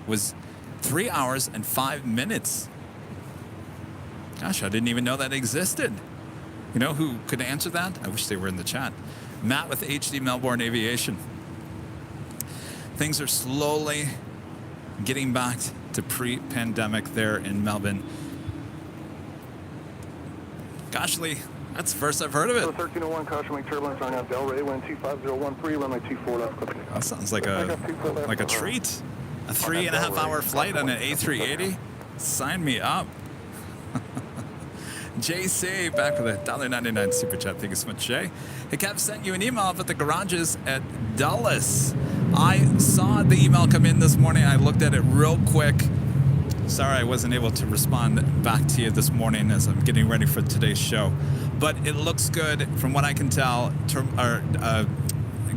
was 3 hours and 5 minutes. Gosh, I didn't even know that existed. You know who could answer that? I wish they were in the chat. Matt with HD Melbourne Aviation. Things are slowly getting back to pre-pandemic there in Melbourne. Gosh, Lee, that's the first I've heard of it. 1301, caution wing turbulence, RNAV Delray, wind 25013, runway 24 left. That sounds like a treat. A 3.5 hour flight on an A380. Sign me up. JC back with a $1.99 super chat. Thank you so much, Jay. Hey, Kev sent you an email about the garages at Dulles. I saw the email come in this morning. I looked at it real quick. Sorry I wasn't able to respond back to you this morning as I'm getting ready for today's show. But it looks good from what I can tell.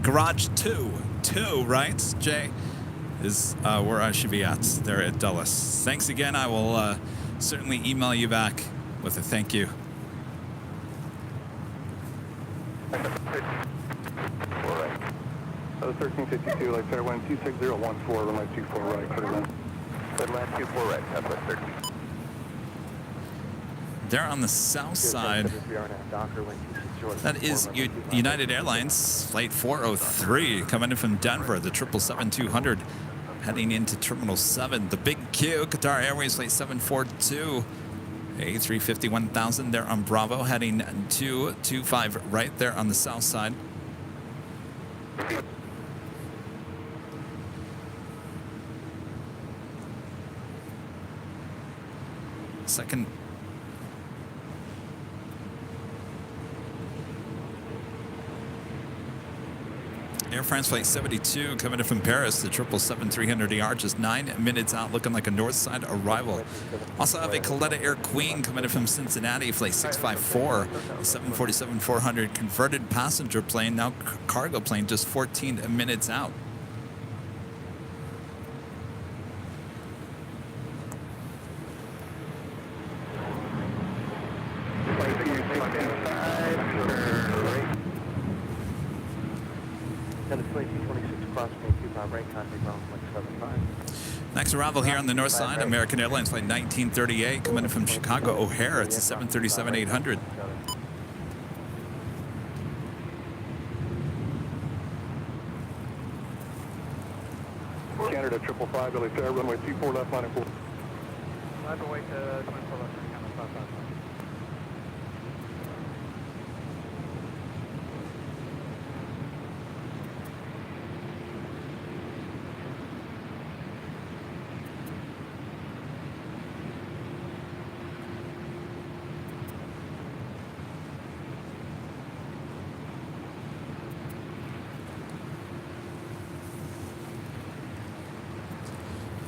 Garage 2, right, Jay, is where I should be at there at Dulles. Thanks again. I will certainly email you back with a thank you. All right. 1352, like fair wind 26014, runway 24 right, clear land. Clear land 24 right, Southwest 13. They're on the south side. That is United Airlines Flight 403 coming in from Denver, the 777-200 heading into Terminal 7. The Big Q, Qatar Airways Flight 742. A350 1000 there on Bravo, heading 225 right there on the south side. Second. Air France Flight 72 coming in from Paris, the 777-300ER, just 9 minutes out, looking like a north side arrival. Also have a Coletta Air Queen coming in from Cincinnati, Flight 654, 747-400 converted passenger plane, now cargo plane, just 14 minutes out. Next arrival here on the north side, American Airlines Flight 1938 coming in from Chicago O'Hare. It's a 737-800. Canada 555, Billy Fair, runway 24 left, line 4. Line away to 24 left, Canada 555.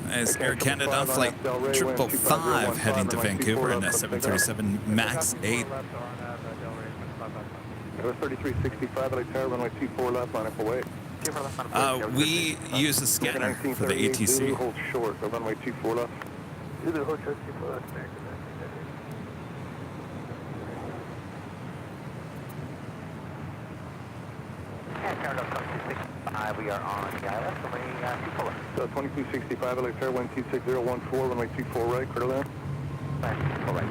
As Air Canada Flight 555 heading to Vancouver in a 737 MAX 8. 3365, Billy Fair, runway 24 left, line away. We use a scanner for the ATC. Hold short, runway 24 left. Hold short, 24 left, We are on Guyla, so many 24 left. 2265, LA Fair, wind 26014, runway 24 right, clear to land. 24 right.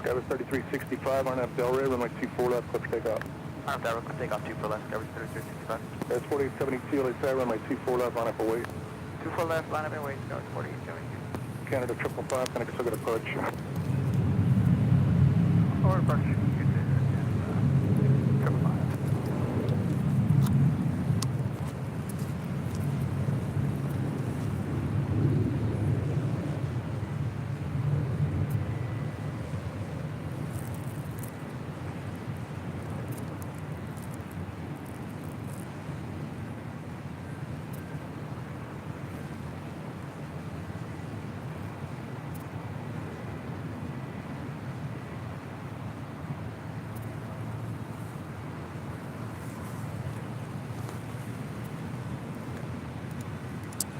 Skywards 3365, RNAV Delray, runway 24 left, clear for takeoff. RNAV Delray, clear takeoff 24 left, Skywards 3365. That's 4872, LA Tower, runway 24 left, line up away. 24 left, line up and wait, Skywards 4872. Canada 555, Canada still got approach. Or approach.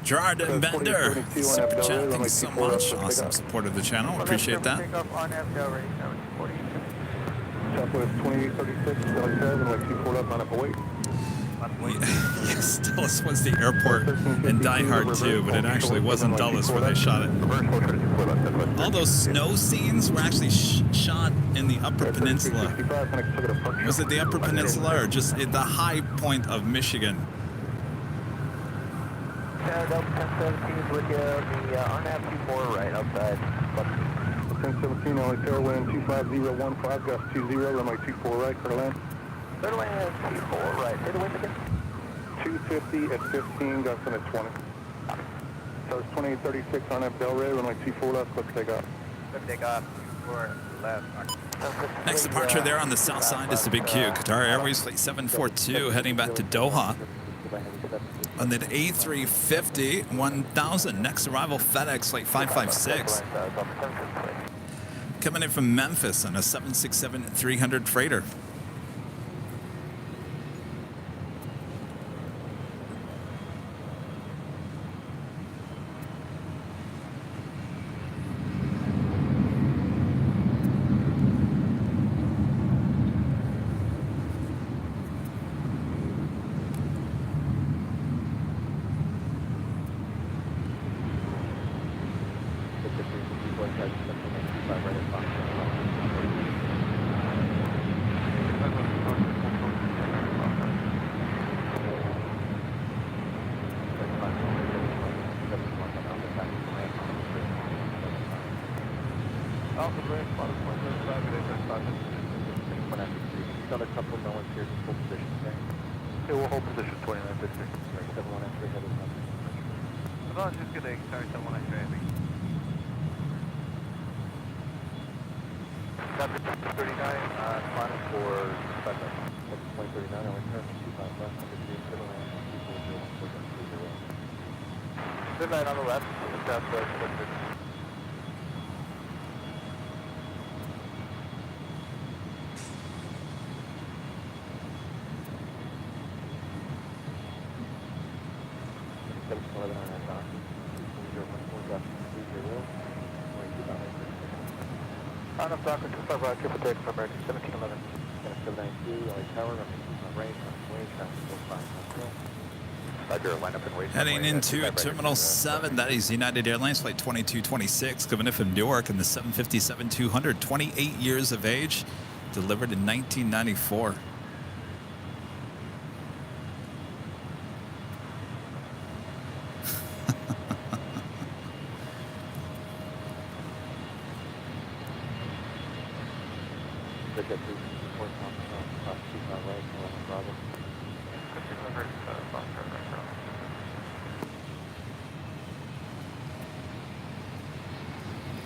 Gerard and Bender, super chat, thanks so much. Awesome support of the channel, appreciate that. Takeoff RNAV Delray, Skywards 4872. Southwest 2836, LA Tower, runway 24 left, line up away. Yes, Dulles was the airport in Die Hard too, but it actually wasn't Dulles where they shot it. All those snow scenes were actually shot in the Upper Peninsula. Was it the Upper Peninsula or just at the high point of Michigan? Delta 1017 is with you, the RNAV 24 right outside. 1017, LA Tower, wind 25015, gust 20, runway 24 right, clear to land. Clear to land, 24 right. Say the wind again. 250 at 15, gust at 20. So it's 2836, RNAV Delray, runway 24 left, clear for takeoff. Clear for takeoff, 24 left. Next departure there on the south side is the Big Q. Qatar Airways Flight 742 heading back to Doha. On the A350 1000. Next arrival FedEx Flight 556. Coming in from Memphis on a 767-300 freighter. Got a couple no one's here, full position, okay? Okay, we'll hold position 2950. 71 X-ray, head is nothing. As long as it's good, sorry, 71 X-ray, I think. Got the 239, climbing for 2039, only turn 25 left, 103, middle land, 240, 430. Midnight on the left, southwest, 150. On up, Docker 25 right, triple take for American 1711, 792, LA Tower, range, range, traffic, 45. Roger, line up and wait. Heading into Terminal 7, that is United Airlines Flight 2226, coming in from Newark in the 757-200, 28 years of age, delivered in 1994.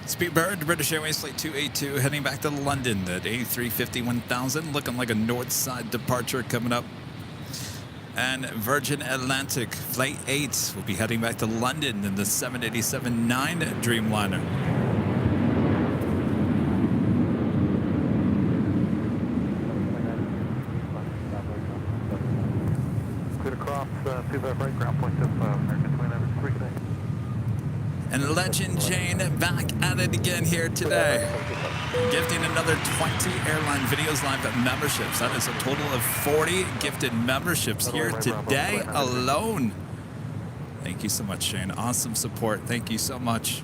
Speedbird, British Airways Flight 282, heading back to London. That A350 1000, looking like a north side departure coming up. And Virgin Atlantic Flight 8 will be heading back to London in the 787-9 Dreamliner. Clear across, 25 right, ground point of American 2903 today. And Legend Jane back at it again here today. Gifting another 20 Airline Videos Live memberships. That is a total of 40 gifted memberships here today alone. Thank you so much, Shane. Awesome support. Thank you so much.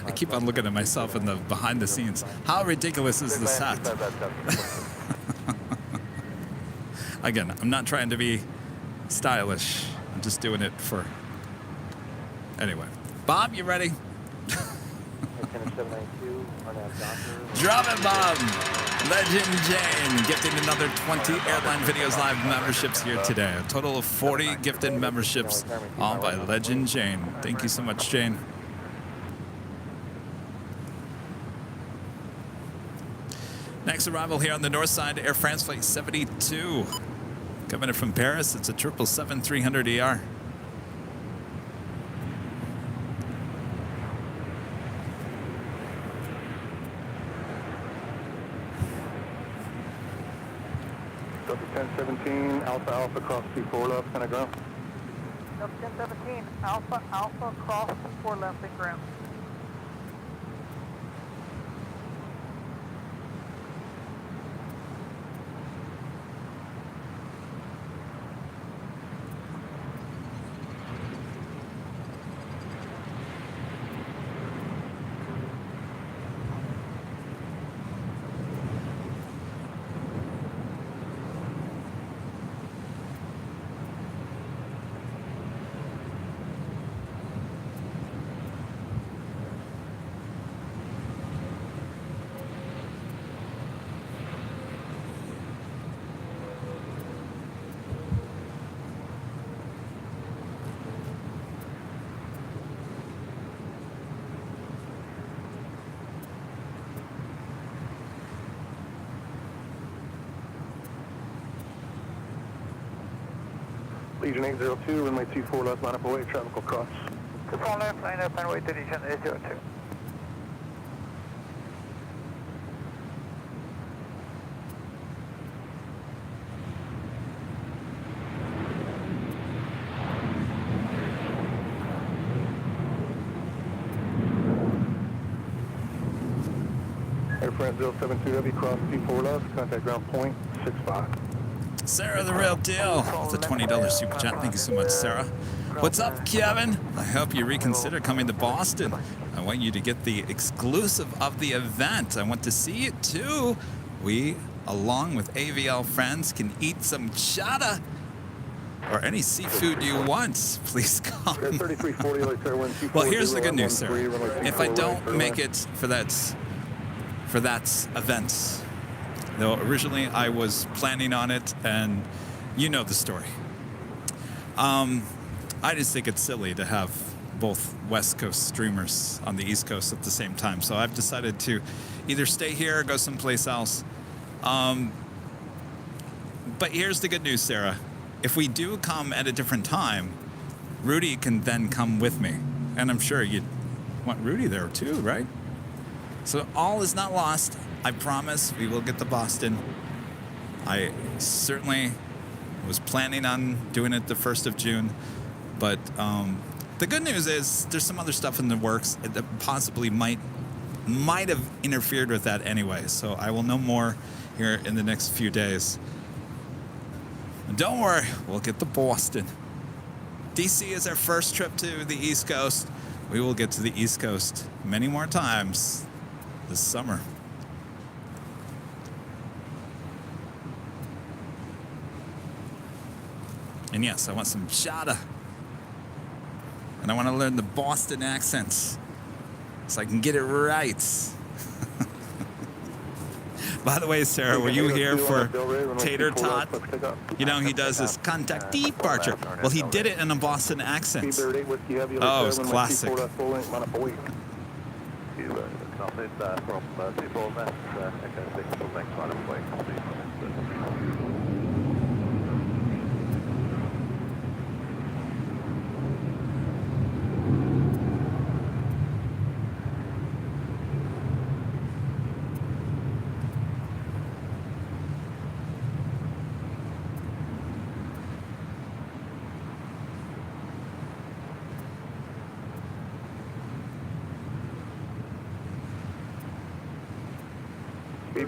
I keep on looking at myself in the behind the scenes. How ridiculous is the set? Again, I'm not trying to be stylish. I'm just doing it for... Anyway. Bob, you ready? Drop it, Bob. Legend Jane gifting another 20 Airline Videos Live memberships here today. A total of 40 gifted memberships, all by Legend Jane. Thank you so much, Jane. Next arrival here on the north side, Air France Flight 72. Coming in from Paris, it's a 777-300ER. Delta 1017, Alpha Alpha cross 24 left, kind of ground. Delta 1017, Alpha Alpha cross 24 left and ground. Legion 802, runway 24 left, line up away, traffic will cross. 24 left, line up and wait to Legion 802. Air France 072 Heavy, cross 24 left, contact ground point 65. Sarah, the real deal. With a $20 super chat. Thank you so much, Sarah. What's up, Kevin? I hope you reconsider coming to Boston. I want you to get the exclusive of the event. I want to see it too. We, along with AVL friends, can eat some chata or any seafood you want. Please come. Well, here's the good news, Sarah. If I don't make it for that event, though originally I was planning on it, and you know the story. I just think it's silly to have both West Coast streamers on the East Coast at the same time. So I've decided to either stay here or go someplace else. But here's the good news, Sarah. If we do come at a different time, Rudy can then come with me. And I'm sure you'd want Rudy there too, right? So all is not lost. I promise we will get to Boston. I certainly was planning on doing it the 1st of June. But the good news is there's some other stuff in the works that possibly might have interfered with that anyway. So I will know more here in the next few days. And don't worry, we'll get to Boston. DC is our first trip to the East Coast. We will get to the East Coast many more times this summer. And yes, I want some chata. And I want to learn the Boston accents so I can get it right. By the way, Sarah, were you here for Tater Tot? You know, he does his contact departure. Well, he did it in a Boston accent. Oh, it was classic.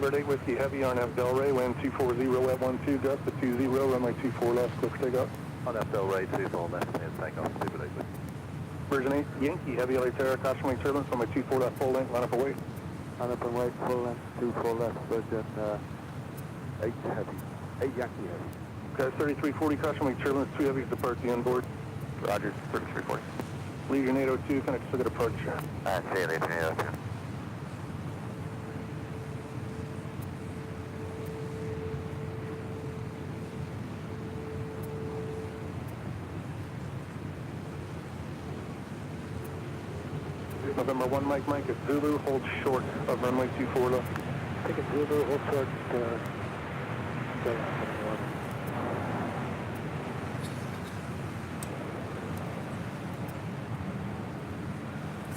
Bird Whiskey Heavy, RNF Delray, wind 240 at 12, Delta 20, runway 24 left, clear for takeoff. RNF Delray, 24 left, and takeoff, Bird Whiskey. Version 8, Yankee, heavy LA Terra, caution wing turbulence, runway 24 left, full length, line up and wait. Line up and wait, full length, 24 left, Virgin 8 heavy, 8 Yankee heavy. Okay, 3340, caution wing turbulence, 2 heavies depart the onboard. Roger, 3340. Legion 802, connect to good approach. See you, Legion 802. November 1, Mike, it's Zulu, hold short of runway 24 left. Take it Zulu, hold short,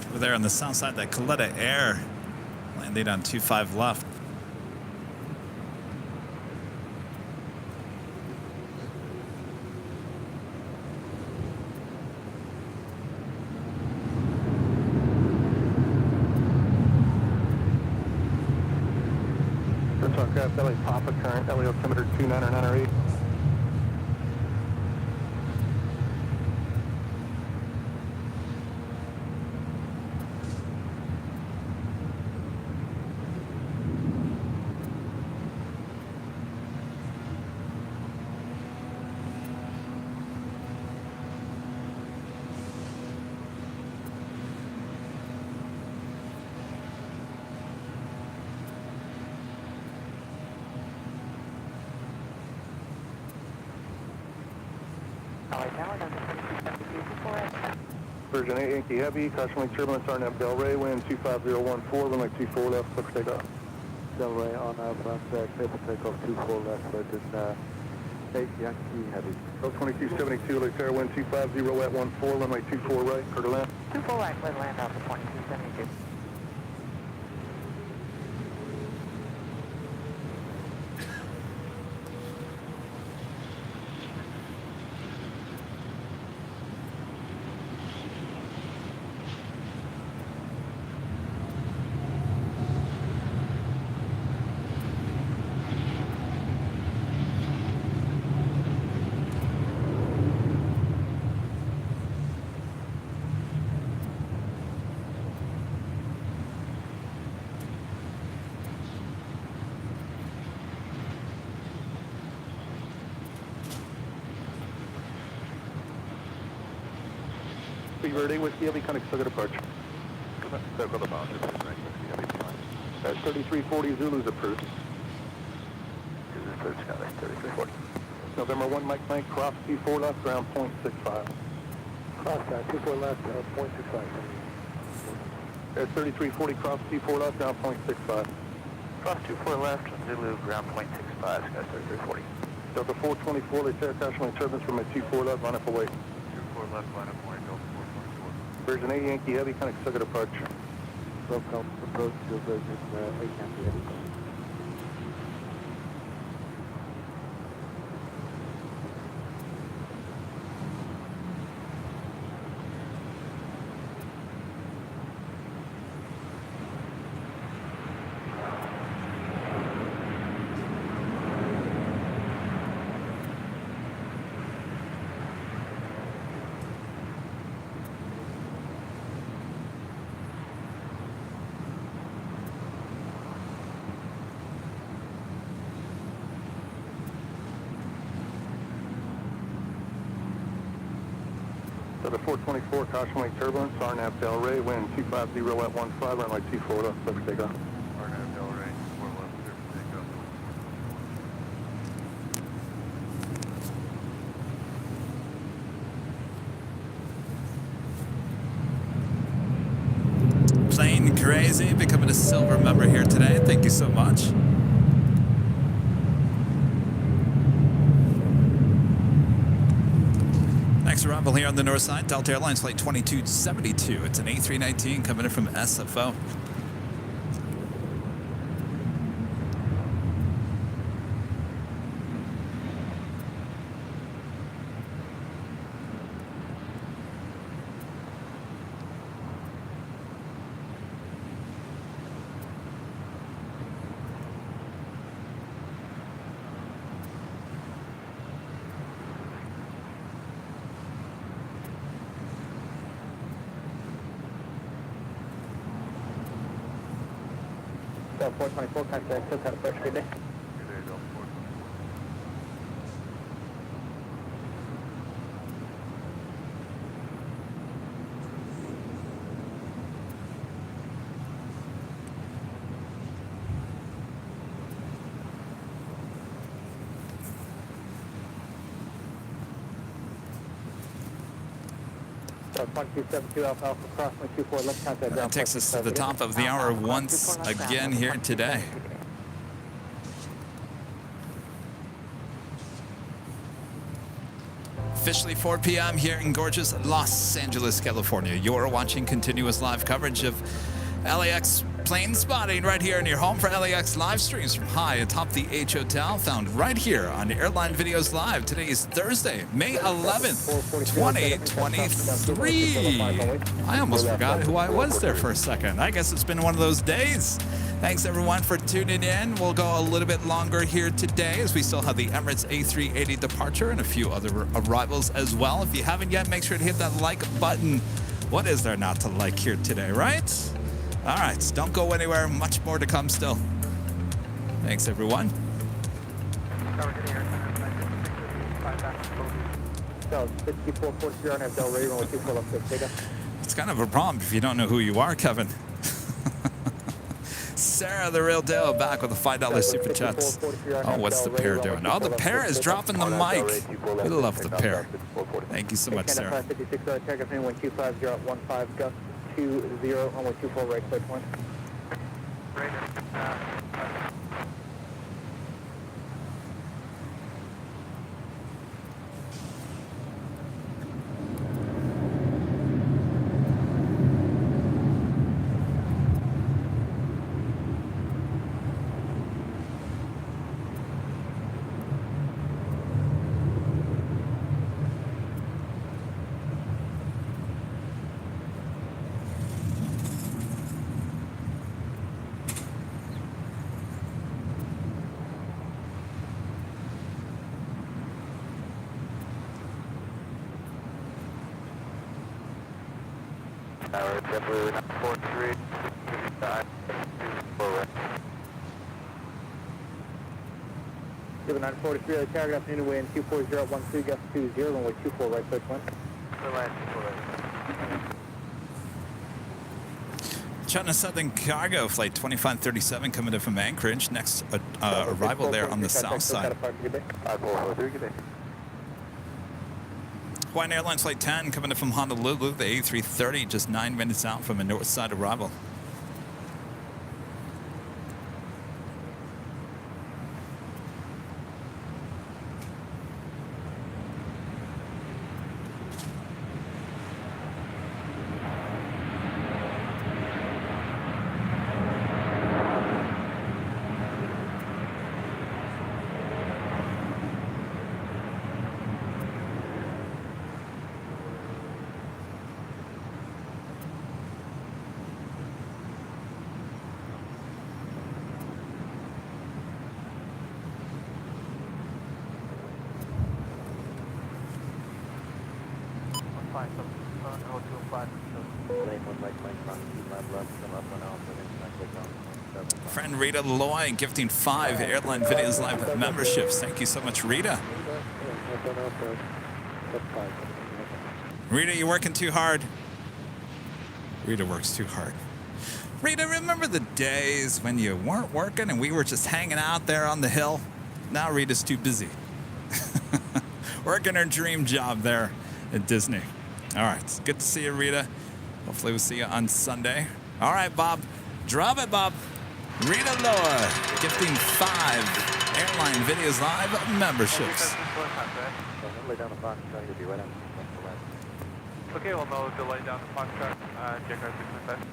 Over there on the south side, that Coletta Air landed on 25 left. That's aircraft, LA Papa current, LA altimeter 29908. Virgin 8 Yankee Heavy, caution wing turbulence, RNAV Delray, wind 25014, runway 24 left, clear for takeoff. Delray on clear for takeoff, 24 left, Virgin 8 Yankee heavy. 2272, LA Terra, wind 250 at 14, runway 24 right, clear to land. 24 right, clear to land out to 2272. Verde Whiskey Heavy, connect to good approach. Circle the boundary, please, right, Whiskey Heavy, fine. 3340, Zulu's approved. This is approved, Scotty, 3340. November 1, Mike, cross T4 left, ground 0.65. Cross 24 left, 0.65. There's 3340, cross T4 left, ground 0.65. Cross 24 left, Zulu, ground 0.65, Scotty, 3340. Delta 424, they tear caution wing turbulence from a 24 left, line up away. 24 left, line up point, Delta 424. Version 8 Yankee Heavy, connect to good approach. Welcome, approach to Virgin 8 Yankee heavy. Delta 424, caution wing turbulence, RNAV Delray, wind 250 at 15, runway 24 left, clear for takeoff. RNAV Delray, 4 left, clear for takeoff. Plane Crazy becoming a silver member here today. Thank you so much. Next arrival here on the north side, Delta Airlines flight 2272. It's an A319 coming in from SFO. Delta 424, contact SoCal approach, good day. Delta 1272 Alpha Alpha crossing 24 left contact ground. That takes us to the top of the hour once again here today. Officially 4 p.m. here in gorgeous Los Angeles, California. You're watching continuous live coverage of LAX plane spotting right here in your home for LAX live streams from high atop the H Hotel, found right here on Airline Videos Live. Today is Thursday, May 11th, 2023. I almost forgot who I was there for a second. I guess it's been one of those days. Thanks everyone for tuning in. We'll go a little bit longer here today as we still have the Emirates A380 departure and a few other arrivals as well. If you haven't yet, make sure to hit that like button. What is there not to like here today, right? All right, don't go anywhere. Much more to come still. Thanks, everyone. It's kind of a problem if you don't know who you are, Kevin. Sarah, the real deal, back with the $5 super chats. Oh, what's the pair doing? Oh, the pair is dropping the mic. We love the pair. Thank you so much, Sarah. 56, target 125, gust 20, runway 24 right, clear 1. JetBlue 943, 943, the target afternoon, wind 24012, gust 20, runway 24 right, clear 1. China Southern Cargo Flight 2537 coming in from Anchorage. Next arrival there on the south side. Hawaiian Airlines Flight 10 coming in from Honolulu. The A330 just 9 minutes out from a north side arrival. Friend Rita Loy gifting 5 Airline Videos Live memberships. Thank you so much, Rita. Rita, you're working too hard. Rita works too hard. Rita, remember the days when you weren't working and we were just hanging out there on the hill? Now Rita's too busy. Working her dream job there at Disney. All right, it's good to see you, Rita. Hopefully we'll see you on Sunday. All right, Bob. Drop it, Bob. Rita Loa gifting 5 Airline Videos Live memberships. Okay, well, no delay down to Foxtrot, check our 615.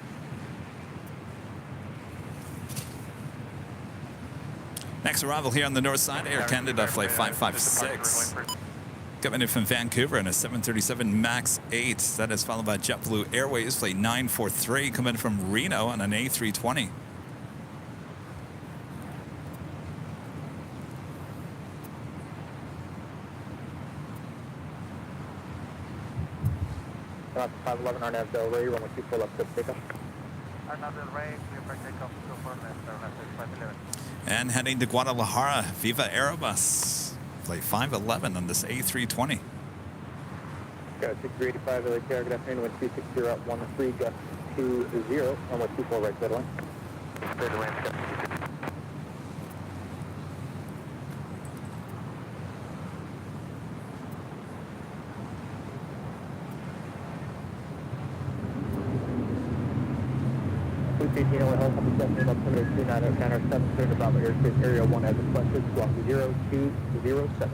Next arrival here on the north side, Air Canada Flight 556. Coming in from Vancouver in a 737 MAX 8. That is followed by JetBlue Airways Flight 943 coming from Reno on an A320. Route 511 RNAV Del Rey, runway 24 left, clear takeoff. Another right, clear for takeoff, 24 left, left 511. And heading to Guadalajara, Viva Aerobus. Flight 511 on this A320. Got 6385 LA Tower, good afternoon, wind 260 at 13, gust 20, runway 24 right, clear to land. Clear to land, gust 260. Helicopter 7 up 729 clear to Bravo Airspace Area 1 as requested, squawk 0207.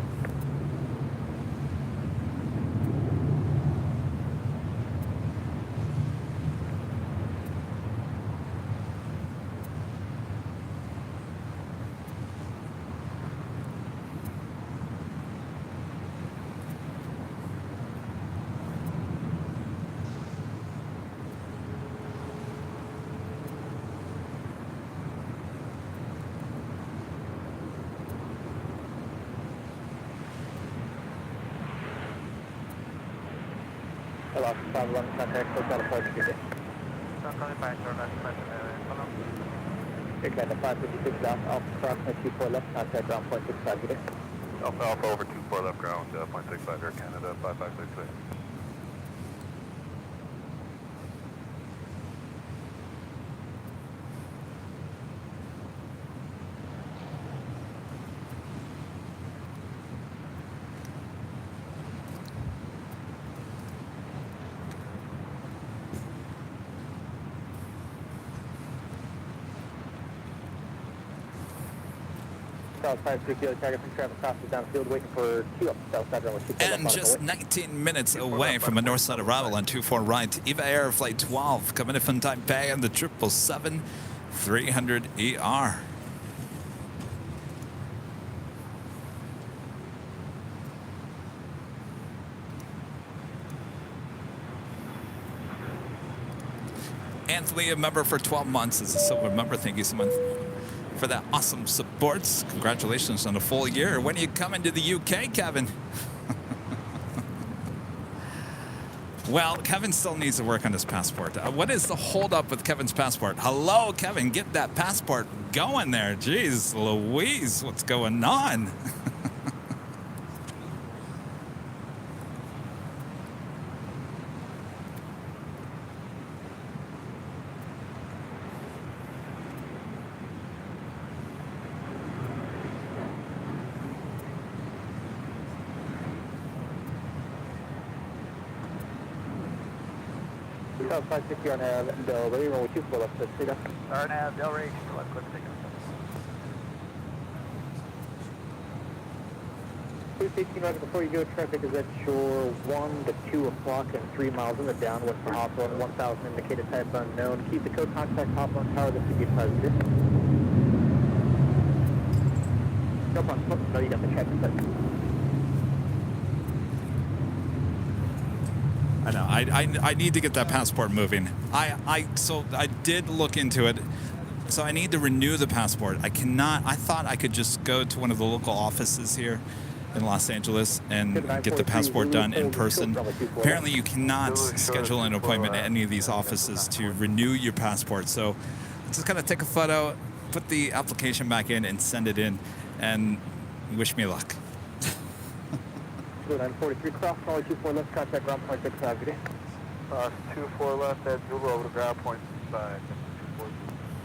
Hello, 511 contact, so got a party ticket. Calling back, left 511. Big Band 556 down, Alpha approximate 24 left, contact ground 0.65 today. Alpha over 24 left ground, 0.65 Air Canada, 5566. South 560, target from traffic crosses downfield, waiting for queue up south side runway 24 And just 19 minutes away from the north side arrival on 24 right, Eva Air Flight 12 coming in from Taipei on the 777-300ER. Anthony, a member for 12 months, is a silver member. Thank you so much for that awesome support. Congratulations on a full year. When are you coming to the UK, Kevin? Well, Kevin still needs to work on his passport. What is the holdup with Kevin's passport? Hello, Kevin, get that passport going there. Jeez, Louise, what's going on? South 560 on Del Rey, runway 24 left, Cedar. RNAV, Del Rey, left, clear for takeoff. 216 right before you go, traffic is at shore 1 to 2 o'clock and 3 miles in the downwind for Hawthorne, 1000 indicated type unknown. Keep the code contact Hawthorne Tower, this would be positive. Jump on foot, so you got the check. I know. I need to get that passport moving. So I did look into it. So I need to renew the passport. I cannot. I thought I could just go to one of the local offices here in Los Angeles and get the passport done in person. Apparently, you cannot schedule an appointment at any of these offices to renew your passport. So just kind of take a photo, put the application back in, and send it in, and wish me luck. 943 cross, runway 24 left, contact ground 0.65 today. 24 left at Zulu over to ground 0.65.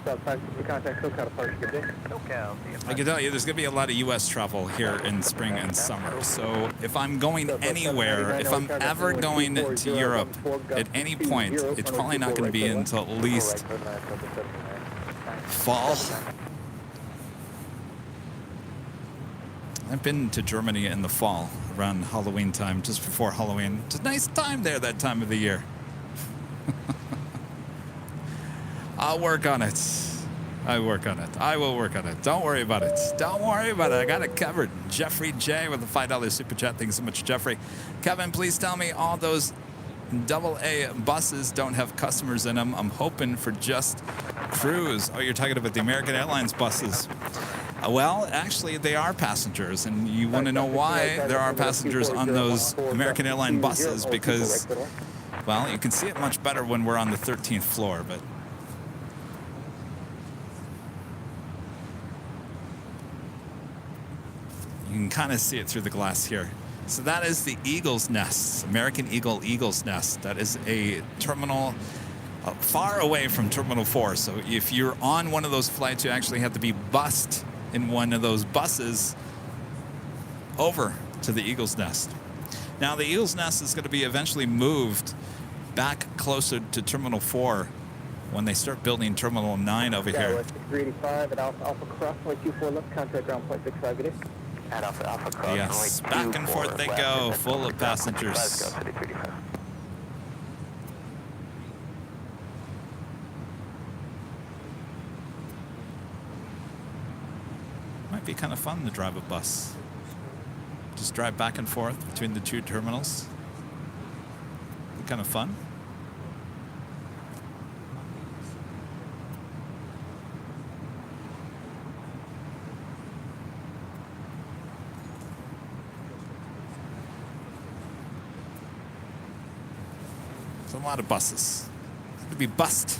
South 560 contact, SoCal departure, good day. SoCal, I can tell you there's going to be a lot of U.S. travel here in spring and summer. So if I'm going anywhere, if I'm ever going to Europe at any point, it's probably not going to be until at least fall. I've been to Germany in the fall, around Halloween time, just before Halloween. It's a nice time there that time of the year. I'll work on it. I work on it. I will work on it. Don't worry about it. Don't worry about it. I got it covered. Jeffrey J with a $5 super chat. Thanks so much, Jeffrey. Kevin, please tell me all those AA buses don't have customers in them. I'm hoping for just crews. Oh, you're talking about the American Airlines buses. Well, actually, they are passengers, and you want to know why there are passengers on those American Airline buses because, well, you can see it much better when we're on the 13th floor, but You can kind of see it through the glass here. So that is the Eagle's Nest, American Eagle's Nest. That is a terminal far away from Terminal 4. So if you're on one of those flights, you actually have to be bussed in one of those buses over to the Eagle's Nest. Now, the Eagle's Nest is going to be eventually moved back closer to Terminal 4 when they start building Terminal 9 over here. 385 at Alpha Cross, 24 left, contact ground point 65 it is. At Alpha Cross. Yes, back and forth they go, full of passengers. Might be kind of fun to drive a bus. Just drive back and forth between the two terminals. Be kind of fun. There's a lot of buses. It's going to be bussed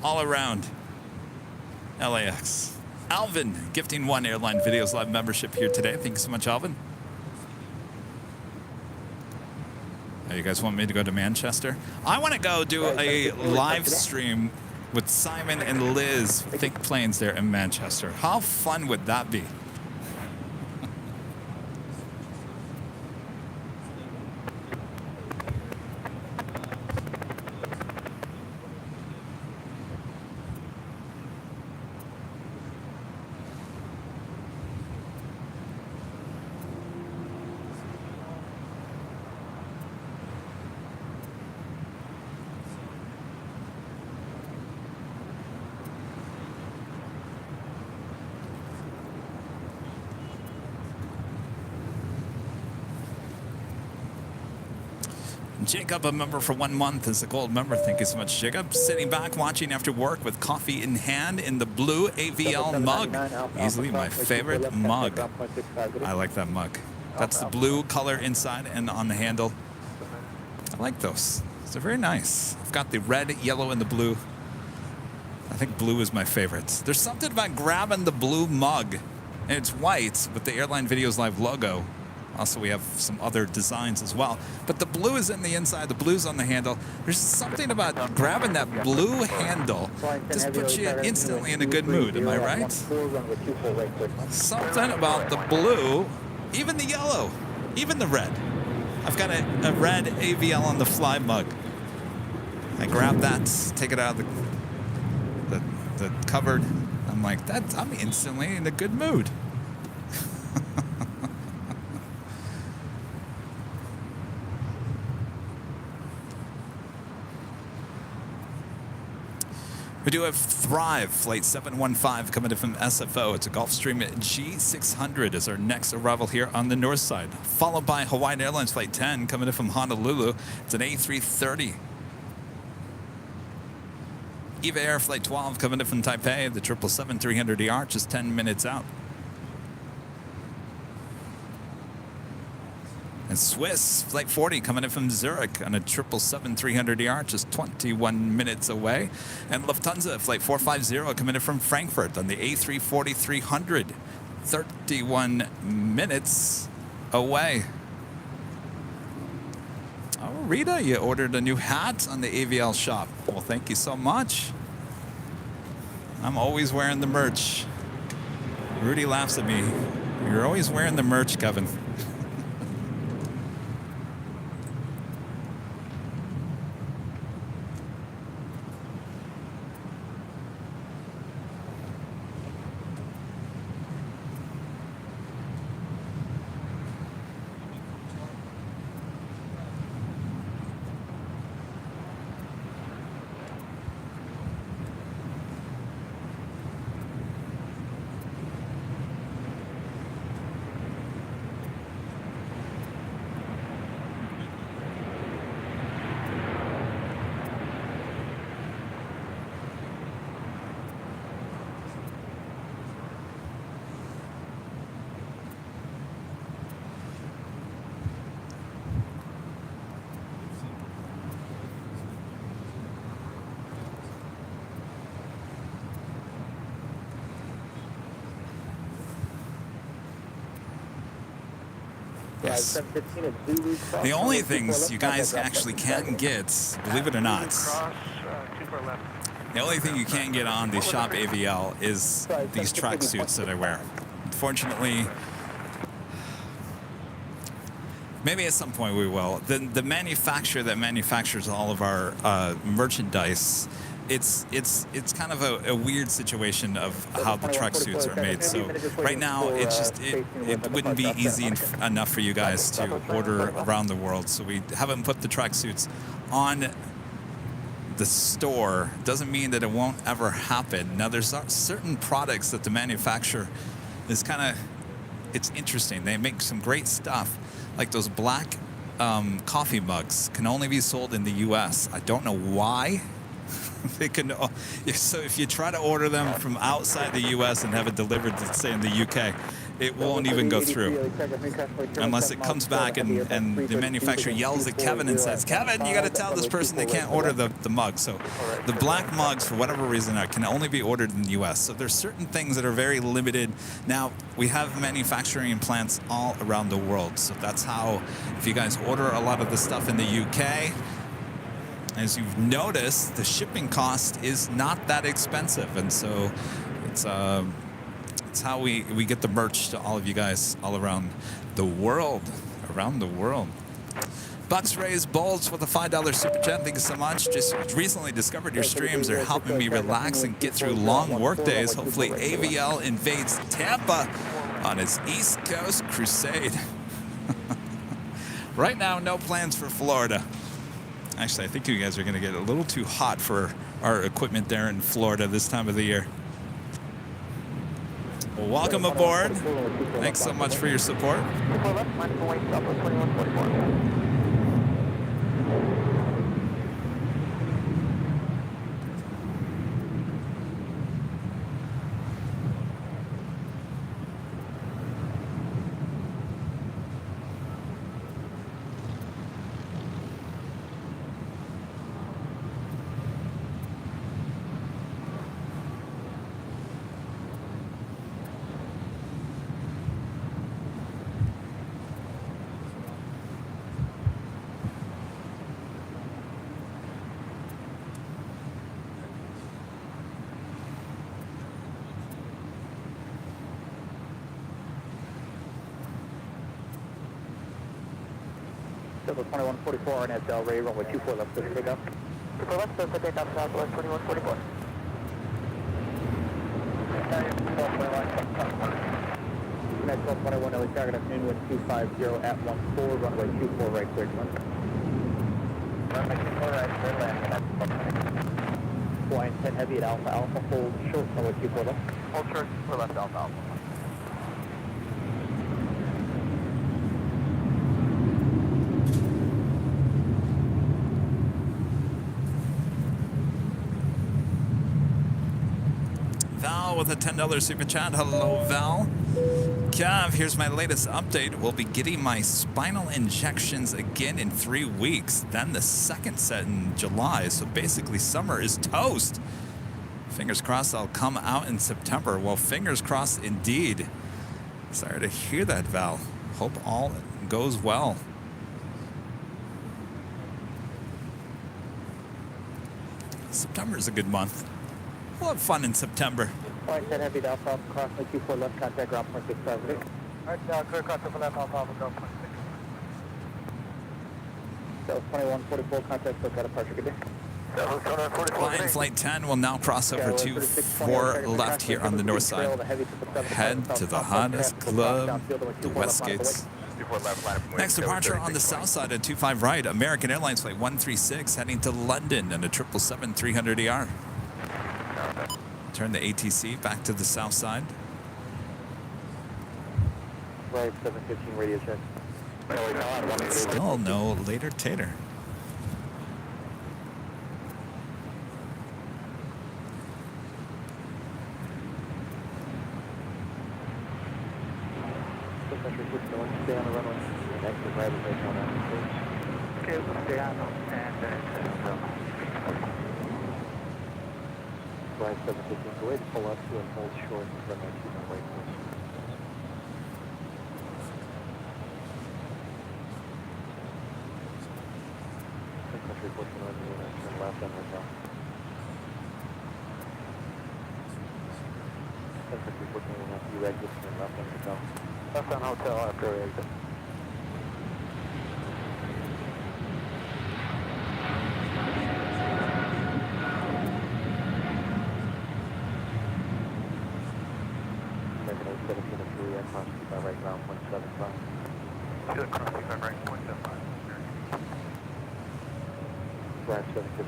all around LAX. Alvin gifting 1 Airline Videos Live membership here today. Thank you so much, Alvin. Oh, you guys want me to go to Manchester? I want to go do a live stream with Simon and Liz, Think Planes, there in Manchester. How fun would that be? Jacob, a member for 1 month, is a gold member. Thank you so much, Jacob. Sitting back, watching after work with coffee in hand in the blue AVL mug. Easily my favorite mug. I like that mug. That's the blue color inside and on the handle. I like those. They're very nice. I've got the red, yellow, and the blue. I think blue is my favorite. There's something about grabbing the blue mug, and it's white with the Airline Videos Live logo. Also, we have some other designs as well. But the blue is in the inside, the blue's on the handle. There's something about grabbing that blue handle just puts you instantly in a good mood, am I right? Something about the blue, even the yellow, even the red. I've got a red AVL on the fly mug. I grab that, take it out of the cupboard. I'm like, I'm instantly in a good mood. We do have Thrive, Flight 715, coming in from SFO. It's a Gulfstream G600 is our next arrival here on the north side. Followed by Hawaiian Airlines Flight 10, coming in from Honolulu. It's an A330. EVA Air Flight 12, coming in from Taipei. The 777-300ER, just 10 minutes out. And Swiss Flight 40 coming in from Zurich on a 777-300ER, just 21 minutes away. And Lufthansa Flight 450 coming in from Frankfurt on the A340-300, 31 minutes away. Oh, Rita, you ordered a new hat on the AVL shop. Well, thank you so much. I'm always wearing the merch. Rudy laughs at me. You're always wearing the merch, Kevin. cars. The only things you guys actually can't get, believe it or not, the only thing you can't get on the Shop AVL is these tracksuits that I wear. Unfortunately, maybe at some point we will. The manufacturer that manufactures all of our merchandise, it's kind of a weird situation of how the tracksuits are made. So right now, it wouldn't be easy enough for you guys to order around the world. So we haven't put the tracksuits on the store. Doesn't mean that it won't ever happen. Now there's certain products that the manufacturer is it's interesting. They make some great stuff, like those black coffee mugs can only be sold in the US. I don't know why. They can. So if you try to order them from outside the US and have it delivered, let's say in the UK, it won't even go through unless it comes back and the manufacturer yells at Kevin and says, Kevin, you got to tell this person they can't order the mug. So the black mugs, for whatever reason, can only be ordered in the US. So there's certain things that are very limited. Now, we have manufacturing plants all around the world. So that's how, if you guys order a lot of the stuff in the UK, as you've noticed, the shipping cost is not that expensive. And so it's how we get the merch to all of you guys all around the world. Bucks Raised Bolts with a $5 super chat. Thank you so much. Just recently discovered your streams are helping me relax and get through long work days. Hopefully AVL invades Tampa on its East Coast crusade. Right now, no plans for Florida. Actually, I think you guys are going to get a little too hot for our equipment there in Florida this time of the year. Well, welcome aboard. Thanks so much for your support. Silver 2144 RNS Del Rey, runway 24 left, clear to take off. 24 left, clear to take off, Southwest 2144. United 1221 LA Tower, good afternoon, wind 250 at 14, runway 24 right, clear to land. Runway 24 right, clear to land. Flying 10 heavy at Alpha Alpha, hold short, runway 24 left. Hold short, 4 left, Alpha Alpha. With a $10 super chat. Hello, Val. Kev, here's my latest update. We'll be getting my spinal injections again in 3 weeks. Then the second set in July. So basically, summer is toast. Fingers crossed I'll come out in September. Well, fingers crossed indeed. Sorry to hear that, Val. Hope all goes well. September is a good month. We'll have fun in September. Flight 10 heavy to Alpha Alpha, cross my 24 left, contact ground point 658. Alright, clear cross over left, Alpha Alpha, ground point 6. That was 2144, contact, still got a departure, good day. Flying Flight 10 will now cross over to 4 left here on the north side. Head to the hottest club, the Westgates. Next departure on the south side at 25 right, American Airlines Flight 136 heading to London and a 777-300ER. Turn the ATC back to the south side. Right, 715 radio check. Still no later tater. Stay on the runway. Exit right as they come out. Okay, we'll stay on and Flight 715, go ahead and pull up to and hold short and runway 2 right. pushing on you and turn left on hotel. 1050 pushing on you exit, turn left on hotel. Left on hotel after exit. American 817 at cross 25 right ground 175. Good, cross 25 right, 175. Flash 715,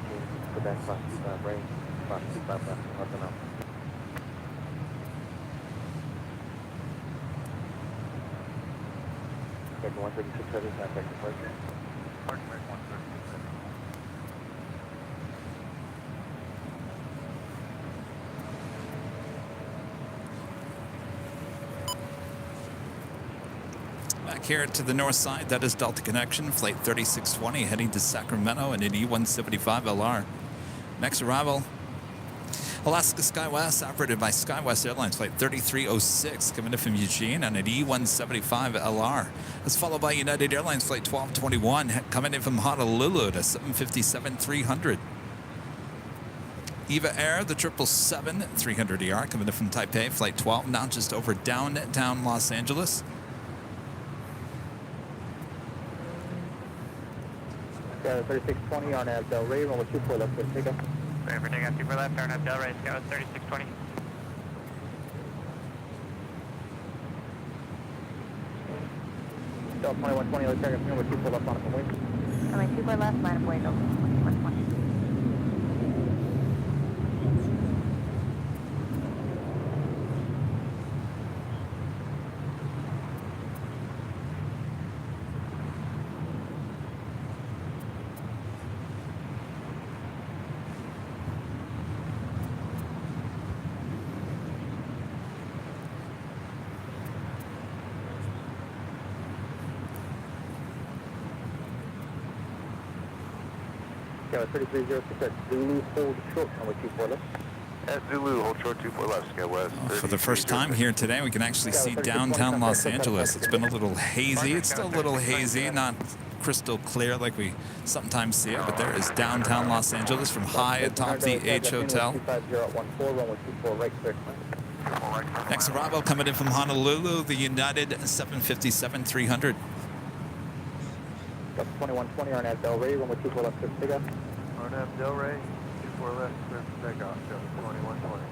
Quebec class 25 right, class 25 left, nothing else. American 136 heavy, contact departure. American 136. Back here to the north side, that is Delta Connection, Flight 3620 heading to Sacramento in an E175 LR. Next arrival, Alaska SkyWest, operated by SkyWest Airlines, Flight 3306 coming in from Eugene on an E175 LR. That's followed by United Airlines Flight 1221 coming in from Honolulu to 757-300. EVA Air, the 777-300ER coming in from Taipei, Flight 12, now just over downtown Los Angeles. Sky 3620 on Del Rey, runway 24 left, clear takeoff. Clear for takeoff, 24 left, turn up Del Rey, Sky 3620. Del 2120, let's target runway 24 left, line up and wait. Runway 24 left, line up way, Del 2120. Sky 3306 at Zulu, hold short, runway 24 left. At Zulu, hold short 24 left, SkyWest. For the first time here today, we can actually see downtown Los Angeles. It's been a little hazy. It's still a little hazy, not crystal clear like we sometimes see it, but there is downtown Los Angeles from high atop the H Hotel. 25014, runway 24 right, clear. Next arrival coming in from Honolulu, the United 757-300. Delta 2120 on Del Rey, runway 24 left, clear takeoff. RNAV Del Rey, 24 left, clear for takeoff, Delta 2120.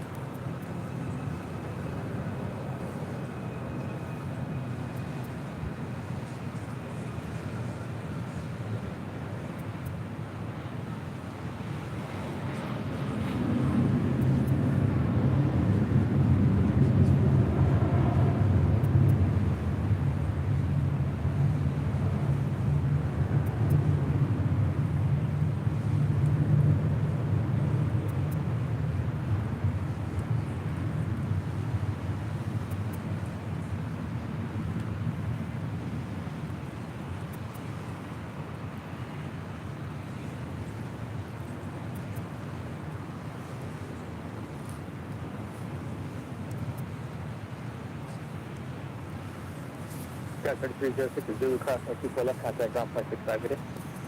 Sky 3306 at Zulu, cross runway 24 left, contact ground point 65, good day.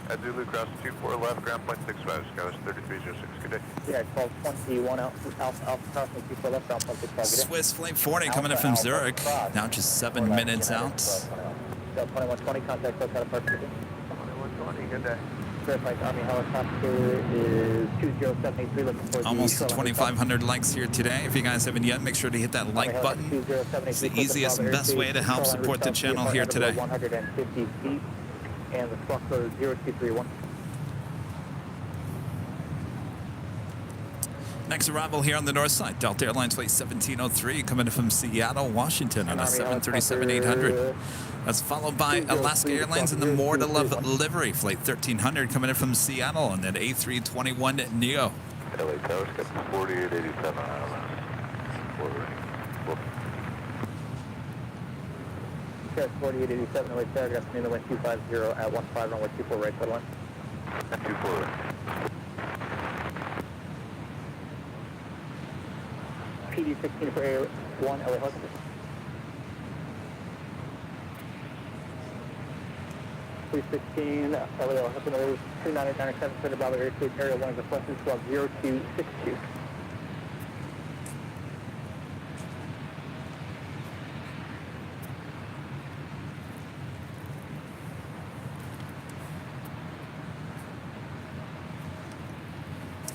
At Zulu, cross 24 left, ground point 65, SkyWest 3306, good day. Yeah, 1221 out, Alpha cross runway 24 left, ground point 65, good day. Swiss Flight 40 coming in from Zurich, now just 7 minutes out. Del 2120, contact hotel departure, good day. 2120, good day. Certified Army helicopter is 20783, looking for Almost the 2,500 likes here today. If you guys haven't yet, make sure to hit that like button. It's the easiest and best way to help support the channel here today. 150 feet, and the squawk code is 0231. Next arrival here on the north side, Delta Airlines Flight 1703 coming in from Seattle, Washington on a 737-800. That's followed by Alaska Airlines in the More to Love livery, Flight 1300 coming in from Seattle on that A321 Neo. LA Tower, sketch 4887 ILS. Sky 4887, away Sarah, got the wind 250 at 15, runway 24 right, clear line. At 24 right. PD 16 for A1, LA helicopter. 316, LAL, up another 2997, center Bravo airspace, area 1 is a question 120262.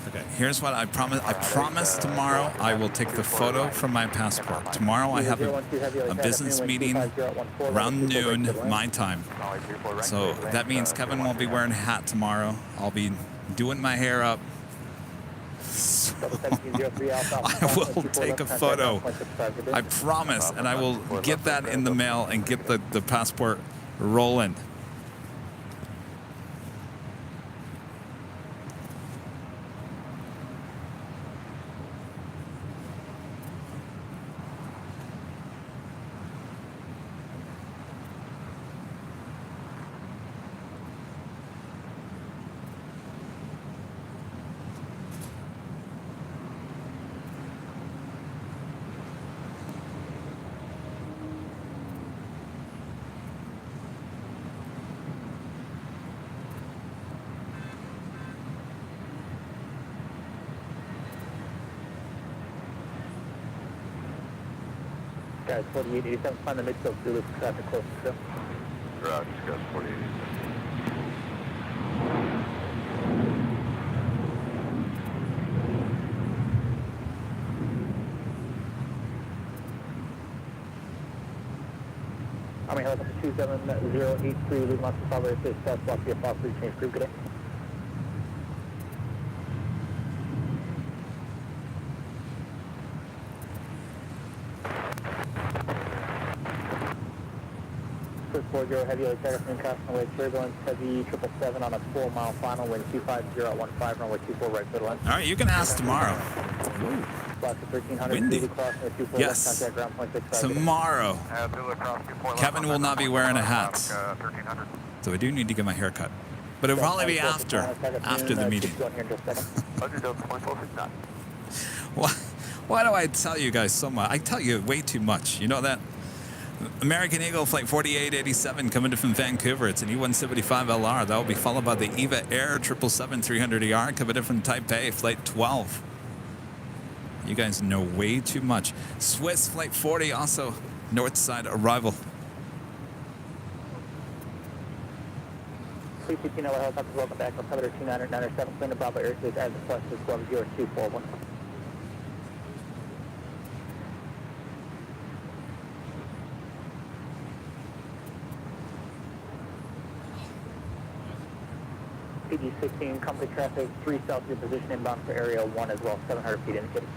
Okay, here's what I promise. I promise tomorrow I will take the photo from my passport. Tomorrow I have a business meeting around noon my time. So that means Kevin won't be wearing a hat tomorrow. I'll be doing my hair up. So I will take a photo. I promise. And I will get that in the mail and get the passport rolling. Guys, 4887, find the midfield through this traffic close to them. Roger, discuss 4887. Army helicopter 27083, lead launch to Bravo airspace, south block via Fox 3, change crew, good day. Swift 40 heavy LAX aircraft crossing away turbulence, heavy 777 on a 4-mile final, wind 25015, runway 24 right middle line. All right, you can ask tomorrow. Windy. Yes. Tomorrow. Kevin will not be wearing a hat. So I do need to get my hair cut. But it'll probably be after the meeting. Why do I tell you guys so much? I tell you way too much. You know that? American Eagle Flight 4887 coming in from Vancouver. It's an E175LR. That will be followed by the EVA Air 777-300ER coming in from Taipei, Flight 12. You guys know way too much. Swiss Flight 40, also north side arrival. 315 LA helicopters, welcome back. Altimeter 2997, clear to Bravo airspace as requested, 120241. PG-16, company traffic, 3 south your position inbound for area 1 as well, 700 feet indicated.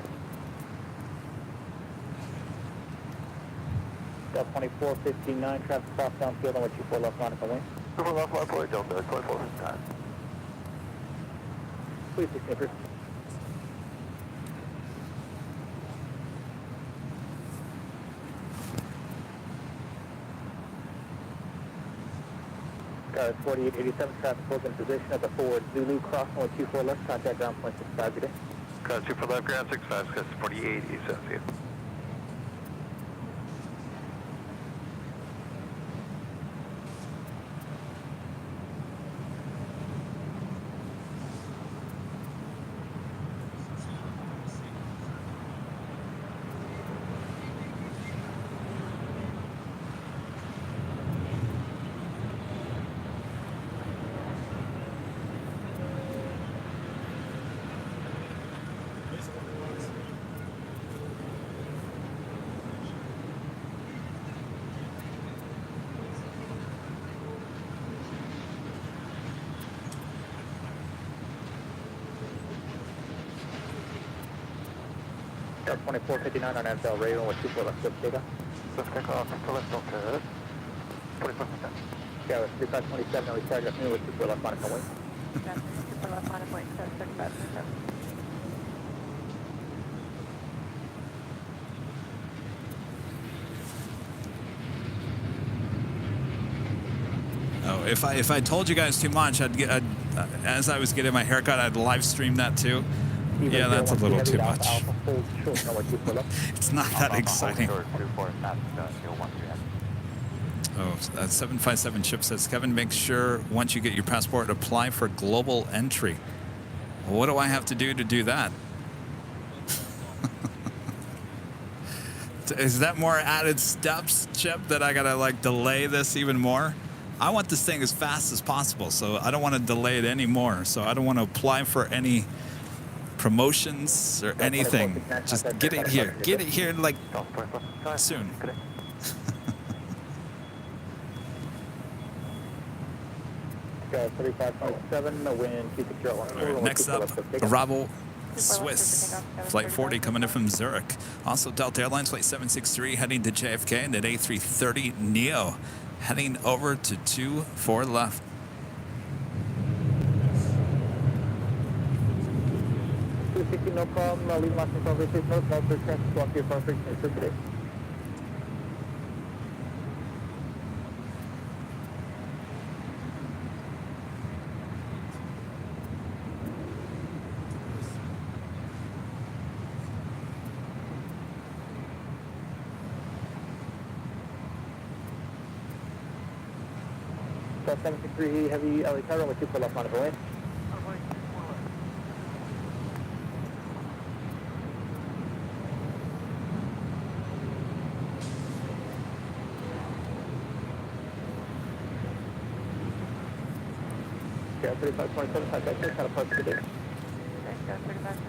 Delta 2459, traffic cross downfield on 24 left line at the wing. 24 left line, boy, Delta 2459. Please 16 first. Guys, 4887, traffic pulls in position at the forward Zulu, crossing 124 left, contact ground point 65, good day. Ground 2 for left, ground 65, discuss 4887, see you. Delta 2459 on FL Raven with 24 left, good data. Let's take off until left on curve. 24%. Yeah, with 3527, we charge up new with 24 left line at the wing. Super left line of point 735. Oh, if I told you guys too much, as I was getting my haircut, I'd live stream that too. Yeah, that's a little too much. It's not that exciting. Oh, 757 Chip says, Kevin, make sure once you get your passport, apply for global entry. What do I have to do that? Is that more added steps, Chip, that I gotta like delay this even more? I want this thing as fast as possible, so I don't want to delay it anymore. So I don't want to apply for any promotions or anything. Just get it here. Get it here like soon. Okay, 35.7, the wind, 2601. Next up, arrival Swiss. Flight 40 coming in from Zurich. Also, Delta Airlines Flight 763 heading to JFK and at A330 Neo heading over to 24 left. No problem. Leave Los Angeles North, no for transfer, walk your far frequency today. So 763 heavy LA tower, only 2 left on the way. Yeah, 35.7, 5 back there, kind of park today. Okay, go 35.7.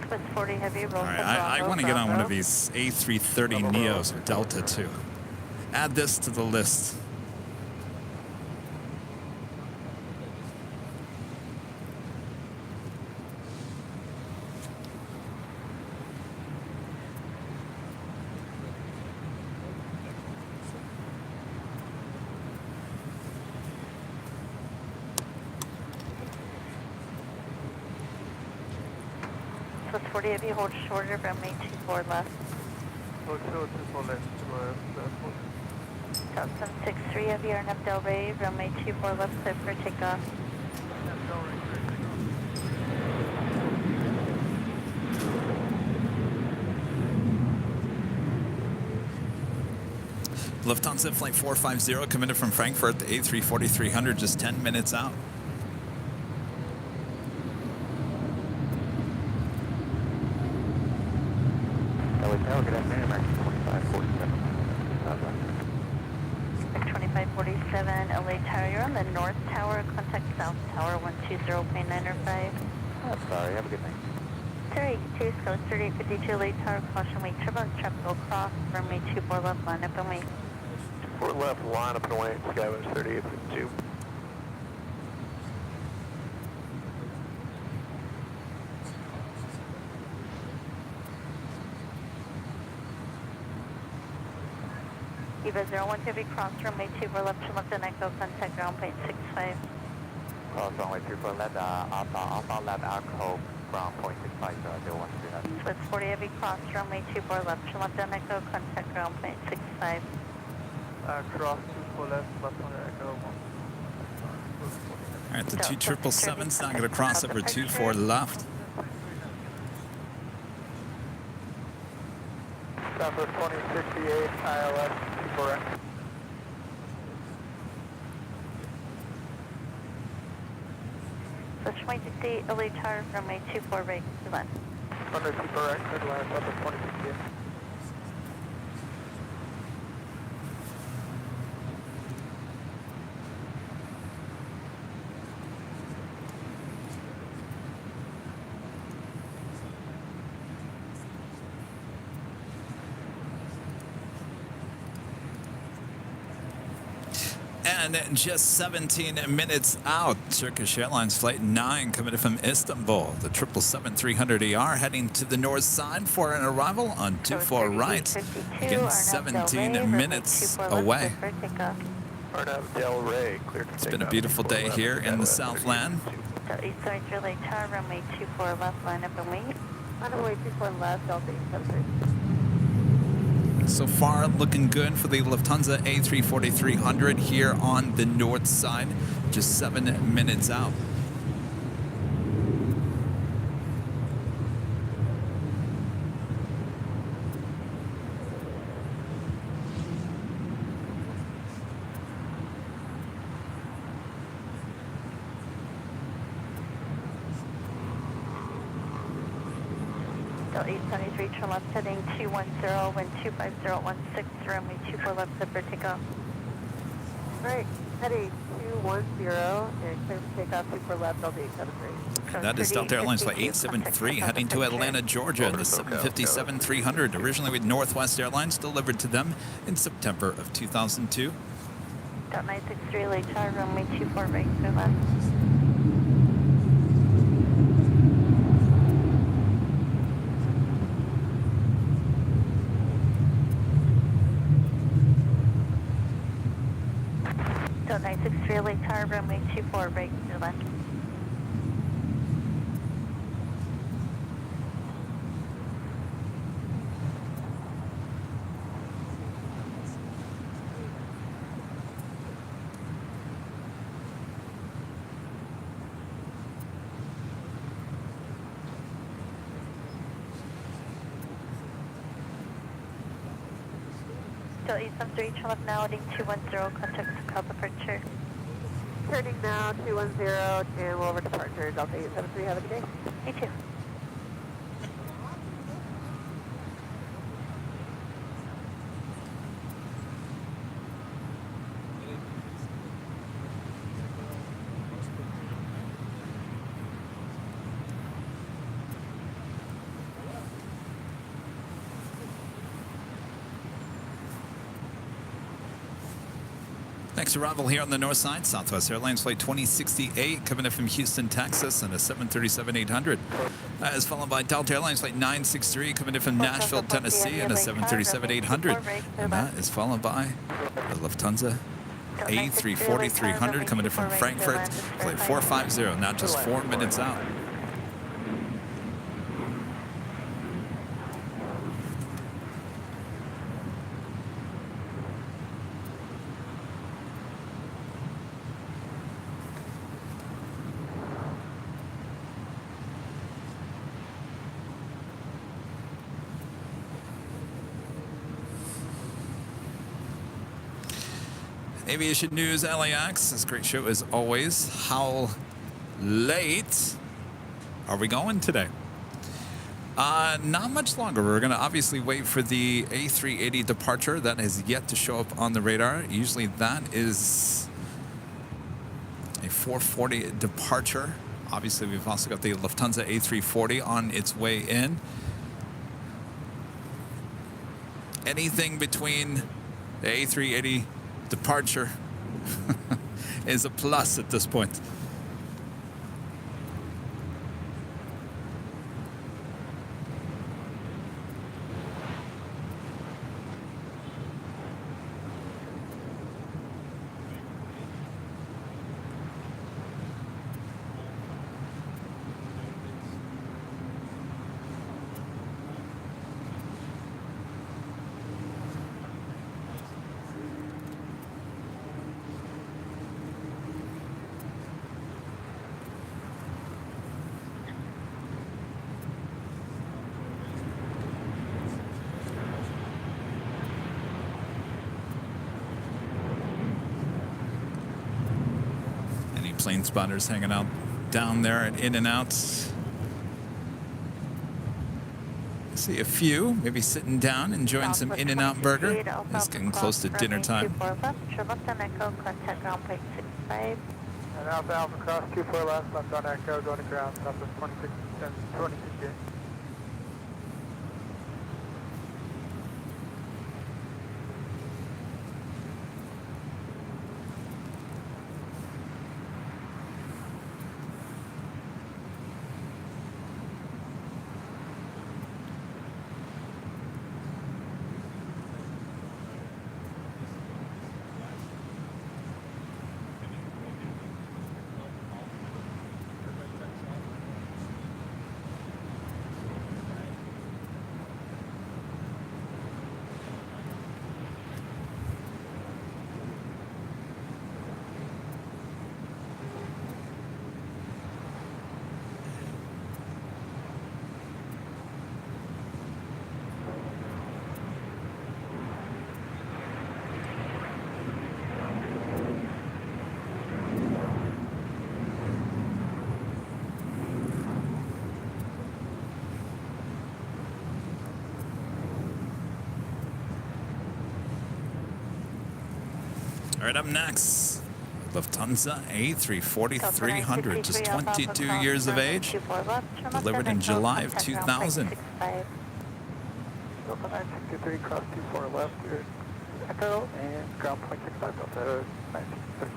Swiss 40 heavy, roll. All right, I want to get on one of these A330 Neos with Delta too. Add this to the list. Swiss 40 heavy, hold shorter, runway 24 left. Hold short, 24 left, South 763 heavy, Arnhem Del Rey, runway 24 left, clear for takeoff. Lufthansa Flight 450 coming in from Frankfurt, the A340-300, just 10 minutes out. Good afternoon, American 2547. 2547, LA Tower, you're on the North Tower, contact South Tower 120.905. Oh, sorry, have a good night. Surrey 2, Scout 3852, LA Tower, caution wait, turbulence, tropical cross, runway 24 left, line up and wait. 4 left, line up and away, Skyway 3852. Eva 01 heavy cross, runway 24 left, to left and echo, contact ground point 65. Cross runway 24 left, Alpha left, echo, ground point 65, 0139. Swiss 40 heavy cross, runway 24 left, to left and echo, contact ground point 65. Cross 24 left, left on echo. All right, the 2777's now going to cross over 24 left. Southwest 2068, ILS, 24 right. Switch 28 LA Tower, runway 24 right, to left. Under 24 right, clear to land, Southwest 2068. And just 17 minutes out, Turkish Airlines Flight 9 coming in from Istanbul. The 777-300ER heading to the north side for an arrival on 24 right. Again, 17 minutes away. RNAV Del Rey, clear to It's been a beautiful day here in the Southland. Delta 873 Lake Tower, runway 24 left, line up and wait. Runway 24 left, Delta 873. So far, looking good for the Lufthansa A340-300 here on the north side, just 7 minutes out. Delta 873, turn left heading 210, wind 25016, runway 24 left, clear for takeoff. Right, heading 210 and clear for takeoff 24 left, Delta 873. And that is Delta Airlines Flight 873 heading to Atlanta, Georgia in the 757-300, originally with Northwest Airlines, delivered to them in September of 2002. Delta 963 Lake Tower, runway 24 right, clear left. Delta 963 Lake Tower, runway 24 right, clear left. Delta 873, turn left now, heading 210, contact Cal departure. Turning now 210 and we'll over departure, Delta 873. Have a good day. You too. Next arrival here on the north side, Southwest Airlines Flight 2068, coming in from Houston, Texas, and a 737-800. That is followed by Delta Airlines Flight 963, coming in from Nashville, Tennessee, and a 737-800. And that is followed by the Lufthansa A340-300, coming in from Frankfurt, Flight 450, now just 4 minutes out. Aviation News LAX. This great show as always. How late are we going today? Not much longer. We're going to obviously wait for the A380 departure. That has yet to show up on the radar. Usually that is a 4:40 departure. Obviously, we've also got the Lufthansa A340 on its way in. Anything between the A380 departure is a plus at this point. Plane spotters hanging out down there at In-N-Out. See a few, maybe sitting down, enjoying some In-N-Out burger. It's getting close to dinner time. And Alpha Alpha Cross 24 left, left on Echo, going to ground, Southwest 26 and 2068. All right, up next, Lufthansa A340-300, just 22 years of age, delivered in July of 2000. Delta 963, cross 24 left, here. Echo, and ground point 65, Delta 963.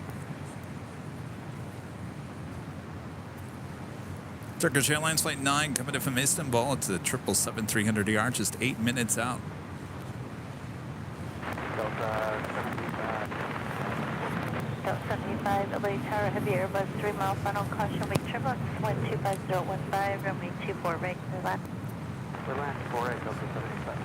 Turkish Airlines Flight 9 coming in from Istanbul. It's a 777-300ER, just 8 minutes out. Delta 75. Delta 75, LA Tower, heavy Airbus, 3 mile final caution, wake turbulence, wind 25015, runway 24 right, relax. Relax, 48, Delta 75.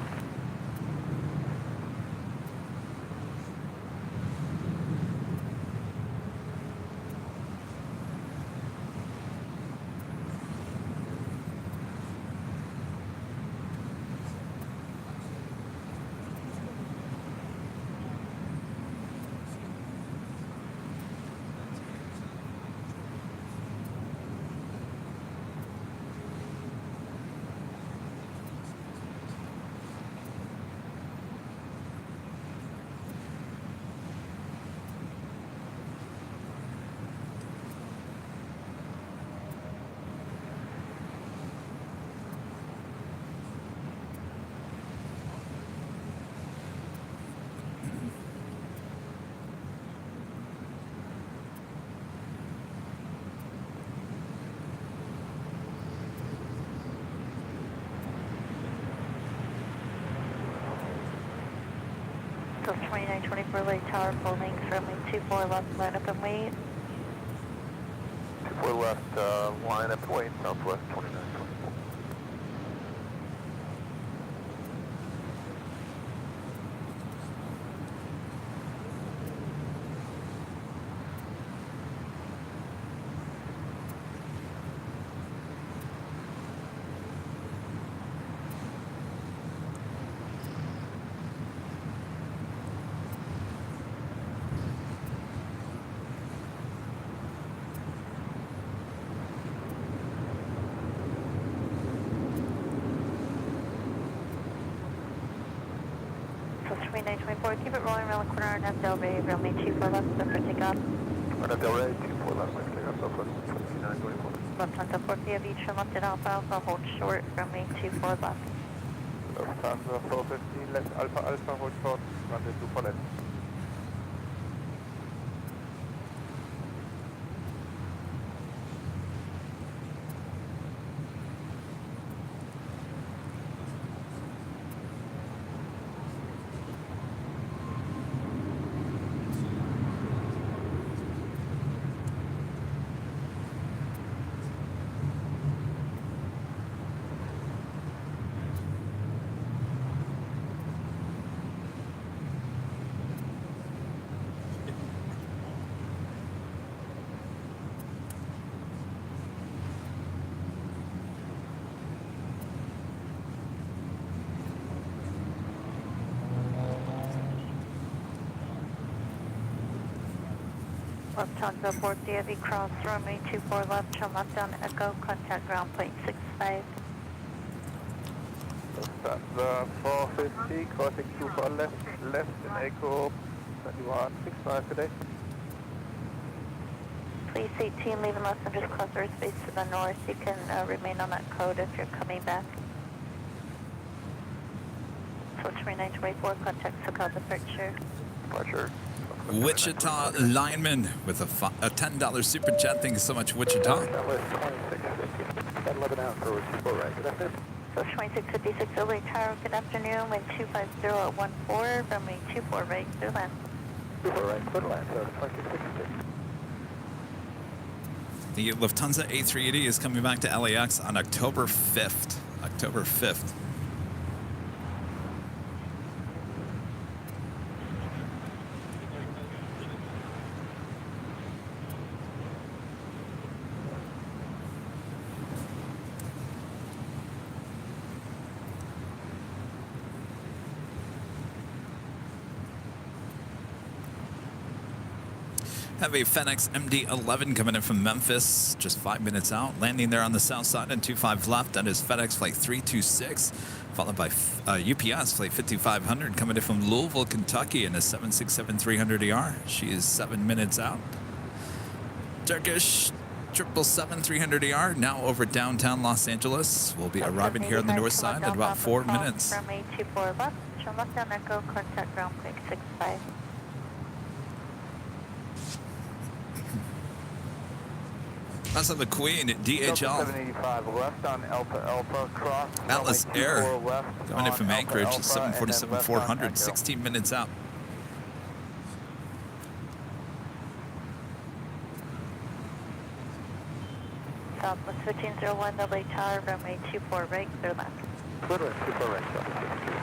Delta 2924, LA Tower, full length, runway 24 left, line up and wait. 24 left, line up and wait, southwest 2924. Delta 2924, keep it rolling around the corner, RNF Del Rey, runway 24 left, clear for takeoff. RNF Del Rey, 24 left, line clear, southwest 2924. Lufthansa 4 aviation, left at Alpha Alpha, hold short, runway 24 left. Lufthansa 450, left Alpha Alpha, hold short, runway 24 left. Lufthansa 4 heavy cross, runway 24 left, turn left down Echo, contact ground point 65. Lufthansa 450, crossing 24 left, left in Echo 2165 today. Please 18, leaving Los Angeles, cross airspace to the north. You can remain on that code if you're coming back. So 2924, contact SoCal departure. Departure. Wichita lineman with a $10 super chat. Thank you so much, Wichita. Southwest 2650. Got 11 out for 24 right. Good afternoon. So 2656, LA Tower, good afternoon, wind 250 at 14, runway 24 right, clear land. 24 right, clear land, so 2656. The Lufthansa A380 is coming back to LAX on October 5th. October 5th. Have a FedEx MD-11 coming in from Memphis, just 5 minutes out. Landing there on the south side and 25 left. That is FedEx Flight 326, followed by UPS Flight 5500 coming in from Louisville, Kentucky in a 767-300ER. She is 7 minutes out. Turkish 777-300ER now over downtown Los Angeles. Will be arriving here on the north side in about 4 minutes. Runway 24 left, turn left down Echo, contact ground break 65. That's the Queen at DHL. 785 left on Alpha Alpha, cross. Atlas runway Air 24 left coming in on from Alpha Anchorage, Alpha, and then left on 747-400, Echo. 16 minutes out. Southwest 1501, the LA Tower, runway 24 right, clear left. Clear left, 24 right, Southwest 52.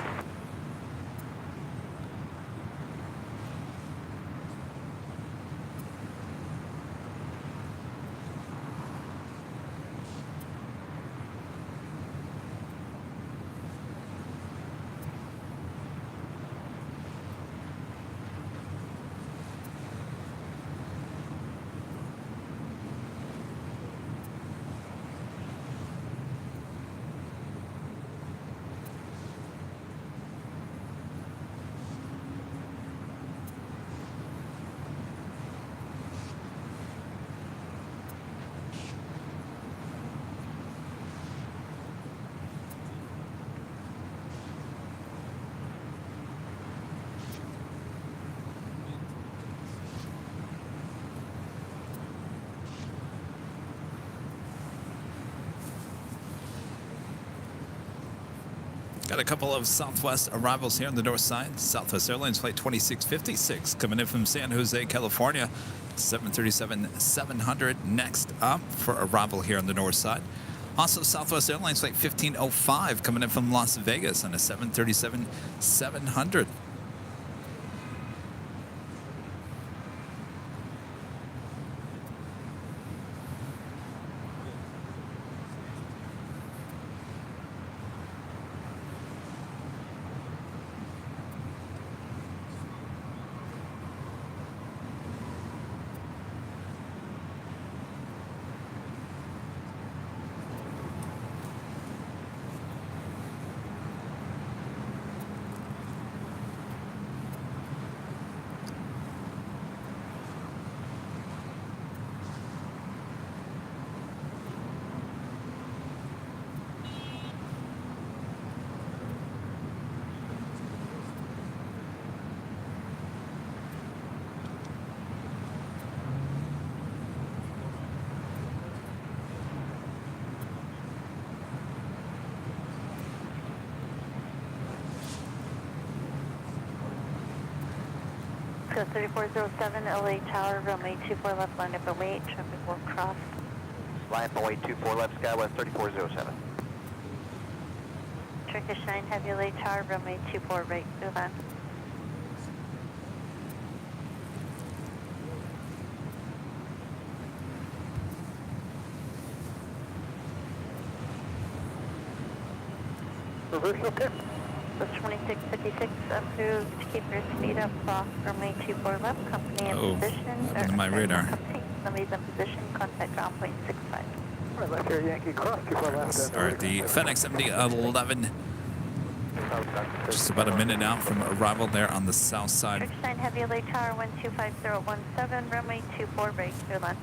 Got a couple of Southwest arrivals here on the north side. Southwest Airlines Flight 2656 coming in from San Jose, California. 737-700 next up for arrival here on the north side. Also, Southwest Airlines Flight 1505 coming in from Las Vegas on a 737-700. So 3407, LA Tower, runway 24 left, line up and wait, traffic will cross. Line up and wait 24 left, Skywest 3407. Turkish 9, heavy LA Tower, runway 24 right, clear left. Reverse, okay. So 2656, approved to keep your speed up, off runway 24 left, company in Oh, position. happened to my radar. Company, somebody's in position, contact ground point 65. Right, left here, Yankee, cross, 24 left. Or the FedEx MD-11, just about a minute out from arrival there on the south side. Turkish 9, heavy LA Tower, 125017, runway 24 right, clear left.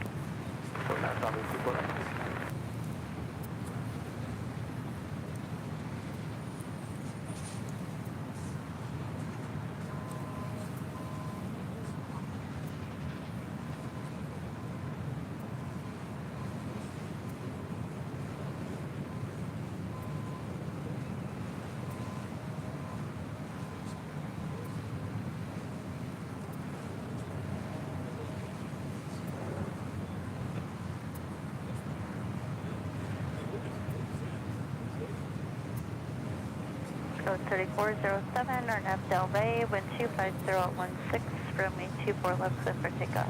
Code 3407, RNAV Del Rey, wind 25016, runway 24 left, clear for takeoff.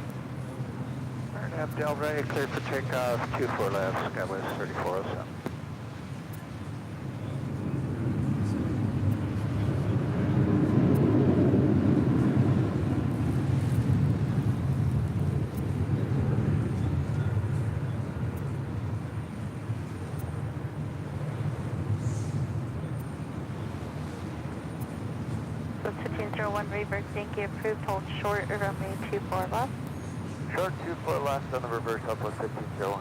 RNAV Del Rey, clear for takeoff, 24 left, Skywest 3407. 1501 reverse, Yankee approved, hold short, runway 24 left. Short 24 left on the reverse, Southwest 1501.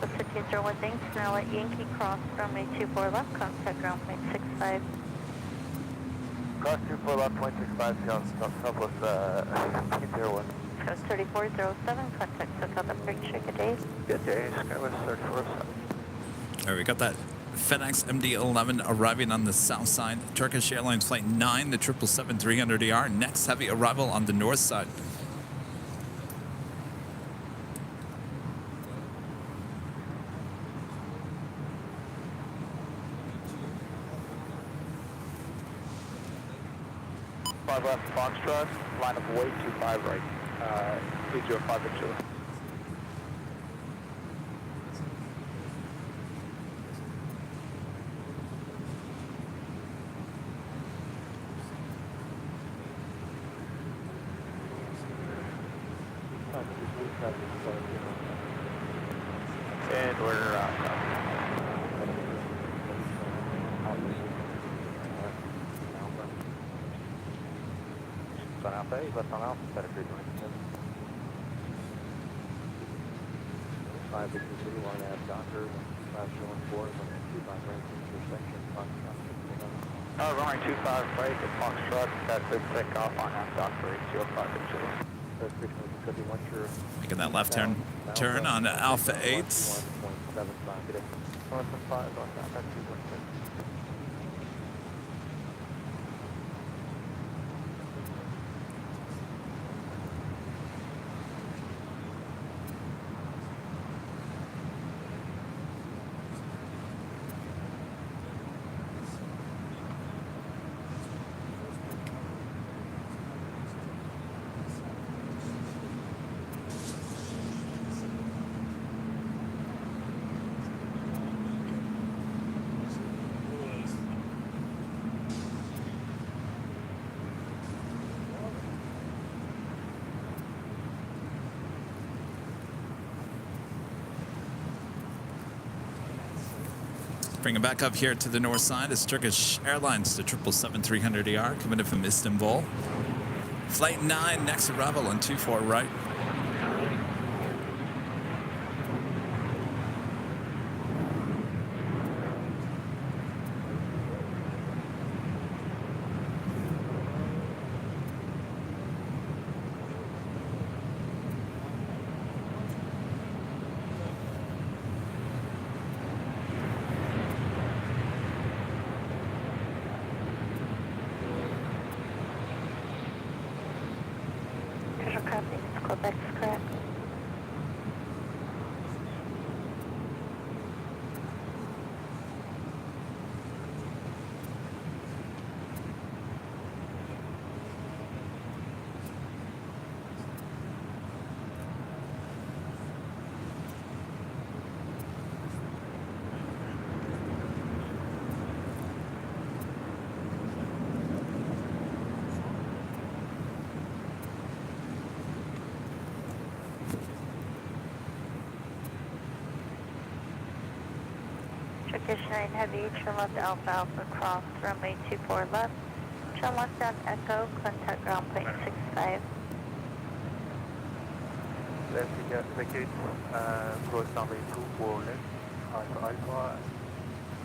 1501, thanks. Now let Yankee cross runway 24 left, contact ground point 65. Cross 24 left, 0.65, Southwest 1501. Coast 3407, contact SoCal departure, good day. Good day, Skywest 3407. All right, we got that FedEx MD-11 arriving on the south side. Turkish Airlines Flight 9, the 777-300ER. Next heavy arrival on the north side. Five left, Foxtrot, line of way 25 right, 805 at Chile. And we're on Alpha 8, left on Alpha, better 327. 5 Victor City, 1.5 Docker, 514, 125 right, intersection, Foxtrot. Runway 25 right at Foxtrot, got good takeoff on half Docker, 805 at Chile. Making that left turn on Alpha 8. 1.75 today. 1.5 on that 2.6. Bring it back up here to the north side. It's Turkish Airlines, the 777-300ER, coming in from Istanbul. Flight 9, next arrival on 24 right. Quebec's correct. Turkish 9 Heavy, turn left Alpha Alpha cross, runway 24 left. Turn left down Echo, contact ground point 65. Left vacate, close runway 24 left, Alpha Alpha,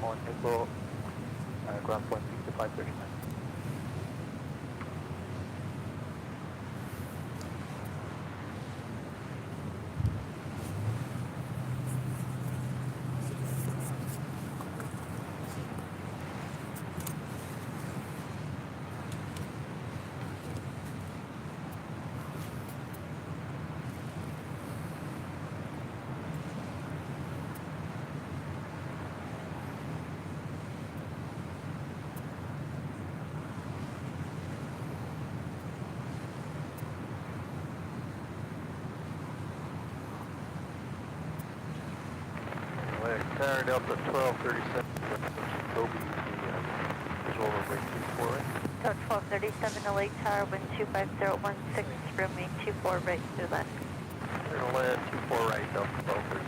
on Echo, ground point 6539. Tower Delta 1237, Kobe, visual runway 24 right. Code 1237 LA Tower, wind 25016, runway 24 right through left. Turn left 24 right, Delta 1230.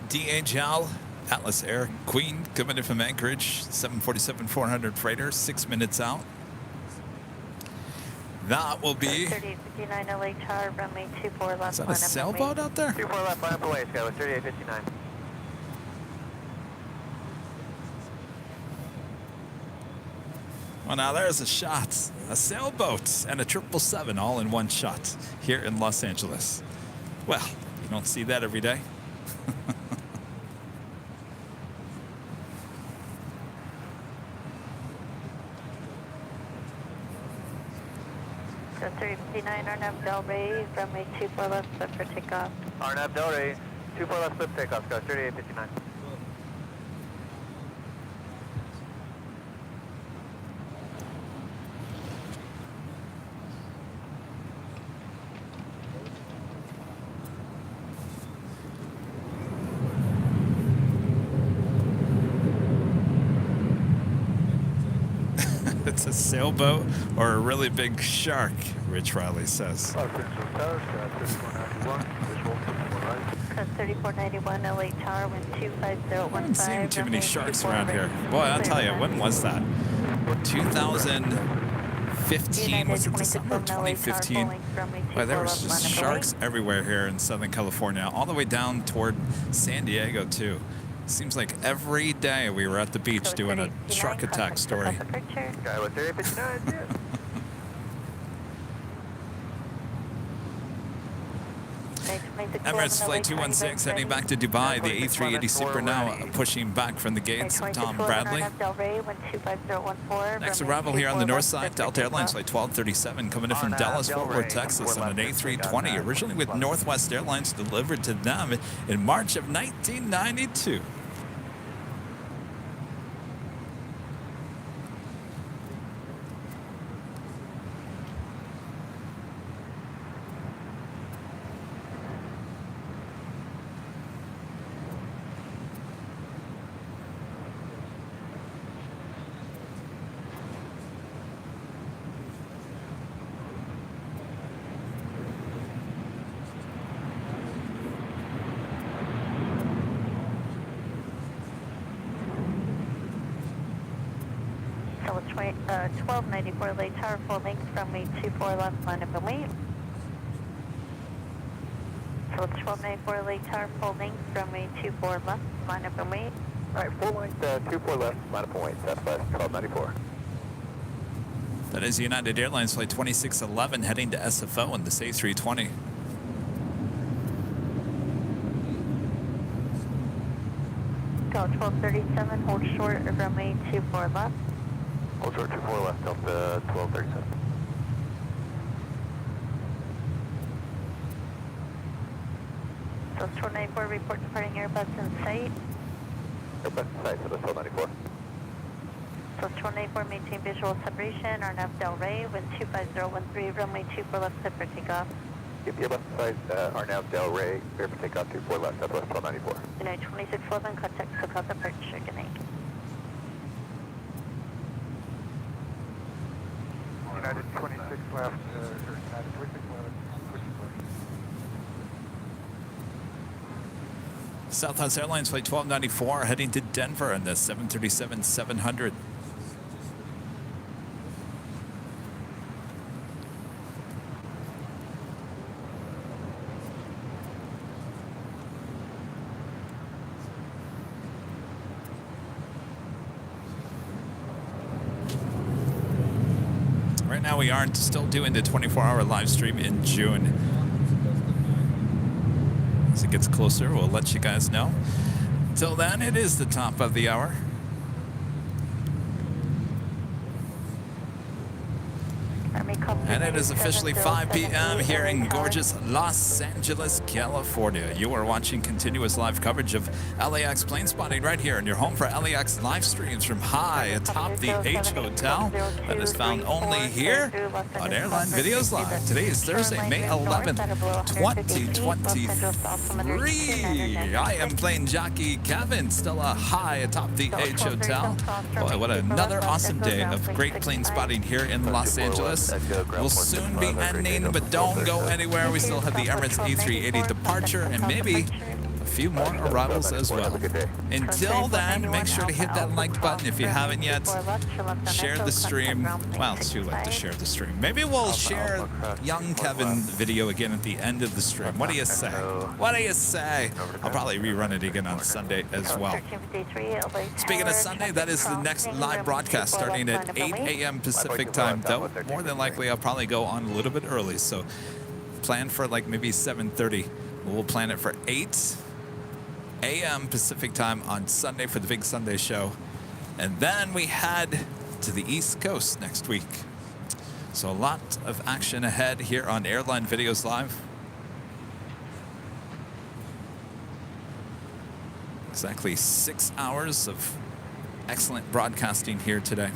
DHL Atlas Air Queen coming in from Anchorage, 747-400 freighter, 6 minutes out. That will be... 3859 LA Tower, runway 24 left. Is that a sailboat out there? 24 left, line up away, Skyler, 3859. Well, now there's a shot. A sailboat and a 777 all in one shot here in Los Angeles. Well, you don't see that every day. So 359 Arnav Del Rey, runway 24 left, clear for takeoff. Arnav Del Rey, 24 left, slip takeoff, Skyler, 3859. It's a sailboat or a really big shark, Rich Riley says. Code 3491 LA Tower, wind 25015. I haven't seen too many sharks around here. Boy, I'll tell you, when was that? 2015? Was it the summer of 2015? Boy, there was just sharks everywhere here in Southern California, all the way down toward San Diego, too. Seems like every day we were at the beach doing a shark attack story. Skyler, 3859, yeah. Emirates Flight 216 heading back to Dubai. The A380 Super now pushing back from the gates. Tom Bradley. Next arrival here on the north side, Delta Airlines Flight 1237 coming in from Dallas, Fort Worth, Texas on an A320, originally with Northwest Airlines, delivered to them in March of 1992. So 1294 LA Tower, full length, runway 24 left, line up and wait. So 1294 LA Tower, full length, runway 24 left, line up and wait. All right, full length, 24 left, line up and wait, Southwest 1294. That is United Airlines Flight 2611 heading to SFO in this A320. Go 1237, hold short of runway 24 left. Hold short 24 left, Delta 1237. So 1294, report departing Airbus in sight. Airbus in sight, so that's 1294. So 1294, maintain visual separation, Arnav Del Rey, wind 25013, runway 24 left, clear for takeoff. Keep the Airbus in sight, Arnav Del Rey, clear for takeoff 24 left, Southwest 1294. United 2611, contact SoCal departure, good night. United 26 left, United 26 left, pushing left. Southwest Airlines Flight 1294 heading to Denver in the 737-700. Right now we aren't still doing the 24-hour live stream in June. As it gets closer, we'll let you guys know. Till then, it is the top of the hour. And it is officially 5 p.m. here in gorgeous Los Angeles, California. You are watching continuous live coverage of LAX plane spotting right here in your home for LAX live streams from high atop the H Hotel. That is found only here on Airline Videos Live. Today is Thursday, May 11th, 2023. I am plane jockey Kevin, still high atop the H Hotel. Boy, what another awesome day of great plane spotting here in Los Angeles. We'll soon be ending, but don't go anywhere. We still have the Emirates A380 departure and maybe a few more arrivals as well. Have a good day. Until then, make sure to hit that like button if you haven't yet. Share the stream. Well, it's too late to share the stream. Maybe we'll share young Kevin video again at the end of the stream. What do you say? What do you say? I'll probably rerun it again on Sunday as well. Speaking of Sunday, that is the next live broadcast starting at 8 a.m. Pacific time, though more than likely I'll probably go on a little bit early, so plan for like maybe 7:30. We'll plan it for 8 a.m. Pacific time on Sunday for the big Sunday show, and then we head to the East Coast next week. So a lot of action ahead here on Airline Videos Live. Exactly 6 hours of excellent broadcasting here today.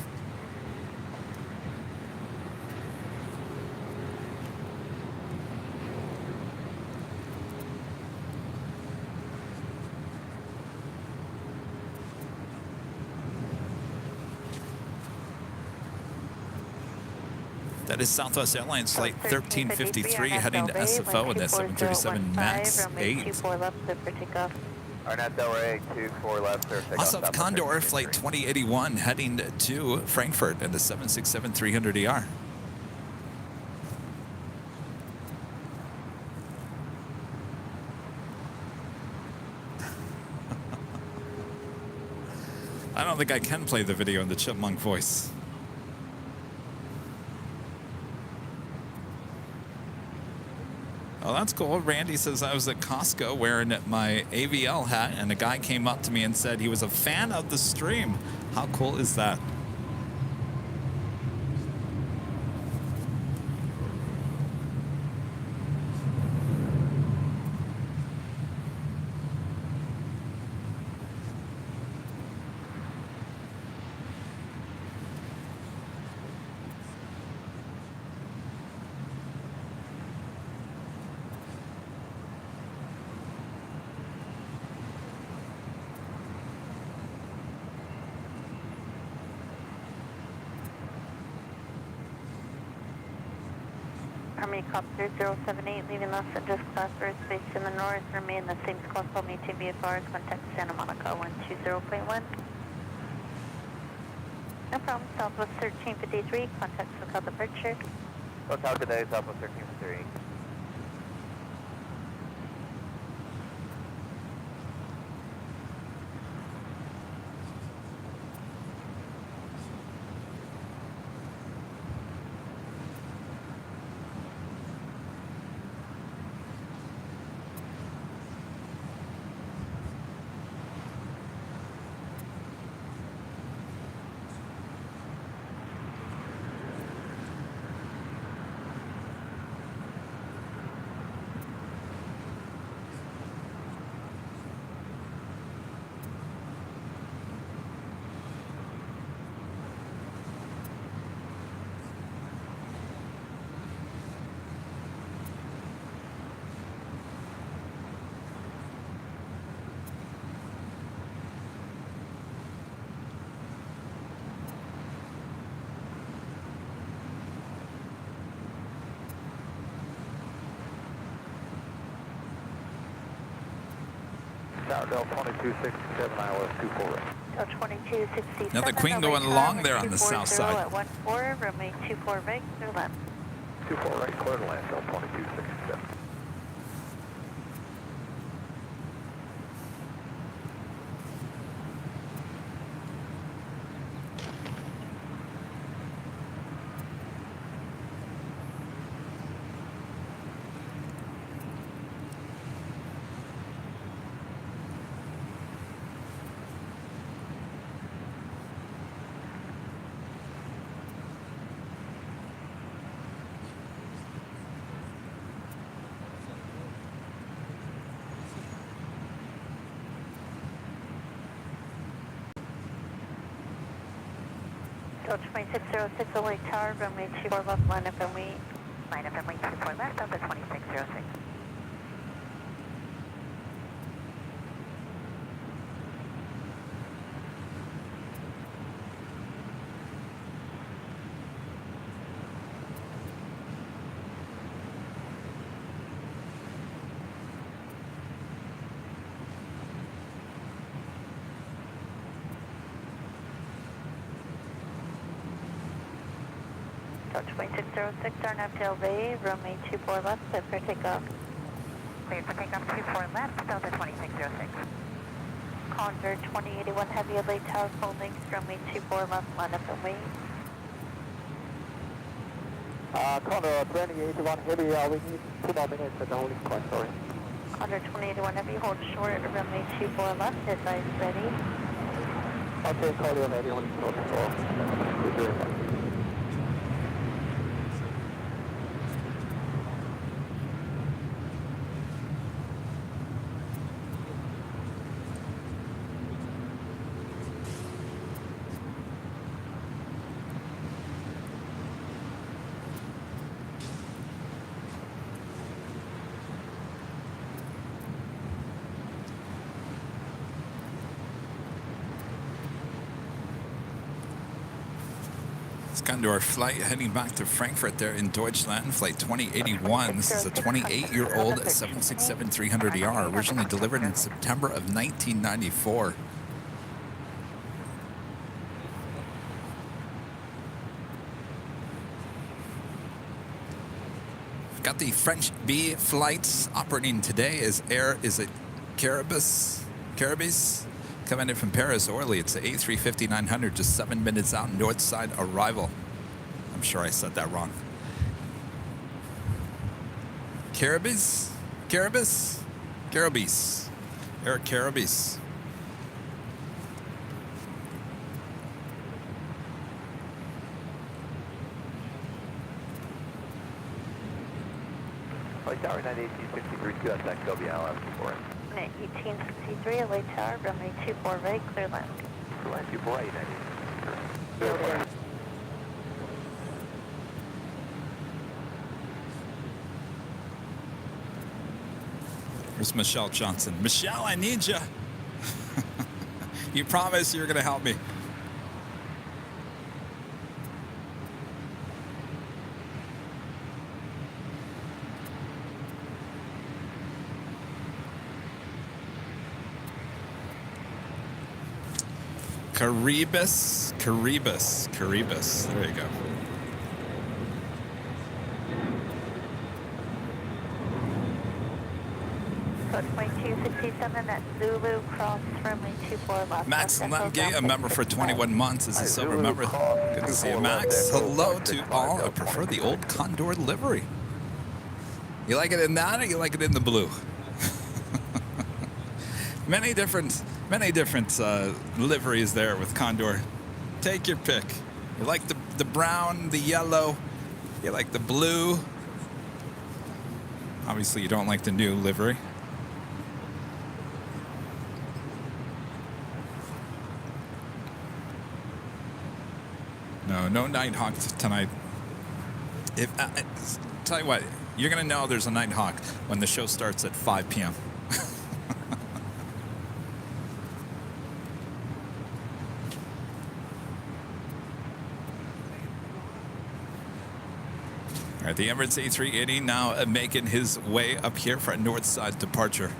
That is Southwest Airlines flight 1353 heading to SFO with that 737 MAX 8. RNAV Delray 24 left, clear takeoff. Also, Condor flight 2081 heading to Frankfurt at the 767-300ER. I don't think I can play the video in the chipmunk voice. Oh, that's cool. Randy says I was at Costco wearing my AVL hat, and a guy came up to me and said he was a fan of the stream. How cool is that? Army Copter 078 leaving Los Angeles class for airspace in the north. Remain the same course for me to VFR. Contact Santa Monica 120.1. No problem. Southwest 1353. Contact SoCal departure. Hotel today, Southwest 1353. Del 2267, Iowa 24 right. Del 2267. Now the Queen going along there on the south side. At 14, runway 24 right, clear land. 24 right, clear to land, Del 2267. Del 2606, LA Tower, runway 24 left, line up and wait. Line up and wait 24 left, Delta 2606. approach 2606, RNAV tail bay, runway 24 left, clear for takeoff. Clear for takeoff 24 left, Delta 2606. Condor 2081 Heavy LA Tower, full length, runway 24 left, line up and wait. Condor 2081 Heavy, we need 2 more minutes at the holding point, sorry. Condor 2081 Heavy, hold short, runway 24 left, advise ready. Okay, Condor 2081 short, Condor flight heading back to Frankfurt there in Deutschland, flight 2081. This is a 28-year-old 767-300ER, originally delivered in September of 1994. We've got the French B flights operating today as Air is it Caribis? Coming in from Paris, Orly. It's the A350-900, just 7 minutes out, north side arrival. I'm sure I said that wrong. Caribis? Air Caribis. Flight Tower 91863, QSX, WLF, for it. 1863 LA Tower, runway 24 right, clear land. Clear land 24 right, 91863. Where's Michelle Johnson? Michelle, I need you. You promised you were going to help me. Caribis. There you go. Approach 2267 at Zulu, cross runway 24 left. Max Lemgate, a member for 21 months, is a silver member. Good to see you, Max. Hello to all. I prefer the old Condor livery. You like it in that, or you like it in the blue? Many different liveries there with Condor. Take your pick. You like the brown, the yellow, you like the blue. Obviously, you don't like the new livery. No Nighthawk tonight. Tell you what, you're gonna know there's a Nighthawk when the show starts at 5 p.m. All right, the Emirates A380 now making his way up here for a north side departure.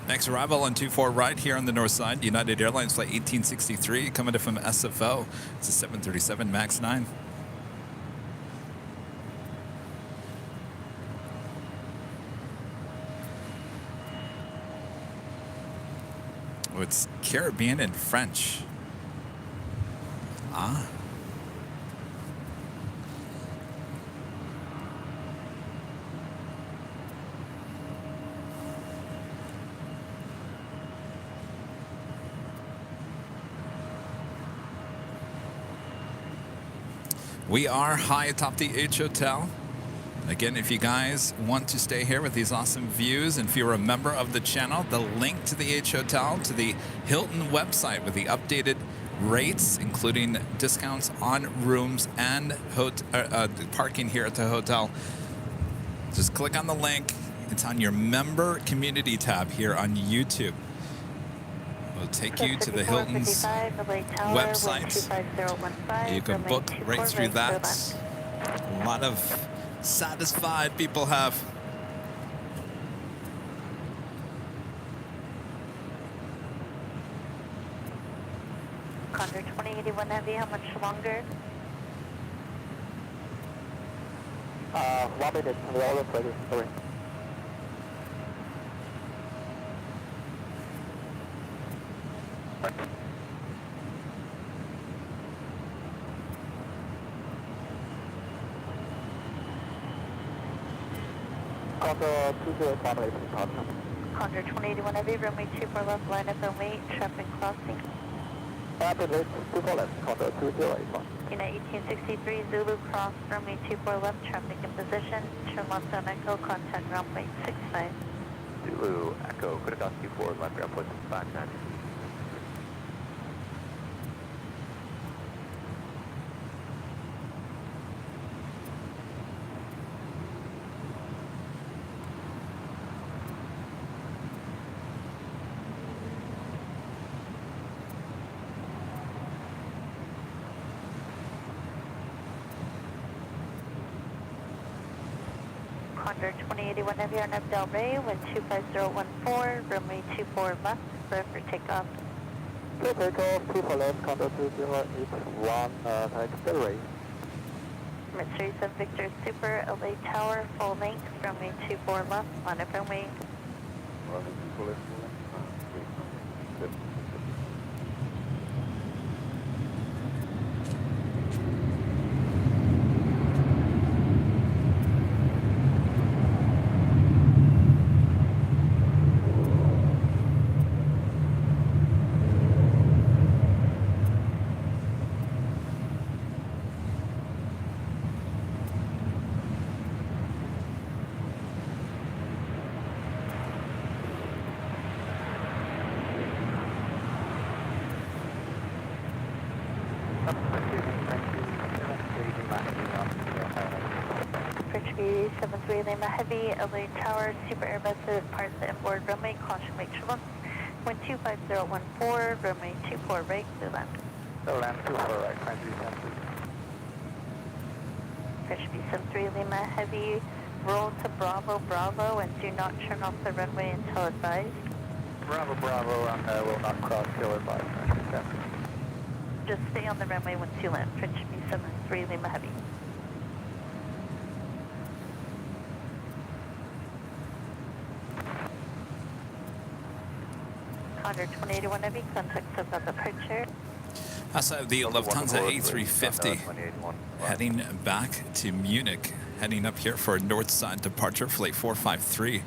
Next arrival on 24 right here on the north side, United Airlines flight 1863 coming in from SFO. It's a 737 MAX 9. Oh, it's Caribbean and French. Ah. We are high atop the H Hotel. Again, if you guys want to stay here with these awesome views, and if you're a member of the channel, the link to the H Hotel, to the Hilton website with the updated rates, including discounts on rooms and parking here at the hotel. Just click on the link. It's on your member community tab here on YouTube. We'll take you to the Hilton's website. You can book right through that. A lot of satisfied people have. Condor 2081 Heavy, how much longer? 1 minute, we're almost ready, sorry. Condor 20 family, please departure. Condor 2081 Heavy, runway 24 left, line up and wait, traffic crossing. Rapid 24 left, Condor 2081. Unit 1863, Zulu cross, runway 24 left, traffic in position, turn left on Echo, contact ground point 65. Zulu, Echo, Kudagoski 4, left ground point 59. Condor 2081 Heavy on Del Rey, wind 25014, runway 24 left, clear for takeoff. Clear takeoff, 24 left, Condor 2081, thanks, Del Rey. Mitsuri 7 Victor Super, LA Tower, full length, runway 24 left, line up and wait. French 73 Lima Heavy, LA Tower, Super Airbus departs the inboard runway, caution wake Shalom. Wind 25014, runway 24 right, clear land. Clear land, 24 right, French 73. French 73 Lima Heavy, roll to Bravo Bravo and do not turn off the runway until advised. Bravo, Bravo, and will not cross till advised, French 73. Just stay on the runway once you land. French 73 Lima Heavy. Condor 2081 Heavy, contact about departure. Also, the Lufthansa A350 heading back to Munich, heading up here for north side departure, flight 453.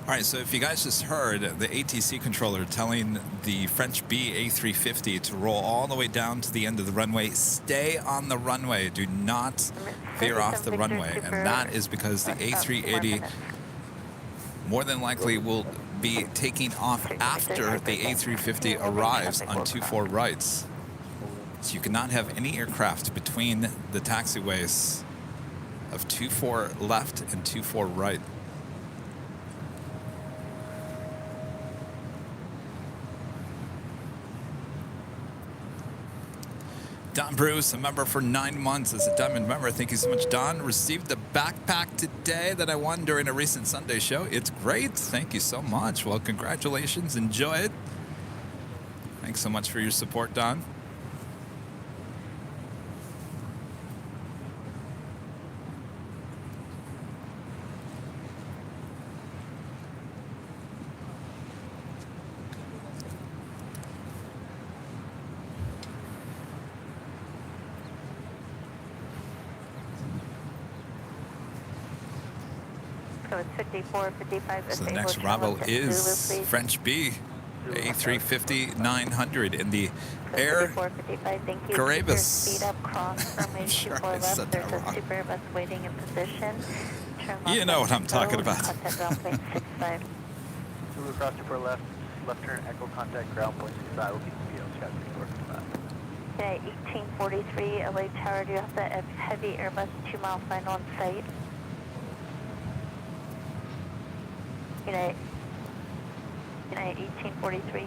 All right, so if you guys just heard the ATC controller telling the French B A350 to roll all the way down to the end of the runway, stay on the runway, do not veer off the runway. And that is because the A380 more than likely will be taking off after the A350 arrives on 24 rights. So you cannot have any aircraft between the taxiways of 24 left and 24 right. Don Bruce, a member for 9 months as a Diamond member. Thank you so much, Don. Received the backpack today that I won during a recent Sunday show. It's great. Thank you so much. Well, congratulations. Enjoy it. Thanks so much for your support, Don. So it's 54, 55. So the next arrival is French B, A350-900 in the Air Caribbean. Speed up, cross runway 24 left. There's a Super Airbus waiting in position. Turn left. You know what I'm talking about. Contact ground point 65. Zulu cross 24 left, left turn, Echo contact ground point 65 will be CPO, chat 24 from that. Okay, 1843 LA Tower. Do you have the heavy Airbus 2-mile final in sight? Unit 1843.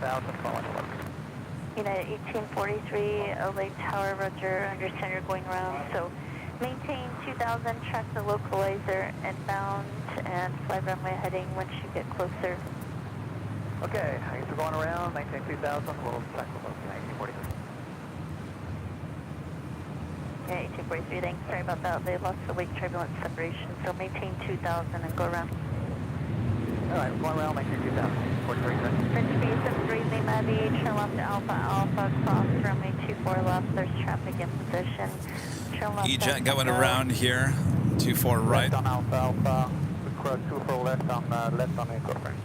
2000, following 11. United 1843, LA Tower, roger. Understand you're going around, so maintain 2000, track the localizer inbound, and fly runway heading once you get closer. Okay, I guess we're going around, maintain 2000, we'll track the local 1943. Yeah, 1843, thanks. Sorry about that. They lost the wake turbulence separation, so maintain 2000 and go around. All right, we're going around, maintain 2000. 43, correct. French B73, Lima Aviation, left to Alpha Alpha, cross runway 24 left. There's traffic in position. Turn left. E-Jet going around here. 24 right. Left on Alpha Alpha, we cross 24 left on Echo, French.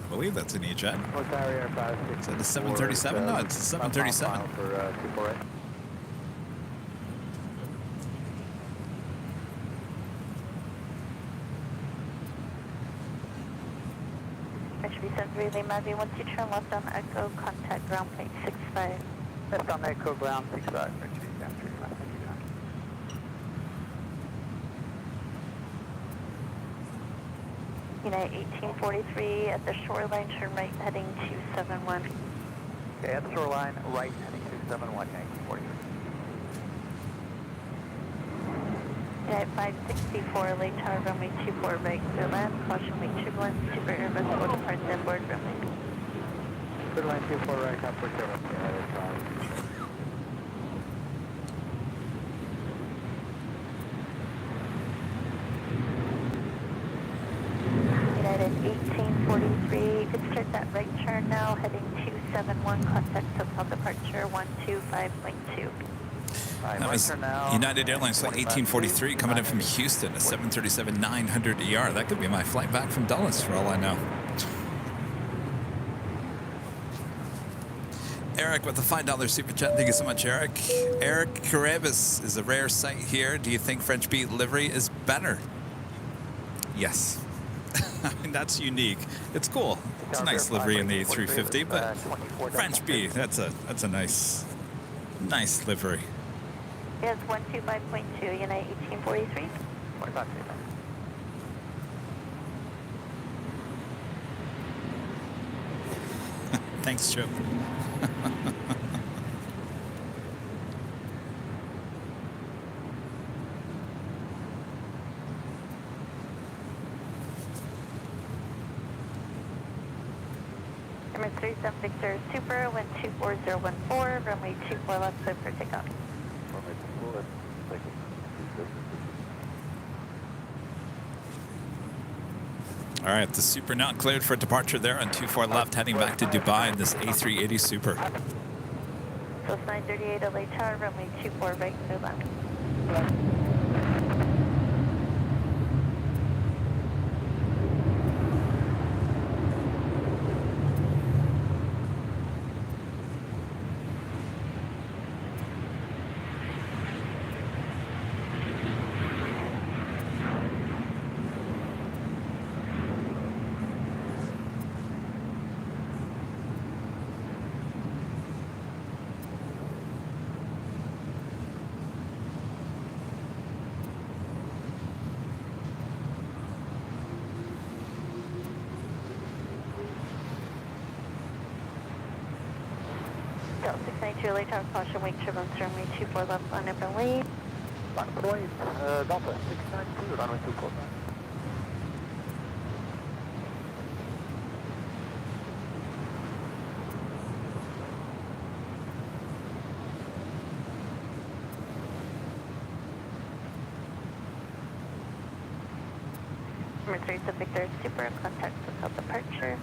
I believe that's an E-Jet. What's Harrier 56? Is that a 737? No, it's a 737. For 248. French B73, Lima Aviation, once you turn left on Echo, contact ground plane 65. Left on Echo, ground 65, French B73, left. United 1843 at the shoreline, turn right heading 271. Okay, at the shoreline, right heading 271, 1943. United 564, late tower, runway 24 right, clear land, caution wake turbulence, super air vessel departs inboard runway. Clear line 24 right, halfway turbulence, United 1843, you could start that right turn now, heading 271, contact SoCal departure 125.2. That was United Airlines Flight 1843 coming in from Houston, a 737-900ER. That could be my flight back from Dulles for all I know. Eric with the $5 super chat. Thank you so much, Eric. Eric Carabas is a rare sight here. Do you think French B livery is better? Yes. I mean, that's unique. It's cool. It's a nice livery in the A350, but French B, that's a nice livery. Yes, 125.2, United 1843. 25. Thanks, Chip. Number 37 Victor Super, wind 24014, runway 24 left, clear for takeoff. All right, the Super not cleared for departure there on 24 left, heading back to Dubai in this A380 Super. So 938 LA Tower, runway 24 right, clear left. Delta 692 LA Tower, caution wake turbulence, runway 24 left, line up and lead. Line up and lead, Delta 692, runway 24 left. Number 37 Victor Super, contact SoCal departure.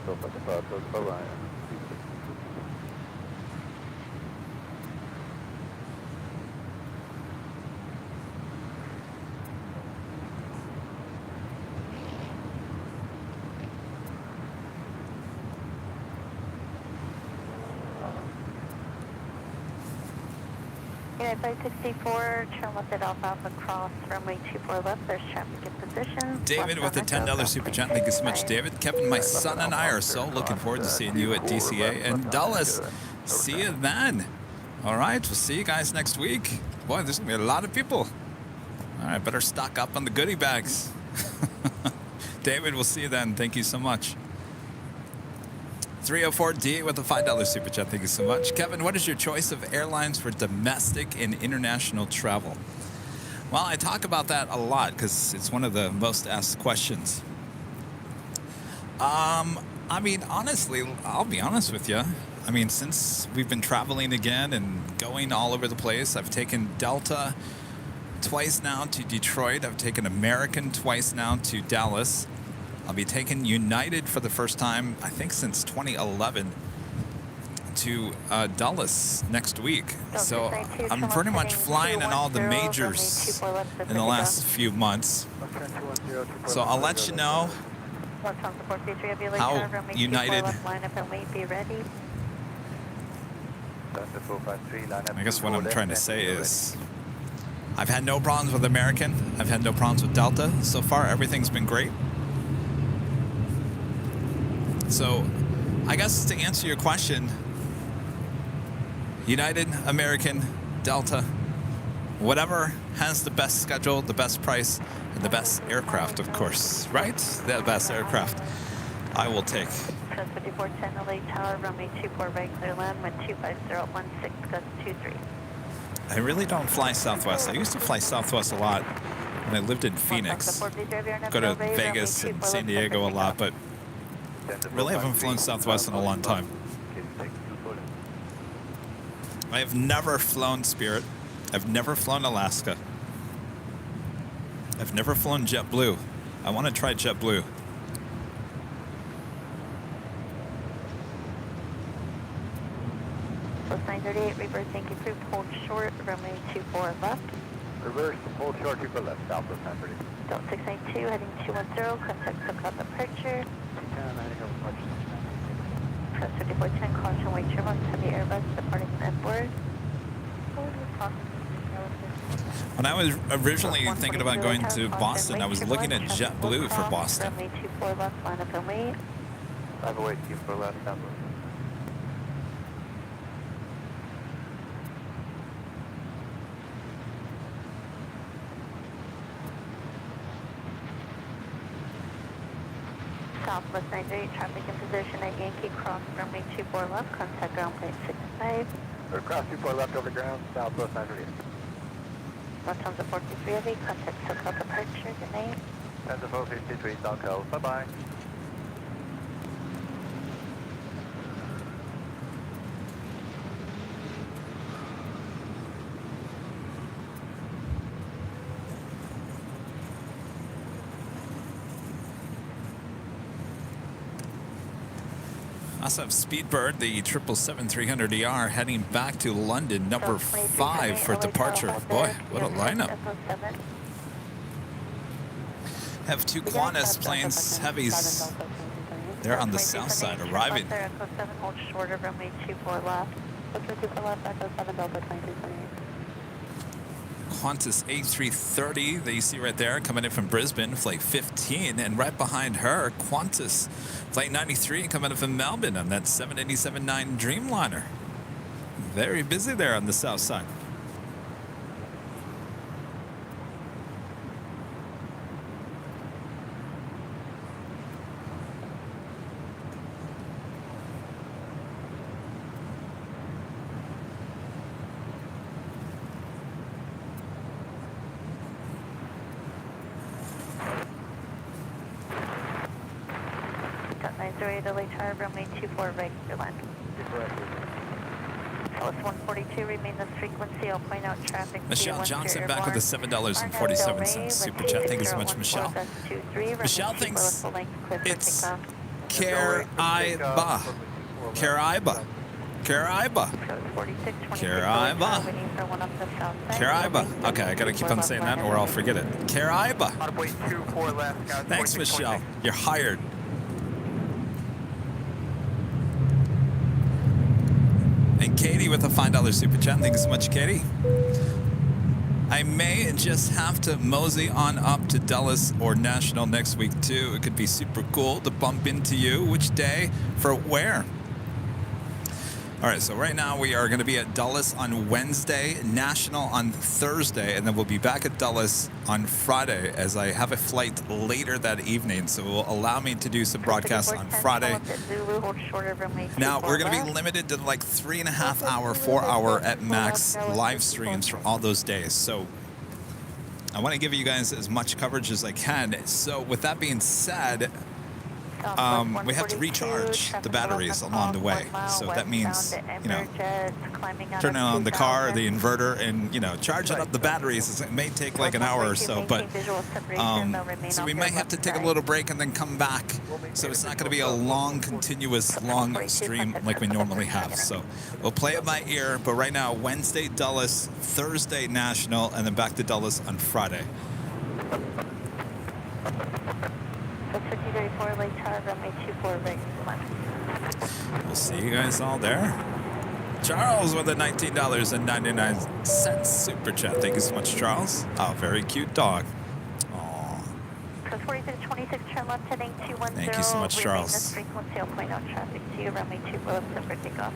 SoCal departure, Orion. United 564, turn left at Alpha Alpha, cross runway 24 left, there's traffic in position. David with the $10 super chat. Thank you so much, David. Kevin, my son and I are so looking forward to seeing you at DCA and Dulles. See you then. All right, we'll see you guys next week. Boy, there's going to be a lot of people. All right, better stock up on the goodie bags. David, we'll see you then. Thank you so much. 304D with a $5 super chat. Thank you so much. Kevin, what is your choice of airlines for domestic and international travel? Well, I talk about that a lot because it's one of the most asked questions. I mean, honestly, I'll be honest with you. I mean, since we've been traveling again and going all over the place, I've taken Delta twice now to Detroit. I've taken American twice now to Dallas. I'll be taking United for the first time, I think, since 2011 to Dulles next week. So I'm pretty much flying in all the majors in the last few months. So I'll let you know how United, I guess what I'm trying to say is I've had no problems with American. I've had no problems with Delta. So far, everything's been great. So I guess to answer your question, United, American, Delta, whatever has the best schedule, the best price, and the best aircraft, of course, right? The best aircraft I will take. 5410 LA Tower, runway 24 right, clear land, wind 25016, gust 23. I really don't fly Southwest. I used to fly Southwest a lot when I lived in Phoenix. Go to Vegas and San Diego a lot, but really haven't flown Southwest in a long time. I have never flown Spirit. I've never flown Alaska. I've never flown JetBlue. I want to try JetBlue. Plus 938, reverse, thank you, approved, hold short, runway 24 left. Reverse, hold short, 2 left, Southwest 930. Delta 692, heading 210, contact SoCal departure. Press 5410, caution, wait turbulence, heavy Airbus departing inboard. When I was originally thinking about going to Boston, I was looking at JetBlue for Boston. Runway 24 left, line up and wait. Line up, wait, 24 left, Southwest. Southwest 98, traffic in position at Yankee Cross, runway 24 left, contact ground plane 65. Cross 24 left over ground, Southwest 938. Lufthansa 43 heavy, contact SoCal departure, good night. Lufthansa 453 SoCal, bye-bye. I also have Speedbird, the 777-300ER, heading back to London, number 5 for departure. Boy, what a lineup. Have 2 Qantas planes, heavies. They're on the south side, arriving. Hold shorter, runway 24 left. Qantas A330 that you see right there coming in from Brisbane, flight 15, and right behind her, Qantas flight 93 coming in from Melbourne on that 787-9 Dreamliner. Very busy there on the south side. LA Tower, runway 24 right, clear land. Plus 142, remain this frequency. I'll point out traffic. Michelle Johnson back with the $7.47 super chat. Thank you so much, Michelle. Michelle thinks it's Caraiba. Caraiba. Caraiba. Caraiba. Caraiba. Okay, I gotta keep on saying that or I'll forget it. Caraiba. Thanks, Michelle. You're hired. And Katie with a $5 super chat. Thank you so much, Katie. I may just have to mosey on up to Dulles or National next week, too. It could be super cool to bump into you. Which day? For where? All right, so right now we are going to be at Dulles on Wednesday, National on Thursday, and then we'll be back at Dulles on Friday as I have a flight later that evening, so it will allow me to do some broadcasts on Friday. Now, we're going to be limited to like 3.5 hour, 4 hour at max live streams for all those days. So I want to give you guys as much coverage as I can. So with that being said, we have to recharge the batteries along the way. So that means, you know, turning on the car, the inverter, and, you know, charging up the batteries. It may take like an hour or so, but so we might have to take a little break and then come back. So it's not going to be a long, continuous, long stream like we normally have. So we'll play it by ear. But right now, Wednesday, Dulles, Thursday, National, and then back to Dulles on Friday. 5034 Lake Tower, runway 24 right left. We'll see you guys all there. Charles with a $19.99 super chat. Thank you so much, Charles. Oh, very cute dog. Aww. Coast 4626, turn left heading 210. Thank you so much, Charles. This frequency, I'll point out traffic to you, runway 24 left, set for takeoff.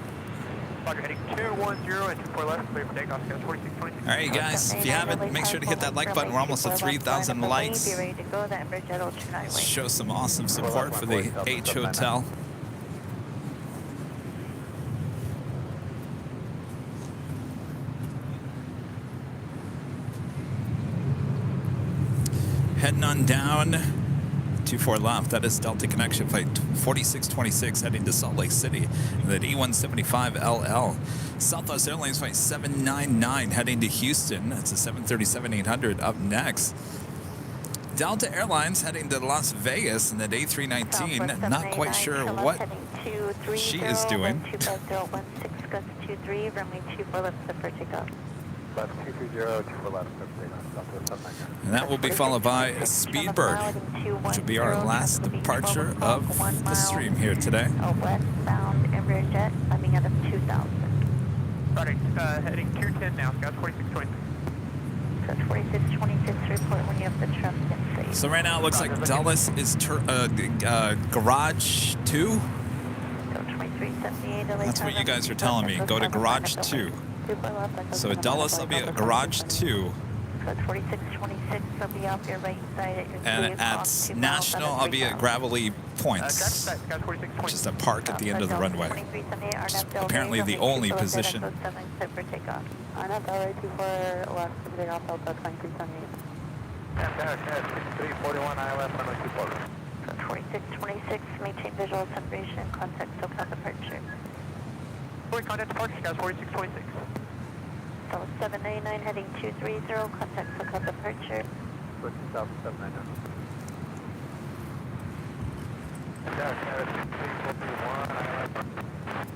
Roger, heading 210 and 24 left, clear for takeoff, Coast 4626. All right, you guys, if you haven't, make sure to hit that like button. We're almost at 3,000 likes. Be ready to go, that Embraer jet will turn our way. Show some awesome support for the H Hotel. Heading on down, 24 left. That is Delta Connection Flight 4626 heading to Salt Lake City. And then E175LL. Southwest Airlines Flight 799 heading to Houston. That's a 737-800 up next. Delta Airlines heading to Las Vegas in the A319. Not quite sure what she is doing. 25016 gust 23, runway 24 left, set for takeoff. Left 230, 24 left, And that will be followed by a Speedbird, which will be our last departure of the stream here today. A westbound Embraer jet coming out of 2000. Roger, heading 210 now, Scout 4626. That's 4626, report when you have the traffic in safe. So right now it looks like Dulles is Garage 2. Go 2378, That's what you guys are telling me. Go to Garage 2. So at Dulles, I'll be at Garage 2. That's 4626, I'll be off your right side at your And at National, I'll be at Gravelly Points, which is the park at the end of the runway. Which is apparently the only position. On up, LA 24 left, take off Delta 2378. And dash, 6341, ILS, runway 24. That's 4626, maintain visual separation, contact SoCal departure. Contact departure, Scout 4626. So 799 heading 230, contact SoCal departure. Switch to South 799. And dash, 6341, ILS.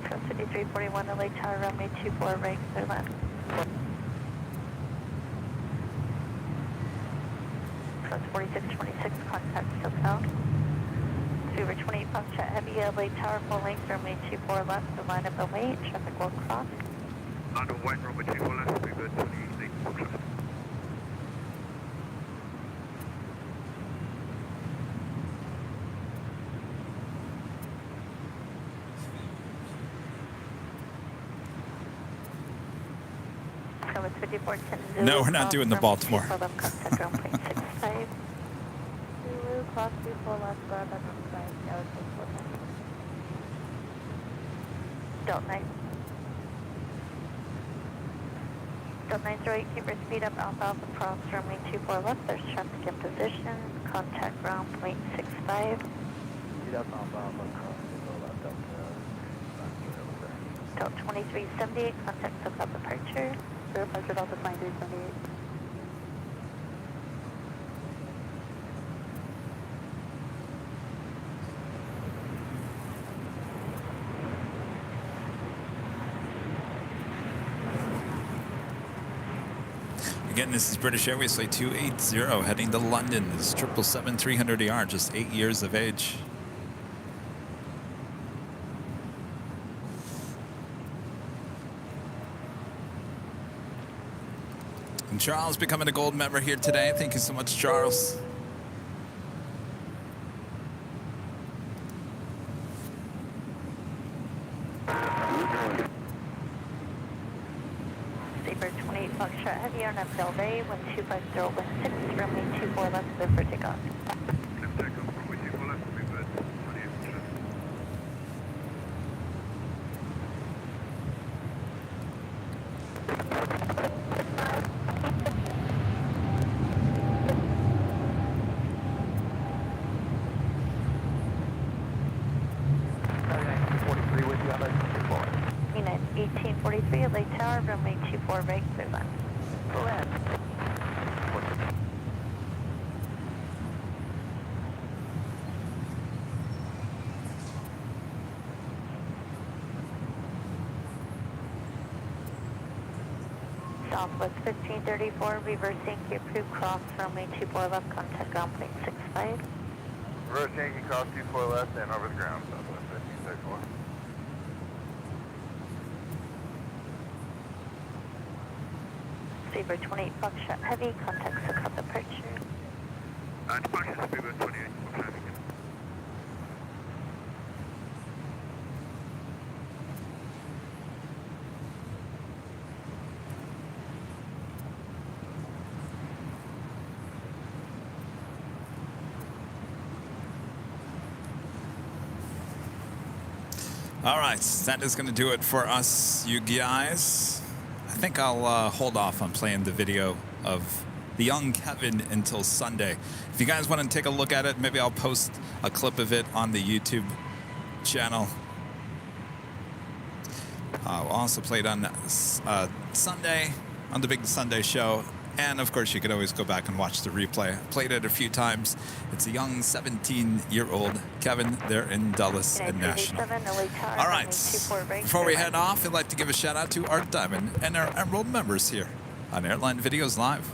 Coast 5341, LA Tower, runway 24 right, clear left. Coast 4626, contact SoCal. Over 28 Foxtrot Heavy, LA Tower, full length, runway 24 left, the line of await, traffic will cross. On the white runway 24 left, be good, 28 Foxtrot. So it's 5410. No, we're not doing the Baltimore. Contact ground point 65. Zulu, cross 24 left, guard up 5, Delta 9. Delta 9's right, keep your speed up, Alpha cross runway 24 left, there's traffic in position, contact ground point 65. Speed up, Alpha, cross 24 left, Delta. Delta 2378, contact SoCal departure. Departure Delta 2378. Again, this is British Airways Flight 280 heading to London. This is 777-300ER, just 8 years of age. And Charles becoming a gold member here today. Thank you so much, Charles. Heavy RNAV Del Rey, 125.016, runway 24 left, clear for takeoff. Unit 1843, LA Tower, runway 24 right, clear land. Southwest 1534, reversing Cape Crew, cross runway 24 left, contact ground plane 65. Reverse Yankee, cross 24 left and over the ground, Southwest 1534. Sabre 28 Foxtrot Heavy, contact Soka departure. Departure Sabre 28 Foxtrot Heavy. All right, that is going to do it for us, you guys. I think I'll hold off on playing the video of the young Kevin until Sunday. If you guys want to take a look at it, maybe I'll post a clip of it on the YouTube channel. We'll also play it on Sunday, on the big Sunday show. And of course, you could always go back and watch the replay. I played it a few times. It's a young 17-year-old Kevin there in Dulles and National. All right, before we head off, I'd like to give a shout out to Art Diamond and our Emerald members here on Airline Videos Live.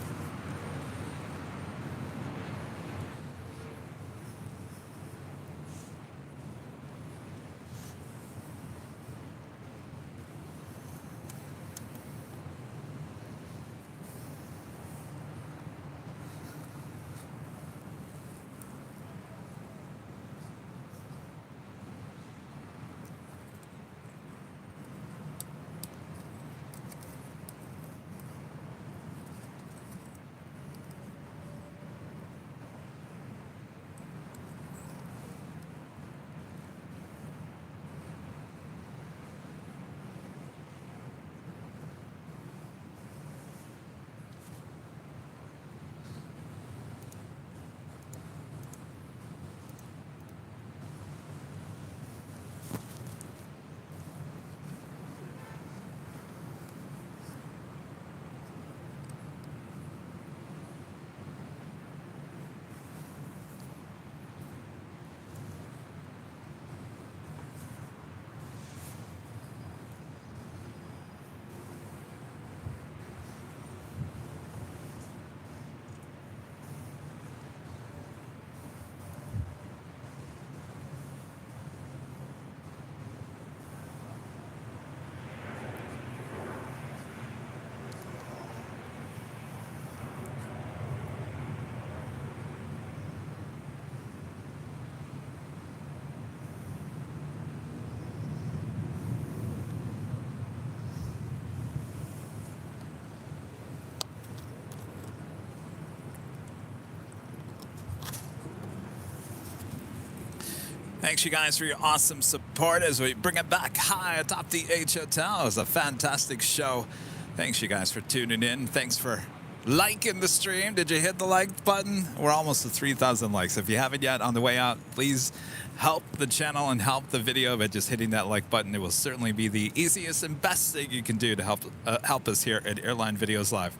Thanks, you guys, for your awesome support as we bring it back high atop the H Hotel. It was a fantastic show. Thanks, you guys, for tuning in. Thanks for liking the stream. Did you hit the like button? We're almost to 3,000 likes. If you haven't yet, on the way out, please help the channel and help the video by just hitting that like button. It will certainly be the easiest and best thing you can do to help us here at Airline Videos Live.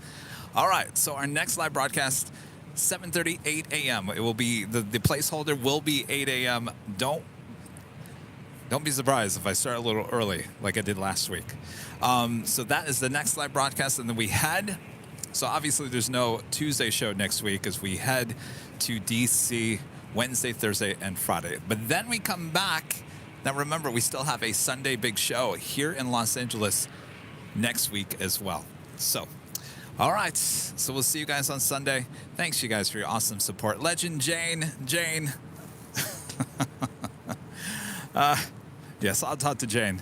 All right, so our next live broadcast, 7:30, 8 a.m. It will be, the placeholder will be 8 a.m. Don't be surprised if I start a little early like I did last week. So that is the next live broadcast. And then we head, so obviously there's no Tuesday show next week as we head to DC Wednesday, Thursday, and Friday. But then we come back. Now remember, we still have a Sunday big show here in Los Angeles next week as well. So, all right, so we'll see you guys on Sunday. Thanks, you guys, for your awesome support. Legend Jane. Yes, I'll talk to Jane.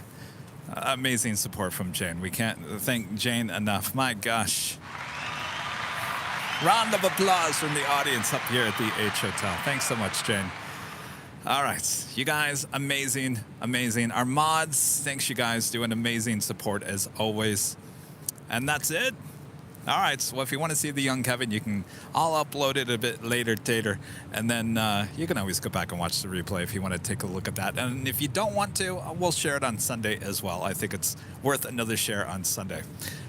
Amazing support from Jane. We can't thank Jane enough. My gosh. Round of applause from the audience up here at the H Hotel. Thanks so much, Jane. All right, you guys, amazing, amazing. Our mods, thanks you guys, doing amazing support as always. And that's it. All right, so if you want to see the young Kevin, I'll upload it a bit later, and then you can always go back and watch the replay if you want to take a look at that. And if you don't want to, we'll share it on Sunday as well. I think it's worth another share on Sunday.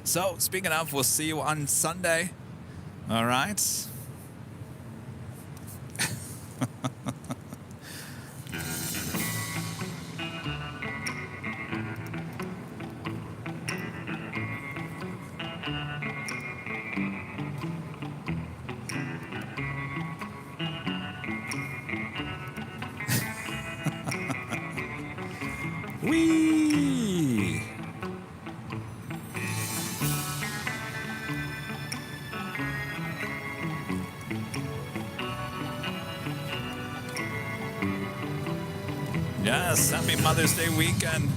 So speaking of, we'll see you on Sunday. All right. Whee! Yes, happy Mother's Day weekend.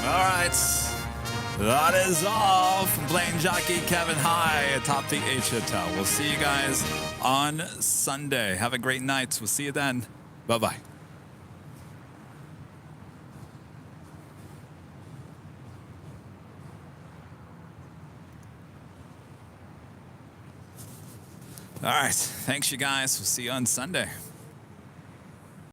All right, that is all from Plane Jockey Kevin High atop the H Hotel. We'll see you guys on Sunday. Have a great night. We'll see you then. Bye-bye. All right, thanks you guys. We'll see you on Sunday.